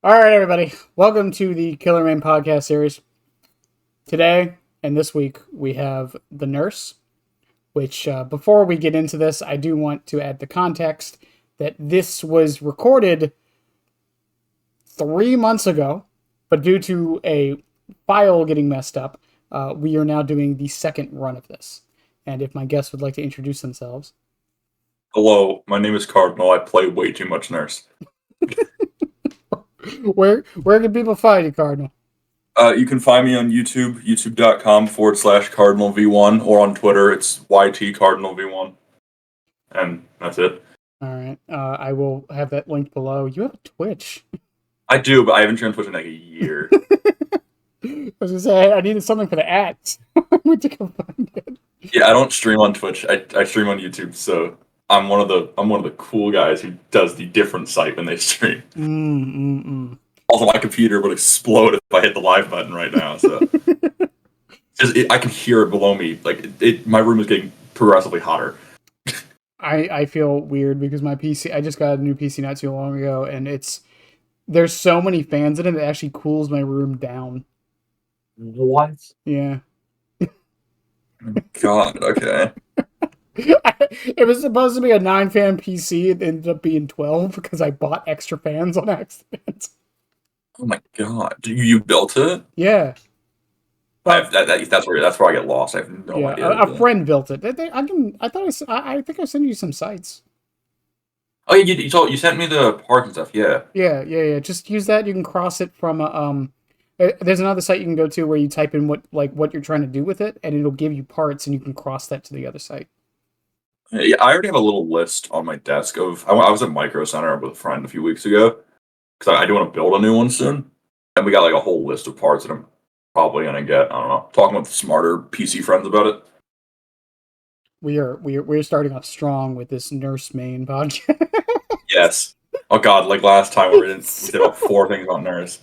All right, everybody. Welcome to the Killer Main podcast series. Today and this week, we have The Nurse, which before we get into this, I do want to add the context that this was recorded 3 months ago, but due to a file getting messed up, we are now doing the second run of this. And if my guests would like to introduce themselves. Hello, my name is Cardinal. I play way too much Nurse. Where can people find you, Cardinal? You can find me on YouTube, youtube.com/CardinalV1, or on Twitter, it's YTCardinalV1. And that's it. All right. I will have that linked below. You have a Twitch. I do, but I haven't turned Twitch in like a year. I was gonna say I needed something for the ads. I went to go find it. Yeah, I don't stream on Twitch. I stream on YouTube, so I'm one of the cool guys who does the different site when they stream. Also, my computer would explode if I hit the live button right now. So I can hear it below me. Like my room is getting progressively hotter. I feel weird because my PC. I just got a new PC not too long ago, and there's so many fans in it. It actually cools my room down. What? Yeah. God. Okay. It was supposed to be a 9-fan PC. It ended up being 12 because I bought extra fans on accident. Oh my god! You built it? Yeah. That's where I get lost. I have no idea. A friend built it. I think I sent you some sites. Oh yeah, you sent me the parts and stuff. Yeah. Yeah. Just use that. You can cross it from there's another site you can go to where you type in what you're trying to do with it, and it'll give you parts, and you can cross that to the other site. Yeah, I already have a little list on my desk of. I was at Micro Center with a friend a few weeks ago because I do want to build a new one soon, and we got like a whole list of parts that I'm probably gonna get. I don't know. Talking with smarter PC friends about it. We're starting off strong with this Nurse Main podcast. Yes. Oh god, like last time we did about 4 things on Nurse.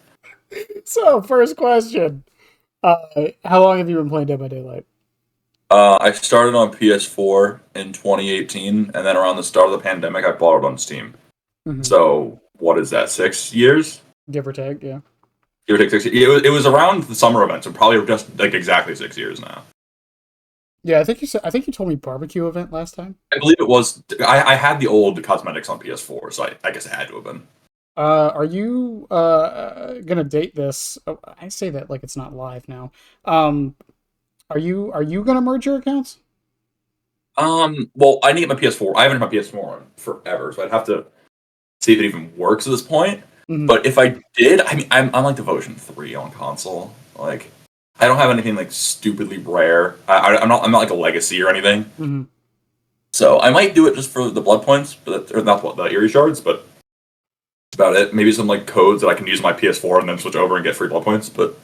So first question: how long have you been playing Dead by Daylight? I started on PS4 in 2018, and then around the start of the pandemic, I bought it on Steam. Mm-hmm. So, what is that, 6 years? Give or take, yeah. Give or take 6 years. It was around the summer event, so probably just like exactly 6 years now. Yeah, I think you told me barbecue event last time. I believe it was. I had the old cosmetics on PS4, so I guess it had to have been. Are you gonna date this? Oh, I say that like it's not live now. Are you gonna merge your accounts? Well, I need my PS4. I haven't had my PS4 on forever, so I'd have to see if it even works at this point. Mm-hmm. But if I did, I mean, I'm like Devotion 3 on console. Like, I don't have anything like stupidly rare. I'm not like a legacy or anything. Mm-hmm. So I might do it just for the blood points, or not the Eerie shards, but that's about it. Maybe some like codes that I can use my PS4 and then switch over and get free blood points, but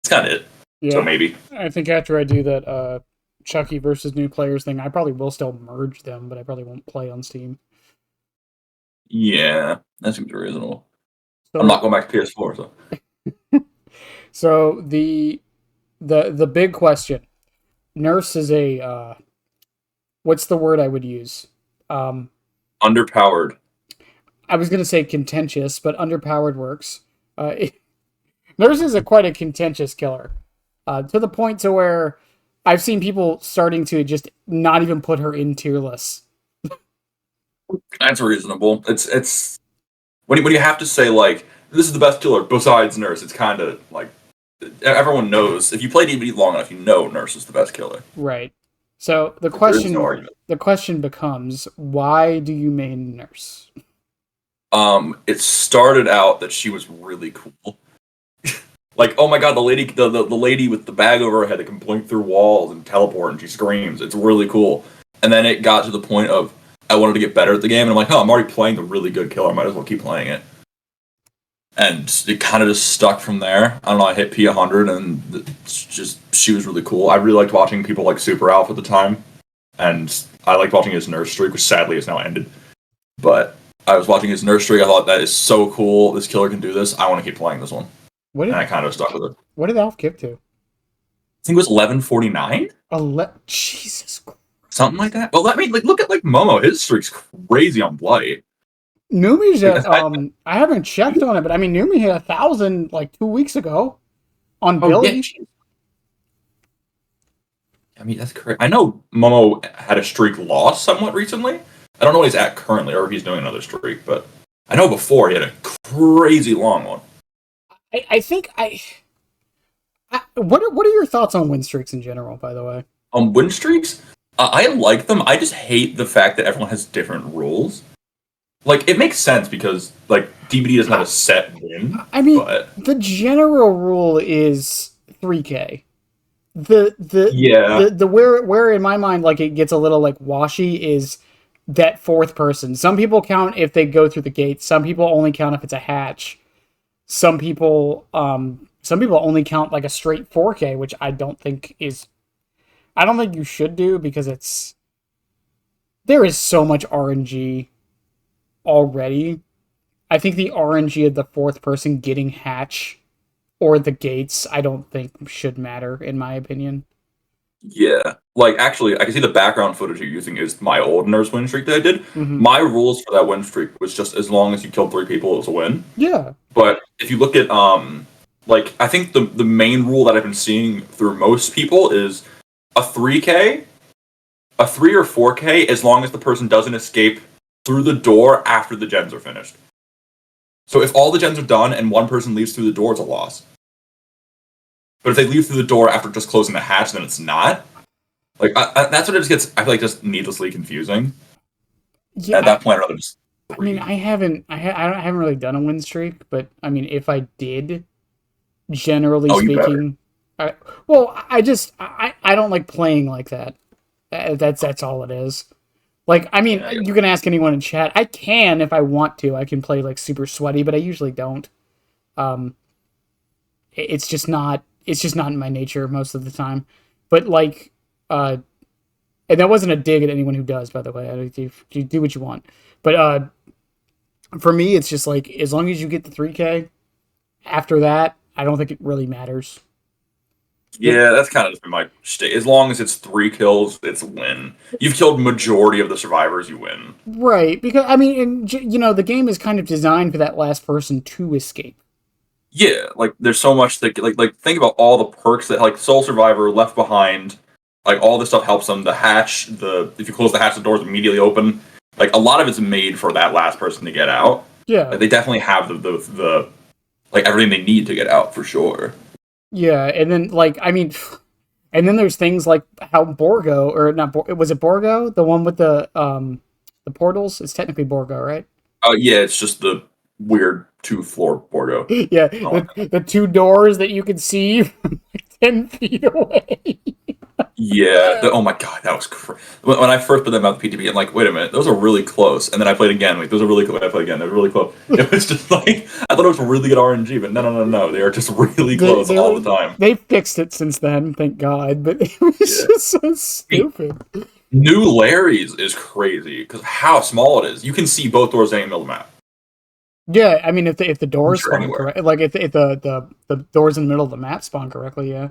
it's kind of it. Yeah, so maybe. I think after I do that Chucky versus new players thing, I probably will still merge them, but I probably won't play on Steam. Yeah, that seems reasonable. So, I'm not going back to PS4, so. So the big question, Nurse is a what's the word I would use? Underpowered. I was gonna say contentious, but underpowered works. Nurse is quite a contentious killer. To the point to where I've seen people starting to just not even put her in tier lists. That's reasonable. It's when you have to say like this is the best killer besides Nurse. It's kind of like everyone knows if you play DBD long enough, you know Nurse is the best killer. Right. So the question becomes, why do you main Nurse? It started out that she was really cool. Like, oh my god, the lady with the bag over her head that can blink through walls and teleport and she screams. It's really cool. And then it got to the point of I wanted to get better at the game, and I'm like, I'm already playing the really good killer. I might as well keep playing it. And it kind of just stuck from there. I don't know, I hit P100, and she was really cool. I really liked watching people like Super Alpha at the time. And I liked watching his Nurse streak, which sadly has now ended. But I was watching his Nurse streak, I thought, that is so cool. This killer can do this. I want to keep playing this one. And I kind of stuck with it. What did Alf kick to? I think it was 1149. Jesus Christ. Something like that. Well, let me look at like Momo. His streak's crazy on Blight. Numi's Like, at I haven't checked on it, but I mean Numi hit 1,000 like 2 weeks ago on oh yeah, Billy. I mean that's crazy. I know Momo had a streak lost somewhat recently. I don't know what he's at currently, or if he's doing another streak, but I know before he had a crazy long one. I think what are your thoughts on win streaks in general, by the way? Win streaks, I like them. I just hate the fact that everyone has different rules. Like it makes sense because like DBD doesn't have a set win, I mean, but the general rule is 3K. The the yeah, the where in my mind like it gets a little like washy is that fourth person. Some people count if they go through the gate. Some people only count if it's a hatch. Some people only count like a straight 4K, which I don't think you should do because there is so much RNG already. I think the RNG of the fourth person getting hatch or the gates, I don't think should matter in my opinion. yeah. Like actually, I can see the background footage you're using is my old nurse win streak that I did. Mm-hmm. My rules for that win streak was just as long as you killed 3 people, it was a win. Yeah. But if you look at like I think the main rule that I've been seeing through most people is a 3K, a 3 or 4K, as long as the person doesn't escape through the door after the gens are finished. So if all the gens are done and one person leaves through the door, it's a loss. But if they leave through the door after just closing the hatch, then it's not. Like that's what it just gets. I feel like just needlessly confusing. Yeah. At that point, I'd rather just. I mean, I haven't really done a win streak, but I mean, if I did, generally speaking, I don't like playing like that. That's all it is. Like, I mean, Yeah, you can ask anyone in chat. I can if I want to. I can play like super sweaty, but I usually don't. Um, it's just not. It's just not in my nature most of the time. But like, and that wasn't a dig at anyone who does, by the way. You do what you want. But for me, it's just like as long as you get the 3K. After that, I don't think it really matters. yeah, that's kind of just been my state. As long as it's 3 kills, it's a win. You've killed majority of the survivors, you win. Right, because I mean, the game is kind of designed for that last person to escape. Yeah, like there's so much that like think about all the perks that like Soul Survivor, Left Behind, like all this stuff helps them. The hatch, if you close the hatch, the doors immediately open. Like a lot of it's made for that last person to get out. Yeah, Like, they definitely have the like everything they need to get out for sure. yeah, and then like I mean, and then there's things like how Borgo or not, was it Borgo, the one with the portals? It's technically Borgo, right? Yeah, it's just the weird 2-floor Bordeaux. Yeah, Oh, the two doors that you can see from like 10 feet away. yeah. Oh my god, that was when I first put them out the PTB, I'm like, wait a minute, those are really close. And then I played again, like those are really close. I played again, they're really close. It was just like I thought it was really good RNG, but no, they are just really close all the time. They fixed it since then, thank God. But it was just so stupid. New Larry's is crazy because how small it is. You can see both doors in the middle of the map. Yeah, I mean, if the doors spawn anywhere. correct, like if the doors in the middle of the map spawn correctly, yeah.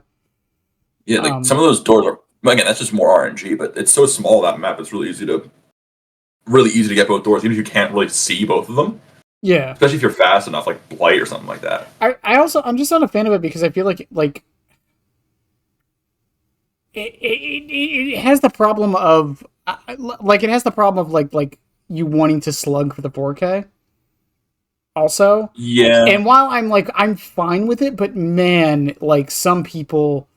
Yeah, like some of those doors are again. That's just more RNG, but it's so small that map. It's really easy to get both doors, even if you can't really see both of them. Yeah, Especially if you're fast enough, like Blight or something like that. I'm just not a fan of it because I feel like it has the problem of like you wanting to slug for the 4K. Also, Yeah, and while I'm fine with it, but man, like some people.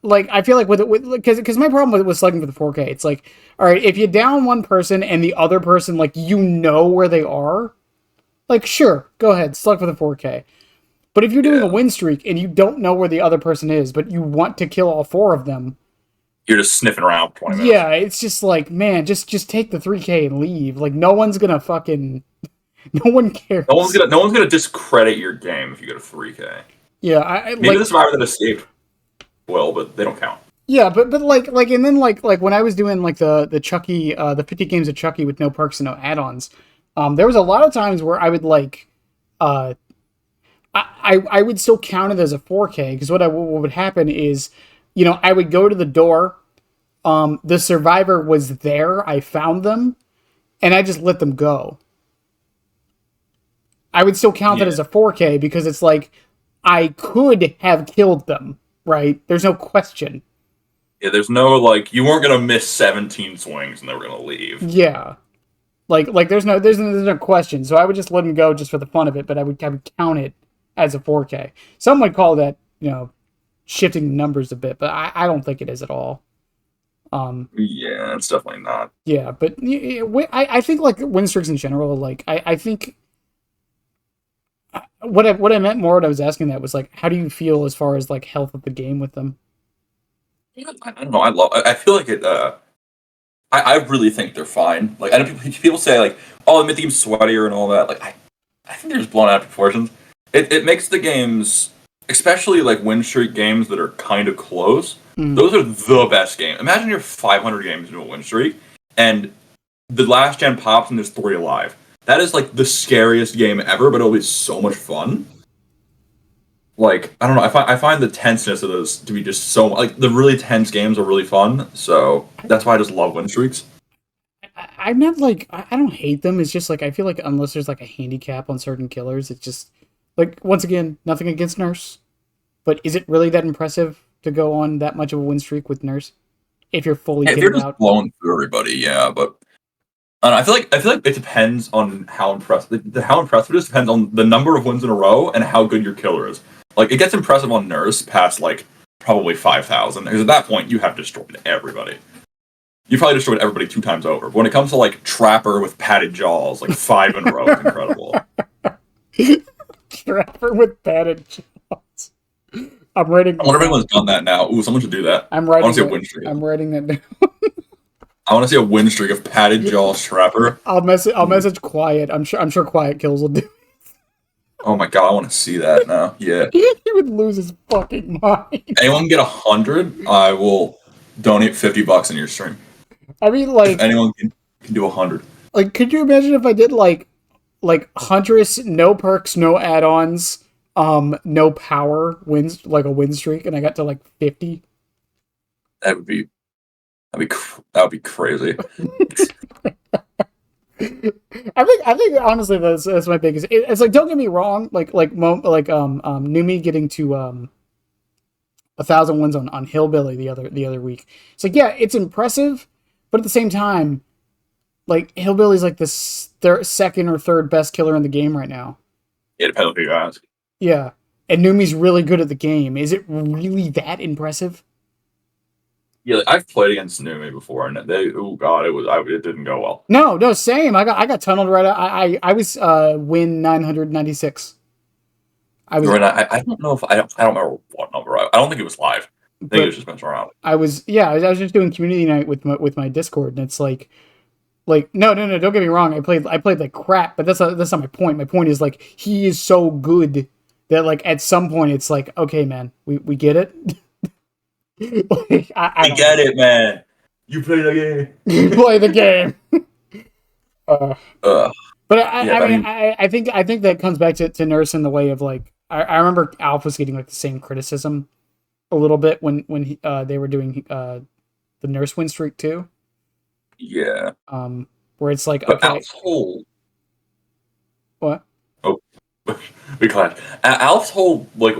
Like I feel like because my problem with it was slugging for the 4K. It's like, all right, if you down one person and the other person like where they are, like sure, go ahead, slug for the 4K. But if you're doing a win streak and you don't know where the other person is, but you want to kill all four of them, you're just sniffing around for 20 minutes. Yeah, it's just like, man, just take the 3K and leave. Like no one's gonna no one cares. No one's gonna discredit your game if you get a 3K. Yeah, maybe the survivor that escaped will, but they don't count. Yeah, but like and then like when I was doing like the Chucky the 50 games of Chucky with no perks and no add-ons, there was a lot of times where I would like I would still count it as a 4K because what would happen is, I would go to the door, the survivor was there, I found them, and I just let them go. I would still count that as a 4K because it's like I could have killed them, right? There's no question. Yeah, there's no like you weren't gonna miss 17 swings and they were gonna leave. Yeah. Like there's no question. So I would just let them go just for the fun of it, but I would count it as a 4K. Some might call that, shifting numbers a bit, but I don't think it is at all. Yeah, it's definitely not. Yeah, but I think like Winstreaks in general, like I think what I meant more when I was asking that was like, how do you feel as far as like health of the game with them? I don't know. I feel like it. I really think they're fine. Like I know people say like, oh, it made the game sweatier and all that. Like I think they're just blown out of proportions. It makes the games, especially like win streak games that are kind of close. Those are the best games. Imagine you're 500 games into a win streak, and the last gen pops and there's 3 alive. That is like the scariest game ever, but it'll be so much fun. Like I don't know, I find the tenseness of those to be just so like the really tense games are really fun. So that's why I just love win streaks. I'm not like I don't hate them. It's just like I feel like unless there's like a handicap on certain killers, it's just like once again nothing against Nurse, but is it really that impressive to go on that much of a win streak with Nurse if you're fully If you're kitted just out? blowing through everybody, yeah, but I don't know, I feel like it depends on how impressive how impressive it is depends on the number of wins in a row and how good your killer is. Like it gets impressive on Nurse past like probably 5,000 because at that point you have destroyed everybody. You probably destroyed everybody 2 times over. But when it comes to like Trapper with padded jaws, like 5 in a row is incredible. Trapper with padded jaws. I'm writing. I wonder if anyone's done that now. Ooh, someone should do that. I'm I writing. want to see a win streak. I'm writing that down. I want to see a win streak of padded jaws Trapper. I'll message Quiet. I'm sure Quiet Kills will do. Oh my god, I want to see that now. Yeah. He would lose his fucking mind. Anyone get 100, I will donate $50 in your stream. I mean, like, if anyone can do 100. Like, could you imagine if I did like Huntress, no perks, no add-ons, no power wins like a win streak, and I got to like 50? That would be crazy. I think honestly that's my biggest. It's like, don't get me wrong, Numi getting to 1,000 wins on Hillbilly the other week. It's like, yeah, it's impressive, but at the same time, like Hillbilly's like the second or third best killer in the game right now. Yeah, depends on who you ask. Yeah, and Numi's really good at the game. Is it really that impressive? Yeah, I've played against Numi before, and it didn't go well. No, same. I got tunneled right out. I was win 996. I don't know if I don't remember what number. I don't think it was live. I think it was just been around. I was just doing community night with my Discord, and it's like no, don't get me wrong. I played like crap, but that's not my point. My point is like he is so good that like at some point it's like, okay, man, we get it. Like, I get it, man. You play the game. You play the game. But I think that comes back to Nurse in the way of like I remember Alf was getting like the same criticism a little bit when they were doing the Nurse win streak too. Yeah. Where it's like, but okay. Alf's whole... What? Oh, be glad. Alf's whole like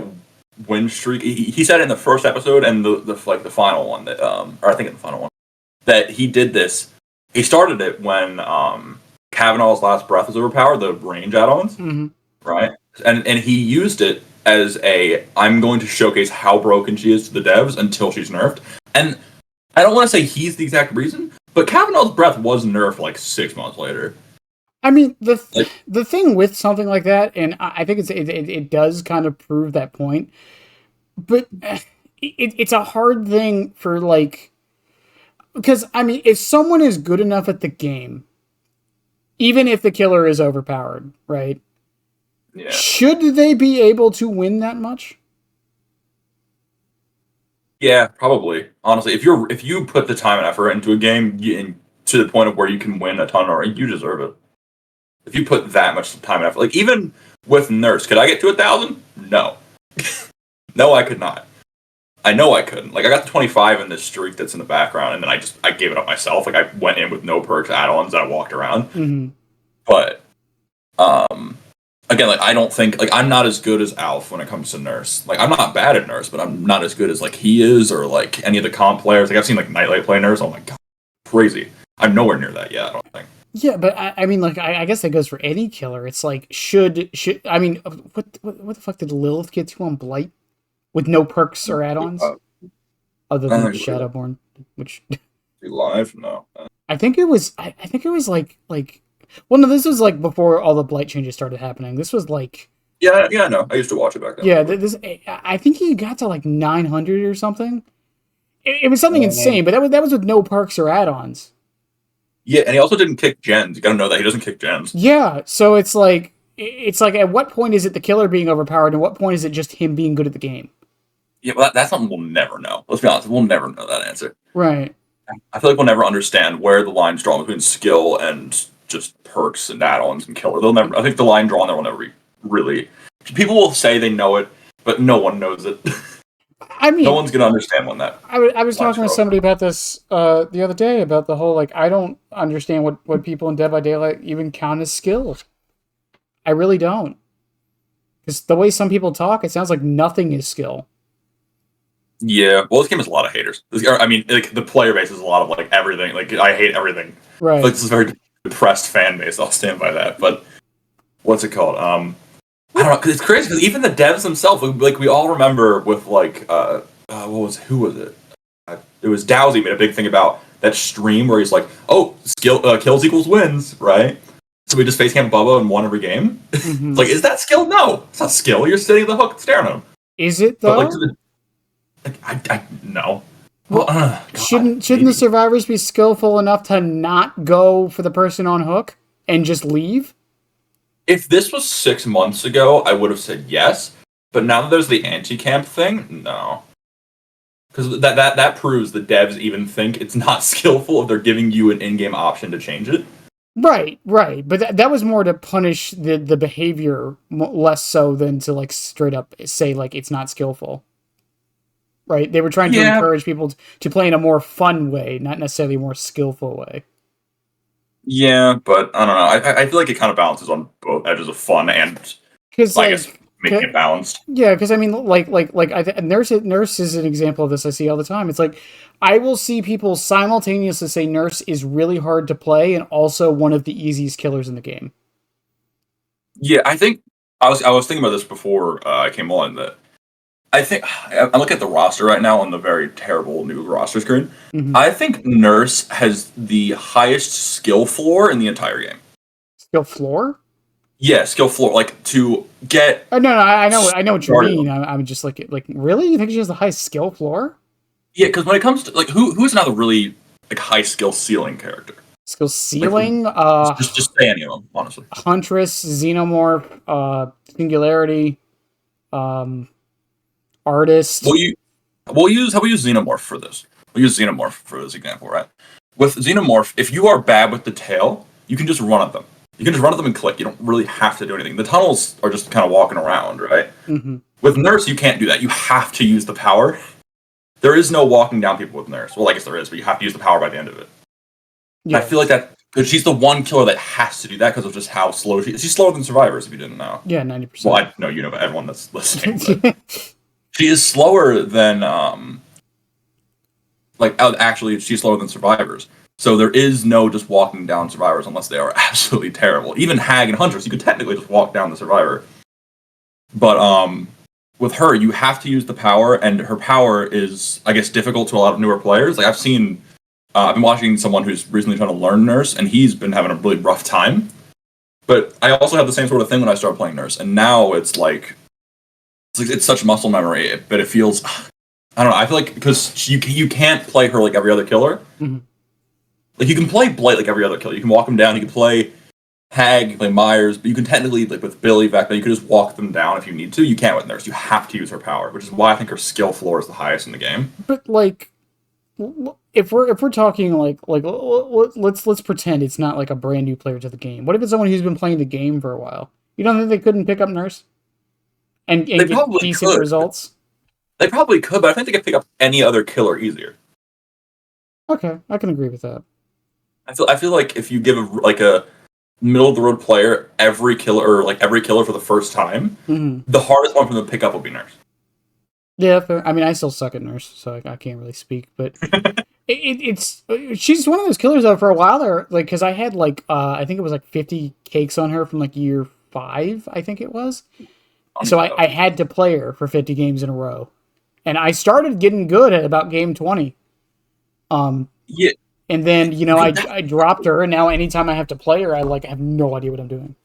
win streak. He said in the first episode and the final one that or I think in the final one that he did this. He started it when Kavanaugh's last breath was overpowered, the range add-ons, right? And he used it as I'm going to showcase how broken she is to the devs until she's nerfed. And I don't want to say he's the exact reason, but Kavanaugh's breath was nerfed like 6 months later. I mean, the thing with something like that, and I think it does kind of prove that point, but it's a hard thing for like, because I mean, if someone is good enough at the game, even if the killer is overpowered, right? Yeah. Should they be able to win that much? Yeah, probably. Honestly, if you put the time and effort into a game to the point of where you can win a ton, or you deserve it. If you put that much time and effort, like even with Nurse, could I get to 1,000? No, no, I could not. I know I couldn't. Like I got to 25 in this streak that's in the background, and then I gave it up myself. Like I went in with no perks add-ons and I walked around. Mm-hmm. But again, like I don't think like I'm not as good as Alf when it comes to Nurse. Like I'm not bad at Nurse, but I'm not as good as like he is or like any of the comp players. Like I've seen like Nightlight play Nurse. Oh my god, crazy! I'm nowhere near that yet. I don't think. Yeah, but I mean, like, I guess that goes for any killer. It's like, should I mean, what the fuck did Lilith get to on Blight with no perks or add-ons other than Shadowborn, which Live? No. I think it was. I think it was like. Well, no, this was like before all the Blight changes started happening. This was like. Yeah, no. I used to watch it back then. Yeah, this. I think he got to like 900 or something. It was something insane, but that was with no perks or add-ons. Yeah, and he also didn't kick gens. You gotta know that he doesn't kick gens. Yeah, so it's like at what point is it the killer being overpowered, and what point is it just him being good at the game? Yeah, well, that's something we'll never know. Let's be honest, we'll never know that answer. Right. I feel like we'll never understand where the line's drawn between skill and just perks and add-ons and killer. They'll never. I think the line drawn there will never be really. People will say they know it, but no one knows it. I mean, no one's gonna understand when that. I was talking with somebody about this the other day about the whole like I don't understand what people in Dead by Daylight even count as skill. I really don't. Because the way some people talk, it sounds like nothing is skill. Yeah, well, this game has a lot of haters. I mean, like the player base is a lot of like everything. Like I hate everything. Right. Like this is a very depressed fan base. I'll stand by that. But what's it called? I don't know. Cause it's crazy because even the devs themselves, like we all remember with like who was it? It was Dowsy made a big thing about that stream where he's like, oh, skill kills equals wins, right? So we just face camp Bubba and won every game. Mm-hmm. It's like, is that skill? No, it's not skill. You're sitting at the hook staring at him. Is it though? But I no. Well, shouldn't the survivors be skillful enough to not go for the person on hook and just leave? If this was 6 months ago, I would have said yes. But now that there's the anti-camp thing, no. Because that proves the devs even think it's not skillful if they're giving you an in-game option to change it. Right. But that was more to punish the behavior, less so than to like straight up say like it's not skillful. Right? They were trying to encourage people to play in a more fun way, not necessarily a more skillful way. Yeah, but I don't know. I feel like it kind of balances on both edges of fun and I guess making it balanced. Yeah, because I mean, Nurse is an example of this I see all the time. It's like I will see people simultaneously say Nurse is really hard to play and also one of the easiest killers in the game. Yeah, I think I was thinking about this before I came on that. I think I'm looking at the roster right now on the very terrible new roster screen. Mm-hmm. I think Nurse has the highest skill floor in the entire game. Skill floor? Yeah, skill floor. Like to get. Oh, no, I know what you mean. I'm just like really? You think she has the highest skill floor? Yeah, because when it comes to like who's another really like high skill ceiling character? Skill ceiling? Like, just say any of them, honestly. Huntress, Xenomorph, Singularity, Artist. We'll use Xenomorph for this. We'll use Xenomorph for this example, right? With Xenomorph, if you are bad with the tail, you can just run at them. You can just run at them and click. You don't really have to do anything. The tunnels are just kind of walking around, right? Mm-hmm. With Nurse, you can't do that. You have to use the power. There is no walking down people with Nurse. Well, I guess there is, but you have to use the power by the end of it. Yeah. I feel like that because she's the one killer that has to do that because of just how slow she is. She's slower than survivors, if you didn't know. Yeah, 90%. Well, I know you know, but everyone that's listening. But she is slower than actually she's slower than survivors. So there is no just walking down survivors unless they are absolutely terrible. Even Hag and Huntress, you could technically just walk down the survivor. But with her, you have to use the power, and her power is, I guess, difficult to a lot of newer players. Like I've been watching someone who's recently trying to learn Nurse, and he's been having a really rough time. But I also have the same sort of thing when I started playing Nurse, and now it's such muscle memory, but it feels, I don't know. I feel like because you can't play her like every other killer. Mm-hmm. Like you can play Blight like every other killer. You can walk them down. You can play Hag, you can play Myers, but you can technically like with Billy, Vecna, you can just walk them down if you need to. You can't with Nurse. You have to use her power, which is why I think her skill floor is the highest in the game. But like, if we're talking like let's pretend it's not like a brand new player to the game. What if it's someone who's been playing the game for a while? You don't think they couldn't pick up Nurse and get decent results? They probably could, but I think they could pick up any other killer easier. Okay, I can agree with that. I feel like if you give a middle of the road player, every killer for the first time, the hardest one for them to pick up will be Nurse. Yeah, fair. I mean, I still suck at Nurse, so I can't really speak. But it's she's one of those killers though. For a while there, like because I had like I think it was like 50 cakes on her from like year 5, I think it was. So I had to play her for 50 games in a row, and I started getting good at about game 20. Yeah. And then I dropped her, and now anytime I have to play her, I have no idea what I'm doing.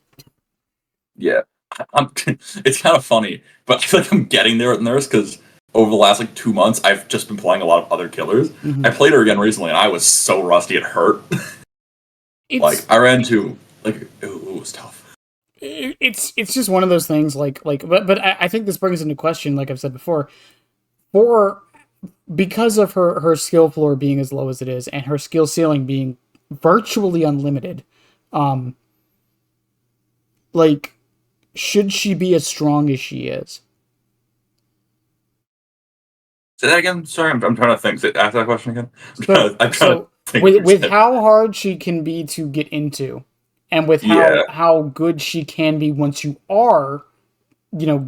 Yeah, it's kind of funny, but I feel like I'm getting there at Nurse because over the last 2 months, I've just been playing a lot of other killers. I played her again recently, and I was so rusty it hurt. I ran into it was tough. It's just one of those things. But I think this brings into question, like I've said before, because of her skill floor being as low as it is, and her skill ceiling being virtually unlimited. Should she be as strong as she is? Say that again. Sorry, I'm trying to think. Ask that question again. With how hard she can be to get into, and with how good she can be once you are,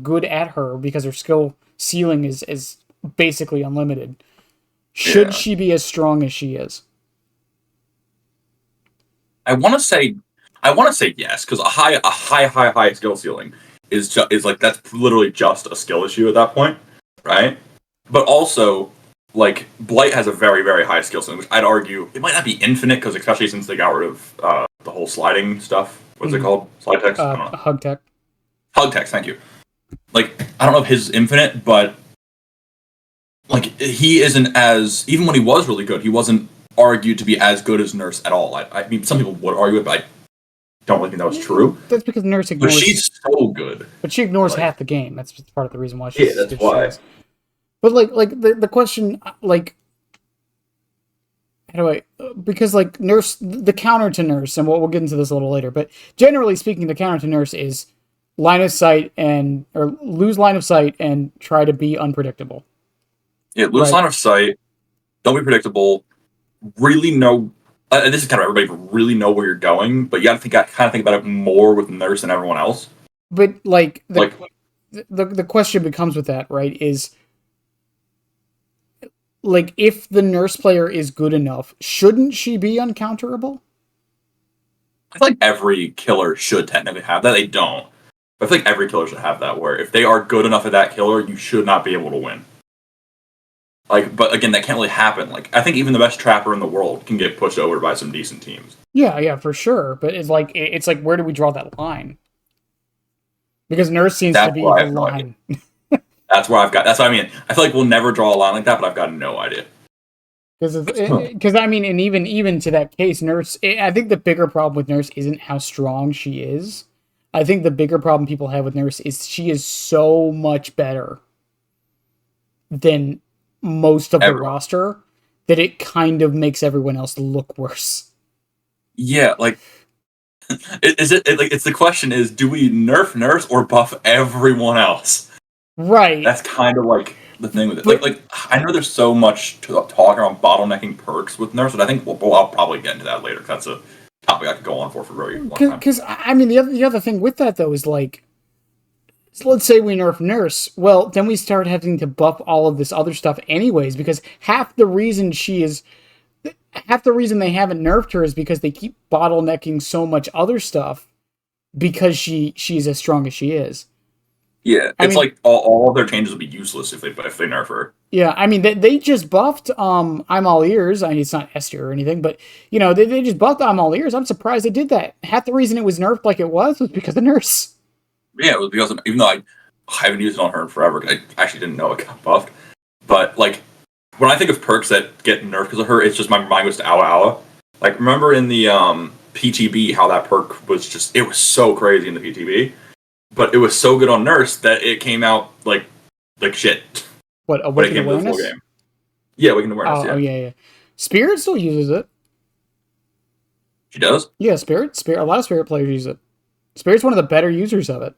good at her because her skill ceiling is basically unlimited. Should she be as strong as she is? I want to say yes, because a high skill ceiling is that's literally just a skill issue at that point, right? But also, Blight has a very, very high skill ceiling, which I'd argue it might not be infinite, because especially since they got rid of the whole sliding stuff. What's it called? Slide text? Hug tech. Hug text, thank you. I don't know if his is infinite, but he isn't as, even when he was really good, he wasn't argued to be as good as Nurse at all. I mean, some people would argue it, but I don't really think that was true. That's because Nurse ignores. But she's so good. But she ignores half the game. That's part of the reason why she's. Yeah, that's why. But the question how do I, because Nurse, the counter to Nurse, and we'll get into this a little later, but generally speaking, the counter to Nurse is line of sight or lose line of sight and try to be unpredictable. Yeah, lose line of sight, don't be predictable, really know, this is kind of everybody, but really know where you're going, but you got to kind of think about it more with Nurse than everyone else. But the question becomes with that, right, is if the Nurse player is good enough, shouldn't she be uncounterable? I feel like every killer should technically have that. They don't. But I feel like every killer should have that, where if they are good enough at that killer, you should not be able to win. But again, that can't really happen. I think even the best trapper in the world can get pushed over by some decent teams. Yeah, for sure. But it's where do we draw that line? Because Nurse seems to be the line. That's what I mean. I feel like we'll never draw a line like that, but I've got no idea. Because I mean, and even to that case, Nurse. I think the bigger problem with Nurse isn't how strong she is. I think the bigger problem people have with Nurse is she is so much better than most of the roster that it kind of makes everyone else look worse. Yeah, it's the question is, do we nerf Nurse or buff everyone else? Right. That's kind of the thing with it. I know there's so much talk around bottlenecking perks with Nurse, but I think I'll probably get into that later. That's a topic I could go on for very long time. Because I mean, the other thing with that though is so let's say we nerf Nurse. Well, then we start having to buff all of this other stuff anyways, because half the reason they haven't nerfed her is because they keep bottlenecking so much other stuff because she's as strong as she is. Yeah, it's all of their changes will be useless if they nerf her. Yeah, I mean they just buffed I'm all ears. I mean, it's not S tier or anything, but they just buffed I'm all ears. I'm surprised they did that. Half the reason it was nerfed like it was because of Nurse. Yeah, it was because even though I haven't used it on her in forever, I actually didn't know it got buffed. But when I think of perks that get nerfed because of her, it's just my mind goes to Awa Awa. Remember in the PTB how that perk was it was so crazy in the PTB, but it was so good on Nurse that it came out like shit. What, Awakened Awareness? Game. Yeah, Awakened Awareness. Oh yeah. Spirit still uses it. She does? Yeah, Spirit. A lot of Spirit players use it. Spirit's one of the better users of it.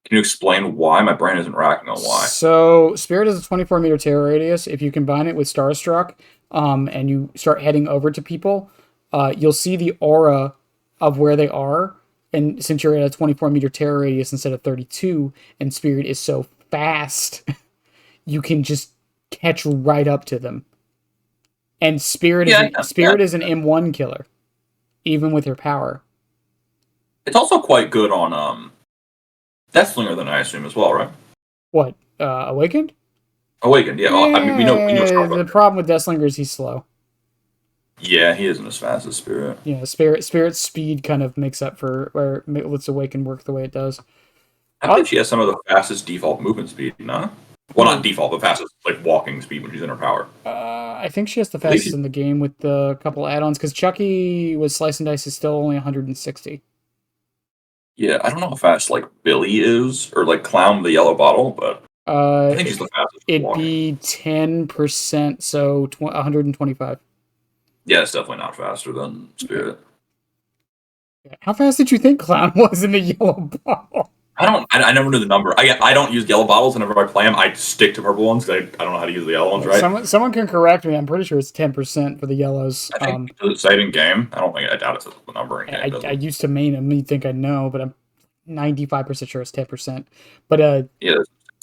Can you explain why? My brain isn't racking on why. So, Spirit is a 24-meter terror radius. If you combine it with Starstruck, and you start heading over to people, you'll see the aura of where they are. And since you're at a 24-meter terror radius instead of 32, and Spirit is so fast, you can just catch right up to them. And Spirit is an M1 killer, even with her power. It's also quite good on Deathslinger, then I assume as well, right? What? Awakened? Awakened, yeah. Well, I mean, we know. The problem with Deathslinger is he's slow. Yeah, he isn't as fast as Spirit. Yeah, Spirit's speed kind of makes up for where it lets Awaken work the way it does. I believe she has some of the fastest default movement speed, no? Well, not default, but fastest like walking speed when she's in her power. I think she has the fastest in the game with the couple add-ons, because Chucky with Slice and Dice is still only 160. Yeah, I don't know how fast like Billy is, or like Clown the Yellow Bottle, but I think she's the fastest. It'd be 10%, so 125. Yeah, it's definitely not faster than Spirit. How fast did you think Clown was in the Yellow Bottle? I never knew the number. I don't use yellow bottles whenever I play them. I stick to purple ones because I don't know how to use the yellow ones, right? Someone can correct me. I'm pretty sure it's 10% for the yellows. I think it's in game. I doubt it's the number in game. I used to main them. You think I know, but I'm 95% sure it's 10%. But yeah,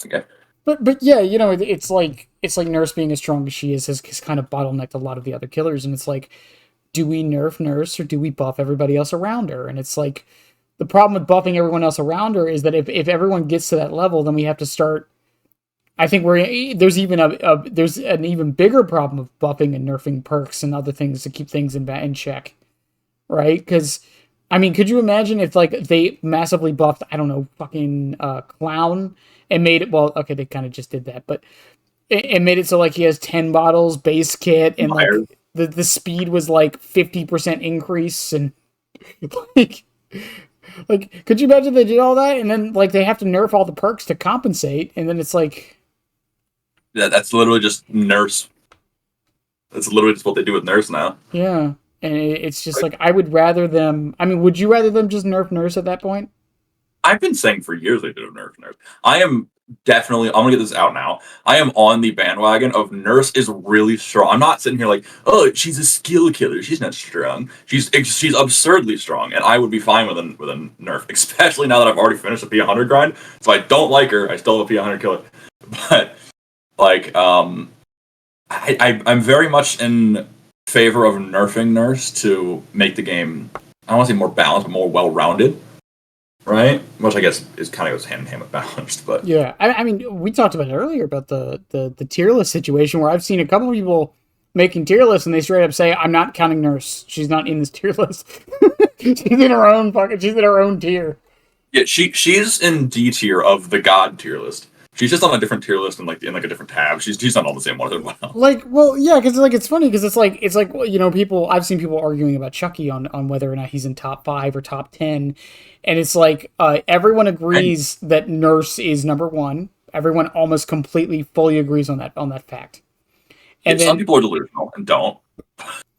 okay. But yeah, you know, it's like Nurse being as strong as she is has kind of bottlenecked a lot of the other killers, and it's like, do we nerf Nurse or do we buff everybody else around her? And it's like, the problem with buffing everyone else around her is that if everyone gets to that level, then we have to start. I think there's an even bigger problem of buffing and nerfing perks and other things to keep things in check, right? Because I mean, could you imagine if like they massively buffed, I don't know, fucking Clown and made it, well, okay, they kind of just did that, but it made it so like he has 10 bottles base kit and like the speed was like 50% increase and like could you imagine they did all that and then like they have to nerf all the perks to compensate, and then it's like, yeah, that's literally just Nurse. That's literally just what they do with Nurse now. Yeah. And it's just like I would rather them. I mean, would you rather them just nerf Nurse at that point? I've been saying for years they did nerf Nurse. I am definitely. I'm gonna get this out now. I am on the bandwagon of Nurse is really strong. I'm not sitting here like, oh, she's a skill killer. She's not strong. She's absurdly strong, and I would be fine with a nerf, especially now that I've already finished the P100 grind. So I don't like her. I still have a P100 killer, but like, I'm very much in favor of nerfing Nurse to make the game, I don't want to say more balanced, but more well-rounded, right? Which I guess is kind of goes hand in hand with balanced, but yeah, I mean, we talked about it earlier about the tier list situation where I've seen a couple of people making tier lists and they straight up say, "I'm not counting Nurse. She's not in this tier list. She's in her own tier." Yeah, she's in D tier of the God tier list. She's just on a different tier list and like in like a different tab. She's not all the same one as everyone else. Like, well, yeah, because like it's funny because it's like you know, I've seen people arguing about Chucky on whether or not he's in top 5 or top 10, and it's like everyone agrees that Nurse is number 1. Everyone almost completely fully agrees on that fact. And some people are delusional and don't.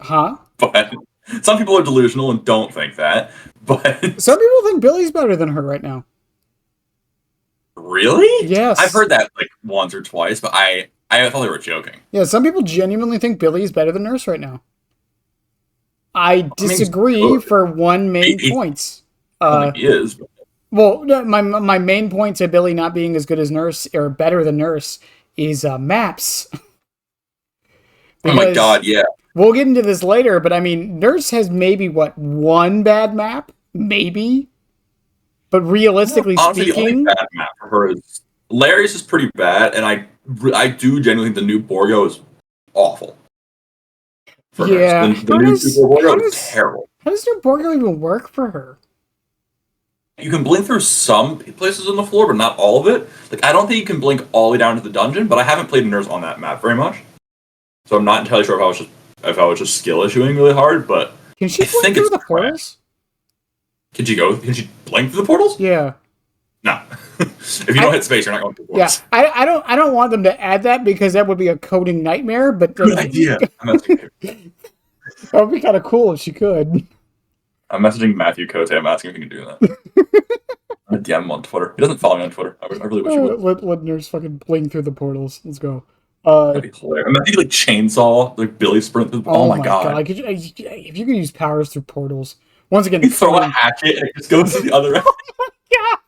Huh? But some people are delusional and don't think that. But some people think Billy's better than her right now. Really? Yes. I've heard that like once or twice, but I thought they were joking. Yeah, some people genuinely think Billy's better than Nurse right now. I disagree for one main point. I don't think he is. But... Well, my main point to Billy not being as good as Nurse or better than Nurse is maps. Oh my god, yeah. We'll get into this later, but I mean, Nurse has maybe one bad map, maybe. But realistically honestly, speaking, the only bad map for her is Larry's is pretty bad, and I do genuinely think the new Borgo is awful. Yeah, the new Borgo is terrible. How does new Borgo even work for her? You can blink through some places on the floor, but not all of it. Like I don't think you can blink all the way down to the dungeon, but I haven't played Nurse on that map very much, so I'm not entirely sure if I was just skill issuing really hard. But can she blink through the portals? Can she blink through the portals? Yeah. No. If you don't hit space, you're not going through portals. Yeah. I don't want them to add that because that would be a coding nightmare, but good idea. That would be kind of cool if she could. I'm messaging Matthew Cote. I'm asking if he can do that. I'm a DM him on Twitter. He doesn't follow me on Twitter. I really wish he would. Let Nurse fucking blink through the portals. Let's go. Uh, That'd be hilarious. I mean, I think like chainsaw, like Billy sprint. Oh oh my my god! god! If you could use powers through portals, once again, the You throw a killing. hatchet and it just goes to the other end.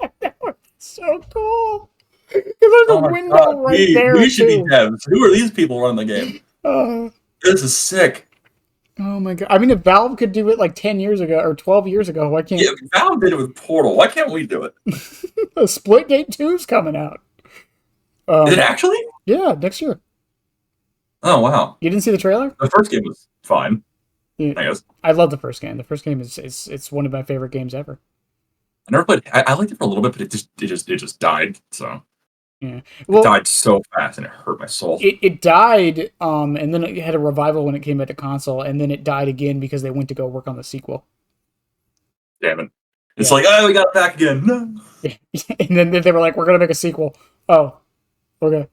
God, that would be so cool. Because there's Oh a my god, window right we there should be too. devs. Who are these people running the game? Uh, This is sick. oh my god! I mean, if Valve could do it like 10 years ago or 12 years ago, why Yeah, can't Valve did it with Portal. Why can't we do it? Splitgate 2's coming out? Is it Um, actually? yeah, next year. Oh wow. You didn't see the trailer? The first game was fine, Yeah, I guess. I love the first game. The first game is it's one of my favorite games ever. I never played. I liked it for a little bit, but it just died. So Yeah. it Well, died so fast, and it hurt my soul. it died, and then it had a revival when it came back to console, and then it died again because they went to go work on the sequel. Damn it! It's Yeah. like, oh, we got it back again. No. Yeah. And then they were like, "We're gonna make a sequel." Oh, okay.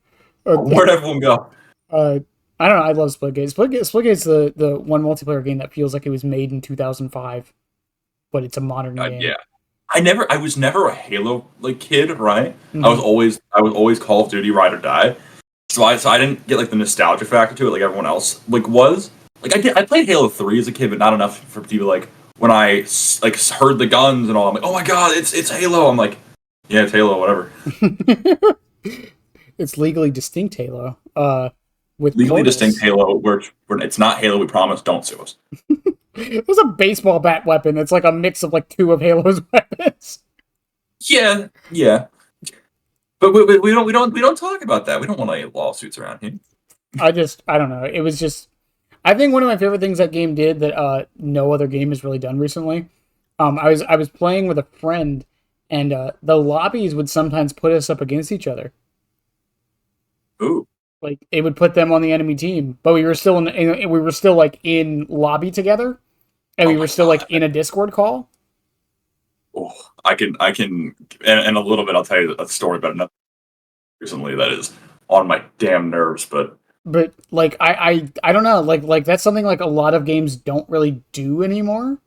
Where'd everyone go? Uh, I don't know. I love Splitgate. Splitgate's the one multiplayer game that feels like it was made in 2005, but it's a modern game. Yeah. I was never a Halo like kid, right? Mhm. I was always Call of Duty ride or die. So I didn't get like the nostalgia factor to it like everyone else like was. Like I played Halo 3 as a kid, but not enough for people like when I like heard the guns and all. I'm like, oh my god, it's Halo. I'm like, yeah, it's Halo, whatever. It's legally distinct Halo. With Legally portals. distinct Halo, where it's not Halo. We promise. Don't sue us. There's a baseball bat weapon. It's like a mix of like two of Halo's weapons. Yeah, yeah. But we don't talk about that. We don't want any lawsuits around here. I don't know. It was just I think one of my favorite things that game did that no other game has really done recently. I was playing with a friend, and the lobbies would sometimes put us up against each other. Ooh. Like it would put them on the enemy team, but we were still we were still like in lobby together, and we were still like in a Discord call. Oh, I can, and a little bit. I'll tell you a story about enough recently that is on my damn nerves. But like I don't know, like that's something like a lot of games don't really do anymore.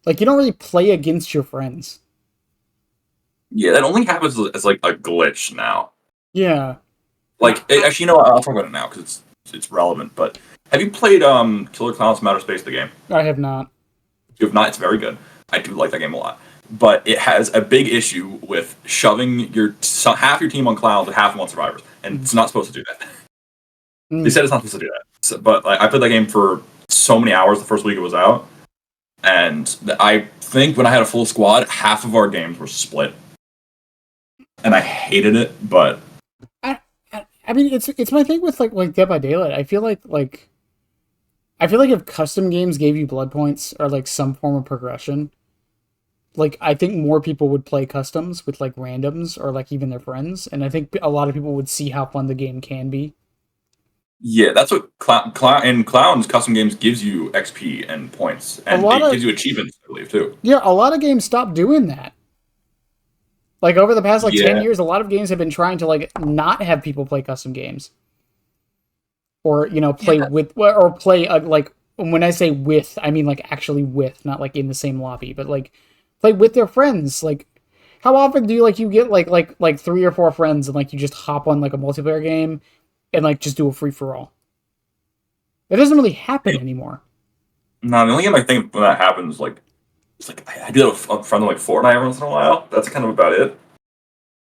Like you don't really play against your friends. yeah, that only happens as like a glitch now. Yeah. Like actually, you know what? I'll talk about it now because it's relevant. But have you played Killer Clowns from Outer Space, the game? I have not. If you have not, it's very good. I do like that game a lot. But it has a big issue with shoving half your team on clowns and half them on survivors, and it's not supposed to do that. They said it's not supposed to do that. So, but like, I played that game for so many hours the first week it was out, and I think when I had a full squad, half of our games were split, and I hated it. But I mean, it's my thing with like Dead by Daylight. I feel like if custom games gave you blood points or like some form of progression, like I think more people would play customs with like randoms or like even their friends, and I think a lot of people would see how fun the game can be. yeah, that's what in Clowns custom games gives you XP and points, and it gives you achievements, I believe, too. Yeah, a lot of games stopped doing that. Like over the past 10 years, a lot of games have been trying to like not have people play custom games, or play with or play like when I say with, I mean like actually with, not like in the same lobby, but like play with their friends. Like, how often do you get like 3 or 4 friends and like you just hop on like a multiplayer game and like just do a free for all? That doesn't really happen anymore. No, the only game I think when that happens, like, it's like I do that with a friend of like Fortnite every once in a while. That's kind of about it.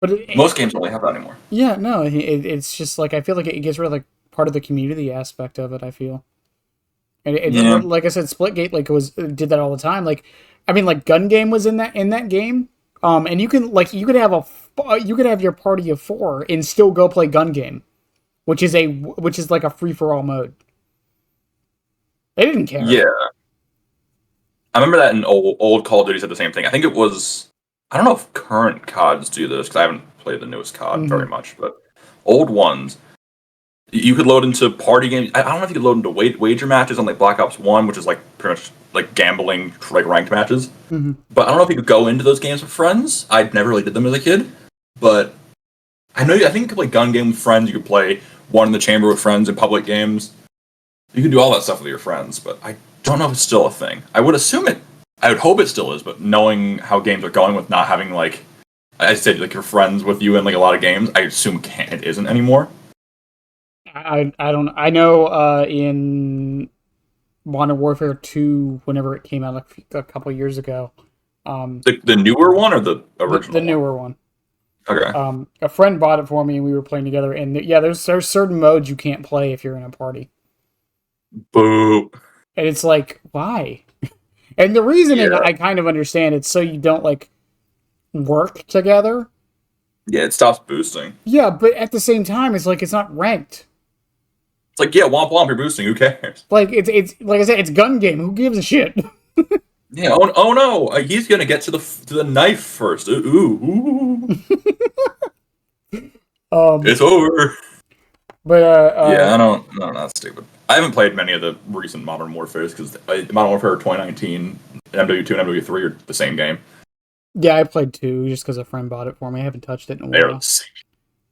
But most games don't really have that anymore. Yeah, no, it's just like I feel like it gets rid of like part of the community aspect of it. I feel, and like I said, Splitgate did that all the time. Like, I mean, like Gun Game was in that game, and you could have your party of 4 and still go play Gun Game, which is like a free for all mode. They didn't care. Yeah, I remember that in old Call of Duty said the same thing. I think it was. I don't know if current CODs do this because I haven't played the newest COD very much, but old ones, you could load into party games. I don't know if you could load into wager matches on like Black Ops 1, which is like pretty much like gambling, like ranked matches. Mm-hmm. But I don't know if you could go into those games with friends. I never really did them as a kid, but I think you could play Gun Game with friends. You could play One in the Chamber with friends in public games. You can do all that stuff with your friends, but I don't know if it's still a thing. I would assume it. I would hope it still is, but knowing how games are going with not having like I said, like your friends with you in like a lot of games, I assume it isn't anymore. I don't. I know in Modern Warfare 2, whenever it came out a couple years ago, The newer one or the the original one? newer one. Okay. A friend bought it for me, and we were playing together. And yeah, there's certain modes you can't play if you're in a party, Boo. and it's like, why? And the reasoning Yeah. I kind of understand. It's so you don't like work together. Yeah, it stops boosting. Yeah, but at the same time, it's like it's not ranked. It's like, yeah, womp womp, you're boosting. Who cares? Like it's like I said, it's gun game. Who gives a shit? Yeah. Oh no, he's gonna get to the knife first. Ooh. It's over. But Yeah, I don't. No, that's stupid. I haven't played many of the recent Modern Warfares because Modern Warfare 2019, MW2, and MW3 are the same game. yeah, I played 2 just because a friend bought it for me. I haven't touched it in a They are while. the same.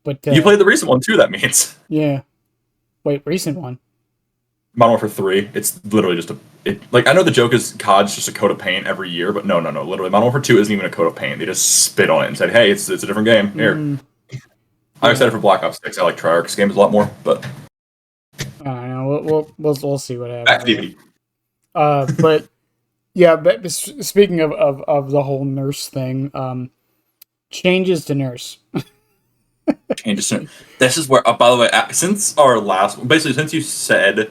But You played the recent one too. That means yeah. Wait, recent one. Modern Warfare 3. It's literally just like I know the joke is COD's just a coat of paint every year, but no. Literally, Modern Warfare 2 isn't even a coat of paint. They just spit on it and said, "Hey, it's a different game." Here. I'm excited for Black Ops 6. I like Treyarch's games a lot more, but I don't know. We'll see what back to happens. DVD. But yeah. But speaking of the whole nurse thing, changes to nurse. Changes soon. This is where, by the way, since our last, basically since you said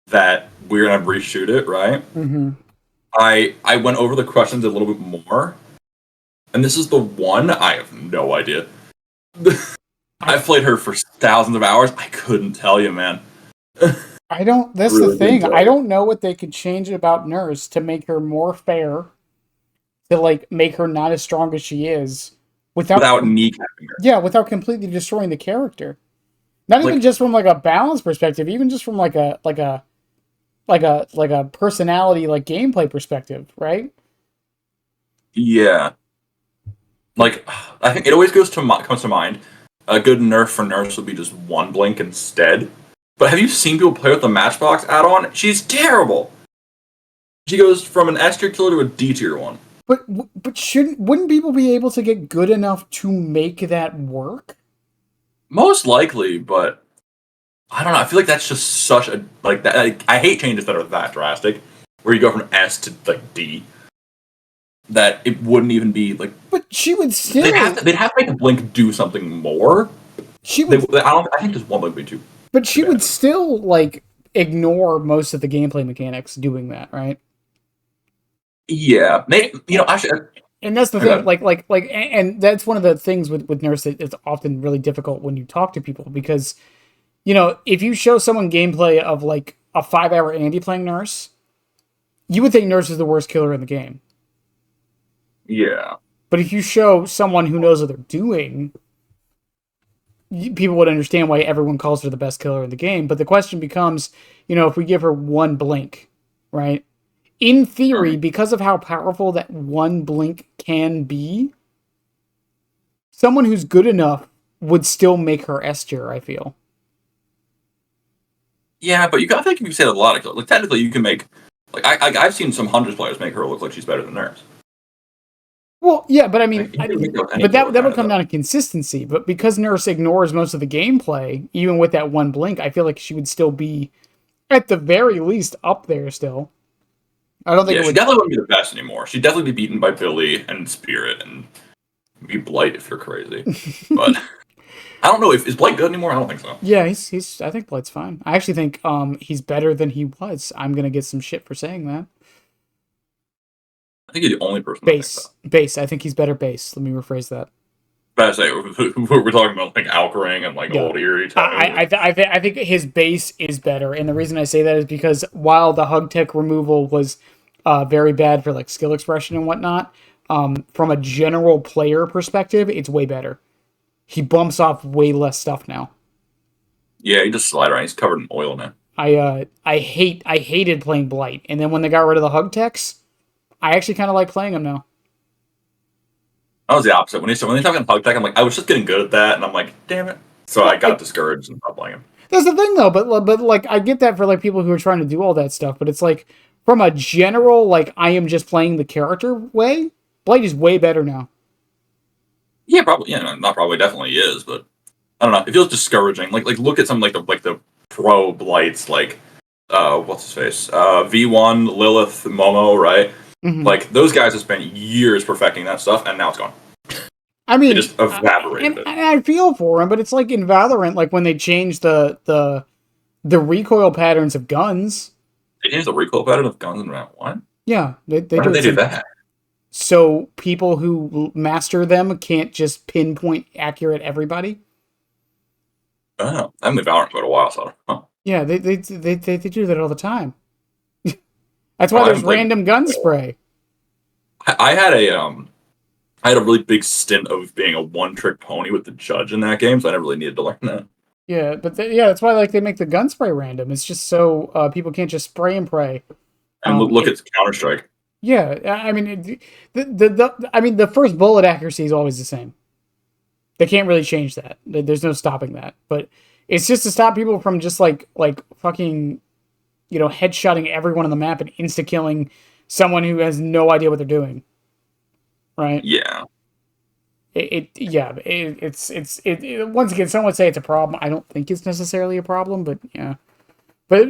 that we're gonna reshoot it, right? Mm-hmm. I went over the questions a little bit more, and this is the one I have no idea. I've played her for thousands of hours. I couldn't tell you, man. I don't. That's Really the thing. couldn't tell I you. don't know what they could change about nurse to make her more fair, to like make her not as strong as she is, Without kneecapping her. yeah, without completely destroying the character. Not even Like, just from like a balance perspective, even just from like a personality, like gameplay perspective, right? yeah. Like, I think it always comes to mind. A good nerf for nurse would be just one blink instead. But have you seen people play with the Matchbox add-on? She's terrible. She goes from an S tier killer to a D tier one. But wouldn't people be able to get good enough to make that work? Most likely, but I don't know. I feel like that's just such a like that. Like, I hate changes that are that drastic, where you go from S to like D. That it wouldn't even be like But she would still. they'd have to make a blink do something more. She would. I think just one blink would be too. But she would Bad. still like ignore most of the gameplay mechanics doing that, right? Yeah, actually, And that's the thing, and that's one of the things with nurse that it's often really difficult when you talk to people because, if you show someone gameplay of like a 5-hour Andy playing nurse, you would think nurse is the worst killer in the game. yeah, But if you show someone who knows what they're doing, people would understand why everyone calls her the best killer in the game. But the question becomes, if we give her one blink, right? In theory, because of how powerful that one blink can be, someone who's good enough would still make her S tier, I feel. yeah, but I think you can say that a lot of killers. Like technically, you can make like I've seen some hundreds players make her look like she's better than nurse. Well, yeah, but I mean, Like, you can make any but killer that would kinda come though. down to consistency. But because Nurse ignores most of the gameplay, even with that one blink, I feel like she would still be, at the very least, up there still. I don't think Yeah, it she would. definitely wouldn't be the best anymore. She'd definitely be beaten by Billy and Spirit and be Blight if you're crazy. But I don't know if is Blight good anymore. I don't think so. Yeah, he's. I think Blight's fine. I actually think he's better than he was. I'm gonna get some shit for saying that. I think you're the only person that thinks that. Base. I think he's better base. Let me rephrase that. But I say we're talking about like Alkring and like Yeah. old Eerie. I think his base is better, and the reason I say that is because while the hug tech removal was very bad for like skill expression and whatnot, from a general player perspective, it's way better. He bumps off way less stuff now. Yeah, he just slide around. He's covered in oil now. I hated playing Blight, and then when they got rid of the hug techs, I actually kind of like playing him now. I was the opposite. When they talking hug tech, I'm like, I was just getting good at that, and I'm like, damn it. So I got discouraged and stopped playing him. That's the thing though, but like I get that for like people who are trying to do all that stuff, but it's like from a general like I am just playing the character way, Blight is way better now. Yeah, probably. Yeah, not probably. Definitely is. But I don't know. It feels discouraging. Like look at some the pro blights what's his face? V1, Lilith, Momo, right? Mm-hmm. Like those guys have spent years perfecting that stuff, and now it's gone. I mean, it just evaporated. And I feel for him, but it's like in Valorant, like when they changed the recoil patterns of guns. They changed the recoil pattern of guns in round 1? Yeah, they Why do did they do that? So people who master them can't just pinpoint accurate everybody. Oh, I haven't been Valorant for a while, so I don't know. Yeah, they do that all the time. That's why there's random gun spray. I had a really big stint of being a one-trick pony with the judge in that game, so I never really needed to learn that. Yeah, but that's why like they make the gun spray random. It's just so people can't just spray and pray. And look at Counter-Strike. Yeah, I mean, the first bullet accuracy is always the same. They can't really change that. There's no stopping that. But it's just to stop people from just like fucking, headshotting everyone on the map and insta killing someone who has no idea what they're doing. Right? Yeah. It's once again, some would say it's a problem. I don't think it's necessarily a problem, but yeah. But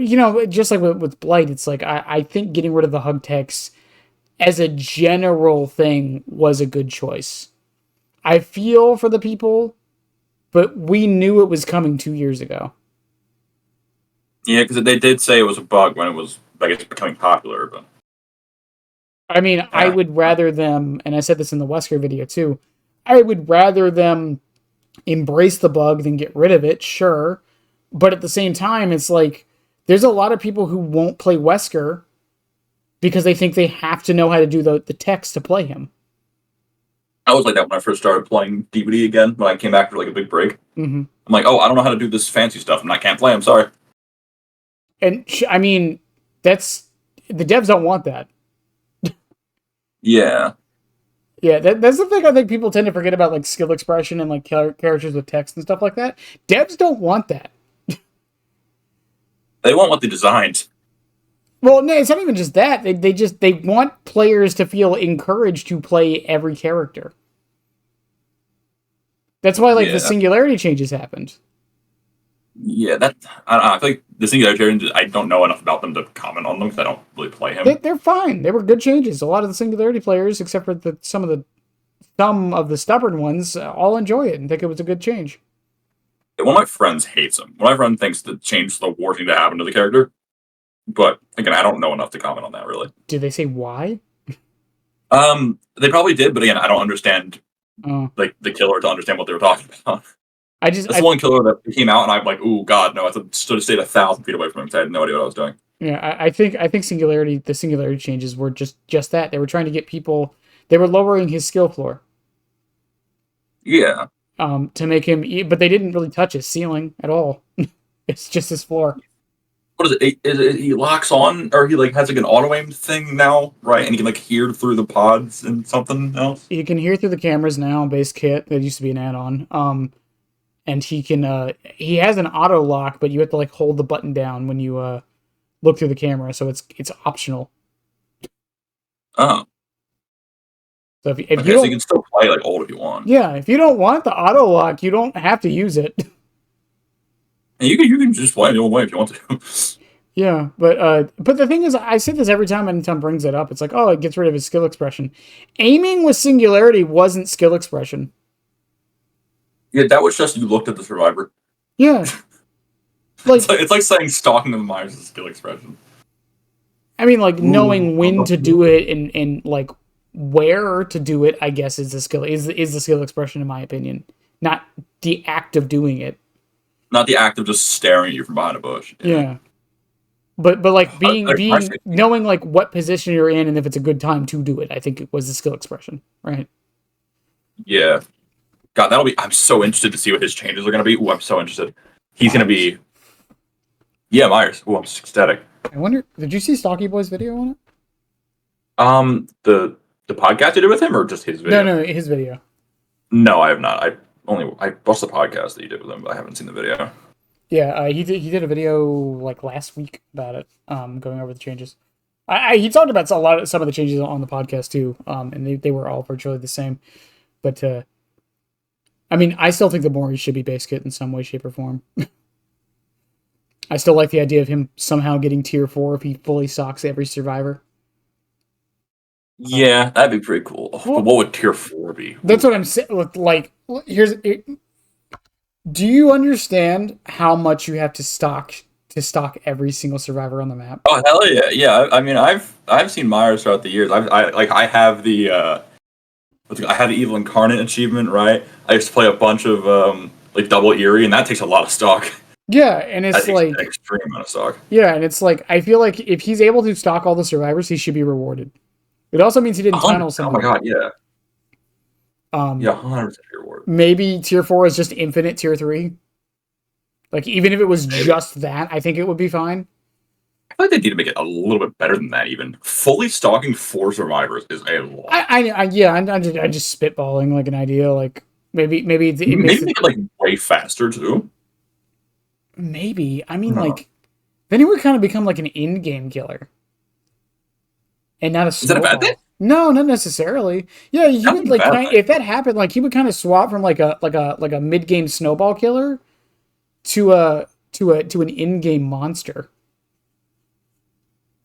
just like with Blight, it's like I think getting rid of the hug text as a general thing was a good choice. I feel for the people, but we knew it was coming 2 years ago. Yeah, because they did say it was a bug when it was, I guess, becoming popular. But I mean, I would rather them, and I said this in the Wesker video too, I would rather them embrace the bug than get rid of it, sure. But at the same time, it's like, there's a lot of people who won't play Wesker because they think they have to know how to do the text to play him. I was like that when I first started playing DBD again, when I came back for like a big break. Mm-hmm. I'm like, I don't know how to do this fancy stuff, and I can't play. I'm sorry. And I mean, the devs don't want that. Yeah. Yeah, that's the thing I think people tend to forget about, like skill expression and like characters with text and stuff like that. Devs don't want that. They want what they designed. Well, no, it's not even just that. They want players to feel encouraged to play every character. That's why the singularity changes happened. Yeah, I feel like the singularity changes, I don't know enough about them to comment on them because I don't really play him. They're fine. They were good changes. A lot of the singularity players, except for some of the stubborn ones, all enjoy it and think it was a good change. One of my friends hates him. One of my friends thinks the change the war thing to happen to the character. But again, I don't know enough to comment on that really. Did they say why? They probably did, but again, I don't understand the killer to understand what they were talking about. That's one killer that came out, and I'm like, "Ooh, God, no!" I should have stayed 1,000 feet away from him because I had no idea what I was doing. Yeah, I think the singularity changes were just that. They were trying to get people. They were lowering his skill floor. Yeah. To make him, but they didn't really touch his ceiling at all. It's just his floor. What is it? He locks on, or he has an auto aim thing now, right? And he can hear through the pods and something else. You can hear through the cameras now. Base kit that used to be an add-on. And he can he has an auto lock, but you have to hold the button down when you look through the camera, so it's optional. Oh. So if okay, so you can still play old if you want. Yeah, if you don't want the auto lock, you don't have to use it. And you can just play the old way if you want to. Yeah, but the thing is, I say this every time anyone brings it up. It's like, oh, it gets rid of his skill expression. Aiming with singularity wasn't skill expression. Yeah, that was just you looked at the survivor. Yeah. It's like saying stalking the miners is a skill expression. I mean, knowing when to do it and where to do it, I guess is the skill expression in my opinion. Not the act of doing it. Not the act of just staring at you from behind a bush. Yeah. But knowing what position you're in and if it's a good time to do it, I think it was the skill expression, right? Yeah. God, I'm so interested to see what his changes are going to be. Ooh, I'm so interested. He's going to be... Yeah, Myers. Ooh, I'm ecstatic. I wonder, did you see Stocky Boy's video on it? The podcast you did with him or just his video? No, his video. No, I have not. I watched the podcast that you did with him, but I haven't seen the video. Yeah, he did a video last week about it, going over the changes. He talked about some of the changes on the podcast too, and they were all virtually the same. But I mean, I still think the Mori should be base kit in some way, shape, or form. I still like the idea of him somehow getting tier 4 if he fully stocks every survivor. Yeah, that'd be pretty cool. But what would tier 4 be? That's what I'm saying. Like, do you understand how much you have to stock every single survivor on the map? Oh hell yeah, yeah. I mean, I've seen Myers throughout the years. I have the I have the Evil Incarnate achievement, right? I used to play a bunch of like double Eerie, and that takes a lot of stock. Yeah, and it's That takes like an extreme amount of stock. yeah, and it's like I feel like if he's able to stock all the survivors, he should be rewarded. It also means he didn't tunnel somebody. Oh my god, yeah. Yeah, 100% reward. Maybe tier 4 is just infinite tier 3. Like even if it was just that, I think it would be fine. I feel like they need to make it a little bit better than that. Even fully stocking 4 survivors is a lot. I'm just spitballing like an idea. Like maybe make it like way faster too. Maybe I mean like then it would kind of become like an in-game killer, and not a snowball. Is that a bad thing? No, not necessarily. Yeah, he would like if that happened, like he would kind of swap from like a mid-game snowball killer to an in-game monster.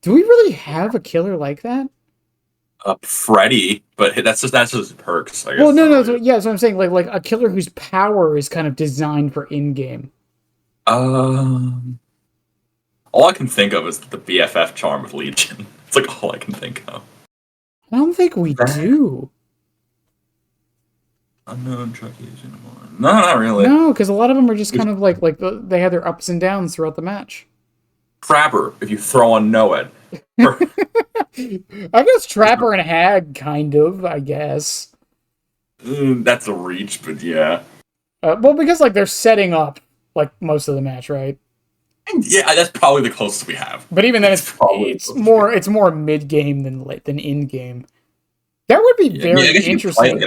Do we really have a killer like that? Freddy, but that's just perks. I guess. Well, no. So I'm saying like a killer whose power is kind of designed for in-game. All I can think of is the BFF charm with Legion. It's like all I can think of. I don't think we do. Unknown Chuckies anymore. No, not really. No, because a lot of them are just kind of like they have their ups and downs throughout the match. Trapper, if you throw on Noed. I guess Trapper and Hag, kind of, I guess. That's a reach, but yeah. Well, because like they're setting up like most of the match, right? Yeah, that's probably the closest we have. But even then, it's more mid game than in game. That would be very interesting.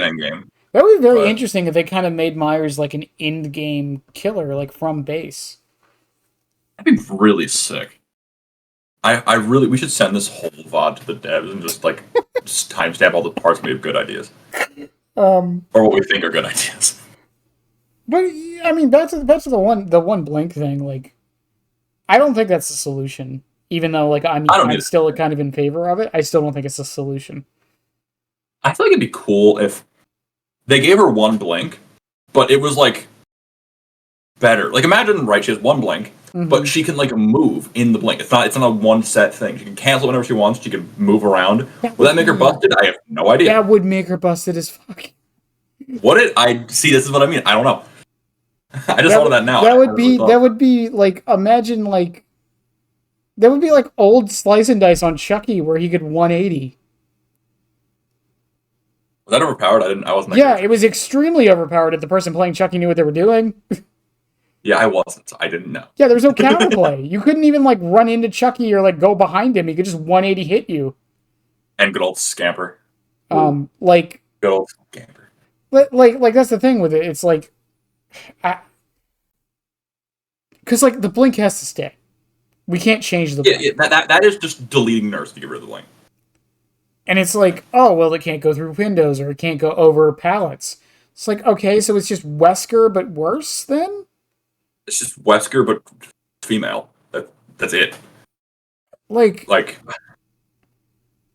That would be very interesting if they kind of made Myers like an end game killer, like from base. That'd be really sick. We should send this whole VOD to the devs and just timestamp all the parts we have good ideas. Or what we think are good ideas. But I mean, that's the one blink thing. Like, I don't think that's the solution. Even though I'm still kind of in favor of it, I still don't think it's a solution. I feel like it'd be cool if they gave her one blink, but it was better. Like imagine, right? She has one blink, but she can move in the blink. It's not a one set thing. She can cancel whenever she wants. She can move around. Will that make her busted? I have no idea. That would make her busted as fuck. Would it? See, this is what I mean. I don't know. I just thought of that now. That would be imagine that would be like old Slice and Dice on Chucky where he could 180. Was that overpowered? I wasn't. Yeah, it was extremely overpowered if the person playing Chucky knew what they were doing. Yeah, I wasn't. I didn't know. Yeah, there was no counterplay. You couldn't even run into Chucky or go behind him. He could just 180 hit you. And good old scamper. Good old scamper. Like that's the thing with it. It's because the blink has to stay. We can't change the blink. Yeah, that is just deleting nurse to get rid of the blink. And it's oh, well, it can't go through windows or it can't go over pallets. It's okay, so it's just Wesker but worse then? It's just Wesker but female. That's it.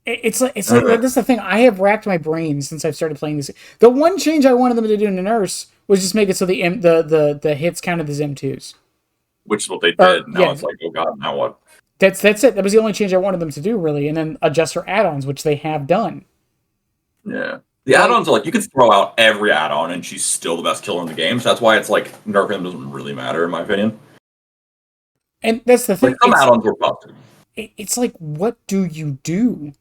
It's that's the thing. I have racked my brain since I've started playing this. The one change I wanted them to do in the nurse was just make it so the hits counted as M2s. Which is what they did. Now it's oh god, now what? That's it. That was the only change I wanted them to do, really, and then adjust her add-ons, which they have done. Yeah, the add-ons are you can throw out every add-on, and she's still the best killer in the game. So that's why it's nerfing them doesn't really matter, in my opinion. And that's the thing. Some add-ons were busted. It's what do you do?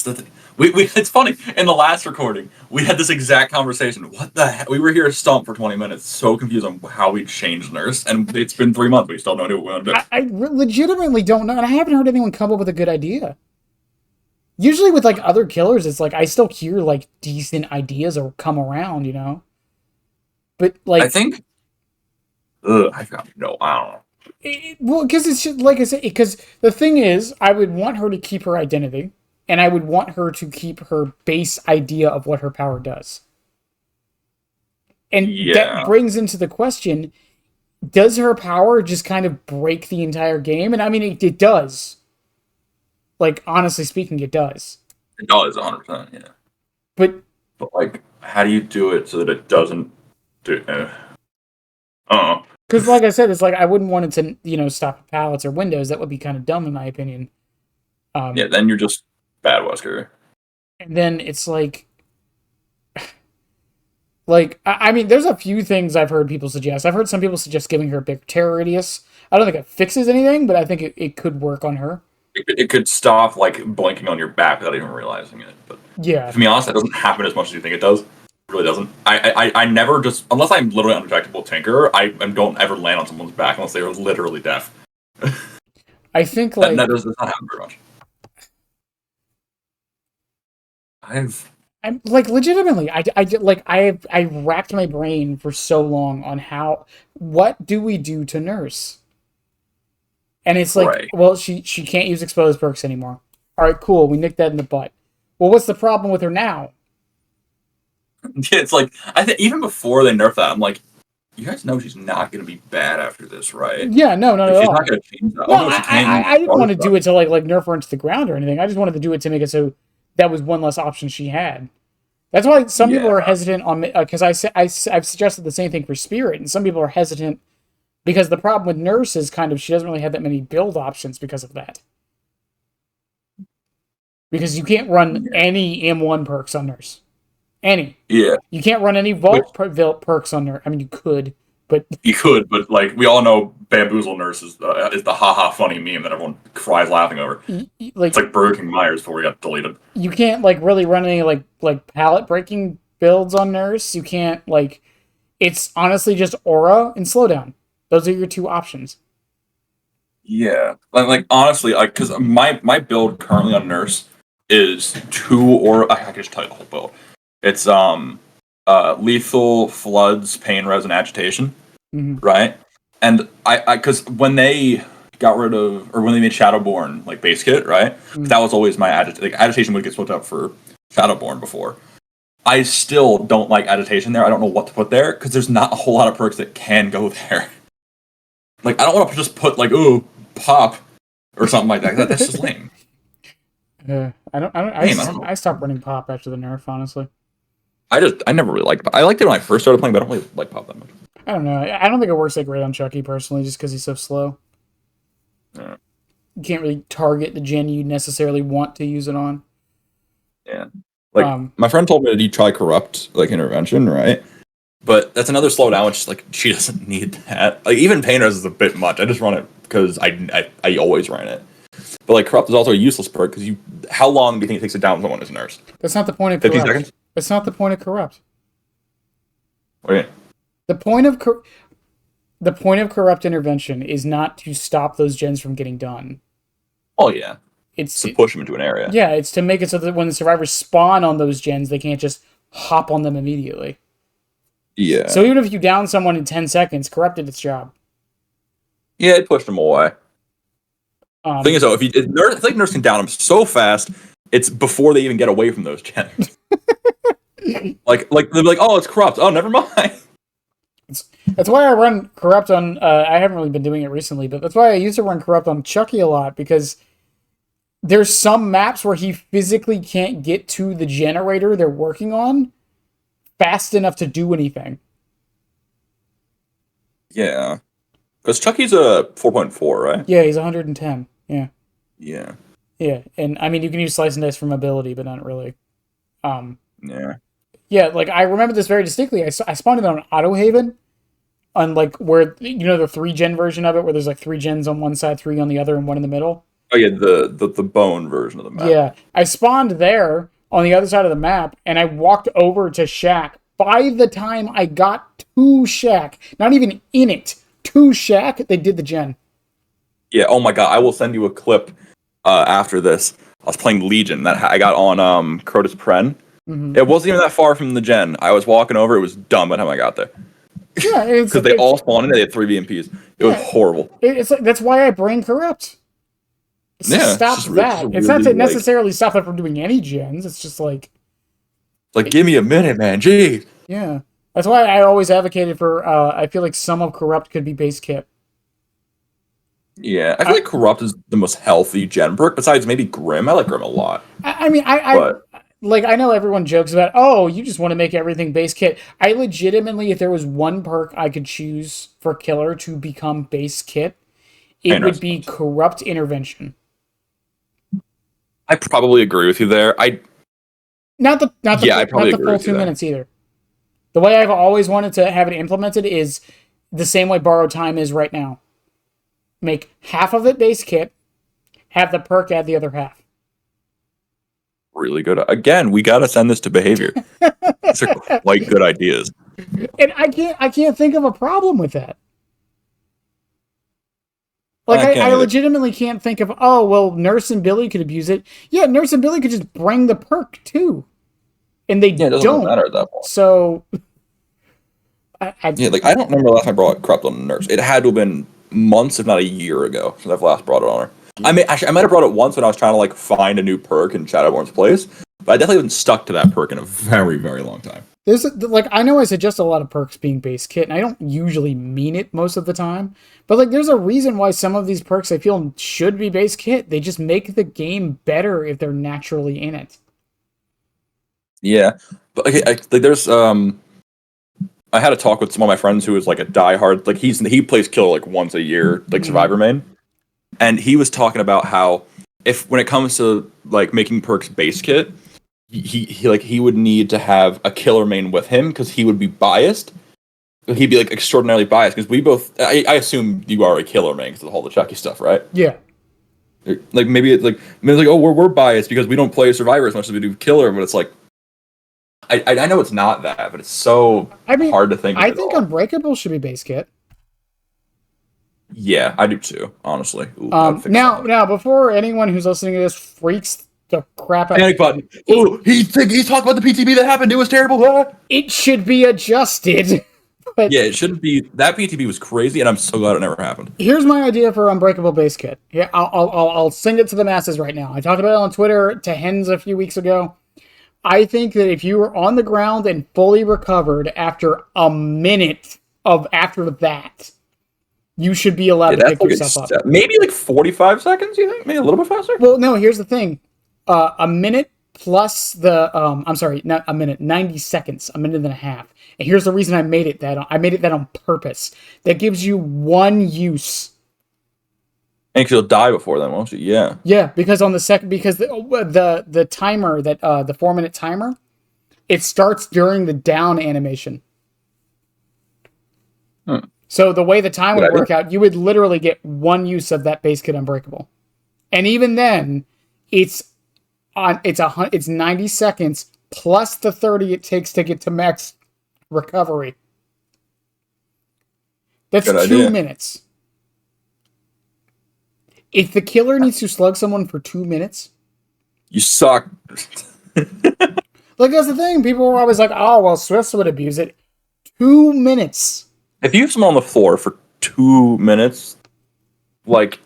It's funny. In the last recording, we had this exact conversation. What the heck? We were here stumped for 20 minutes, so confused on how we changed nurse, and it's been 3 months. We still don't know what we want to do. I legitimately don't know, and I haven't heard anyone come up with a good idea. Usually with other killers, it's I still hear decent ideas or come around, you know. But I think, I've got I don't know. Well, because it's just I said, because the thing is, I would want her to keep her identity. And I would want her to keep her base idea of what her power does. And that Yeah. brings into the question, does her power just kind of break the entire game? And I mean, it does. Like, honestly speaking, it does. It does 100%. Yeah. But But like, how do you do it so that it doesn't do? Oh. because, like I said, it's like I wouldn't want it to, stop pallets or windows. That would be kind of dumb, in my opinion. Yeah. Then you're just bad, Wesker. And then it's like, I mean, there's a few things I've heard people suggest. I've heard some people suggest giving her a big terror radius. I don't think it fixes anything, but I think it could work on her. It could stop like blinking on your back without even realizing it. But Yeah. to be honest, that doesn't happen as much as you think it does. It really doesn't. I never just unless I'm literally undetectable tinker. I don't ever land on someone's back unless they are literally deaf. I think like that does not happen very much. I'm like legitimately, I racked my brain for so long on what do we do to Nurse? And it's like, Right. well, she can't use exposed perks anymore. All right, cool. We nicked that in the butt. Well, what's the problem with her now? It's like I think even before they nerf that, I'm like, you guys know she's not going to be bad after this, right? Yeah, no, not Like, at she's all. not going to change that. No, Oh no, she can't. I didn't want to do it to like nerf her into the ground or anything. I just wanted to do it to make it so that was one less option she had. That's why some people are hesitant on because I've suggested the same thing for Spirit, and some people are hesitant because the problem with Nurse is kind of she doesn't really have that many build options because of that. Because you can't run any M1 perks on Nurse. Any. Yeah. You can't run any Vault perks on Nurse. I mean, you could, but... You could, but, like, we all know Bamboozle Nurse is the haha funny meme that everyone cries laughing over. It's like Burger King Myers before we got deleted. You can't, like, really run any, like palette-breaking builds on Nurse. You can't, like... It's honestly just Aura and Slowdown. Those are your two options. Yeah. Like honestly, because my build currently on Nurse is 2 Aura... I can just tell you the whole build. It's lethal, floods, pain, res, and agitation, right? And I because when they got rid of or when they made Shadowborn like base kit, right? That was always my agitation would get switched up for Shadowborn before. I still don't like agitation there. I don't know what to put there because there's not a whole lot of perks that can go there. Like I don't want to just put like pop or something like that. That's just lame. I stopped running pop after the nerf, honestly. I never really liked pop. I liked it when I first started playing, but I don't really like pop that much. I don't know. I don't think it works that great on Chucky personally, just because he's so slow. Yeah. You can't really target the gen you necessarily want to use it on. Yeah. Like my friend told me that he tried corrupt like intervention, right? But that's another slowdown, which is like she doesn't need that. Like even pain res is a bit much. I just run it because I always ran it. But like corrupt is also a useless perk because how long do you think it takes to down someone as a nurse? That's not the point of 50 corrupt. seconds? That's not the point of corrupt. Okay. The point of corrupt intervention is not to stop those gens from getting done. Oh yeah. It's to push them into an area. Yeah, it's to make it so that when the survivors spawn on those gens, they can't just hop on them immediately. Yeah. So even if you down someone in 10 seconds, corrupt did its job. Yeah, it pushed them away. Thing is, though, if Nurse can down them so fast, it's before they even get away from those gens. like they'll be like, oh, it's corrupt. Oh, never mind. That's why I run corrupt on. I haven't really been doing it recently, but that's why I used to run corrupt on Chucky a lot because there's some maps where he physically can't get to the generator they're working on fast enough to do anything. Yeah. Because Chucky's a 4.4, right? Yeah, he's 110. Yeah. Yeah. Yeah, and I mean, you can use Slice and Dice for mobility, but not really. Yeah. Yeah, like, I remember this very distinctly. I spawned it on Autohaven, on, like, where, the 3-gen version of it, where there's, like, 3 gens on one side, 3 on the other, and 1 in the middle. Oh, yeah, the bone version of the map. Yeah, I spawned there on the other side of the map, and I walked over to Shack. By the time I got to Shack, not even in it, to Shack, they did the gen. Yeah, oh my god, I will send you a clip after this. I was playing Legion that I got on Crotus Pren. Mm-hmm. It wasn't even that far from the gen. I was walking over, it was dumb by the time I got there. Yeah, because they all spawned in, they had 3 VMPs. It was horrible. It's like, that's why I brain corrupt. It's to stop that. It's not to necessarily stop them from doing any gens. It's just like... Like, give me a minute, man. Jeez. Yeah. That's why I always advocated for. I feel like some of corrupt could be base kit. Yeah, I feel like Corrupt is the most healthy gen perk, besides maybe Grim. I like Grim a lot. I mean, But like I know everyone jokes about, oh, you just want to make everything base kit. I legitimately, if there was one perk I could choose for killer to become base kit, it would be interesting. corrupt intervention. I probably agree with you there. Yeah, I Not probably the agree full with you two there. minutes either. The way I've always wanted to have it implemented is the same way borrowed time is right now. Make half of it base kit, have the perk add the other half. Really good. Again, we gotta send this to behavior. These are quite good ideas. And I can't think of a problem with that. Like I can't I either. legitimately can't think of, oh well, Nurse and Billy could abuse it. Yeah, Nurse and Billy could just bring the perk too, and they Yeah, it doesn't really don't. matter at that point. So Yeah, like I don't remember the last time I brought Corrupt on a nurse. It had to have been months, if not a year ago, since I've last brought it on her. I might have brought it once when I was trying to like find a new perk in Shadowborn's place, but I definitely haven't stuck to that perk in a very, very long time. there's like I know I suggest a lot of perks being base kit, and I don't usually mean it most of the time. But like, there's a reason why some of these perks I feel should be base kit. They just make the game better if they're naturally in it. Yeah, but okay, like there's I had a talk with some of my friends who is like a diehard like he plays killer like once a year like Mm-hmm. Survivor main, and he was talking about how if when it comes to like making perks base kit, he would need to have a killer main with him because he would be biased. He'd be like extraordinarily biased because we both. I assume you are a killer main because of all the Chucky stuff, right? Yeah, Like maybe it's like oh we're biased because we don't play Survivor as much as we do killer, but it's like I know it's not that, but it's so I mean, hard to think of I it think all. Unbreakable should be base kit. Yeah, I do too. Honestly, ooh, that would fix something. Now before anyone who's listening to this freaks the crap out, Panic button. it Ooh, he's talking about the PTB that happened. It was terrible. Ah! it should be adjusted. But Yeah, it shouldn't be. That PTB was crazy, and I'm so glad it never happened. here's my idea for Unbreakable base kit. Yeah, I'll send it to the masses right now. I talked about it on Twitter to Hens a few weeks ago. I think that if you were on the ground and fully recovered after a minute of after that, you should be allowed Yeah, to that's pick like yourself up. maybe like 45 seconds. You think maybe a little bit faster? Well, no, here's the thing. A minute plus the I'm sorry, not a minute, 90 seconds, a minute and a half. And here's the reason I made it that on purpose. That gives you one use. And you'll die before then, won't you? Yeah. Yeah, because on the second because the timer that the 4 minute timer, it starts during the down animation. Hmm. So the way the time Good would idea. work out, you would literally get one use of that base kit Unbreakable. And even then, it's it's 90 seconds plus the 30 it takes to get to max recovery. That's Good 2 idea. minutes. If the killer needs to slug someone for 2 minutes, You suck. like that's the thing. People were always like, "Oh, well, Swifts would abuse it." 2 minutes. If you have someone on the floor for 2 minutes, like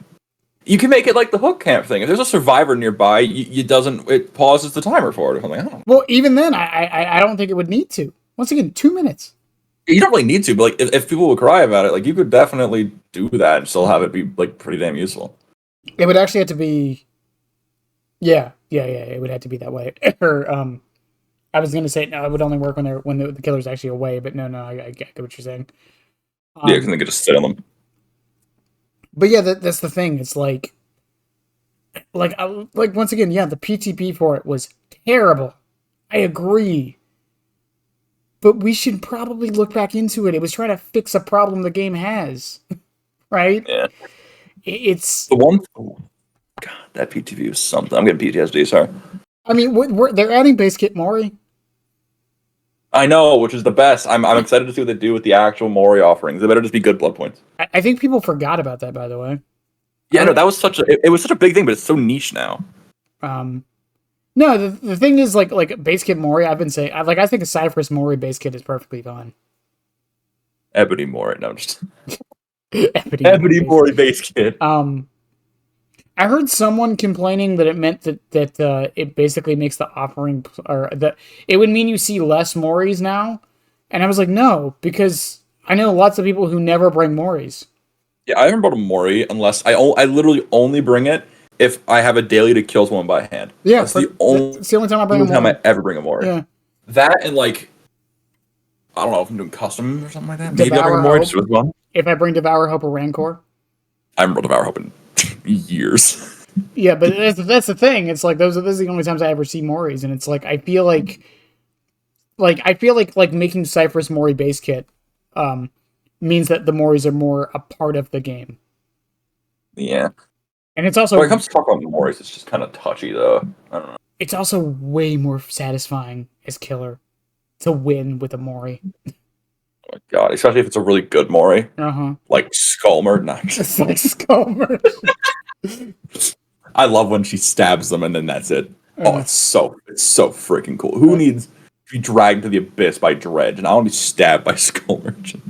you can make it like the hook camp thing. If there's a survivor nearby, it pauses the timer for it or something. I don't know. Well, even then, I don't think it would need to. Once again, 2 minutes. You don't really need to, but like if people would cry about it, like you could definitely do that and still have it be like pretty damn useful. It would actually have to be. Yeah. It would have to be that way. Or I was gonna say no, it would only work when the killer's actually away. But no, I get what you're saying. Yeah, because they could just sit on them. But yeah, that's the thing. It's like once again, yeah, the PTP for it was terrible. I agree. But we should probably look back into it. It was trying to fix a problem the game has, right? Yeah. It's. The one, oh, God, that PTV was something. I'm getting PTSD. Sorry. I mean, they're adding base kit Mori. I know, which is the best. I'm excited to see what they do with the actual Mori offerings. They better just be good blood points. I think people forgot about that, by the way. Yeah, no, that was it was such a big thing, but it's so niche now. Um, no, the thing is, like base kit Mori. I've been saying, I think a Cypress Mori base kit is perfectly fine. Ebony Mori, no, just Ebony Mori base kit. I heard someone complaining that it meant that it basically makes the offering or that it would mean you see less Moris now, And I was like, no, because I know lots of people who never bring Moris. Yeah, I haven't brought a Mori unless I literally only bring it if I have a daily to kill someone by hand. Yeah, That's the only that's the only time I bring a time Mori. I ever bring a Mori. Yeah. That and like I don't know if I'm doing custom or something like that. Maybe I'll bring a Devour Mori Hope. just with one. If I bring Devour Hope or Rancor. I haven't brought Devour Hope in years. Yeah, but that's the thing. It's like those are the only times I ever see Moris, and it's like I feel like making Cypher's Mori base kit means that the Moris are more a part of the game. Yeah. And it's also When it comes to talking about Moris, it's just kind of touchy though. I don't know. it's also way more satisfying as killer to win with a Mori. Oh my god, especially if it's a really good Mori. Uh-huh. Like Skullmer. Nice. It's like Skullmer. I love when she stabs them and then that's it. Oh, it's so freaking cool. Who needs to be dragged to the abyss by Dredge? And I want to be stabbed by Skull Merchant.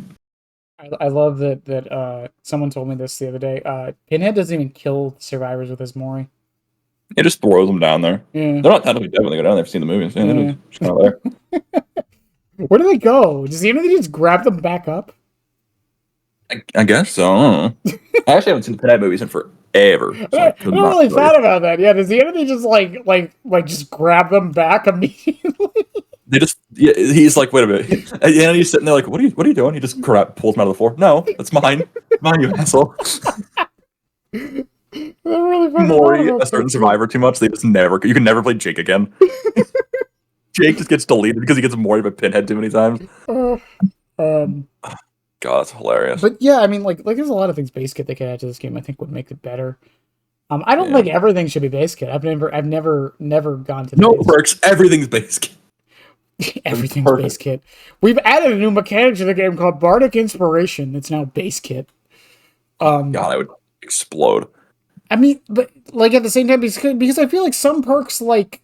I love that someone told me this the other day. Pinhead doesn't even kill survivors with his Mori. It just throws them down there. Yeah. They're not technically dead when they go down there. I've seen the movies. Yeah, they're just kind of there. Where do they go? Does anybody just grab them back up? I guess so. I don't know. I actually haven't seen the Pinhead movies in forever. So I don't really thought about that. Yeah, does the enemy just like just grab them back immediately? He's like, wait a minute. And he's sitting there like, what are you doing? He just pulls him out of the floor. No, that's mine. Mine, you asshole. Really Mori a certain survivor too much. You can never play Jake again. Jake just gets deleted because he gets Mori by Pinhead too many times. God, that's hilarious. But yeah, I mean, like there's a lot of things base kit they could add to this game. I think would make it better. I don't think everything should be base kit. I've never gone to no perks. Everything's base kit. Everything's base kit. We've added a new mechanic to the game called Bardic Inspiration. It's now base kit. God, I would explode. I mean, but like at the same time, because I feel like some perks like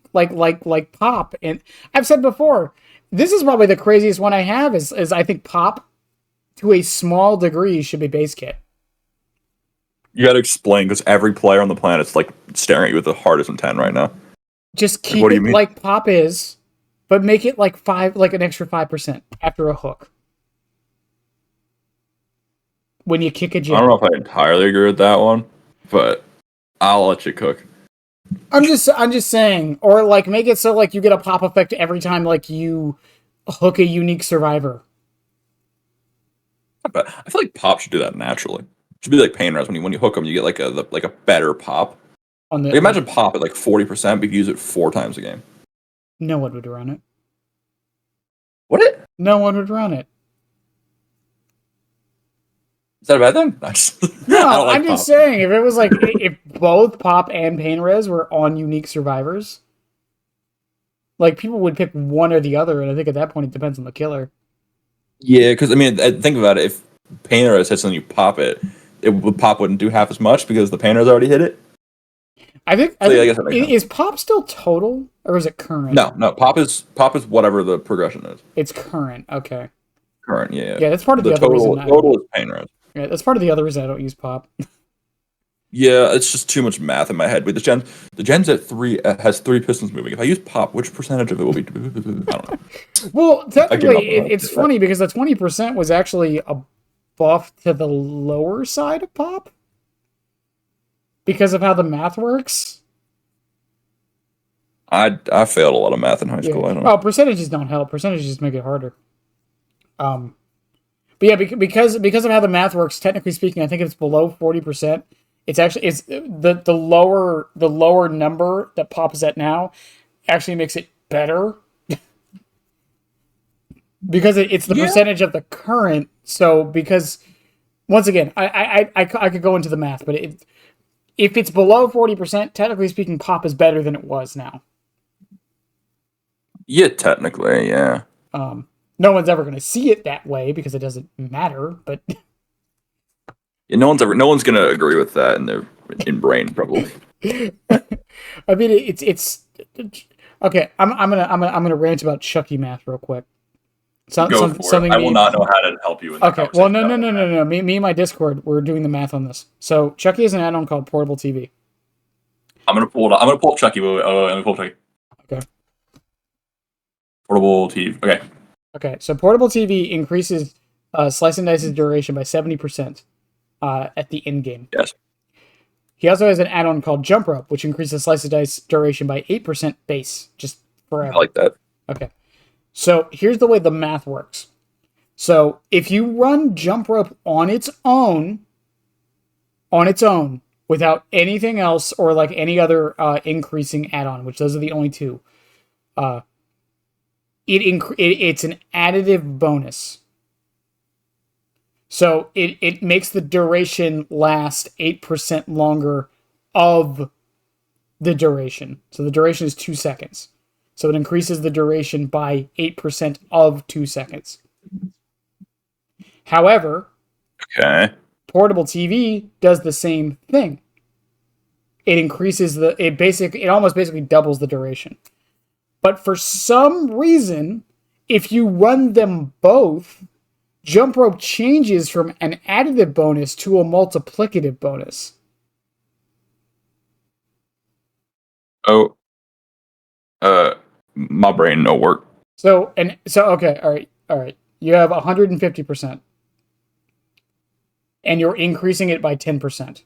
pop, and I've said before, this is probably the craziest one I have is I think pop to a small degree should be base kit. You got to explain because every player on the planet's like staring at you with the hardest intent right now. Just keep it like pop is, but make it like an extra 5% after a hook. When you kick a jab. I don't know if I entirely agree with that one, but I'll let you cook. I'm just saying, or like make it so like you get a pop effect every time like you hook a unique survivor. I feel like pop should do that naturally. It should be like pain res when you hook them, you get like a better pop. Imagine pop at like 40%, but you use it 4 times a game. No one would run it. Would it? No one would run it. Is that a bad thing? No, I'm just saying, if it was like, if both pop and pain res were on unique survivors, like people would pick one or the other, and I think at that point it depends on the killer. Yeah, because I mean, think about it. If pain res hits and you pop it, pop wouldn't do half as much because the pain res already hit it. I think is pop still total or is it current? No. Pop is whatever the progression is. It's current. Okay. Current, yeah. Yeah, that's part of the other reason. Total is pain res. Yeah, that's part of the other reason I don't use pop. Yeah, it's just too much math in my head. But the gen's at 3 has 3 pistons moving. If I use pop, which percentage of it will be? I don't know. Well, technically, it's funny because the 20% was actually a buff to the lower side of pop because of how the math works. I failed a lot of math in high school. I don't know. Oh, percentages don't help. Percentages make it harder. But yeah, because of how the math works, technically speaking, I think it's below 40%. It's the lower number that pop is at now actually makes it better because it's the percentage of the current. So because once again, I could go into the math, but if it's below 40%, technically speaking, pop is better than it was now. Yeah, technically, yeah. No one's ever going to see it that way because it doesn't matter, but yeah, no one's going to agree with that in their brain probably. I mean, it's okay. I'm gonna rant about Chucky math real quick. Go for it. I will not know how to help you. Okay. Well, no. Me and my Discord, we're doing the math on this. So Chucky is an add-on called Portable TV. I'm gonna pull up Chucky. Let me pull up Chucky. Okay. Portable TV. Okay. Okay, so portable TV increases Slice and Dice's duration by 70% at the end game. Yes. He also has an add-on called Jump Rope, which increases Slice and Dice duration by 8% base, just forever. I like that. Okay. So here's the way the math works. So if you run Jump Rope on its own, without anything else or like any other increasing add-on, which those are the only two, it's an additive bonus. So it makes the duration last 8% longer of the duration. So the duration is 2 seconds. So it increases the duration by 8% of 2 seconds. However, Okay. portable TV does the same thing. It increases it almost basically doubles the duration. But for some reason, if you run them both, Jump Rope changes from an additive bonus to a multiplicative bonus. Oh, my brain no work. So okay, all right. You have 150%, and you're increasing it by 10%.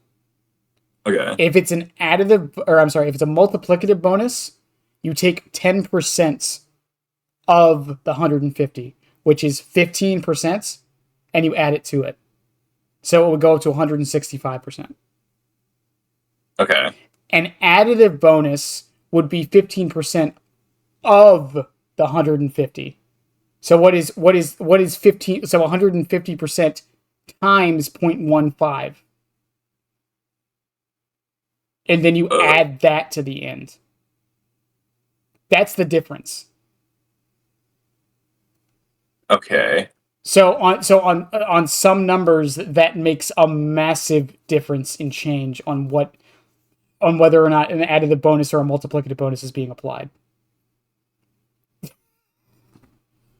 Okay. If it's if it's a multiplicative bonus, you take 10% of the 150, which is 15%, and you add it to it. So it would go up to 165%. Okay. An additive bonus would be 15% of the 150. So what is 15? So 150% times 0.15. And then you add that to the end. That's the difference. Okay. So on some numbers, that makes a massive difference in change on whether or not an additive bonus or a multiplicative bonus is being applied.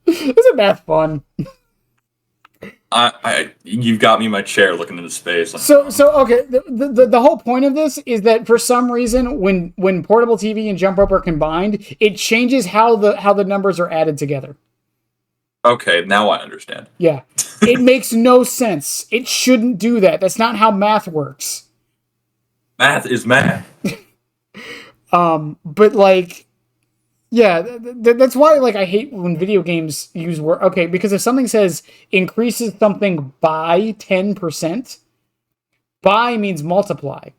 Isn't math fun? You've got me in my chair looking into space. So okay, the whole point of this is that for some reason, when portable TV and Jump Rope are combined, it changes how the numbers are added together. Okay, now I understand. Yeah, it makes no sense. It shouldn't do that. That's not how math works. Math is math. But like, yeah, that's why like I hate when video games use word. Okay, because if something says increases something by 10%, by means multiply.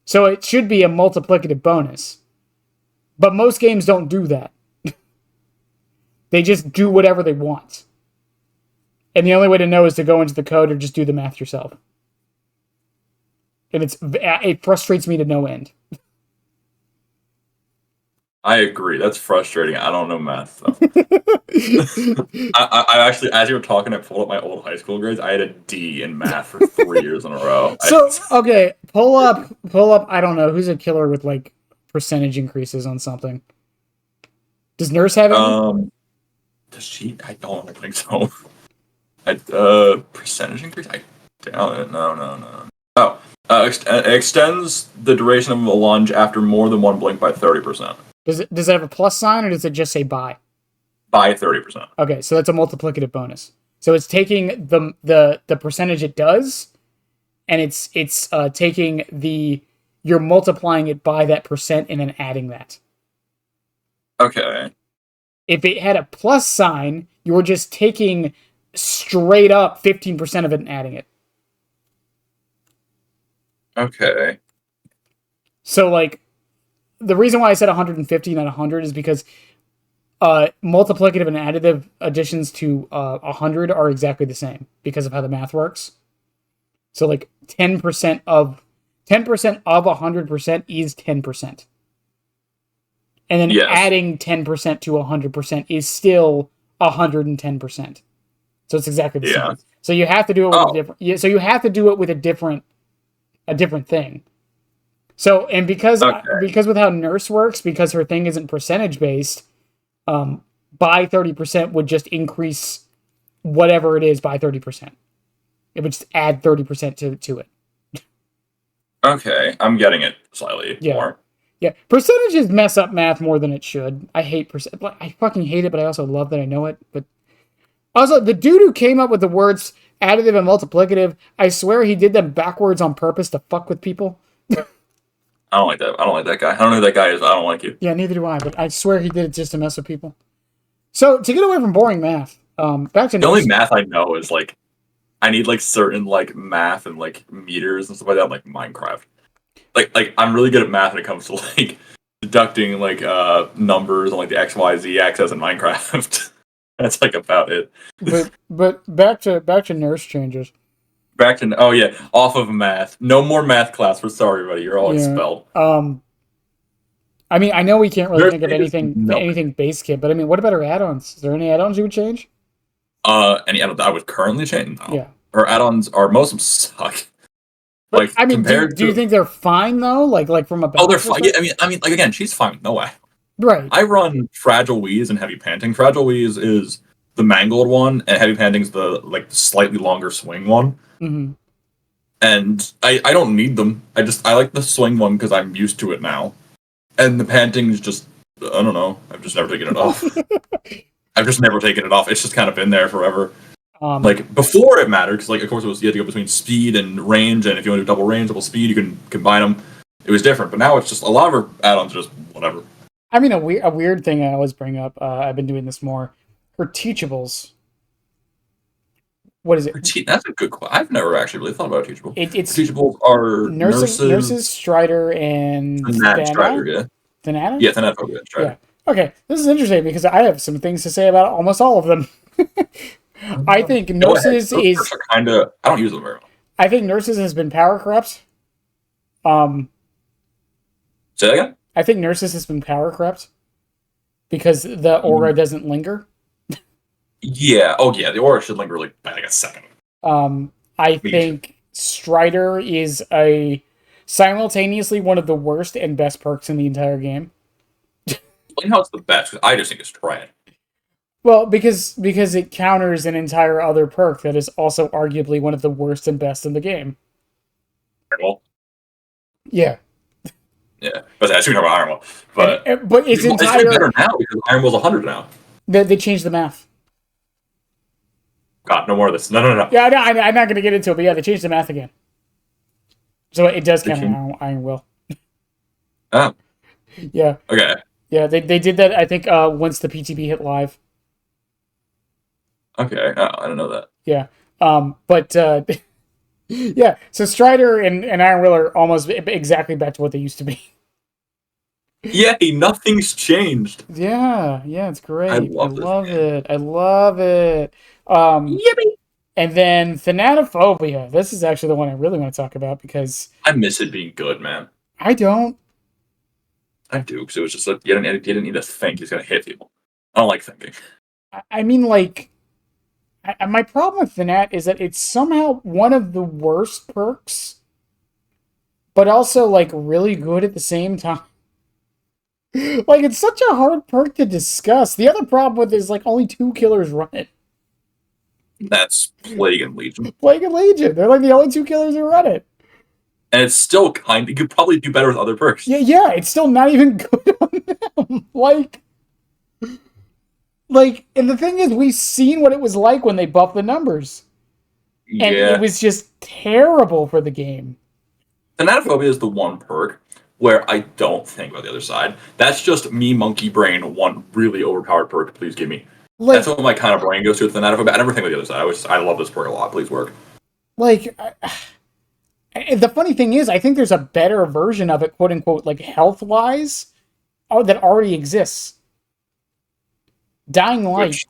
So it should be a multiplicative bonus. But most games don't do that. They just do whatever they want. And the only way to know is to go into the code or just do the math yourself. And it frustrates me to no end. I agree. That's frustrating. I don't know math stuff. I actually, as you were talking, I pulled up my old high school grades. I had a D in math for 3 years in a row. So, okay, pull up. I don't know who's a killer with like percentage increases on something. Does Nurse have any? Does she? I don't think so. Percentage increase? I doubt it. No. Oh, extends the duration of a lunge after more than one blink by 30%. Does it have a plus sign, or does it just say by? By 30%. Okay, so that's a multiplicative bonus. So it's taking the percentage it does, and it's taking you're multiplying it by that percent and then adding that. Okay. If it had a plus sign, you were just taking straight up 15% of it and adding it. Okay. So, like, the reason why I said 150, not 100, is because multiplicative and additive additions to 100 are exactly the same because of how the math works. So, like, 10% of 100% is 10%. And then adding 10% to 100% is still 110%. So it's exactly the same. So you have to do it with a different. So you have to do it with a different thing. So and because with how Nurse works, because her thing isn't percentage based, by 30% would just increase whatever it is by 30%. It would just add 30% to it. Okay, I'm getting it slightly more. Yeah, percentages mess up math more than it should. I hate percent. I fucking hate it, but I also love that I know it. But also, the dude who came up with the words additive and multiplicative, I swear he did them backwards on purpose to fuck with people. I don't like that. I don't like that guy. I don't know who that guy is. I don't like you. Yeah, neither do I. But I swear he did it just to mess with people. So to get away from boring math, back to The only math I know is like I need like certain like math and like meters and stuff like that, like Minecraft. Like I'm really good at math when it comes to like deducting like numbers on like the X, Y, Z axis in Minecraft. That's like about it. But back to nurse changes. Back to oh yeah, off of math. No more math class. We're sorry, buddy. You're all expelled. I mean, I know we can't really think of No. anything base kit, but I mean, what about our add-ons? Is there any add-ons you would change? Any add-ons I would currently change? No. Yeah. Our add-ons are most of them suck. But, like I mean, compared do you think they're fine though? Like from a oh, they're fine. Yeah, I mean, like again, she's fine. No way. Right. I run Fragile Wheeze and Heavy Panting. Fragile Wheeze is the mangled one, and Heavy Panting's the like slightly longer swing one. Mm-hmm. And I don't need them. I like the swing one because I'm used to it now. And the panting's just I don't know. I've just never taken it off. I've just never taken it off. It's just kind of been there forever. Like before it mattered because like of course it was you had to go between speed and range, and if you want to do double range, double speed, you can combine them. It was different, but now it's just a lot of her add-ons are just whatever. I mean, a weird thing I always bring up. I've been doing this more. Her Teachables. What is it? That's a good question. I've never actually really thought about Teachables. It's Teachables are nurses, Strider, and Strider, yeah. Thanata? Yeah, Thanata, Strider. Yeah. Okay, this is interesting because I have some things to say about almost all of them. I think nurses is kind of. I don't use them very much. I think nurses has been power corrupt. Say that again. I think nurses has been power corrupt because the aura doesn't linger. Yeah. Oh, yeah. The aura should linger like a second. I think Strider is simultaneously one of the worst and best perks in the entire game. Explain how it's the best. I just think it's trash. Well, because it counters an entire other perk that is also arguably one of the worst and best in the game. Ironwall. Yeah. Yeah, but I should talk about Ironwall. But it's entire. It's better now because Ironwall's 100 now. They changed the math. God, no more of this. No. Yeah, I'm not going to get into it, but yeah, they changed the math again. So it does count Iron Will. Oh. Yeah. Okay. Yeah, they did that, I think, once the PTB hit live. Okay. Oh, I don't know that. Yeah. But, yeah, so Strider and Iron Will are almost exactly back to what they used to be. Yay, nothing's changed. Yeah, it's great. I love it. Yippee! And then Thanatophobia. This is actually the one I really want to talk about because I miss it being good, man. I don't. I do, because it was just like you didn't need to think he's gonna hit people. I don't like thinking. I mean, like, my problem with Thanat is that it's somehow one of the worst perks, but also like really good at the same time. Like, it's such a hard perk to discuss. The other problem with it is like only 2 killers run it. That's Plague and Legion. Plague and Legion. They're like the only 2 killers who run it. And it's still you could probably do better with other perks. Yeah, it's still not even good on them. Like, and the thing is, we've seen what it was like when they buffed the numbers. Yeah. And it was just terrible for the game. Thanatophobia is the one perk where I don't think about the other side. That's just me, monkey brain, one really overpowered perk. Please give me. Like, that's what my kind of brain goes to with Thanatophobia. I never think about the other side. I love this perk a lot. Please work. Like, the funny thing is, I think there's a better version of it, quote unquote, like health-wise, that already exists. Dying Light.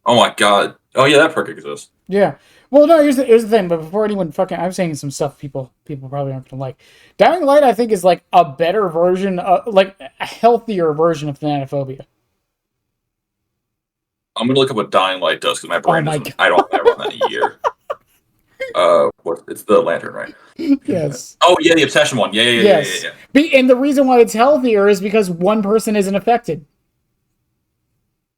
Oh my god. Oh yeah, that perk exists. Yeah. Well, no, here's the thing, but before anyone I'm saying some stuff people probably aren't gonna like. Dying Light, I think, is like a better version like a healthier version of Thanatophobia. I'm gonna look up what Dying Light does because my brain doesn't. I don't run that in a year. It's the lantern, right? Yes. Oh yeah, the obsession one. Yeah. And the reason why it's healthier is because one person isn't affected.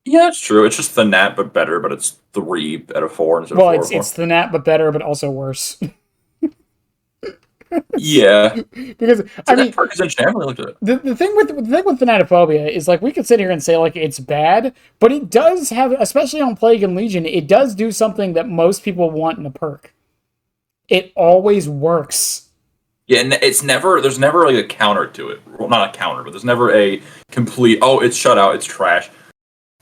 Yeah, it's true. It's just the Nat, but better. But it's 3 out of 4 instead of 4. Well, it's the Nat, but better, but also worse. Yeah. Because So I that mean, perk is interesting. I haven't really looked at it. the thing with Thanatophobia is like we could sit here and say like it's bad, but it does have, especially on Plague and Legion, it does do something that most people want in a perk. It always works. Yeah, and there's never like a counter to it. Well, not a counter, but there's never a complete, oh, it's shut out, it's trash.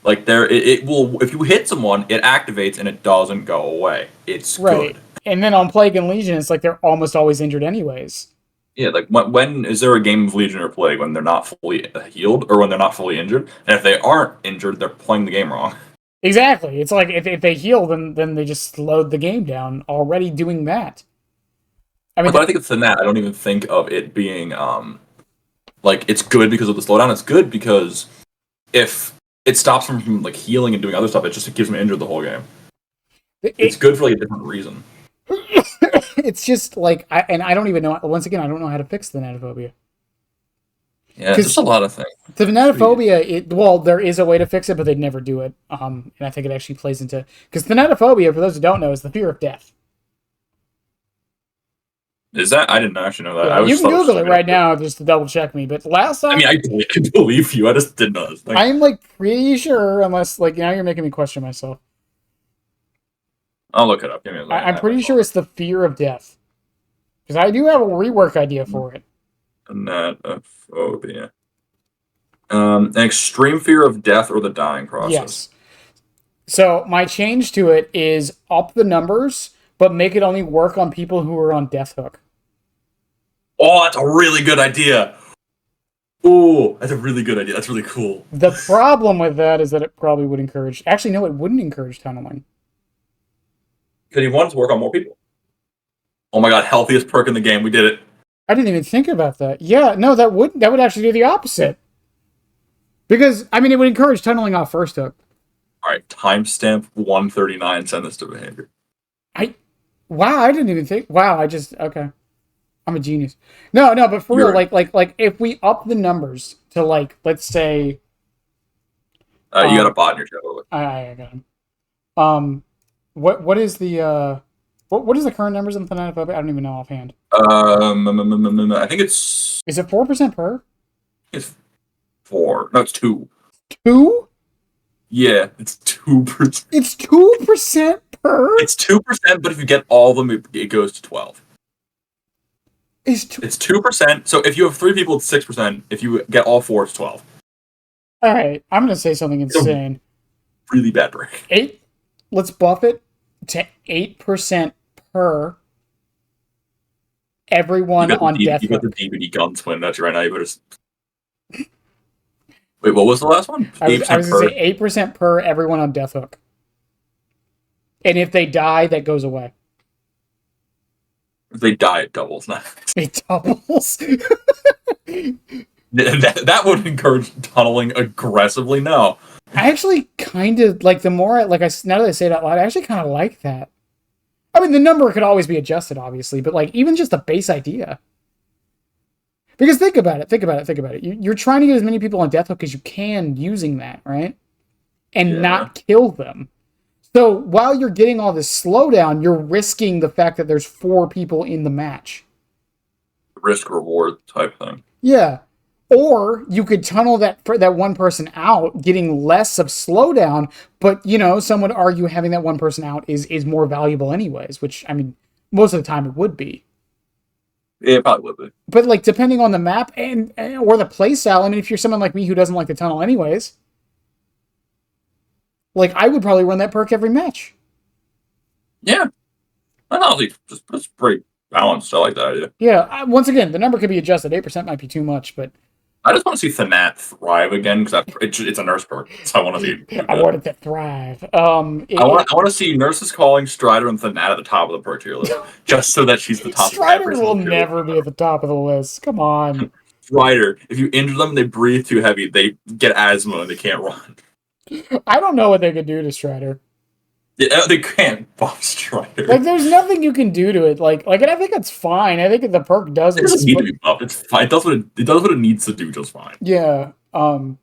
Like it will, if you hit someone, it activates and it doesn't go away. It's Right. good. And then on Plague and Legion, it's like they're almost always injured anyways. Yeah, like when is there a game of Legion or Plague when they're not fully healed or when they're not fully injured? And if they aren't injured, they're playing the game wrong. Exactly. It's like if they heal, then they just slowed the game down already doing that. I mean, But I think it's the that I don't even think of it being like it's good because of the slowdown. It's good because if it stops them from like healing and doing other stuff, it gives them injured the whole game. It's good for like a different reason. it's just like I don't even know. Once again, I don't know how to fix the Thanatophobia. Yeah, there's a lot of things. The Thanatophobia, well, there is a way to fix it, but they'd never do it. And I think it actually plays into, because Thanatophobia, for those who don't know, is the fear of death. Is that? I didn't actually know that. Yeah, I was you just can thought it was Google it right stupid. now just to double check me. But last time, I mean, I can believe you. I just didn't know this thing. I'm like pretty sure, unless like now you're making me question myself. I'll look it up. Give me a second. I'm pretty sure it's the fear of death, because I do have a rework idea for it. Thanatophobia. An extreme fear of death or the dying process. Yes. So my change to it is up the numbers, but make it only work on people who are on death hook. Oh, that's a really good idea. Oh, that's a really good idea. That's really cool. The problem with that is that it probably would encourage. Actually, no, it wouldn't encourage tunneling. Because he wanted to work on more people. Oh my god, healthiest perk in the game. We did it. I didn't even think about that. Yeah, no, that would actually do the opposite. Because I mean, it would encourage tunneling off first hook. All right, timestamp 139. Send this to behavior. Wow, I didn't even think. Wow, okay. I'm a genius. No, but for real, like if we up the numbers to like, let's say, You got a bot in your chat. I got him. What is the what is the current numbers in Thanatophobia? I don't even know offhand. I think it's Is it 4% per? it's 4. No, it's 2. 2? Yeah, it's 2%. It's 2% per. It's 2%, but if you get all of them, it goes to 12. It's 2%. So if you have 3 people, it's 6%. If you get all 4, it's 12. All right, I'm gonna say something insane. Really bad break. 8. Let's buff it to 8% per everyone on death hook. You got the DBD gun twin. That's right now. You better. Wait, what was the last one? I was going to say 8% per everyone on death hook. And if they die, that goes away. If they die, it doubles. It doubles. that would encourage tunneling aggressively. No, I actually kind of like the more now that I say it out loud, I actually kind of like that. I mean, the number could always be adjusted, obviously, but like even just the base idea. Because think about it. You're trying to get as many people on death hook as you can using that, right? And not kill them. So while you're getting all this slowdown, you're risking the fact that there's 4 people in the match. Risk reward type thing. Yeah. Or you could tunnel that one person out, getting less of slowdown, but some would argue having that one person out is more valuable anyways, which I mean, most of the time it would be. Yeah, it probably would be. But like depending on the map and or the playstyle, I mean, if you're someone like me who doesn't like the tunnel anyways, like I would probably run that perk every match. Yeah, that's pretty balanced. I like that idea. Yeah, once again, the number could be adjusted. 8% might be too much, but I just want to see Thanat thrive again because it's a nurse perk. So I want to see. I want it to thrive. I want to see nurses calling Strider and Thanat at the top of the perk tier list, just so that she's the top. Strider will never be at the top of the list. Come on. Strider, if you injure them, they breathe too heavy, they get asthma and they can't run. I don't know what they could do to Strider. Yeah, they can't buff Strider. Like, there's nothing you can do to it. Like, and I think it's fine. I think the perk does it. Doesn't need to be buffed. It's fine. It does what it needs to do just fine. Yeah. And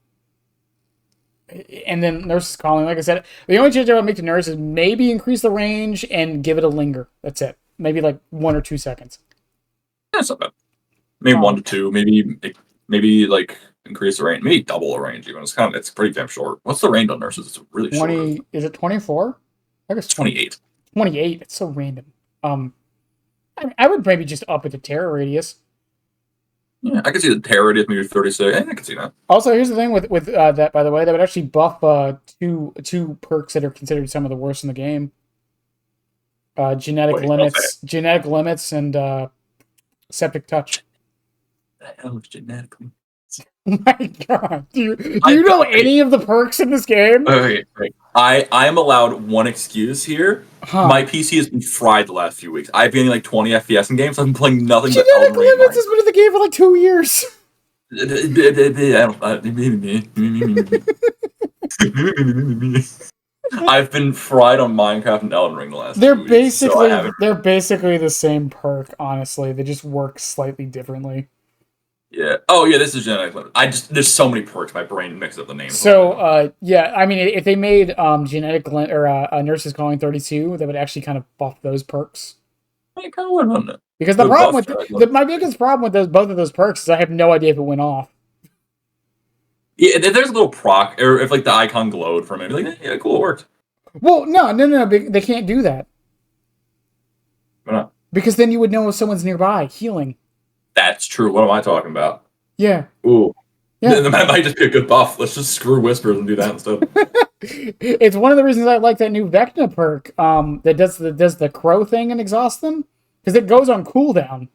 then nurses calling. Like I said, the only change I would make to nurse is maybe increase the range and give it a linger. That's it. Maybe like 1 or 2 seconds. That's not bad. Maybe 1 to 2. Maybe like increase the range. Maybe double the range even. It's pretty damn short. What's the range on nurses? It's really short. 20, is it 24? I guess It's 28. 28. It's so random. I would maybe just up it to terror radius. Yeah, I could see the terror radius maybe 36. I could see that. Also, here's the thing with that, by the way, that would actually buff two perks that are considered some of the worst in the game. Genetic limits, and septic touch. What the hell is genetic? Oh my god! Do you know any of the perks in this game? Okay, right. I am allowed one excuse here. Huh. My PC has been fried the last few weeks. I've been getting like 20 FPS in games. So I've been playing nothing but Genetic limits has been in the game for like 2 years. I've been fried on Minecraft and Elden Ring the last. They're 2 weeks, they're basically the same perk. Honestly, they just work slightly differently. Yeah. Oh yeah, this is genetic limit. There's so many perks. My brain mixes up the names. So yeah, I mean, if they made genetic nurses calling 32, they would actually kind of buff those perks. I kind of would, wouldn't it? Because the problem with my biggest problem with both of those perks is I have no idea if it went off. Yeah, there's a little proc, or if like the icon glowed for a minute, like yeah, cool, it worked. Well, no, they can't do that. Why not? Because then you would know if someone's nearby healing. That's true. What am I talking about? Yeah. Ooh. Yeah. That might just be a good buff. Let's just screw whispers and do that instead. It's one of the reasons I like that new Vecna perk that does the crow thing and exhaust them, because it goes on cooldown.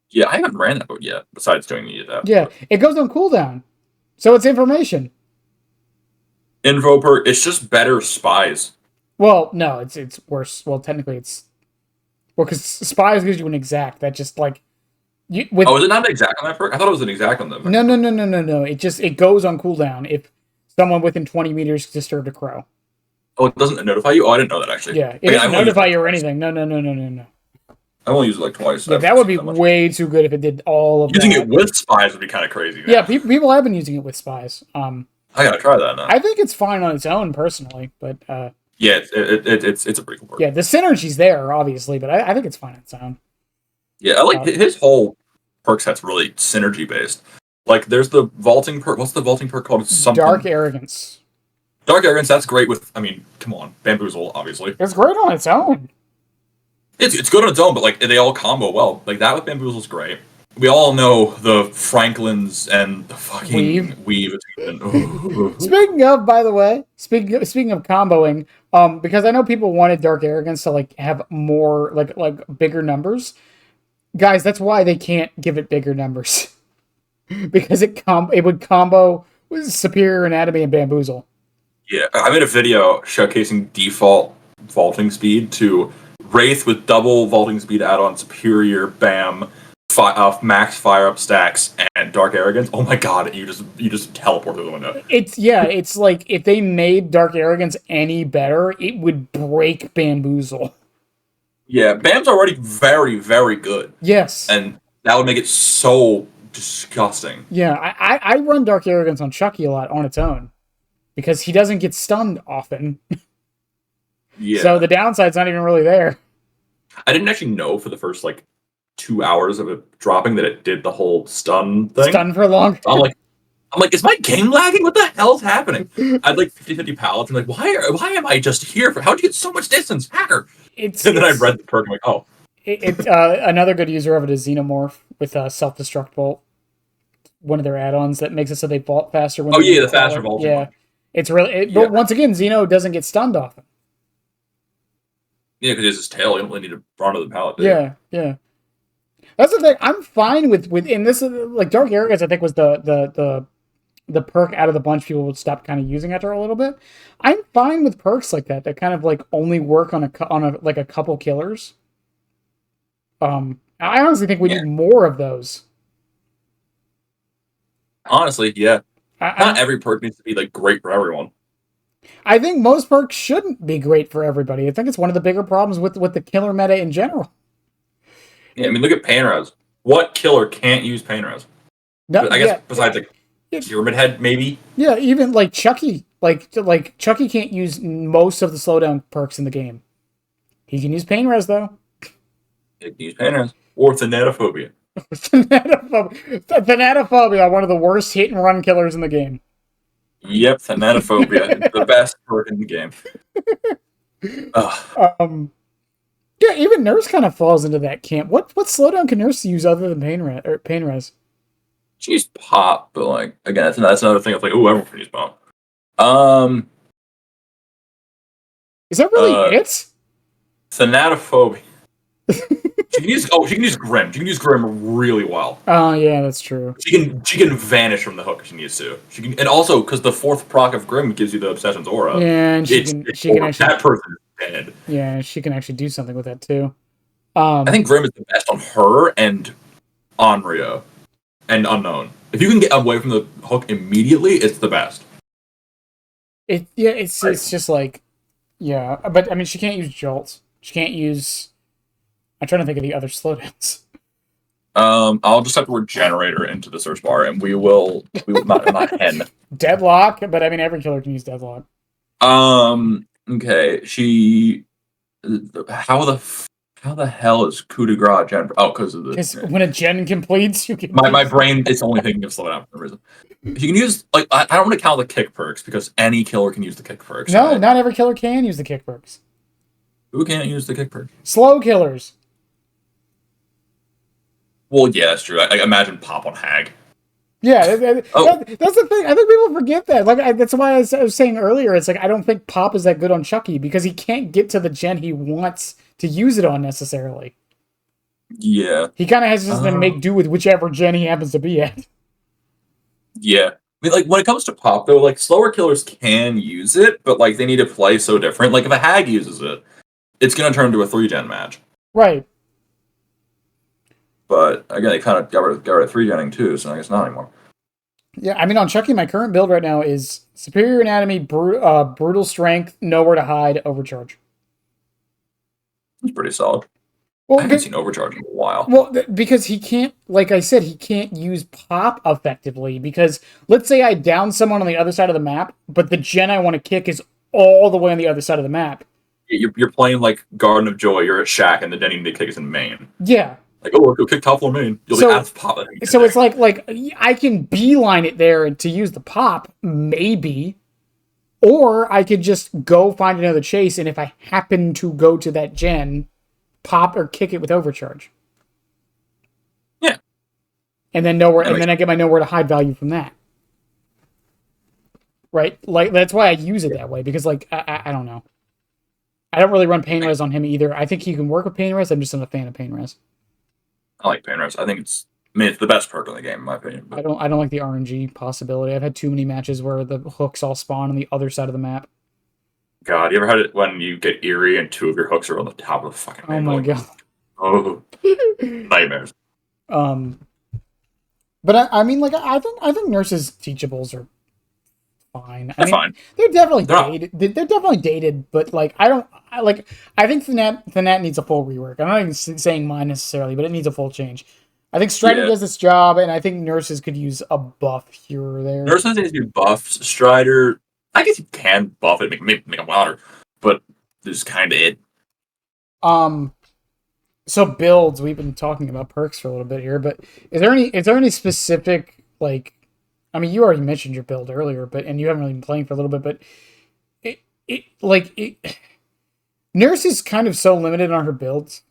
Yeah, I haven't ran that boat yet. Besides doing the adapter. Yeah, it goes on cooldown, so it's information. Info perk. It's just better spies. Well, no, it's worse. Well, technically, because spies gives you an exact that just like. Is it not an exact on that perk? I thought it was an exact on them. No. It goes on cooldown if someone within 20 meters disturbed a crow. Oh, it doesn't notify you? Oh, I didn't know that actually. Yeah, it doesn't notify you or anything. No. I only used it like twice. Yeah, that would be way too good if it did all of using that. it with spies would be kind of crazy. Now. Yeah, people have been using it with spies. I gotta try that now. I think it's fine on its own personally, but yeah, it's a pretty cool perk. Yeah, the synergy's there obviously, but I think it's fine on its own. Yeah, I like his whole perk set's really synergy based. Like, there's the vaulting perk. What's the vaulting perk called? It's something. Dark Arrogance. Dark Arrogance. That's great with. I mean, come on, Bamboozle, obviously. It's great on its own. It's good on its own, but like they all combo well. Like that with Bamboozle's great. We all know the Franklins and the fucking Weave. Speaking of, by the way, speaking of comboing, because I know people wanted Dark Arrogance to like have more like bigger numbers. Guys, that's why they can't give it bigger numbers. Because it would combo with Superior Anatomy and Bamboozle. Yeah, I made a video showcasing default vaulting speed to Wraith with double vaulting speed add-on, Superior, Bam, max fire up stacks, and Dark Arrogance. Oh my god, you just teleport through the window. It's like if they made Dark Arrogance any better, it would break Bamboozle. Yeah, Bam's already very, very good. Yes. And that would make it so disgusting. Yeah, I run Dark Arrogance on Chucky a lot on its own. Because he doesn't get stunned often. Yeah. So the downside's not even really there. I didn't actually know for the first, 2 hours of it dropping that it did the whole stun thing. Stun for long. I'm like, is my game lagging? What the hell's happening? I had 50-50 pallets. I'm like, why am I just here? How'd you get so much distance? Hacker! And then I read the perk. I'm like, oh. Another good user of it is Xenomorph with Self-Destruct Bolt. One of their add-ons that makes it so they vault faster. The faster vaulting. Yeah. It's really... But once again, Xeno doesnn't get stunned often. Yeah, because it's his tail. You don't really need to run to the pallet. Yeah. That's the thing. I'm fine with and this is Dark Arrogance. I think was the perk out of the bunch people would stop kind of using after a little bit. I'm fine with perks like that kind of only work on a couple killers. I honestly think we need more of those. Honestly, yeah. Not every perk needs to be great for everyone. I think most perks shouldn't be great for everybody. I think it's one of the bigger problems with the killer meta in general. Yeah, I mean, look at Pain Res. What killer can't use Pain Res? No, I guess besides Pyramid Head, maybe. Yeah, even Chucky. Chucky can't use most of the slowdown perks in the game. He can use Pain Res though. Use pain or thanatophobia. Thanatophobia, one of the worst hit and run killers in the game. Yep, thanatophobia, the best perk in the game. Um, yeah, even Nurse kind of falls into that camp. What slowdown can Nurse use other than pain res? She used pop, but like again, that's another thing. It's like, oh, everyone can use pop. Is that really it? Thanatophobia. She can use Grim. She can use Grim really well. Oh yeah, that's true. She can vanish from the hook if she needs to. She can, and also because the 4th proc of Grim gives you the Obsession's aura. Yeah, and she can actually, that person is dead. Yeah, she can actually do something with that too. I think Grim is the best on her and on Rio and Unknown. If you can get away from the hook immediately, it's the best. It's just like, yeah, but I mean, she can't use Jolt. She can't use. I'm trying to think of the other slowdowns. I'll just type the word generator into the search bar, and we will not hen. Deadlock, but I mean, every killer can use Deadlock. Okay. How the hell is coup de grace gen? Oh, because of Because when a gen completes, you can. My brain is only thinking of slowdown for some reason. You can use like I don't want to count the kick perks because any killer can use the kick perks. No, right? Not every killer can use the kick perks. Who can't use the kick perk? Slow killers. Well, yeah, that's true. I imagine pop on Hag. Yeah, that's the thing. I think people forget that. Like that's why I was saying earlier. It's like I don't think Pop is that good on Chucky because he can't get to the gen he wants to use it on necessarily. Yeah, he kind of has to make do with whichever gen he happens to be at. Yeah, I mean, like when it comes to Pop though, like slower killers can use it, but like they need to play so different. Like if a Hag uses it, it's gonna turn into a 3-gen match. Right. But again, they kind of got rid of 3-genning too, so I guess not anymore. Yeah, I mean, on Chucky, my current build right now is Superior Anatomy, Brutal Strength, Nowhere to Hide, Overcharge. It's pretty solid. Well, I haven't seen Overcharge in a while. Well, because he can't, like I said, he can't use Pop effectively. Because let's say I down someone on the other side of the map, but the gen I want to kick is all the way on the other side of the map. You're playing like Garden of Joy, you're at Shack, and the den you need to kick is in main. Yeah. Like, oh, go kick top floor main. You'll be out of pop. So it's like I can beeline it there to use the pop, maybe. Or I could just go find another chase, and if I happen to go to that gen, pop or kick it with Overcharge. Yeah. And then then I get my Nowhere to Hide value from that. Right? Like that's why I use it that way, because like I don't know. I don't really run Pain Res on him either. I think he can work with Pain Res. I'm just not a fan of Pain Res. I like Pain Res. I think it's the best perk in the game, in my opinion. But I don't like the RNG possibility. I've had too many matches where the hooks all spawn on the other side of the map. God, you ever had it when you get eerie and 2 of your hooks are on the top of the fucking map? Oh my god. Oh, nightmares. But I mean, like I think Nurse's Teachables are fine. They're fine. They're definitely dated. They're definitely dated, but like I think Thanat needs a full rework. I'm not even saying mine necessarily, but it needs a full change. I think Strider does its job, and I think Nurses could use a buff here or there. Nurses needs to be buffed. Strider, I guess you can buff it, make them louder, but this is kind of it. So builds, we've been talking about perks for a little bit here, but is there any specific, like, I mean, you already mentioned your build earlier, and you haven't really been playing for a little bit, but Nurse is kind of so limited on her builds.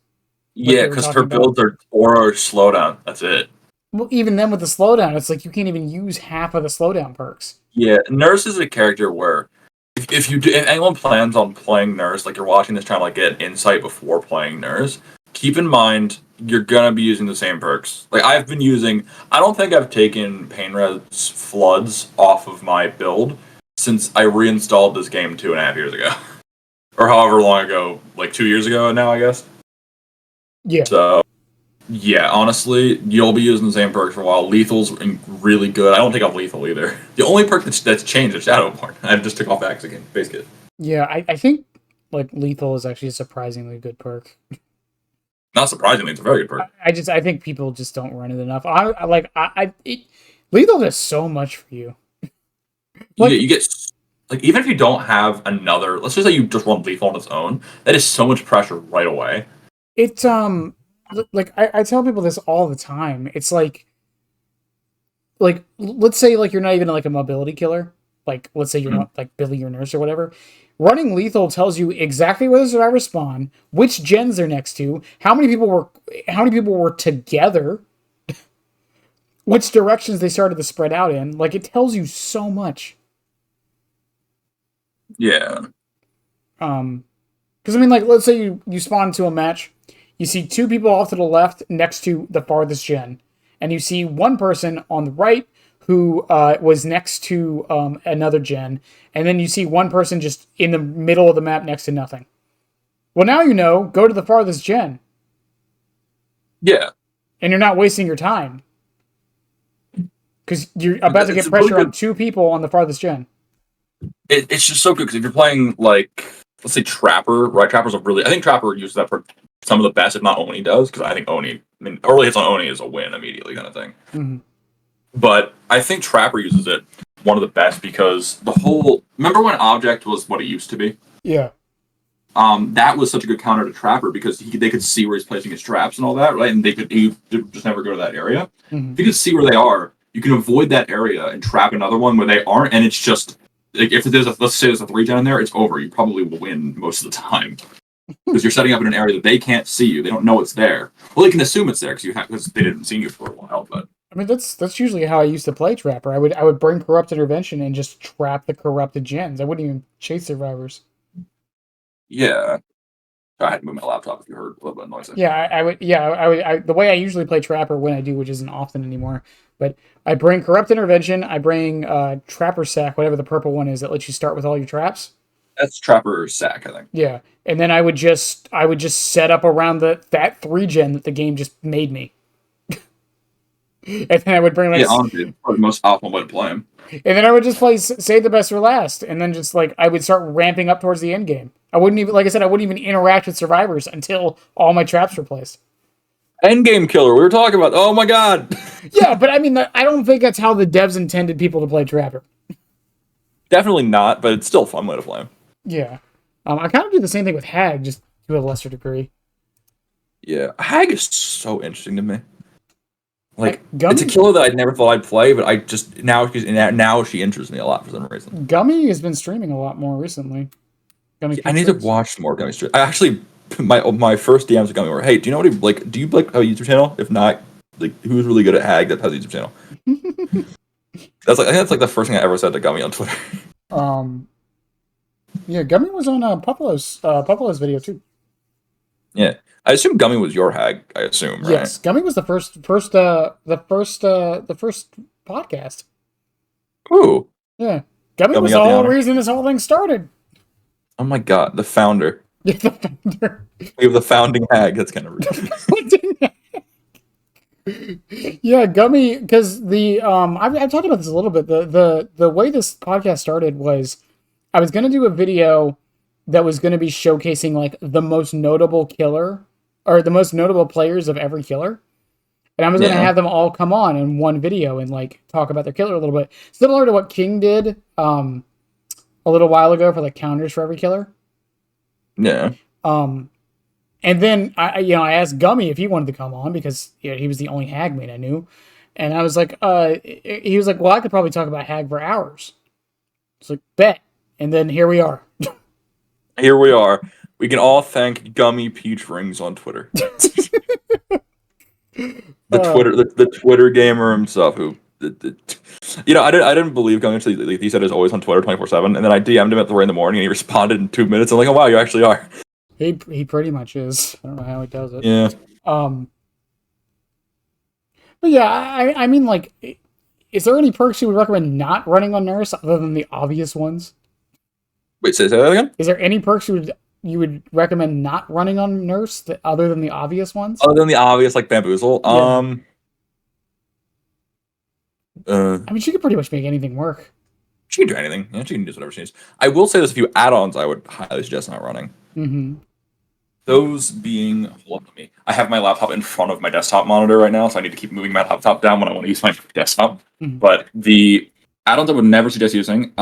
Yeah, because her builds are aura or slowdown. That's it. Well, even then with the slowdown, it's like you can't even use half of the slowdown perks. Yeah, Nurse is a character where if anyone plans on playing Nurse, like you're watching this trying to like get insight before playing Nurse, keep in mind you're gonna be using the same perks. Like I don't think I've taken Pain Res Floods off of my build since I reinstalled this game 2.5 years ago. Or however long ago, like 2 years ago now, I guess. Yeah. So, yeah, honestly, you'll be using the same perks for a while. Lethal's really good. I don't take off Lethal either. The only perk that's changed is Shadowborn. I just took off Axe again, base kit. Yeah, I think like Lethal is actually a surprisingly good perk. Not surprisingly, it's a very good perk. I think people just don't run it enough. Lethal does so much for you. You get like even if you don't have another, let's just say you just run Lethal on its own, that is so much pressure right away. It's like I tell people this all the time. It's like let's say like you're not even like a mobility killer. Like let's say you're Mhm. not like Billy your nurse or whatever. Running lethal tells you exactly where the survivors spawn, which gens they're next to, how many people were together, which directions they started to spread out in. Like it tells you so much. Yeah. Because I mean, like let's say you spawn into a match, you see two people off to the left next to the farthest gen, and you see one person on the right who was next to another gen, and then you see one person just in the middle of the map next to nothing. Well, now you know, go to the farthest gen, Yeah. and you're not wasting your time because you're about to It's get a really pressure on good. two people on the farthest gen. It's just so good because if you're playing like, let's say Trapper, right? Trapper's a really. I think Trapper uses that for some of the best, if not Oni does, because I think Oni. I mean, early hits on Oni is a win immediately, kind of thing. Mm-hmm. But I think Trapper uses it one of the best because the whole. Remember when Object was what it used to be? Yeah. That was such a good counter to Trapper because they could see where he's placing his traps and all that, right? And he just never go to that area. Mm-hmm. If you can see where they are, you can avoid that area and trap another one where they aren't, and it's just like if there's a let's say there's a 3 gen in there, it's over. You probably will win most of the time because you're setting up in an area that they can't see you. They don't know it's there. Well, they can assume it's there because they didn't see you for a while, but. I mean, that's usually how I used to play Trapper. I would bring Corrupt Intervention and just trap the corrupted gens. I wouldn't even chase survivors. Yeah, I had to move my laptop if you heard a little bit of noise. Yeah, I would. Yeah, I would. The way I usually play Trapper when I do, which isn't often anymore, but I bring Corrupt Intervention. I bring Trapper Sack, whatever the purple one is that lets you start with all your traps. That's Trapper Sack, I think. Yeah, and then I would just set up around that 3 gen that the game just made me, and then I would bring like Yeah, honestly, probably the most optimal way to play him. and then I would just play save the best for last, and then just like I would start ramping up towards the end game. I wouldn't even, like I said, I wouldn't even interact with survivors until all my traps were placed. Endgame killer. We were talking about. Oh my god. Yeah, but I mean, I don't think that's how the devs intended people to play Trapper. Definitely not, but it's still a fun way to play him. Yeah, I kind of do the same thing with Hag, just to a lesser degree. Yeah, Hag is so interesting to me. Like, it's a Gummy, killer that I never thought I'd play, but I just now she interests me a lot for some reason. Gummy has been streaming a lot more recently. Gummy I need to Peach watch more Gummy Street. I actually my first DMs with Gummy were, hey, do you know what he like? Do you like have a YouTube channel? If not, like who's really good at Hag that has a YouTube channel? That's like I think that's like the first thing I ever said to Gummy on Twitter. um, yeah, Gummy was on Puffalo's video too. Yeah, I assume Gummy was your Hag. I assume, right? Yes, Gummy was the first podcast. Ooh, Yeah, Gummy Gummy was the got the whole honor. reason this whole thing started. Oh my god, the founder. Yeah, the founder. We have the founding Hag. That's kind of ridiculous. Yeah, Gummy, because I've talked about this a little bit. The way this podcast started was I was gonna do a video that was gonna be showcasing like the most notable killer or the most notable players of every killer. And I was gonna Yeah, have them all come on in one video and like talk about their killer a little bit. Similar to what King did a little while ago for like counters for every killer. yeah. Um and then I asked Gummy if he wanted to come on because he was the only hag main I knew. And I was like, he was like, well, I could probably talk about hag for hours. It's like, bet. And then here we are. Here we are. We can all thank Gummy Peach Rings on Twitter. Uh, The Twitter gamer himself who I didn't believe Gummy until he said he was always on Twitter 24/7, and then I DM'd him at 3 in the morning and he responded in 2 minutes. I'm like, oh wow, you actually are. he pretty much is. I don't know how he does it. Yeah. Um, but yeah, I mean, like, is there any perks you would recommend not running on Nurse other than the obvious ones? Wait, say that again? Is there any perks you would recommend not running on Nurse other than the obvious ones? Other than the obvious like bamboozle. Yeah. I mean, she could pretty much make anything work. She can do anything. Yeah, she can do whatever she needs. I will say there's a few add-ons I would highly suggest not running. Mm-hmm. Those being, hold on me. I have my laptop in front of my desktop monitor right now, so I need to keep moving my laptop down when I want to use my desktop. Mm-hmm. But the add-ons I would never suggest using.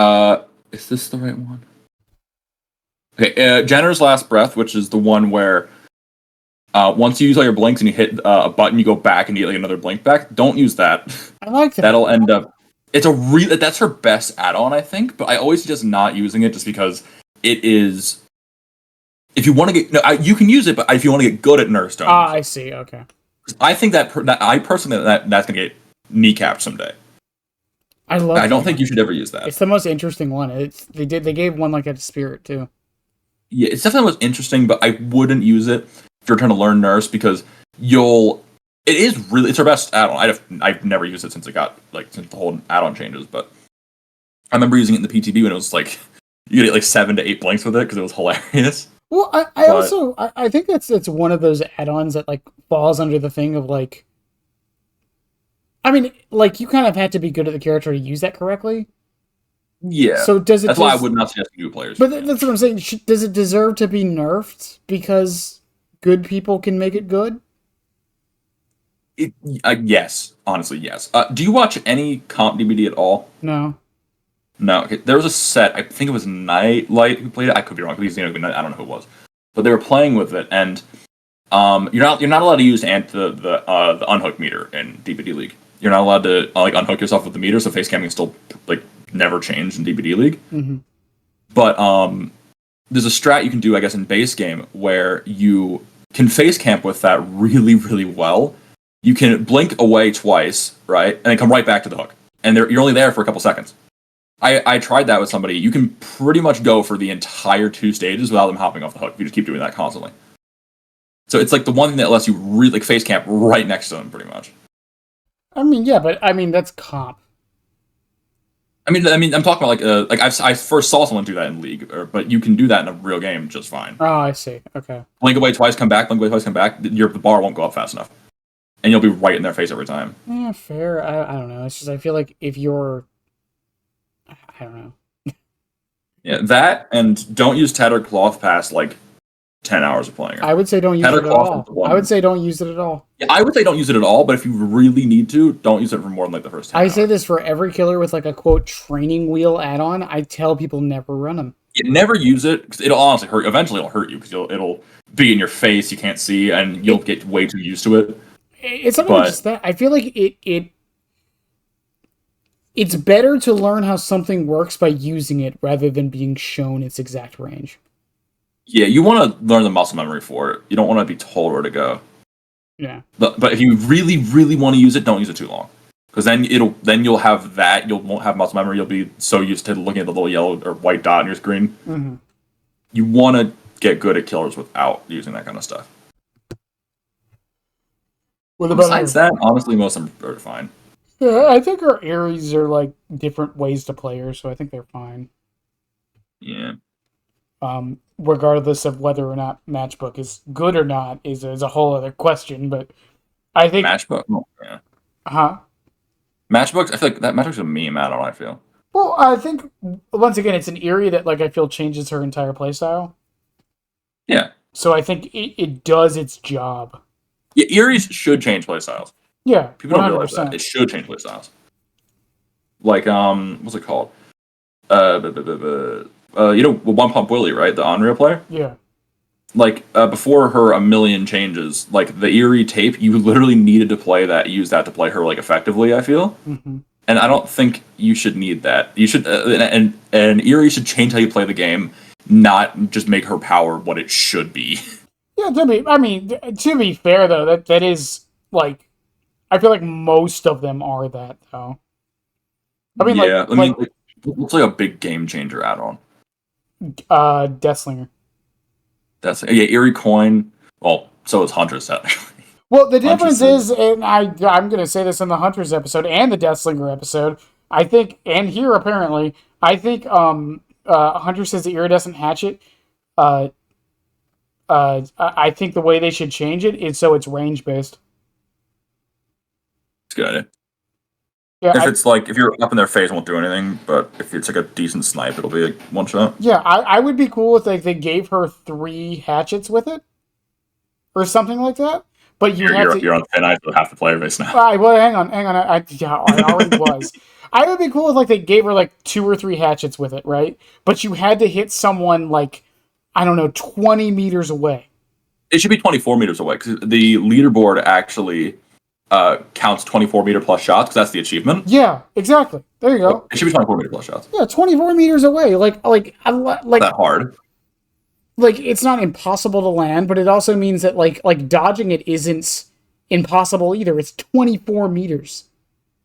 Is this the right one? Okay, Jenner's Last Breath, which is the one where Once you use all your blinks and you hit a button, you go back and you get like another blink back. Don't use that. I like that. That'll end up. That's her best add-on, I think. But I always suggest not using it just because it is. If you want to get you can use it, but if you want to get good at nurse, don't. I see. Okay. I think that I personally that's gonna get kneecapped someday. I don't think you should ever use that. It's the most interesting one. They gave one like at Spirit too. Yeah, it's definitely the most interesting, but I wouldn't use it if you're trying to learn nurse because it's our best add-on. I've never used it since since the whole add-on changes, but I remember using it in the PTB when it was like you get like 7 to 8 blinks with it because it was hilarious. Well, I think it's one of those add-ons that like falls under the thing of like. I mean, like, you kind of had to be good at the character to use that correctly. Yeah. So that's why I would not suggest new players. But that's what I'm saying. Does it deserve to be nerfed because good people can make it good? Yes. Honestly, yes. Do you watch any comp DBD at all? No. No. Okay. There was a set. I think it was Nightlight who played it. I could be wrong. I don't know who it was. But they were playing with it, and you're not allowed to use the unhook meter in DBD League. You're not allowed to unhook yourself with the meter, so face camming still never changed in DBD League. Mm-hmm. But there's a strat you can do, I guess, in base game where you can face camp with that really, really well. You can blink away twice, right, and then come right back to the hook, and you're only there for a couple seconds. I tried that with somebody. You can pretty much go for the entire 2 stages without them hopping off the hook. You just keep doing that constantly. So it's like the one thing that lets you really face camp right next to them, pretty much. I mean, yeah, but I mean that's comp. I mean, I'm talking about I first saw someone do that in League, but you can do that in a real game just fine. Oh, I see. Okay. Blink away twice, come back. Blink away twice, come back. The bar won't go up fast enough, and you'll be right in their face every time. Yeah, fair. I don't know. It's just I feel like if you're, I don't know. Yeah, that and don't use Tattered Cloth past 10 hours of playing. I would say don't use it at all. I would say don't use it at all. Yeah, I would say don't use it at all, but if you really need to, don't use it for more than the first 10 hours. I say this for every killer with a quote training wheel add-on. I tell people never run them. You never use it because it'll honestly hurt. Eventually, it'll hurt you because it'll be in your face. You can't see, and you'll get way too used to it. It's something just that I feel like it's better to learn how something works by using it rather than being shown its exact range. Yeah, you want to learn the muscle memory for it. You don't want to be told where to go. Yeah. But if you really, really want to use it, don't use it too long. Because then you'll have that. You won't have muscle memory. You'll be so used to looking at the little yellow or white dot on your screen. Mm-hmm. You want to get good at killers without using that kind of stuff. Besides that, honestly, most of them are fine. Yeah, I think our Ares are different ways to play her, so I think they're fine. Yeah. Regardless of whether or not Matchbook is good or not is a whole other question, but I think Matchbook. Oh, yeah. Huh? Matchbooks. I feel like that Matchbook's a meme add-on. I feel. Well, I think once again, it's an Eerie that I feel changes her entire playstyle. Yeah. So I think it does its job. Yeah, Eerie's should change playstyles. Yeah, people don't realize that. It should change playstyles. What's it called? One Pump Willie, right? The Unreal player? Yeah. Before her a million changes, the Eerie tape, you literally needed to use that to play her, effectively, I feel. Mm-hmm. And I don't think you should need that. You should, and Eerie should change how you play the game, not just make her power what it should be. Yeah, to be fair, though, that is, I feel like most of them are that, though. Looks like a big game changer add-on. Deathslinger. Eerie Coin. Well, so is Huntress technically. Well, the difference is, and I'm going to say this in the Huntress episode and the Deathslinger episode. I think, and here apparently, I think Huntress says the iridescent hatchet. I think the way they should change it is so it's range based. It's a good idea. Yeah, if you're up in their face, it won't do anything. But if it's a decent snipe, it'll be one shot. Yeah, I would be cool if they gave her 3 hatchets with it, or something like that. But you're on thin ice with half the player base now. Well, hang on. I already was. I would be cool if they gave her 2 or 3 hatchets with it, right? But you had to hit someone 20 meters away. It should be 24 meters away because the leaderboard actually counts 24-meter plus shots because that's the achievement. Yeah, exactly. There you go. It should be 24-meter plus shots. Yeah, 24 meters away. Like Not that hard. Like, it's not impossible to land, but it also means that like dodging it isn't impossible either. It's 24 meters.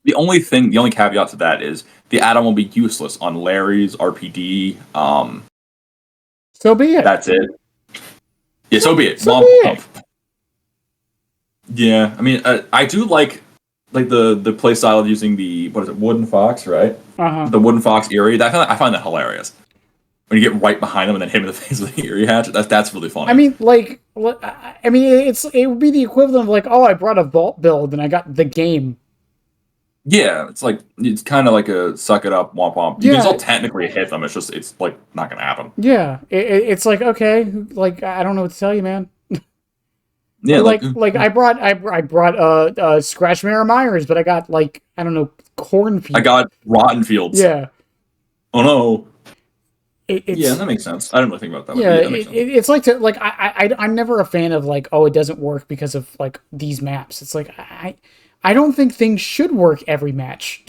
The only caveat to that is the add-on will be useless on Larry's RPD. So be it. That's it. Yeah, so be it. So be it. Yeah, I mean, I do like the play style of using the wooden fox, right? The wooden fox Eerie. I find that hilarious. When you get right behind them and then hit him in the face with the Eerie hatch, that's really funny. I mean, it would be the equivalent of like, oh, I brought a vault build and I got the game. Yeah, it's kind of like a suck it up, womp womp. You can still technically hit them. It's like not gonna happen. Yeah, it's like, okay, like I don't know what to tell you, man. Yeah, I brought Scratch Mare Myers, but I got like, I don't know, cornfield. I got Rotten Fields. Yeah. Oh no. Yeah, that makes sense. I didn't really think about that. Yeah, it's like I'm never a fan of like, oh, it doesn't work because of like these maps. It's like I don't think things should work every match.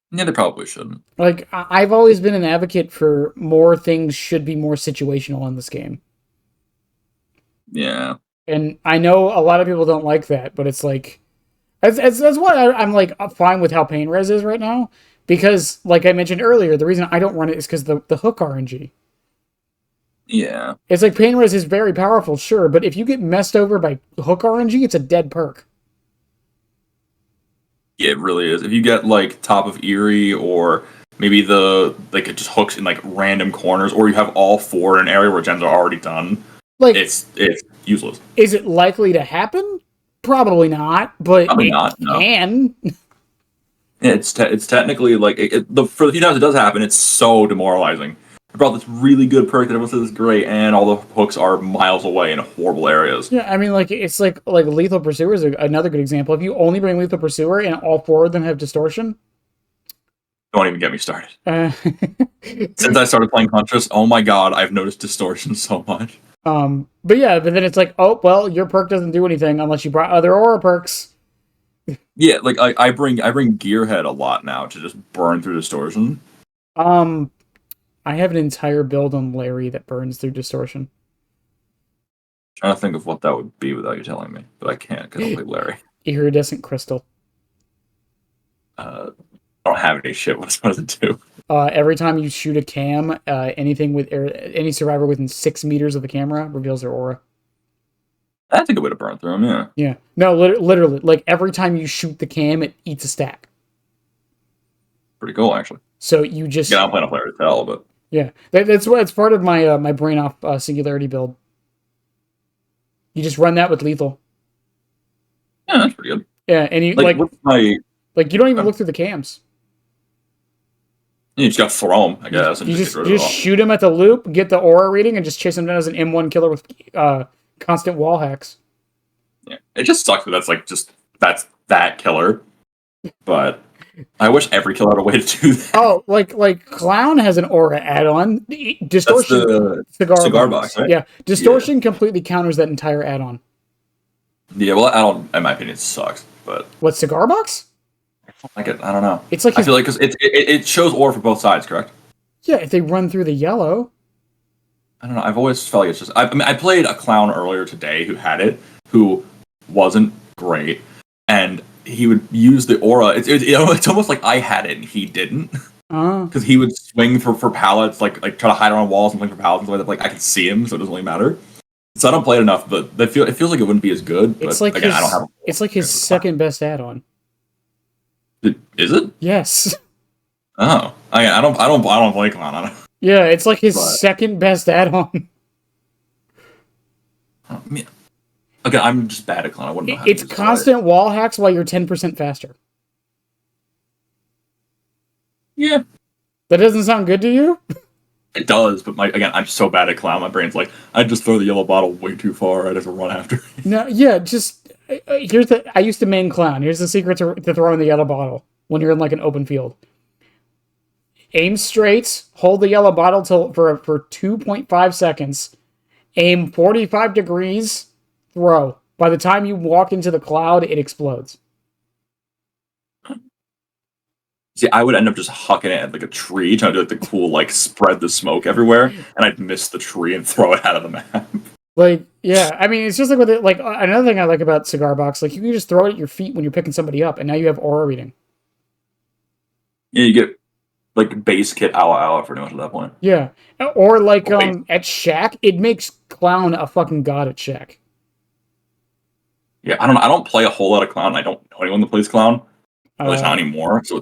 Yeah, they probably shouldn't. Like I've always been an advocate for more things should be more situational in this game. Yeah. And I know a lot of people don't like that, but it's like that's why I'm like fine with how pain res is right now. Because, like I mentioned earlier, the reason I don't run it is because the hook RNG. Yeah. It's like pain res is very powerful, sure, but if you get messed over by hook RNG, it's a dead perk. Yeah, it really is. If you get like top of Eerie or maybe it just hooks in like random corners, or you have all four in an area where gens are already done, like it's useless. Is it likely to happen? Probably not, but probably not. No. Can. It's technically like for the few times it does happen, it's so demoralizing. I brought this really good perk that everyone says is great, and all the hooks are miles away in horrible areas. Yeah, I mean, like it's like Lethal Pursuer is another good example. If you only bring Lethal Pursuer and all four of them have distortion, don't even get me started. Since I started playing Huntress, oh my god, I've noticed distortion so much. But then it's like, oh well, your perk doesn't do anything unless you brought other aura perks. Yeah, like I bring Gearhead a lot now to just burn through distortion. I have an entire build on Larry that burns through distortion. I'm trying to think of what that would be without you telling me, but I can't because I play Larry. Iridescent Crystal. I don't have any shit. What does it do? Every time you shoot a cam, any survivor within 6 meters of the camera reveals their aura. That's a good way to burn through them, yeah. Yeah. No, literally, like every time you shoot the cam, it eats a stack. Pretty cool, actually. So you just... Yeah, I'm playing a player to tell, but... Yeah, that's what it's part of my my brain off singularity build. You just run that with lethal. Yeah, that's pretty good. Yeah, and you like you don't even look through the cams. You just gotta throw them, I guess. You just shoot him at the loop, get the aura reading, and just chase him down as an M1 killer with constant wall hacks. Yeah, it just sucks that that's that killer. But I wish every killer had a way to do that. Oh, like Clown has an aura add-on. Distortion. That's the cigar box, right? Yeah, Distortion completely counters that entire add-on. Yeah, well, add-on, in my opinion, sucks. But what, cigar box? I don't like it. I don't know. It's like I feel like because it shows aura for both sides, correct? Yeah, if they run through the yellow. I don't know. I've always felt like it's just. I mean, I played a Clown earlier today who had it, who wasn't great, and he would use the aura. It's almost like I had it and he didn't, because he would swing for pallets, like try to hide on walls and swing for pallets and stuff like that. Like I can see him, so it doesn't really matter. So I don't play it enough, but it feels like it wouldn't be as good. But it's like again, I don't have. It's like his second best add-on. Is it? Yes. Oh, I don't play Clown. Yeah, it's like his second best add-on. Oh, man. Okay, I'm just bad at Clown. I wouldn't know how it's constant wall hacks while you're 10% faster. Yeah. That doesn't sound good to you? It does, but I'm so bad at Clown. My brain's like, I just throw the yellow bottle way too far. I just run after it. No, yeah, just I used to main Clown. Here's the secret to throwing the yellow bottle when you're in like an open field. Aim straight, hold the yellow bottle for 2.5 seconds, Aim 45 degrees, throw. By the time you walk into the cloud, it explodes. See, I would end up just hucking it at like a tree, trying to do like the cool, like spread the smoke everywhere, and I'd miss the tree and throw it out of the map. Like, yeah, I mean, it's just like with it. Like another thing I like about Cigar Box, like you can just throw it at your feet when you're picking somebody up, and now you have aura reading. Yeah, you get like base kit ala pretty much at that point. Yeah, or like at Shack, it makes Clown a fucking god at Shack. Yeah, I don't know. I don't play a whole lot of Clown. I don't know anyone that plays Clown. At least not anymore. So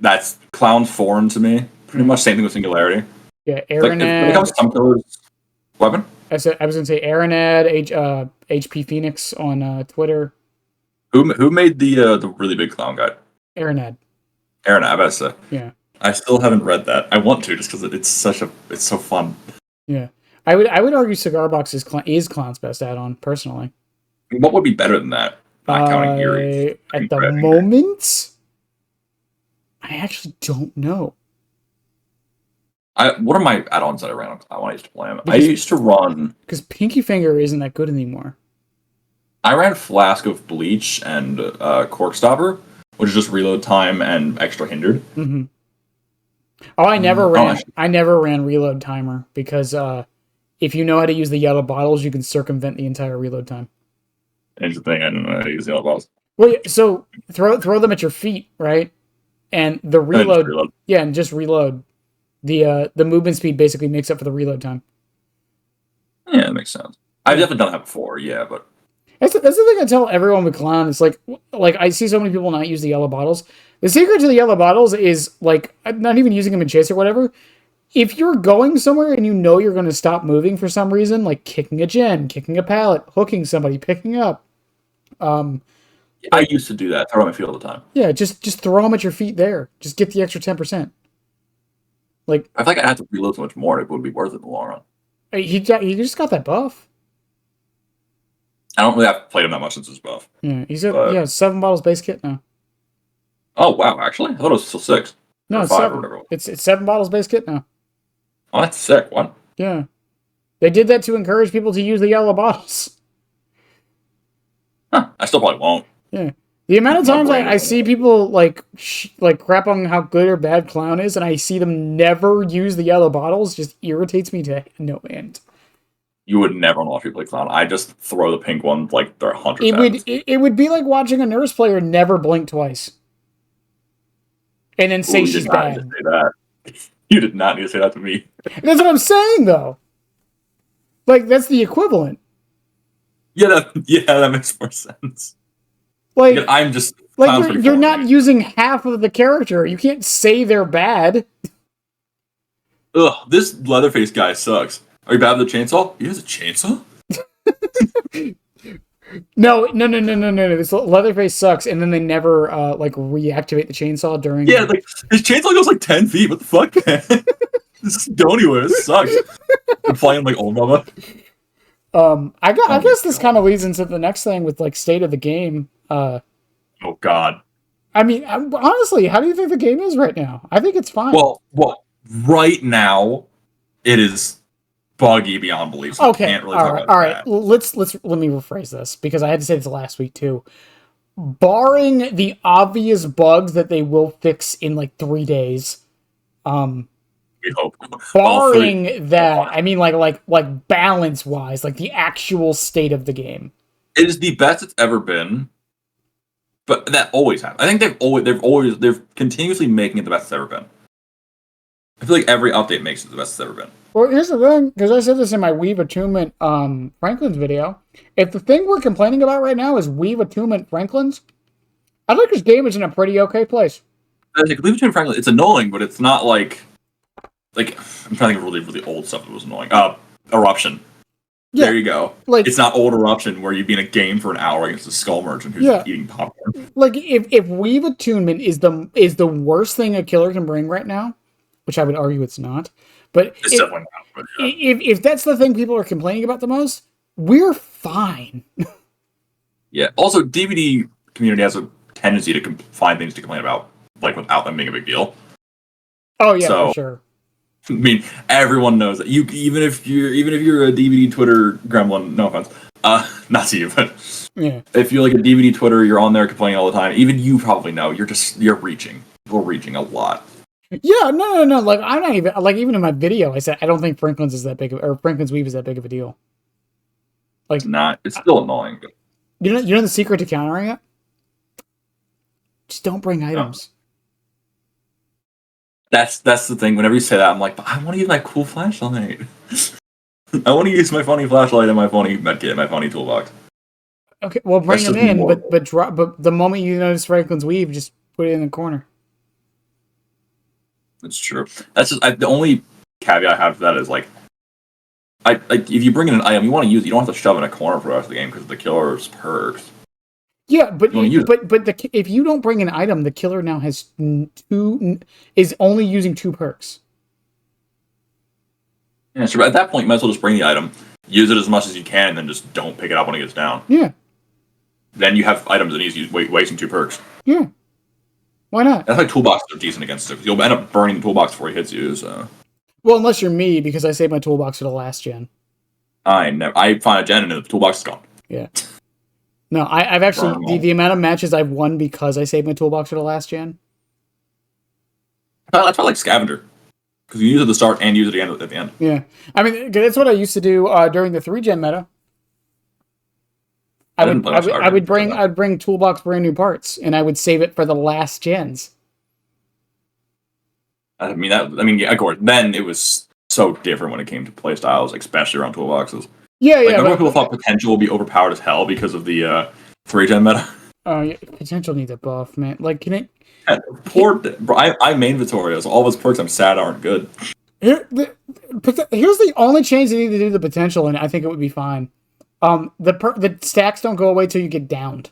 that's Clown's foreign to me. Pretty much same thing with Singularity. Yeah, Like, when it comes to some killers, weapon. I was gonna say Aranad, HP Phoenix on Twitter. Who made the really big Clown guide? Aranad. Aranad, I bet so. Yeah. I still haven't read that. I want to just because it's so fun. Yeah, I would argue Cigar Box is Clown's best add-on personally. What would be better than that? Not counting Eerie. At the moment, I actually don't know. What are my add-ons that I ran on Clown when I used to play them? I used to run... Because Pinky Finger isn't that good anymore. I ran Flask of Bleach and Cork Stopper, which is just reload time and extra hindered. Mm-hmm. Oh, I never ran reload timer because if you know how to use the yellow bottles, you can circumvent the entire reload time. Interesting. I don't know how to use the yellow bottles. Well, so throw them at your feet, right? And the reload. Yeah, and just reload. The movement speed basically makes up for the reload time. Yeah, that makes sense. I've definitely done that before, yeah, but that's the thing I tell everyone with Clown. It's like I see so many people not use the yellow bottles. The secret to the yellow bottles is like not even using them in chase or whatever. If you're going somewhere and you know you're going to stop moving for some reason, like kicking a gen, kicking a pallet, hooking somebody, picking up. I used to do that. Throw my feet all the time. Yeah, just throw them at your feet there. Just get the extra 10%. Like I feel like I have to reload so much more. It would be worth it in the long run. He just got that buff. I don't really have played him that much since his buff. Yeah, he's at 7 bottles base kit now. Oh wow! Actually, I thought it was still 6. No, it's 7. It's 7 bottles base kit now. Oh, that's sick. What? Yeah, they did that to encourage people to use the yellow bottles. Huh? I still probably won't. Yeah, the amount of times I see people like crap on how good or bad Clown is, and I see them never use the yellow bottles, just irritates me to no end. You would never watch me play Clown. I just throw the pink one like they're 100. It would be like watching a nurse player never blink twice. And then say she's bad. You did not need to say that to me. That's what I'm saying, though. Like, that's the equivalent. Yeah, that makes more sense. Like, because I'm just like you're not using half of the character. You can't say they're bad. Ugh, this Leatherface guy sucks. Are you bad with the chainsaw? He has a chainsaw? No. This Leatherface sucks, and then they never reactivate the chainsaw during. Yeah, like his chainsaw goes like 10 feet. What the fuck, man? This doesn't go anywhere. This sucks. I'm playing like old mama. I guess this kind of leads into the next thing with like state of the game. Oh God. I mean, honestly, how do you think the game is right now? I think it's fine. Well, right now, it is buggy beyond belief. So okay, can't really all right. Let me rephrase this because I had to say this last week too. Barring the obvious bugs that they will fix in like 3 days, we hope. Barring that, I mean, like balance wise, like the actual state of the game, it is the best it's ever been. But that always happens. I think they're continuously making it the best it's ever been. I feel like every update makes it the best it's ever been. Well, here's the thing, because I said this in my Weave Attunement Franklin's video. If the thing we're complaining about right now is Weave Attunement Franklin's, I think this game is in a pretty okay place. Weave Attunement Franklin, it's annoying, but it's not like I'm trying to think of really, really old stuff that was annoying. Eruption. Yeah, there you go. Like, it's not old Eruption where you'd be in a game for an hour against a skull merchant who's eating popcorn. Like if Weave Attunement is the worst thing a killer can bring right now, which I would argue it's not. But it's definitely not. But yeah. If that's the thing people are complaining about the most, we're fine. Yeah. Also, DBD community has a tendency to find things to complain about, like without them being a big deal. Oh yeah, for sure. I mean, everyone knows that. Even if you're a DBD Twitter gremlin, no offense, not to you, but Yeah. if you're like a DBD Twitter, you're on there complaining all the time. Even you probably know you're reaching. We're reaching a lot. Yeah, no. Like I'm not even like even in my video, I said I don't think Franklin's is that big of, or Franklin's weave is that big of a deal. Like It's not. It's still annoying. But you know the secret to countering it? Just don't bring no. items. That's the thing. Whenever you say that, I'm like, but I want to use my cool flashlight. I want to use my funny flashlight and my funny medkit and my funny toolbox. Okay, well bring That's them just in, more. but the moment you notice Franklin's weave, just put it in the corner. It's true. That's just the only caveat I have to that is like, if you bring in an item you want to use, it, you don't have to shove it in a corner for the rest of the game because the killer's perks. Yeah, but You want to use it. if you don't bring an item, the killer now has is only using 2 perks. Yeah, sure. But at that point, you might as well just bring the item, use it as much as you can, and then just don't pick it up when it gets down. Yeah. Then you have items that easy wasting 2 perks. Yeah. Why not? That's why toolboxes are decent against it, because you'll end up burning the toolbox before he hits you. So. Well, unless you're me, because I saved my toolbox for the last gen. I find a gen and the toolbox is gone. Yeah. No, I've actually the amount of matches I've won because I saved my toolbox for the last gen. That's probably like scavenger, because you use it at the start and use it at the end. Yeah, I mean that's what I used to do during the 3-gen meta. I'd bring toolbox brand new parts, and I would save it for the last gens. I mean, yeah, of course. Then it was so different when it came to playstyles, especially around toolboxes. Yeah. Remember when people thought potential would be overpowered as hell because of the 3-gen meta? Oh, yeah, potential needs a buff, man. Like, can it? Yeah, I main Vittoria, so all those perks I'm sad aren't good. Here's the only change they need to do to the potential, and I think it would be fine. The stacks don't go away till you get downed.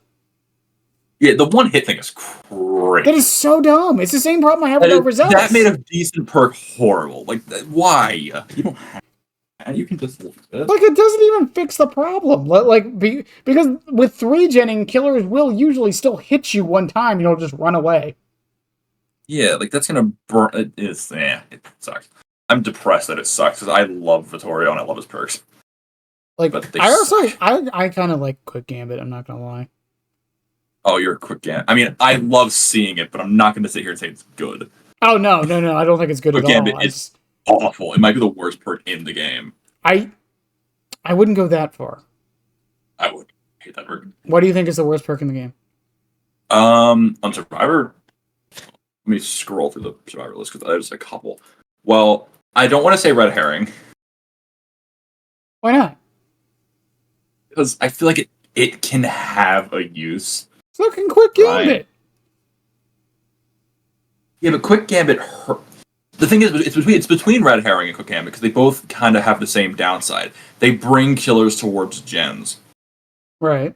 Yeah, the one hit thing is crazy. That is so dumb. It's the same problem I have with overzealous. That made a decent perk horrible. Like, why? You don't have. You can just look at this. Like, it doesn't even fix the problem. Because with 3-genning, killers will usually still hit you one time, and you'll just run away. Yeah, like that's gonna burn. It sucks. I'm depressed that it sucks because I love Vittorio and I love his perks. Like, I kind of like Quick Gambit. I'm not gonna lie. Oh, you're a Quick Gambit. I mean, I love seeing it, but I'm not gonna sit here and say it's good. Oh no! I don't think it's good Quick at Gambit all. is awful. It might be the worst perk in the game. I wouldn't go that far. I would hate that perk. What do you think is the worst perk in the game? On Survivor. Let me scroll through the Survivor list because there's a couple. Well, I don't want to say Red Herring. Why not? Because I feel like it can have a use. It's looking Quick Gambit. Right. Yeah, but Quick Gambit hurt. The thing is, it's between Red Herring and Quick Gambit because they both kind of have the same downside. They bring killers towards gens. Right.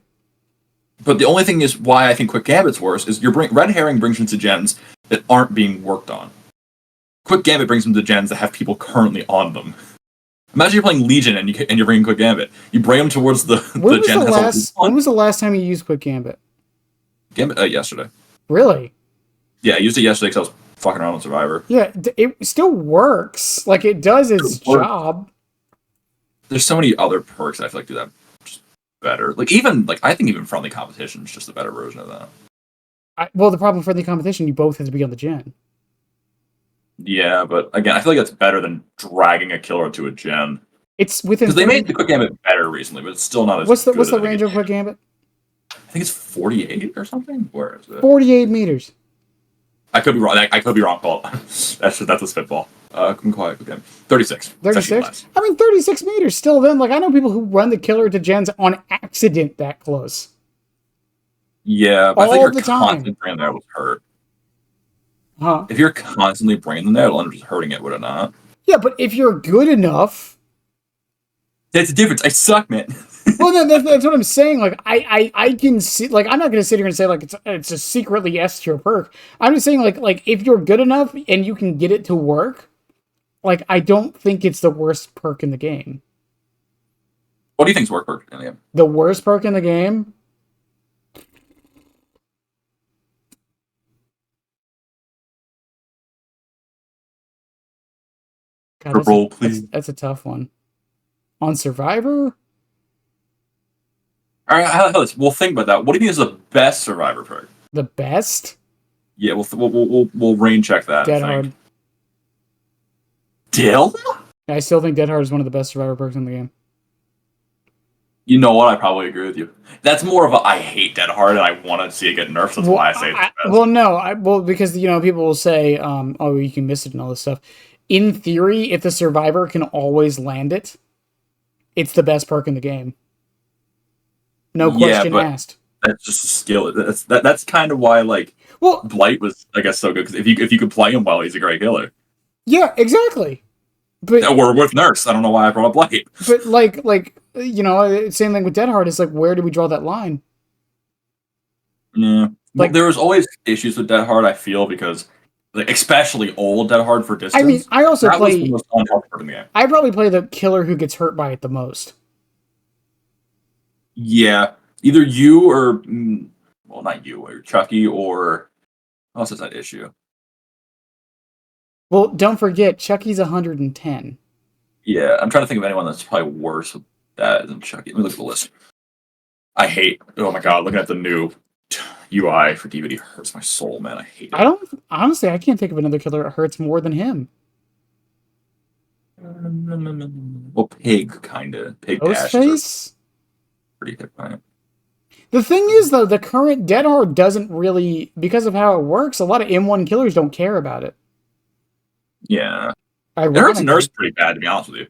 But the only thing is why I think Quick Gambit's worse is Red Herring brings them to gens that aren't being worked on. Quick Gambit brings them to gens that have people currently on them. Imagine you're playing Legion and you're bringing Quick Gambit. You bring them towards the gen. When was the last time you used Quick Gambit? Yesterday. Really? Yeah, I used it yesterday because I was fucking around on Survivor. Yeah, it still works. Like, it does its job. There's so many other perks I feel like do that just better. I think even friendly competition is just a better version of that. Well, the problem with friendly competition, you both have to be on the gen. Yeah, but again, I feel like that's better than dragging a killer to a gen. It's within because they made the Quick Gambit better recently, but it's still not as. What's the range of Quick Gambit? I think it's 48 or something. Where is it? 48 meters. I could be wrong. I could be wrong, Paul. That's a spitball. I'm quiet with him. 36. 36? I mean, 36 meters still then. Like, I know people who run the killer to gens on accident that close. Yeah, but I think you're constantly bringing them there will hurt. Huh? If you're constantly bringing them there, it'll end up just hurting it, would it not? Yeah, but if you're good enough... That's the difference. I suck, man. Well, no, that's what I'm saying. Like, I can see... Like, I'm not going to sit here and say, like, it's a secretly S tier perk. I'm just saying, like, if you're good enough and you can get it to work, like, I don't think it's the worst perk in the game. What do you think is worst perk in the game? The worst perk in the game? God, Purple, please. that's a tough one. On Survivor? All right, we'll think about that. What do you think is the best Survivor perk? The best? Yeah, we'll rain check that. Dead Hard. Dill? I still think Dead Hard is one of the best Survivor perks in the game. You know what? I probably agree with you. That's more of a I hate Dead Hard and I want to see it get nerfed. That's why I say it's the best. Well, no, because people will say, "Oh, you can miss it" and all this stuff. In theory, if the Survivor can always land it, it's the best perk in the game. No question asked. That's just a skill. That's kind of why Blight was, I guess, so good, because if you could play him well, he's a great killer. Yeah, exactly. But we're with Nurse. I don't know why I brought up Blight. But same thing with Dead Hard. Is like, where do we draw that line? Yeah, there was always issues with Dead Hard. I feel, because especially old Dead Hard for distance. I mean, I also play. Was the most unhelpful part in the game. I probably play the killer who gets hurt by it the most. Yeah, either you or not you, or Chucky, or what else is that issue? Well, don't forget, Chucky's 110. Yeah, I'm trying to think of anyone that's probably worse with that than Chucky. Let me look at the list. Oh my god, looking at the new UI for DBD hurts my soul, man. I hate it. Honestly, I can't think of another killer that hurts more than him. Well, Pig, kinda. Pig Ghostface? Pretty hit by it. The thing is, though, the current Dead Hard doesn't really, because of how it works, a lot of M1 killers don't care about it. Yeah. It hurts Nurse pretty bad, to be honest with you.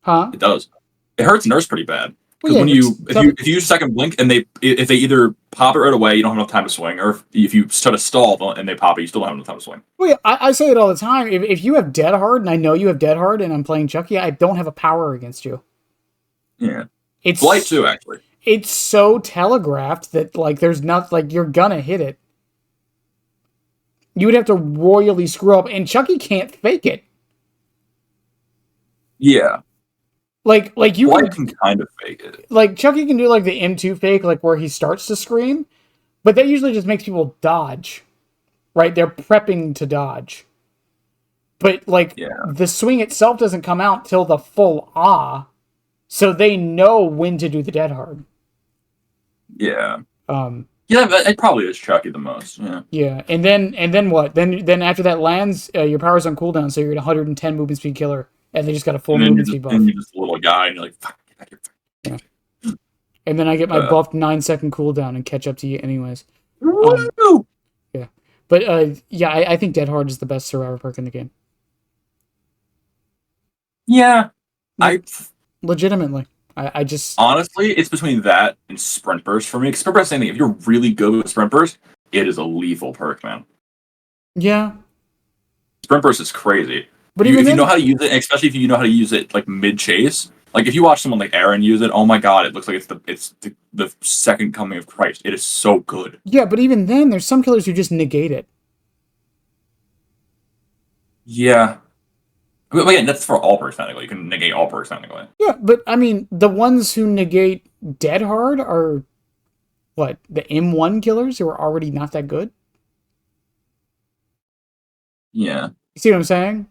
Huh? It does. It hurts Nurse pretty bad. Because if you use second blink and if they either pop it right away, you don't have enough time to swing, or if you try to stall and they pop it, you still don't have enough time to swing. Well, yeah, I say it all the time. If you have Dead Hard, and I know you have Dead Hard, and I'm playing Chucky, I don't have a power against you. Yeah. It's Blight too, actually. It's so telegraphed that there's not you're gonna hit it. You would have to royally screw up, and Chucky can't fake it. Yeah. You can kind of fake it. Chucky can do the M2 fake, where he starts to scream, but that usually just makes people dodge. Right? They're prepping to dodge. But the swing itself doesn't come out till the full so they know when to do the Dead Hard. Yeah. Yeah, but it probably is Chucky the most. Yeah. Yeah, and then what? Then after that lands, your power's on cooldown, so you're at 110 movement speed killer, and they just got a full movement speed buff. And you're just a little guy, and you're like, fuck, get back here. Yeah. And then I get my buffed 9-second cooldown and catch up to you anyways. Yeah. But I think Dead Hard is the best Survivor perk in the game. Yeah. Legitimately. I just... Honestly, it's between that and Sprint Burst for me. Sprint Burst, same thing. If you're really good with Sprint Burst, it is a lethal perk, man. Yeah. Sprint Burst is crazy. But if you know how to use it, especially if you know how to use it mid-chase, if you watch someone like Aaron use it, oh my god, it looks like it's the second coming of Christ. It is so good. Yeah, but even then, there's some killers who just negate it. Yeah. But again, that's for all perks, technically. You can negate all perks, technically. Yeah, but I mean, the ones who negate Dead Hard are, what, the M1 killers who are already not that good? Yeah. You see what I'm saying?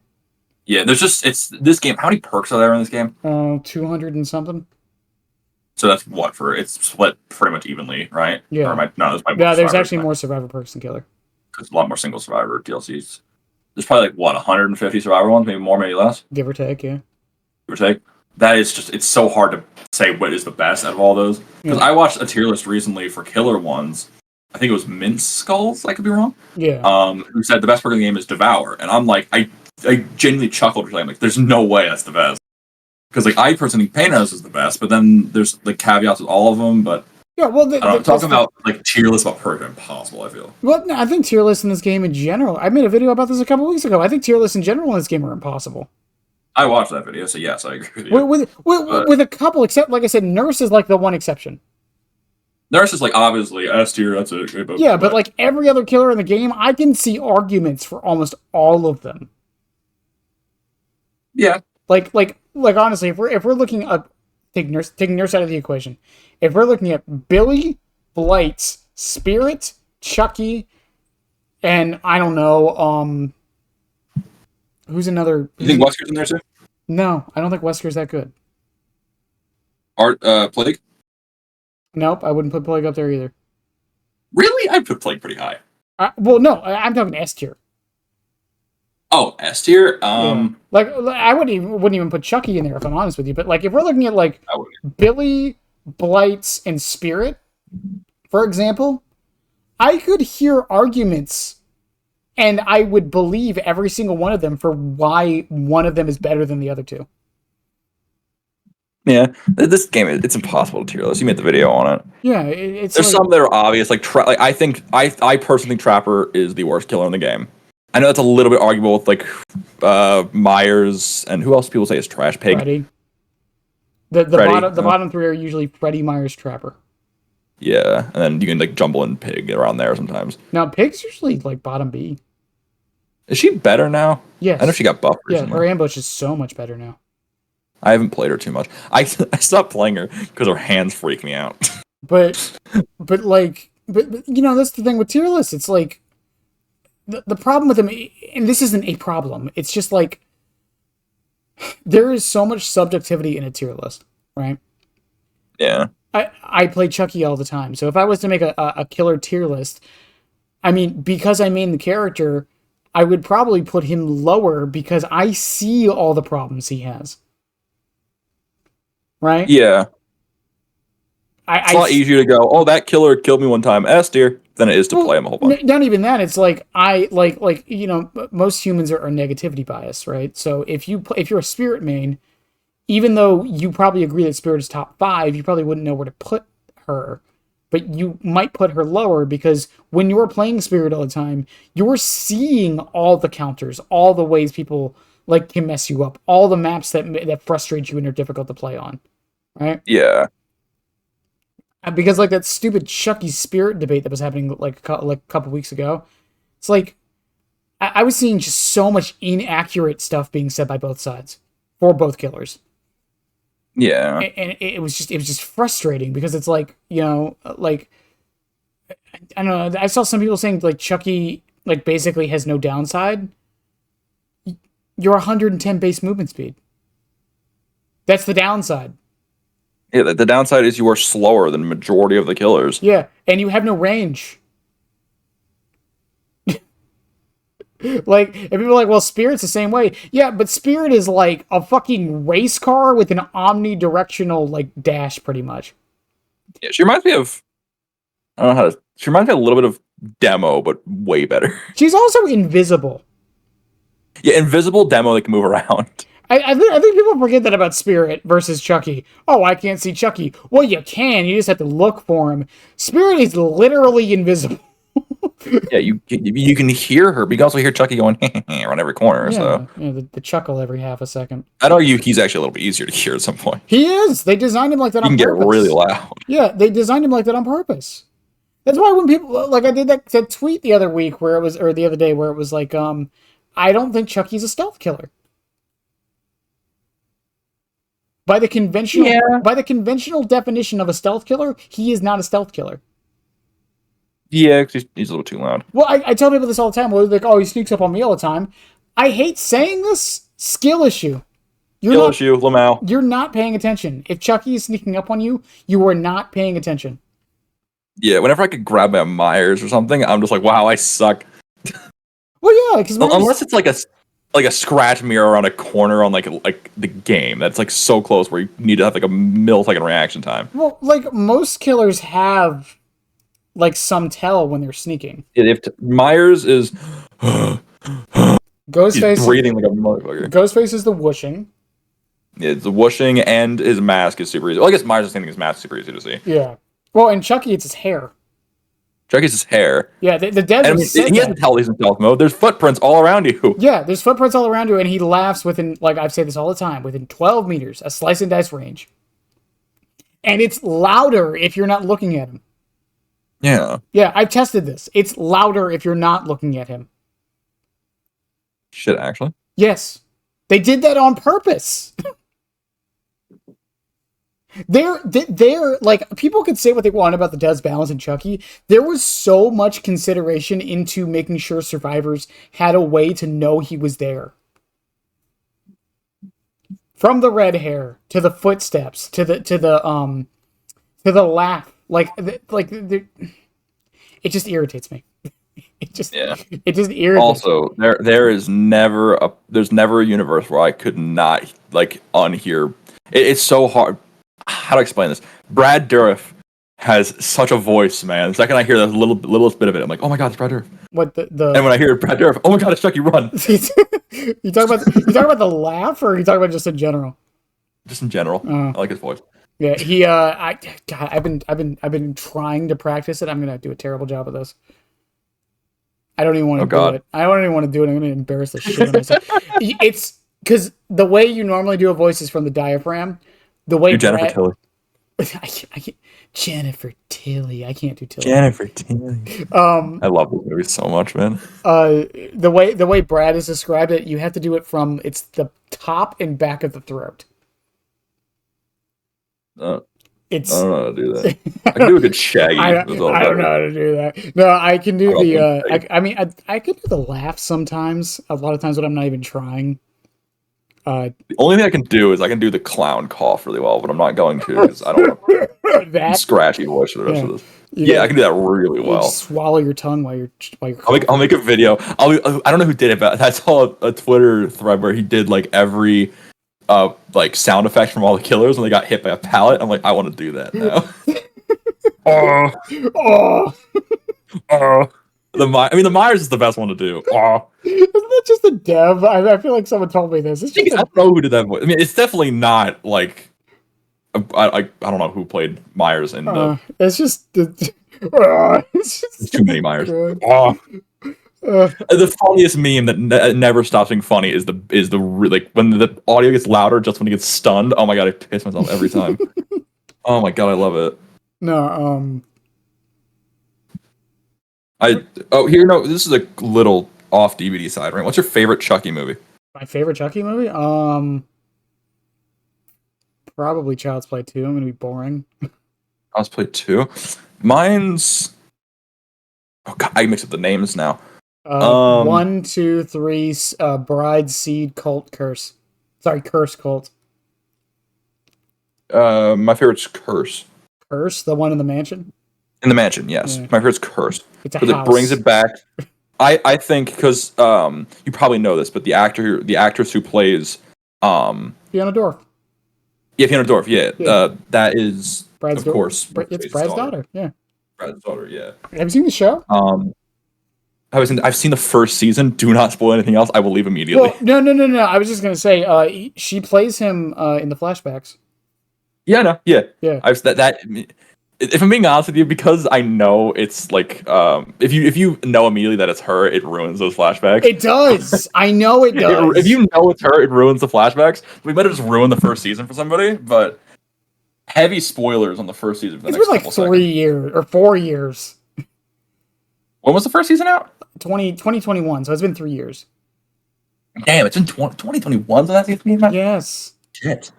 Yeah, it's this game. How many perks are there in this game? 200 and something. So that's it's split pretty much evenly, right? Yeah. There's actually more Survivor perks than killer. There's a lot more single Survivor DLCs. There's probably 150 Survivor ones, maybe more, maybe less. Give or take, yeah. Give or take. That is it's so hard to say what is the best out of all those. Because I watched a tier list recently for killer ones. I think it was Mince Skulls, I could be wrong. Yeah. Who said the best perk in the game is Devour. And I'm like, I genuinely chuckled for saying, there's no way that's the best. Because I personally think Painhouse is the best, but then there's caveats with all of them, but yeah, well, talking about tier lists about perks are impossible, I feel. Well, no, I think tier lists in this game in general. I made a video about this a couple weeks ago. I think tier lists in general in this game are impossible. I watched that video, so yes, I agree with you. With a couple, except like I said, Nurse is the one exception. Nurse is obviously S tier. That's a yeah, but every other killer in the game, I can see arguments for almost all of them. Yeah. Honestly, if we're looking at taking Nurse out of the equation, if we're looking at Billy, Blight's, Spirit, Chucky, and I don't know, who's another? You think Wesker's in there too? No, I don't think Wesker's that good. Plague? Nope, I wouldn't put Plague up there either. Really? I put Plague pretty high. Well, no, I'm talking S tier. Oh, S tier? Yeah, like I wouldn't even put Chucky in there if I'm honest with you. But like if we're looking at like I would. Billy, Blights, and Spirit, for example, I could hear arguments and I would believe every single one of them for why one of them is better than the other two. Yeah, this game it's impossible to tier list. You made the video on it. Yeah, it's There's like, some that are obvious, like I personally think Trapper is the worst killer in the game. I know that's a little bit arguable with like Myers and who else people say is trash. Pig. Freddy. The Freddy, bottom three are usually Freddy, Myers, Trapper. Yeah, and then you can like jumble in Pig around there sometimes. Now Pig's usually like bottom B. Is she better now? Yes. I know she got buffed Yeah, recently. her ambush is so much better now. I haven't played her too much. I stopped playing her because her hands freak me out. But you know, that's the thing with tier lists. It's like the problem with them, and this isn't a problem. It's just like there is so much subjectivity in a tier list, right? Yeah. I play Chucky all the time, so if I was to make a killer tier list, I mean, because I main the character, I would probably put him lower because I see all the problems he has. Right? Yeah. It's a lot easier to go, oh, that killer killed me one time, S tier, than it is to play him a whole bunch. Not even that. It's like you know, most humans are negativity biased, right? So if you're a Spirit main, even though you probably agree that Spirit is top 5, you probably wouldn't know where to put her. But you might put her lower because when you're playing Spirit all the time, you're seeing all the counters, all the ways people like can mess you up, all the maps that frustrate you and are difficult to play on, right? Yeah. Because like that stupid Chucky Spirit debate that was happening like a couple weeks ago, it's like I was seeing just so much inaccurate stuff being said by both sides for both killers. Yeah. And it was just frustrating because it's like, you know, like I don't know. I saw some people saying like Chucky like basically has no downside. You're 110 base movement speed. That's the downside. Yeah, the downside is you are slower than majority of the killers. Yeah, and you have no range. Like, and people are like, well, Spirit's the same way. Yeah, but Spirit is like a fucking race car with an omnidirectional, like, dash, pretty much. Yeah, she reminds me of, I don't know how to, she reminds me a little bit of Demo, but way better. She's also invisible. Yeah, invisible Demo that can move around. I think people forget that about Spirit versus Chucky. Oh, I can't see Chucky. Well, you can. You just have to look for him. Spirit is literally invisible. Yeah, you can hear her, but you can also hear Chucky going around every corner. Yeah, so yeah, the chuckle every half a second. I'd argue he's actually a little bit easier to hear at some point. He is. They designed him like that You on can purpose. get really loud. Yeah, they designed him like that on purpose. That's why when people like I did that tweet the other week where it was, or the other day where it was like, I don't think Chucky's a stealth killer. By the conventional definition of a stealth killer, he is not a stealth killer. Yeah, he's a little too loud. Well, I tell people this all the time. Well, like, oh, he sneaks up on me all the time. I hate saying this. Skill issue. Lamau. You're not paying attention. If Chucky is sneaking up on you, you are not paying attention. Yeah, whenever I could grab my Myers or something, I'm just like, wow, I suck. Well, yeah, because unless it's like a scratch mirror around a corner on like the game that's like so close where you need to have like a millisecond reaction time. Well, like most killers have like some tell when they're sneaking. If Myers is Ghostface he's breathing like a motherfucker. Ghostface is the whooshing. Yeah, the whooshing and his mask is super easy. Well, I guess Myers is saying his mask is super easy to see. Yeah. Well, and Chucky, it's his hair. Chucky's his hair. Yeah, the devs and he hasn't tell he's in stealth mode. There's footprints all around you. Yeah, there's footprints all around you, and he laughs within, like I say this all the time, within 12 meters, a slice and dice range. And it's louder if you're not looking at him. Yeah. Yeah, I've tested this. It's louder if you're not looking at him. Shit, actually. Yes. They did that on purpose. They're like, people could say what they want about the devs balance in Chucky. There was so much consideration into making sure survivors had a way to know he was there. from the red hair to the footsteps to the laugh, it just irritates me. It just irritates. Also, there's never a universe where I could not like unhear. It's so hard. How to explain this? Brad Dourif has such a voice, man. The second I hear the littlest bit of it, I'm like, oh my god, it's Brad Dourif. What the? And when I hear Brad Dourif, oh my god, it's Chucky Run. you talking about the laugh, or you talking about just in general? Just in general, I like his voice. Yeah, I've been trying to practice it. I'm gonna do a terrible job of this. I don't even want to do it. I don't even want to do it. I'm gonna embarrass the shit out of myself. It's because the way you normally do a voice is from the diaphragm. The way Jennifer Tilly. I can't, Jennifer Tilly. I can't do Tilly. Jennifer Tilly. I love this movie so much, man. The way Brad has described it, you have to do it from it's the top and back of the throat. I don't know how to do that. I can do a good Shaggy. I don't know how to do that. No, I can do I can do the laugh sometimes. A lot of times when I'm not even trying. The only thing I can do is I can do the clown cough really well, but I'm not going to because I don't want that scratchy voice for the rest of this. Yeah, I can do that really well. Swallow your tongue while you're. I'll make a video. I don't know who did it, but I saw a Twitter thread where he did like every like sound effect from all the killers when they got hit by a pallet. I'm like, I want to do that now. The Myers is the best one to do. Isn't that just a dev? I feel like someone told me this. It's just I don't know who did that voice. I mean, it's definitely not like I don't know who played Myers in the. It's just There's too many Myers. The funniest meme that never stops being funny is the like when the audio gets louder just when he gets stunned. Oh my god, I piss myself every time. Oh my god, I love it. No, this is a little off DBD side, right? What's your favorite Chucky movie? My favorite Chucky movie? Probably Child's Play 2. I'm gonna be boring. Child's Play 2. Mine's. Oh god, I mix up the names now. 1, 2, 3. Bride, Seed, Cult, Curse. Sorry, Curse, Cult. My favorite's Curse. Curse, the one in the mansion. In the mansion, yes. Yeah. My favorite's Curse because it brings it back. I think because you probably know this, but the actress who plays Fiona Dorff. Yeah, Fiona Dorff. Yeah. That is Brad's of course. It's Brad's daughter. Yeah. Brad's daughter. Yeah. Have you seen the show? I've seen the first season. Do not spoil anything else. I will leave immediately. Well, no. I was just gonna say, she plays him in the flashbacks. Yeah, no, yeah. That. If I'm being honest with you, because I know it's like, if you know immediately that it's her, it ruins those flashbacks. It does. I know it does. If you know it's her, it ruins the flashbacks. We better just ruin the first season for somebody. But heavy spoilers on the first season. For the it's been like 3 years or 4 years. When was the first season out? 2021. So it's been 3 years. Damn, it's in 2021. So that season came out. Yes. Shit.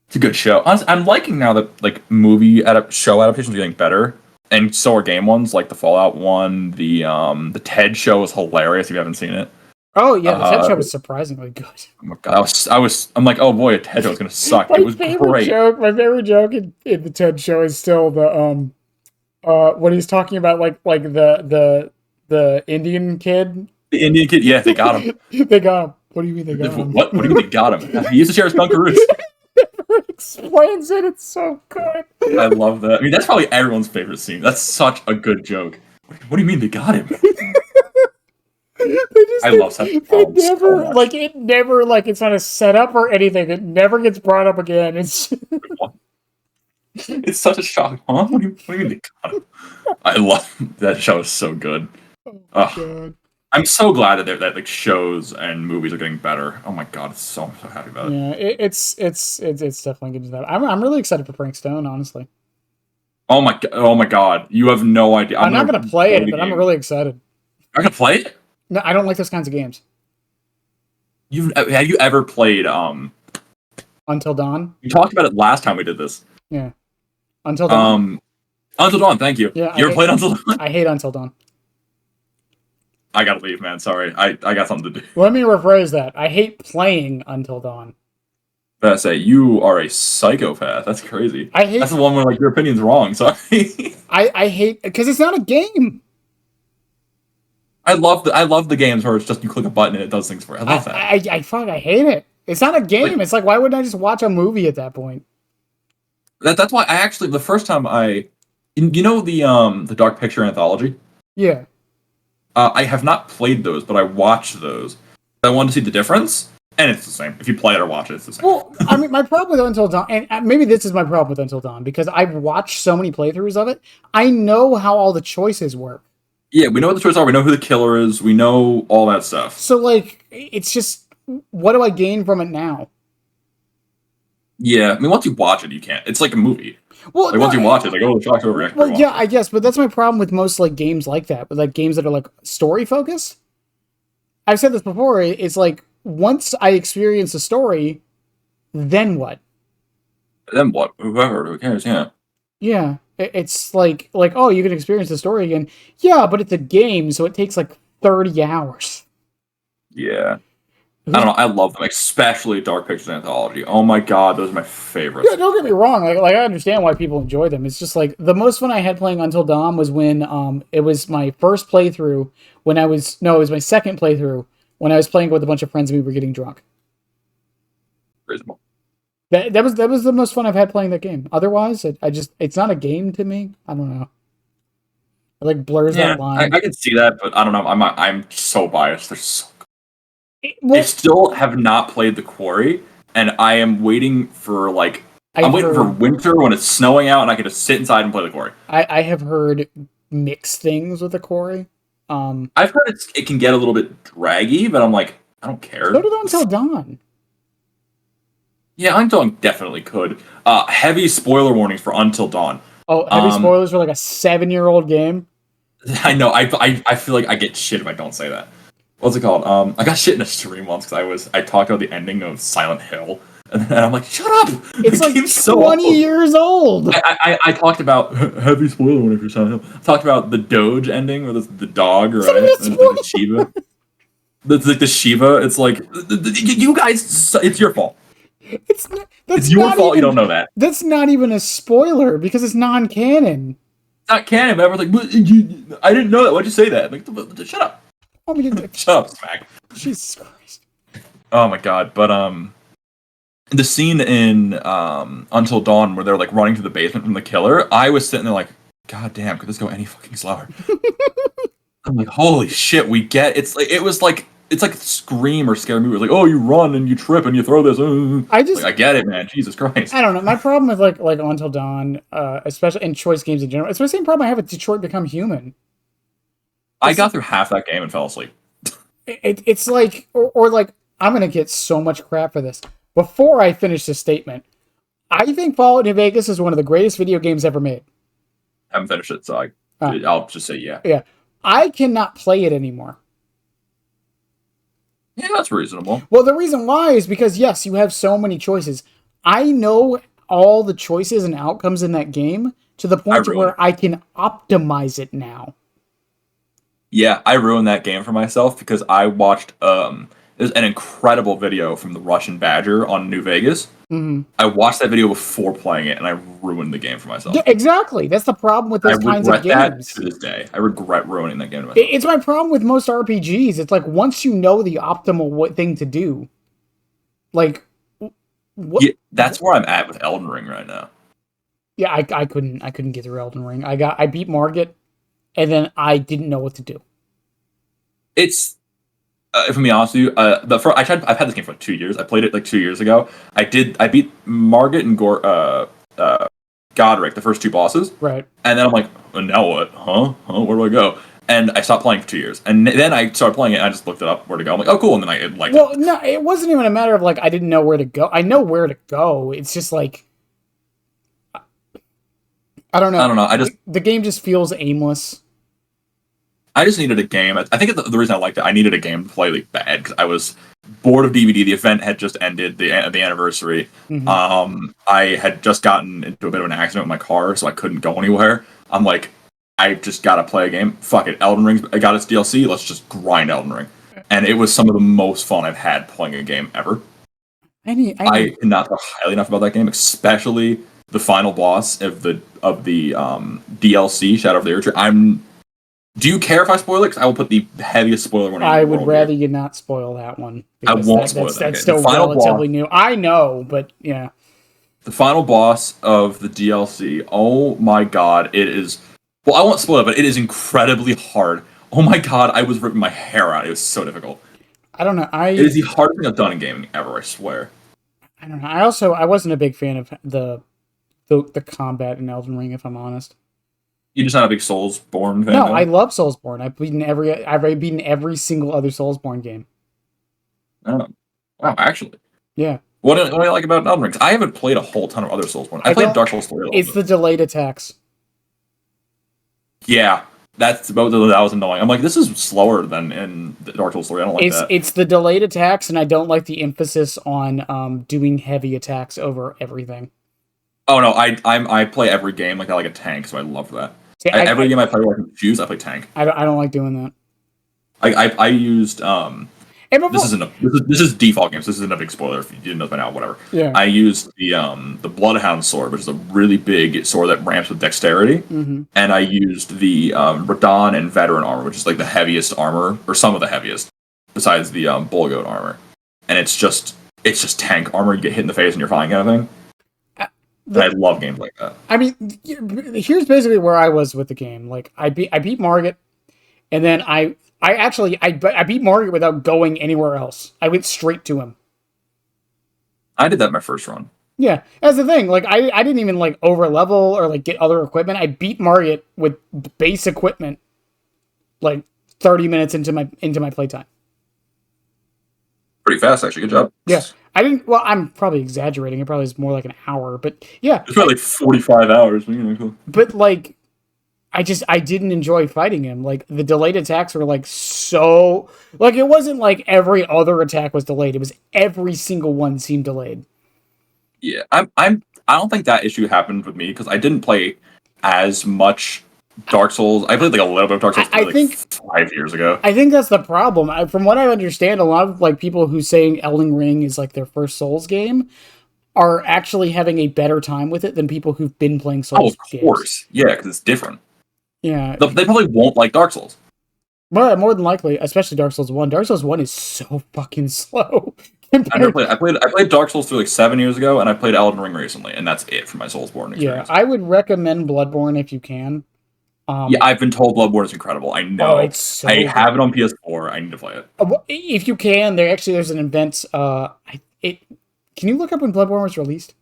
It's a good show. Honestly, I'm liking now that like show adaptations are getting better, and so are game ones. Like the Fallout one, the Ted show was hilarious. If you haven't seen it. Oh yeah, the Ted show was surprisingly good. Oh my god, I'm like, oh boy, a Ted show is gonna suck. It was great. My favorite joke in the Ted show is still the when he's talking about like the Indian kid. The Indian kid, yeah, they got him. They got him. What do you mean they got him? What do you mean they got him? He used to share his Dunkaroos. Explains it. It's so good. I love that. I mean, that's probably everyone's favorite scene. That's such a good joke. What do you mean they got him? I love that. It never it's not a setup or anything. It never gets brought up again. It's such a shock. Huh? What do you mean they got him? I love that show. Is so good. Oh god. I'm so glad that like shows and movies are getting better. Oh my god, I'm so happy about it. Yeah, it's definitely getting to that. I'm really excited for Prankstone, honestly. Oh my god, you have no idea. I'm not gonna play it, but I'm really excited. You're gonna play it? No, I don't like those kinds of games. Have you ever played Until Dawn? We talked about it last time we did this. Yeah. Until Dawn. Until Dawn, thank you. Yeah, you ever played Until Dawn? I hate Until Dawn. I gotta leave, man. Sorry. I got something to do. Let me rephrase that. I hate playing Until Dawn. But I say you are a psychopath. That's crazy. I hate That's the one where like your opinion's wrong. Sorry. I hate because it's not a game. I love the games where it's just you click a button and it does things for you. I love that. I hate it. It's not a game. Like It's like why wouldn't I just watch a movie at that point? that's why I actually the first time you know the Dark Picture anthology. Yeah. I have not played those, but I watched those. I wanted to see the difference, and it's the same. If you play it or watch it, it's the same. Well, I mean, my problem with Until Dawn, and maybe this is my problem with Until Dawn, because I've watched so many playthroughs of it, I know how all the choices work. Yeah, we know what the choices are. We know who the killer is. We know all that stuff. So, like, it's just, what do I gain from it now? Yeah, I mean, once you watch it, you can't. It's like a movie. Well, Like no, once you watch it, like oh, the shock's over. well, yeah, I guess, but that's my problem with most like games like that, with like games that are like story focused. I've said this before. It's like once I experience the story, then what? Then what? Who cares? Yeah. Yeah, it's like oh, you can experience the story again. Yeah, but it's a game, so it takes like 30 hours. Yeah. I don't know. I love them, especially Dark Pictures Anthology. Oh my god, those are my favorites. Yeah, don't get me wrong. Like I understand why people enjoy them. It's just like the most fun I had playing Until Dawn was when it was my first playthrough when it was my second playthrough when I was playing with a bunch of friends and we were getting drunk. Reasonable. That was the most fun I've had playing that game. Otherwise, it's not a game to me. I don't know. It like blurs that line. I can see that, but I don't know. I'm so biased. They're so Well, I still have not played The Quarry, and I am waiting for I'm waiting for winter when it's snowing out and I can just sit inside and play The Quarry. I have heard mixed things with The Quarry. I've heard it can get a little bit draggy, but I'm like, I don't care. So did Until Dawn. Yeah, Until Dawn definitely could. Heavy spoiler warnings for Until Dawn. Oh, heavy spoilers for like a 7-year-old game? I know. I feel like I get shit if I don't say that. What's it called? I got shit in a stream once because I talked about the ending of Silent Hill, and I'm like, shut up! It's like 20 years old. I talked about heavy spoiler warning for Silent Hill. I talked about the Doge ending where the dog, right? The Shiva. That's like the Shiva. It's like you guys. It's your fault. It's your fault. You don't know that. That's not even a spoiler because it's non-canon. It's not canon. But everyone's like, I didn't know that. Why'd you say that? Like, shut up. Shut up, Smack. Jesus Christ. Oh my god, but the scene in Until Dawn where they're like running to the basement from the killer, I was sitting there like, god damn, could this go any fucking slower? I'm like, holy shit, we get it's like Scream or Scary Movie. It's like, oh, you run and you trip and you throw this. I get it, man. Jesus Christ. I don't know. My problem with like Until Dawn, especially in choice games in general, it's the same problem I have with Detroit Become Human. I got through half that game and fell asleep. It's like, or like, I'm going to get so much crap for this. Before I finish this statement, I think Fallout New Vegas is one of the greatest video games ever made. I haven't finished it, so I'll just say yeah. Yeah. I cannot play it anymore. Yeah, that's reasonable. Well, the reason why is because, yes, you have so many choices. I know all the choices and outcomes in that game to the point where I can optimize it now. Yeah, I ruined that game for myself because I watched there's an incredible video from the Russian Badger on New Vegas. Mm-hmm. I watched that video before playing it, and I ruined the game for myself. Yeah, exactly. That's the problem with those kinds of games. I regret that to this day. I regret ruining that game to myself. It's my problem with most RPGs. It's like once you know the optimal thing to do, like what? Yeah, that's where I'm at with Elden Ring right now. Yeah, I couldn't get through Elden Ring. I beat Margit, and then I didn't know what to do. It's if I'm being honest with you, I've had this game for like 2 years. I played it like 2 years ago. I beat Margit and Godric, the first two bosses. Right. And then I'm like, oh, now what? Huh? Where do I go? And I stopped playing for 2 years. And then I started playing it, and I just looked it up where to go. I'm like, oh, cool. And then I liked it. Well, no, it wasn't even a matter of like I didn't know where to go. I know where to go. It's just like I don't know. The game just feels aimless. I just needed a game. I think the reason I liked it, I needed a game to play like bad because I was bored of DBD. The event had just ended, the anniversary. Mm-hmm. I had just gotten into a bit of an accident with my car, so I couldn't go anywhere. I'm like, I just gotta play a game. Fuck it, Elden Ring. I got its DLC. Let's just grind Elden Ring. And it was some of the most fun I've had playing a game ever. I cannot talk highly enough about that game, especially the final boss of the DLC Shadow of the Erdtree. Do you care if I spoil it? 'Cause I will put the heaviest spoiler warning in I the would world rather here. you not spoil that one I because won't spoil that. that's Okay. The still final boss. relatively new. I know, but yeah. The final boss of the DLC. Oh my god, it is. Well, I won't spoil it, but it is incredibly hard. Oh my god, I was ripping my hair out. It was so difficult. I don't know. It is the hardest thing I've done in gaming ever. I swear. I don't know. I wasn't a big fan of the combat in Elden Ring, if I'm honest. You're just not a big Soulsborne fan, No, though? I love Soulsborne. I've beaten every single other Soulsborne game. Oh, wow, actually. Yeah. What do you like about Elden Ring? 'Cause I haven't played a whole ton of other Soulsborne. I played don't. Dark Souls 3 a little It's bit. the delayed attacks. Yeah, that was annoying. I'm like, this is slower than in Dark Souls 3. I don't like that. It's the delayed attacks, and I don't like the emphasis on doing heavy attacks over everything. Oh no, I play every game like a tank, so I love that. See, Every game I play where I can choose, I play tank. I don't like doing that. I used And before, this is default games. This isn't a big spoiler if you didn't know by now. Whatever. Yeah. I used the Bloodhound sword, which is a really big sword that ramps with dexterity, and I used the Radon and Veteran armor, which is like the heaviest armor or some of the heaviest, besides the Bullgoat armor. And it's just tank armor. You get hit in the face and you're fine, kind of thing. I love games like that. I mean, here's basically where I was with the game. Like I beat Margit, and then I beat Margit without going anywhere else. I went straight to him. I did that in my first run. Yeah, that's the thing. Like I didn't even like over level or like get other equipment. I beat Margit with base equipment, like 30 minutes into my playtime. Pretty fast, actually. Good job. Yeah, I didn't. Well, I'm probably exaggerating. It probably is more like an hour, but yeah, It's probably like 45 hours. But, cool. But like, I didn't enjoy fighting him. Like the delayed attacks were like so like it wasn't like every other attack was delayed. It was every single one seemed delayed. Yeah, I don't think that issue happened with me because I didn't play as much Dark Souls. I played like a little bit of Dark Souls I think 5 years ago. I think that's the problem. From what I understand, a lot of like people who saying Elden Ring is like their first Souls game are actually having a better time with it than people who've been playing Souls games. Of course. Yeah, because it's different. Yeah. They probably won't like Dark Souls. Well, more than likely, especially Dark Souls 1. Dark Souls 1 is so fucking slow. I played Dark Souls 3 like 7 years ago, and I played Elden Ring recently, and that's it for my Soulsborne experience. Yeah, I would recommend Bloodborne if you can. Yeah, I've been told Bloodborne is incredible. I know. Oh, it's so I have it on PS4. I need to play it. If you can, there's an event. Can you look up when Bloodborne was released?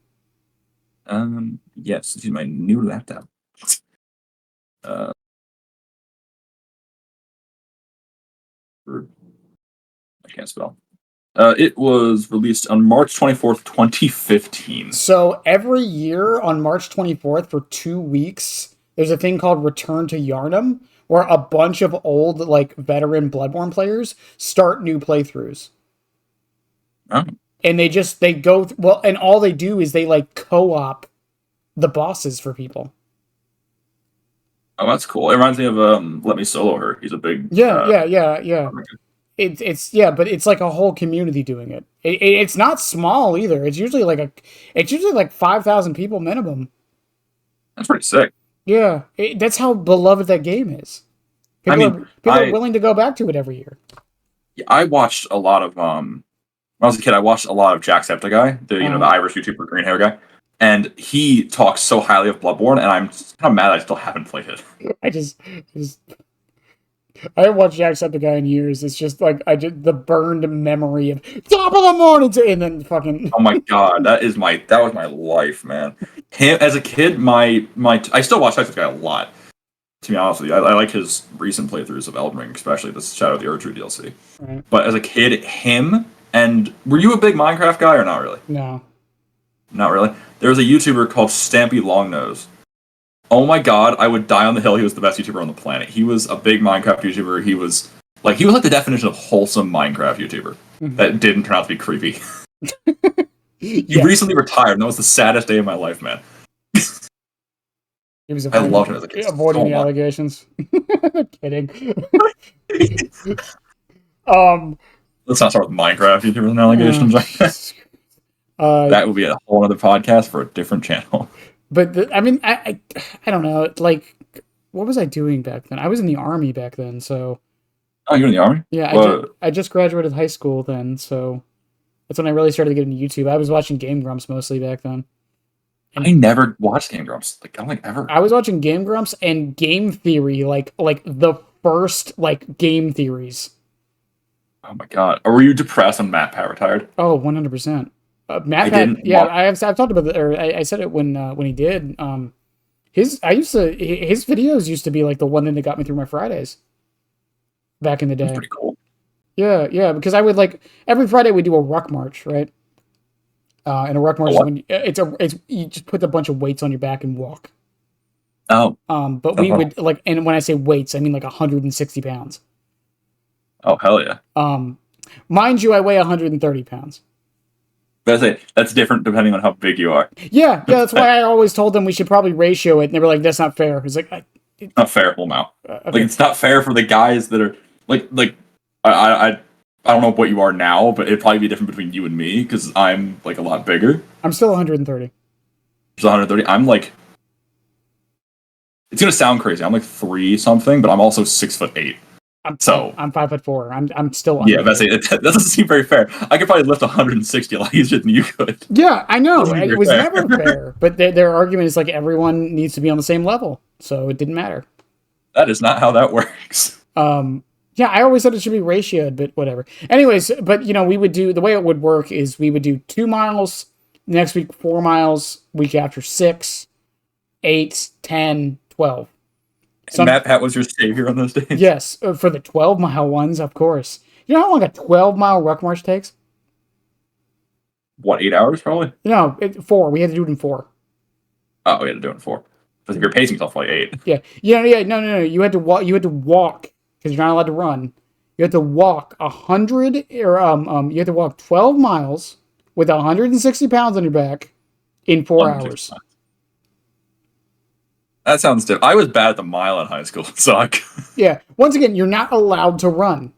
Yes, this is my new laptop. I can't spell. It was released on March 24th, 2015. So every year on March 24th for 2 weeks, there's a thing called Return to Yharnam, where a bunch of old, like, veteran Bloodborne players start new playthroughs. Oh. And they go, and all they do is they, like, co-op the bosses for people. Oh, that's cool. It reminds me of Let Me Solo Her. He's a big... Yeah. It's but it's like a whole community doing it. It's not small either. It's usually like 5,000 people minimum. That's pretty sick. Yeah, that's how beloved that game is. People are willing to go back to it every year. Yeah, I watched a lot of when I was a kid. I watched a lot of Jacksepticeye, the Irish YouTuber, green hair guy, and he talks so highly of Bloodborne, and I'm kind of mad I still haven't played it. I haven't watched Jacksepticeye in years. It's just like the burned memory of top of the morning and then fucking. Oh my god, that was my life, man. Him as a kid, I still watch Jacksepticeye a lot. To be honest with you, I like his recent playthroughs of Elden Ring, especially the Shadow of the Erdtree DLC. Right. But as a kid, him and were you a big Minecraft guy or not really? No, not really. There was a YouTuber called Stampy Longnose. Oh my god, I would die on the hill. He was the best YouTuber on the planet. He was a big Minecraft YouTuber. He was like the definition of wholesome Minecraft YouTuber that didn't turn out to be creepy. He recently retired, and that was the saddest day of my life, man. I loved him as a kid. Avoiding the allegations. Kidding. Let's not start with Minecraft YouTubers and allegations. That would be a whole other podcast for a different channel. But I mean, I don't know. Like, what was I doing back then? I was in the army back then, so Oh, you're in the army? yeah, What? I just graduated high school then, so that's when I really started getting into YouTube. I was watching Game Grumps mostly back then. I never watched Game Grumps. Like, I don't think ever. I was watching Game Grumps and Game Theory, like the first like game theories. Oh my god. Or were you depressed when Matt Pat retired? Oh, 100%. Matt I had, didn't yeah, watch. I've talked about it, or I said it when he did. His videos used to be like the one thing that got me through my Fridays back in the That's day. pretty cool. Yeah, because I would like every Friday we do a ruck march, right? And a ruck march is what? when it's you just put a bunch of weights on your back and walk. Oh. But we would like, and when I say weights, I mean like 160 pounds. Oh, hell yeah. Mind you, I weigh 130 pounds. That's different depending on how big you are. Yeah, that's why I always told them we should probably ratio it, and they were like, "That's not fair." It's like, Not fair, well, now. okay. Like, it's not fair for the guys that are like I don't know what you are now, but it'd probably be different between you and me because I'm like a lot bigger. I'm still 130. So 130. I'm like, it's gonna sound crazy. I'm like 3 something, but I'm also 6'8". I'm So 5'4". I'm still yeah, under. that doesn't seem very fair. I could probably lift 160 a lot easier than you could. Yeah, I know. Doesn't seem It very was fair. never fair. But their argument is like everyone needs to be on the same level, so it didn't matter. That is not how that works. Yeah, I always said it should be ratioed, but whatever. Anyways, but we would do the way it would work is we would do 2 miles next week, 4 miles week after, 6, 8, 10, 12. And Matt Pat was your savior on those days. Yes, for the 12-mile ones, of course. You know how long a 12-mile ruck march takes? What, 8 hours probably? 4. We had to do it in 4. Oh, we had to do it in 4. Because if you're pacing yourself like 8. Yeah. No. You had to walk. You had to walk because you're not allowed to run. You had to walk 100 or You had to walk 12 miles with 160 pounds on your back in 4 hours. That sounds different. I was bad at the mile in high school, so Yeah. Once again, you're not allowed to run.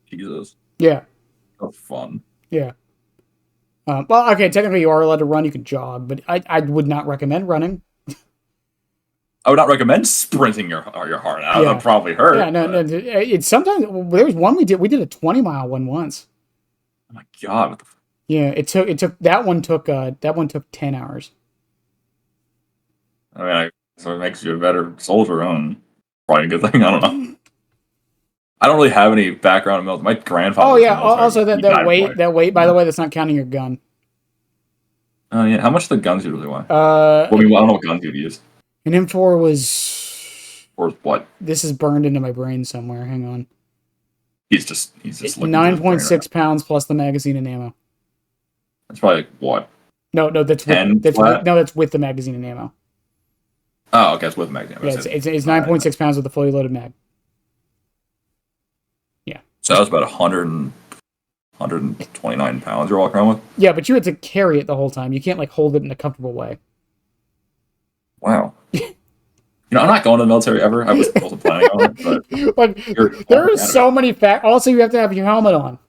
Jesus. Yeah. So fun. Yeah. Well, okay. Technically, you are allowed to run. You can jog, but I would not recommend running. I would not recommend sprinting your heart out. Yeah. That probably hurt. Yeah. No. It's sometimes there was one we did. We did a 20-mile one once. Oh my god. What the Yeah. It took that one took 10 hours. I mean, so it makes you a better soldier. Probably a good thing. I don't know. I don't really have any background in military. My grandfather. Oh was yeah. in the military. Also, He died that weight. By the way, that's not counting your gun. Oh yeah. How much do the guns usually weigh? Well, I mean, I don't know what guns you'd use. An M4 was. Or what? This is burned into my brain somewhere. Hang on. He's just looking 9.6 pounds plus the magazine and ammo. That's probably like what? No, that's 10 flat? that's with the magazine and ammo. Oh, okay, it's with magazine. Yeah, it's 9.6 pounds with the fully loaded mag. Yeah. So that was about 129 pounds you're walking around with? Yeah, but you had to carry it the whole time. You can't like hold it in a comfortable way. Wow. I'm not going to the military ever. I wasn't planning on it, but Like, there are so many facts. Also, you have to have your helmet on.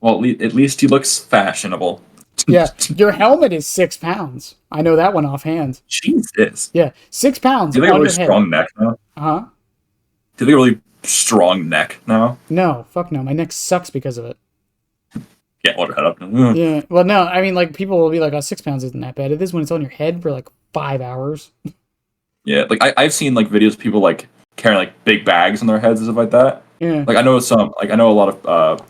well, at least he looks fashionable. Yeah, your helmet is 6 pounds. I know that one offhand. Jesus. Yeah, 6 pounds. Do you think a on really your head. strong neck now? Huh? Do you think a really strong neck now? No, fuck no. My neck sucks because of it. Can't hold your head up. Yeah. Well, no. I mean, like people will be like, "Oh, 6 pounds isn't that bad." It is when it's on your head for like 5 hours. Yeah, like I've seen like videos of people like carrying like big bags on their heads and stuff like that. Yeah. Like I know a lot of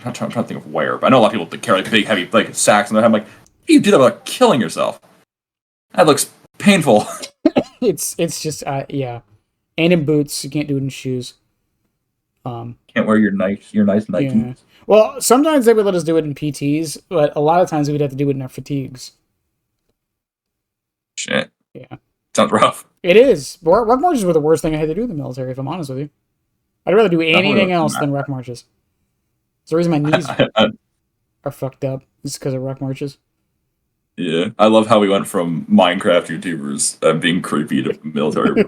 I'm trying to think of where, but I know a lot of people that carry like big heavy like sacks on their head. I'm like, you do that without killing yourself. That looks painful. It's just yeah, and in boots. You can't do it in shoes. Can't wear your nice Nike. Yeah. Well, sometimes they would let us do it in PTs, but a lot of times we'd have to do it in our fatigues. Shit. Yeah. Sounds rough. It is. Ruck marches were the worst thing I had to do in the military, if I'm honest with you. I'd rather do anything else than ruck marches. It's the reason my knees are fucked up. It's because of ruck marches. Yeah. I love how we went from Minecraft YouTubers being creepy to military.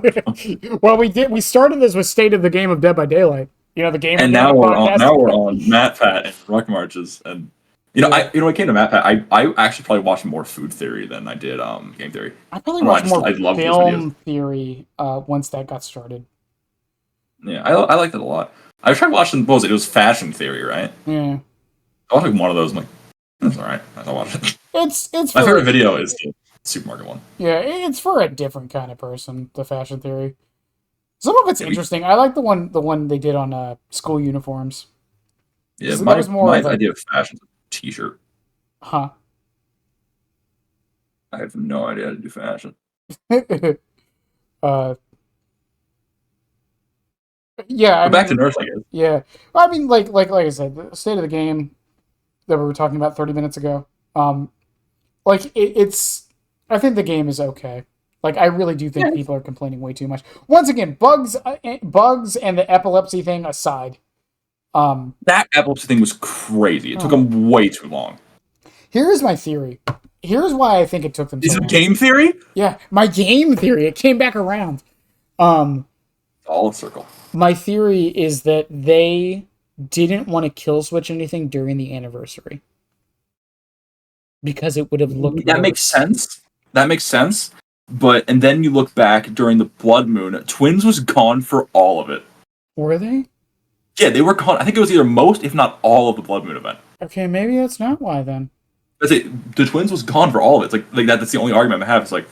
Well, we started this with State of the Game of Dead by Daylight. The Game And Indiana podcast. now we're on Matt Pat and Ruck Marches, and I came to Matt Pat. I actually probably watched more food theory than I did game theory. I probably I don't know. watched more I love those videos. film theory once that got started. Yeah, I liked it a lot. I tried watching. What was it? It was fashion theory, right? Yeah, I watched like one of those. I'm like, that's all right. I'll watch it. it's My favorite video is the supermarket one. Yeah, it's for a different kind of person. The fashion theory. Some of it's interesting. I like the one they did on school uniforms. Yeah, So my like, idea of fashion is a t-shirt. Huh. I have no idea how to do fashion. uh, yeah, But back to nurse, I guess. Yeah, I mean, like I said, the state of the game that we were talking about 30 minutes ago. Like it's. I think the game is okay. Like I really do think people are complaining way too much. Once again, bugs and the epilepsy thing aside. That epilepsy thing was crazy. It took them way too long. Here's my theory. Here's why I think it took them so long. Is it game theory? Yeah, my game theory. It came back around. All a circle. My theory is that they didn't want to kill switch anything during the anniversary. Because it would have looked That worse. makes sense. That makes sense. And then you look back during the Blood Moon, Twins was gone for all of it. Were they? Yeah, they were gone. I think it was either most, if not all, of the Blood Moon event. Okay, maybe that's not why then. That's it. The Twins was gone for all of it. It's like that's the only argument I have. It's like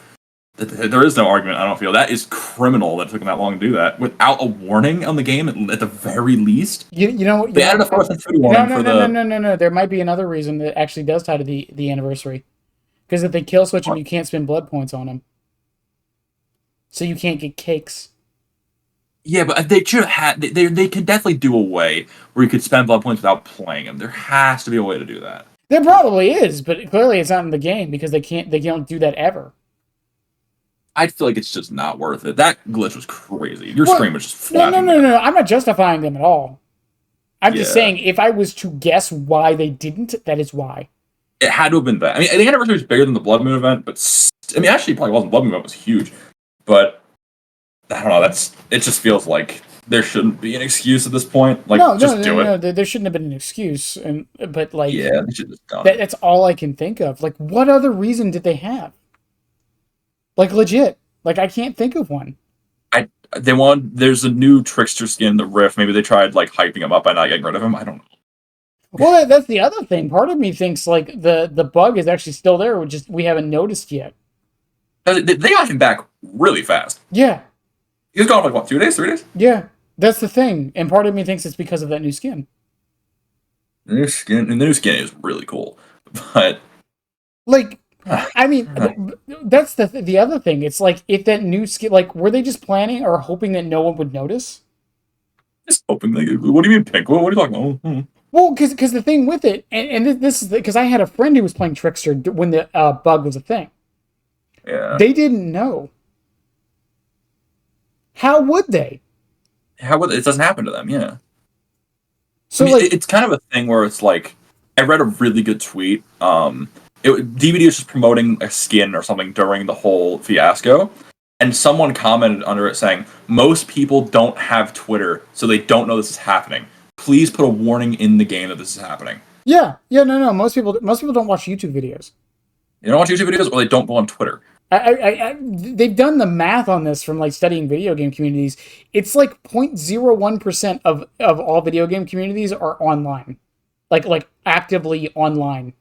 there is no argument. I don't feel that is criminal that it took them that long to do that without a warning on the game at the very least. You know they added a force and food warning for the. No. There might be another reason that actually does tie to the anniversary, because if they kill switch them, you can't spend blood points on them, so you can't get cakes. Yeah, but they should have had. They can definitely do a way where you could spend blood points without playing them. There has to be a way to do that. There probably is, but clearly it's not in the game because they don't do that ever. I feel like it's just not worth it. That glitch was crazy. Your screen was just flat. No. I'm not justifying them at all. I'm just saying if I was to guess why they didn't, that is why. It had to have been that. I mean, the anniversary was bigger than the Blood Moon event, but actually, it probably wasn't. Blood Moon event was huge, but I don't know. It just feels like there shouldn't be an excuse at this point. Like, do it. No. There shouldn't have been an excuse, but like, yeah, they should have done it. That's all I can think of. Like, what other reason did they have? Like, legit. Like, I can't think of one. There's a new Trickster skin in the Rift. Maybe they tried like hyping him up by not getting rid of him. I don't know. Well, that's the other thing. Part of me thinks like the bug is actually still there. We haven't noticed yet. They got him back really fast. Yeah. He was gone like what, 2 days, 3 days? Yeah, that's the thing. And part of me thinks it's because of that new skin. The new skin is really cool, but like, I mean, that's the other thing. It's like if that new skin, like, were they just planning or hoping that no one would notice? Just hoping. Like, what do you mean pink? What are you talking about? Mm-hmm. Well, because the thing with it, and this is because I had a friend who was playing Trickster when the bug was a thing. Yeah. They didn't know. How would they? It doesn't happen to them, yeah. So I mean, it's kind of a thing where it's like, I read a really good tweet. DBD was just promoting a skin or something during the whole fiasco, and someone commented under it saying, most people don't have Twitter, so they don't know this is happening. Please put a warning in the game that this is happening. Yeah, no. Most people don't watch YouTube videos. They don't watch YouTube videos, or they don't go on Twitter. They've done the math on this from like studying video game communities. It's like 0.01% of all video game communities are online, like actively online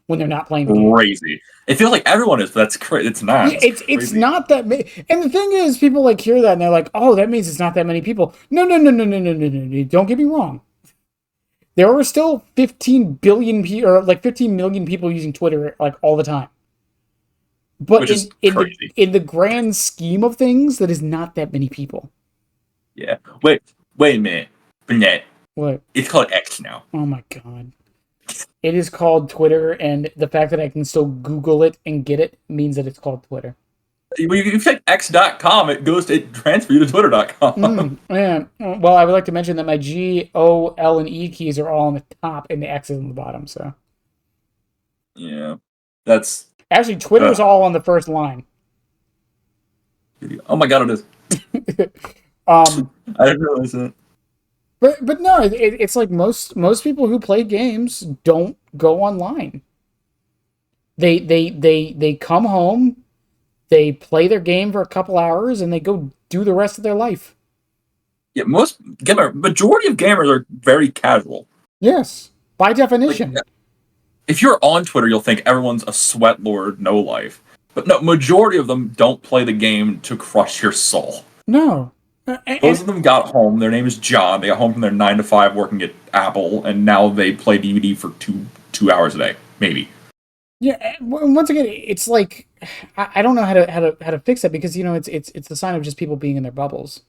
when they're not playing the game. Crazy. It feels like everyone is, but that's crazy. It's not. Yeah, it's not that many. And the thing is, people like hear that and they're like, "Oh, that means it's not that many people." No. Don't get me wrong. There are still 15 billion people, or like 15 million people using Twitter like all the time. But in the grand scheme of things, that is not that many people. Yeah. Wait a minute. Burnett. What? It's called X now. Oh my god. It is called Twitter, and the fact that I can still Google it and get it means that it's called Twitter. When you check x.com, it transfers you to twitter.com. Yeah. Well, I would like to mention that my G, O, L, and E keys are all on the top, and the X is on the bottom, so. Yeah. That's... Actually, Twitter's all on the first line. Oh my god, it is. I didn't realize that. But no, it's like most people who play games don't go online. They come home, they play their game for a couple hours, and they go do the rest of their life. Yeah, majority of gamers are very casual. Yes, by Like, definition. if you're on Twitter, you'll think everyone's a sweat lord, no life. But no, majority of them don't play the game to crush your soul. No. Most of them got home. Their name is John. They got home from their 9 to 5 working at Apple, and now they play DVD for two hours a day, maybe. Yeah, once again, it's like I don't know how to fix that because it's the sign of just people being in their bubbles.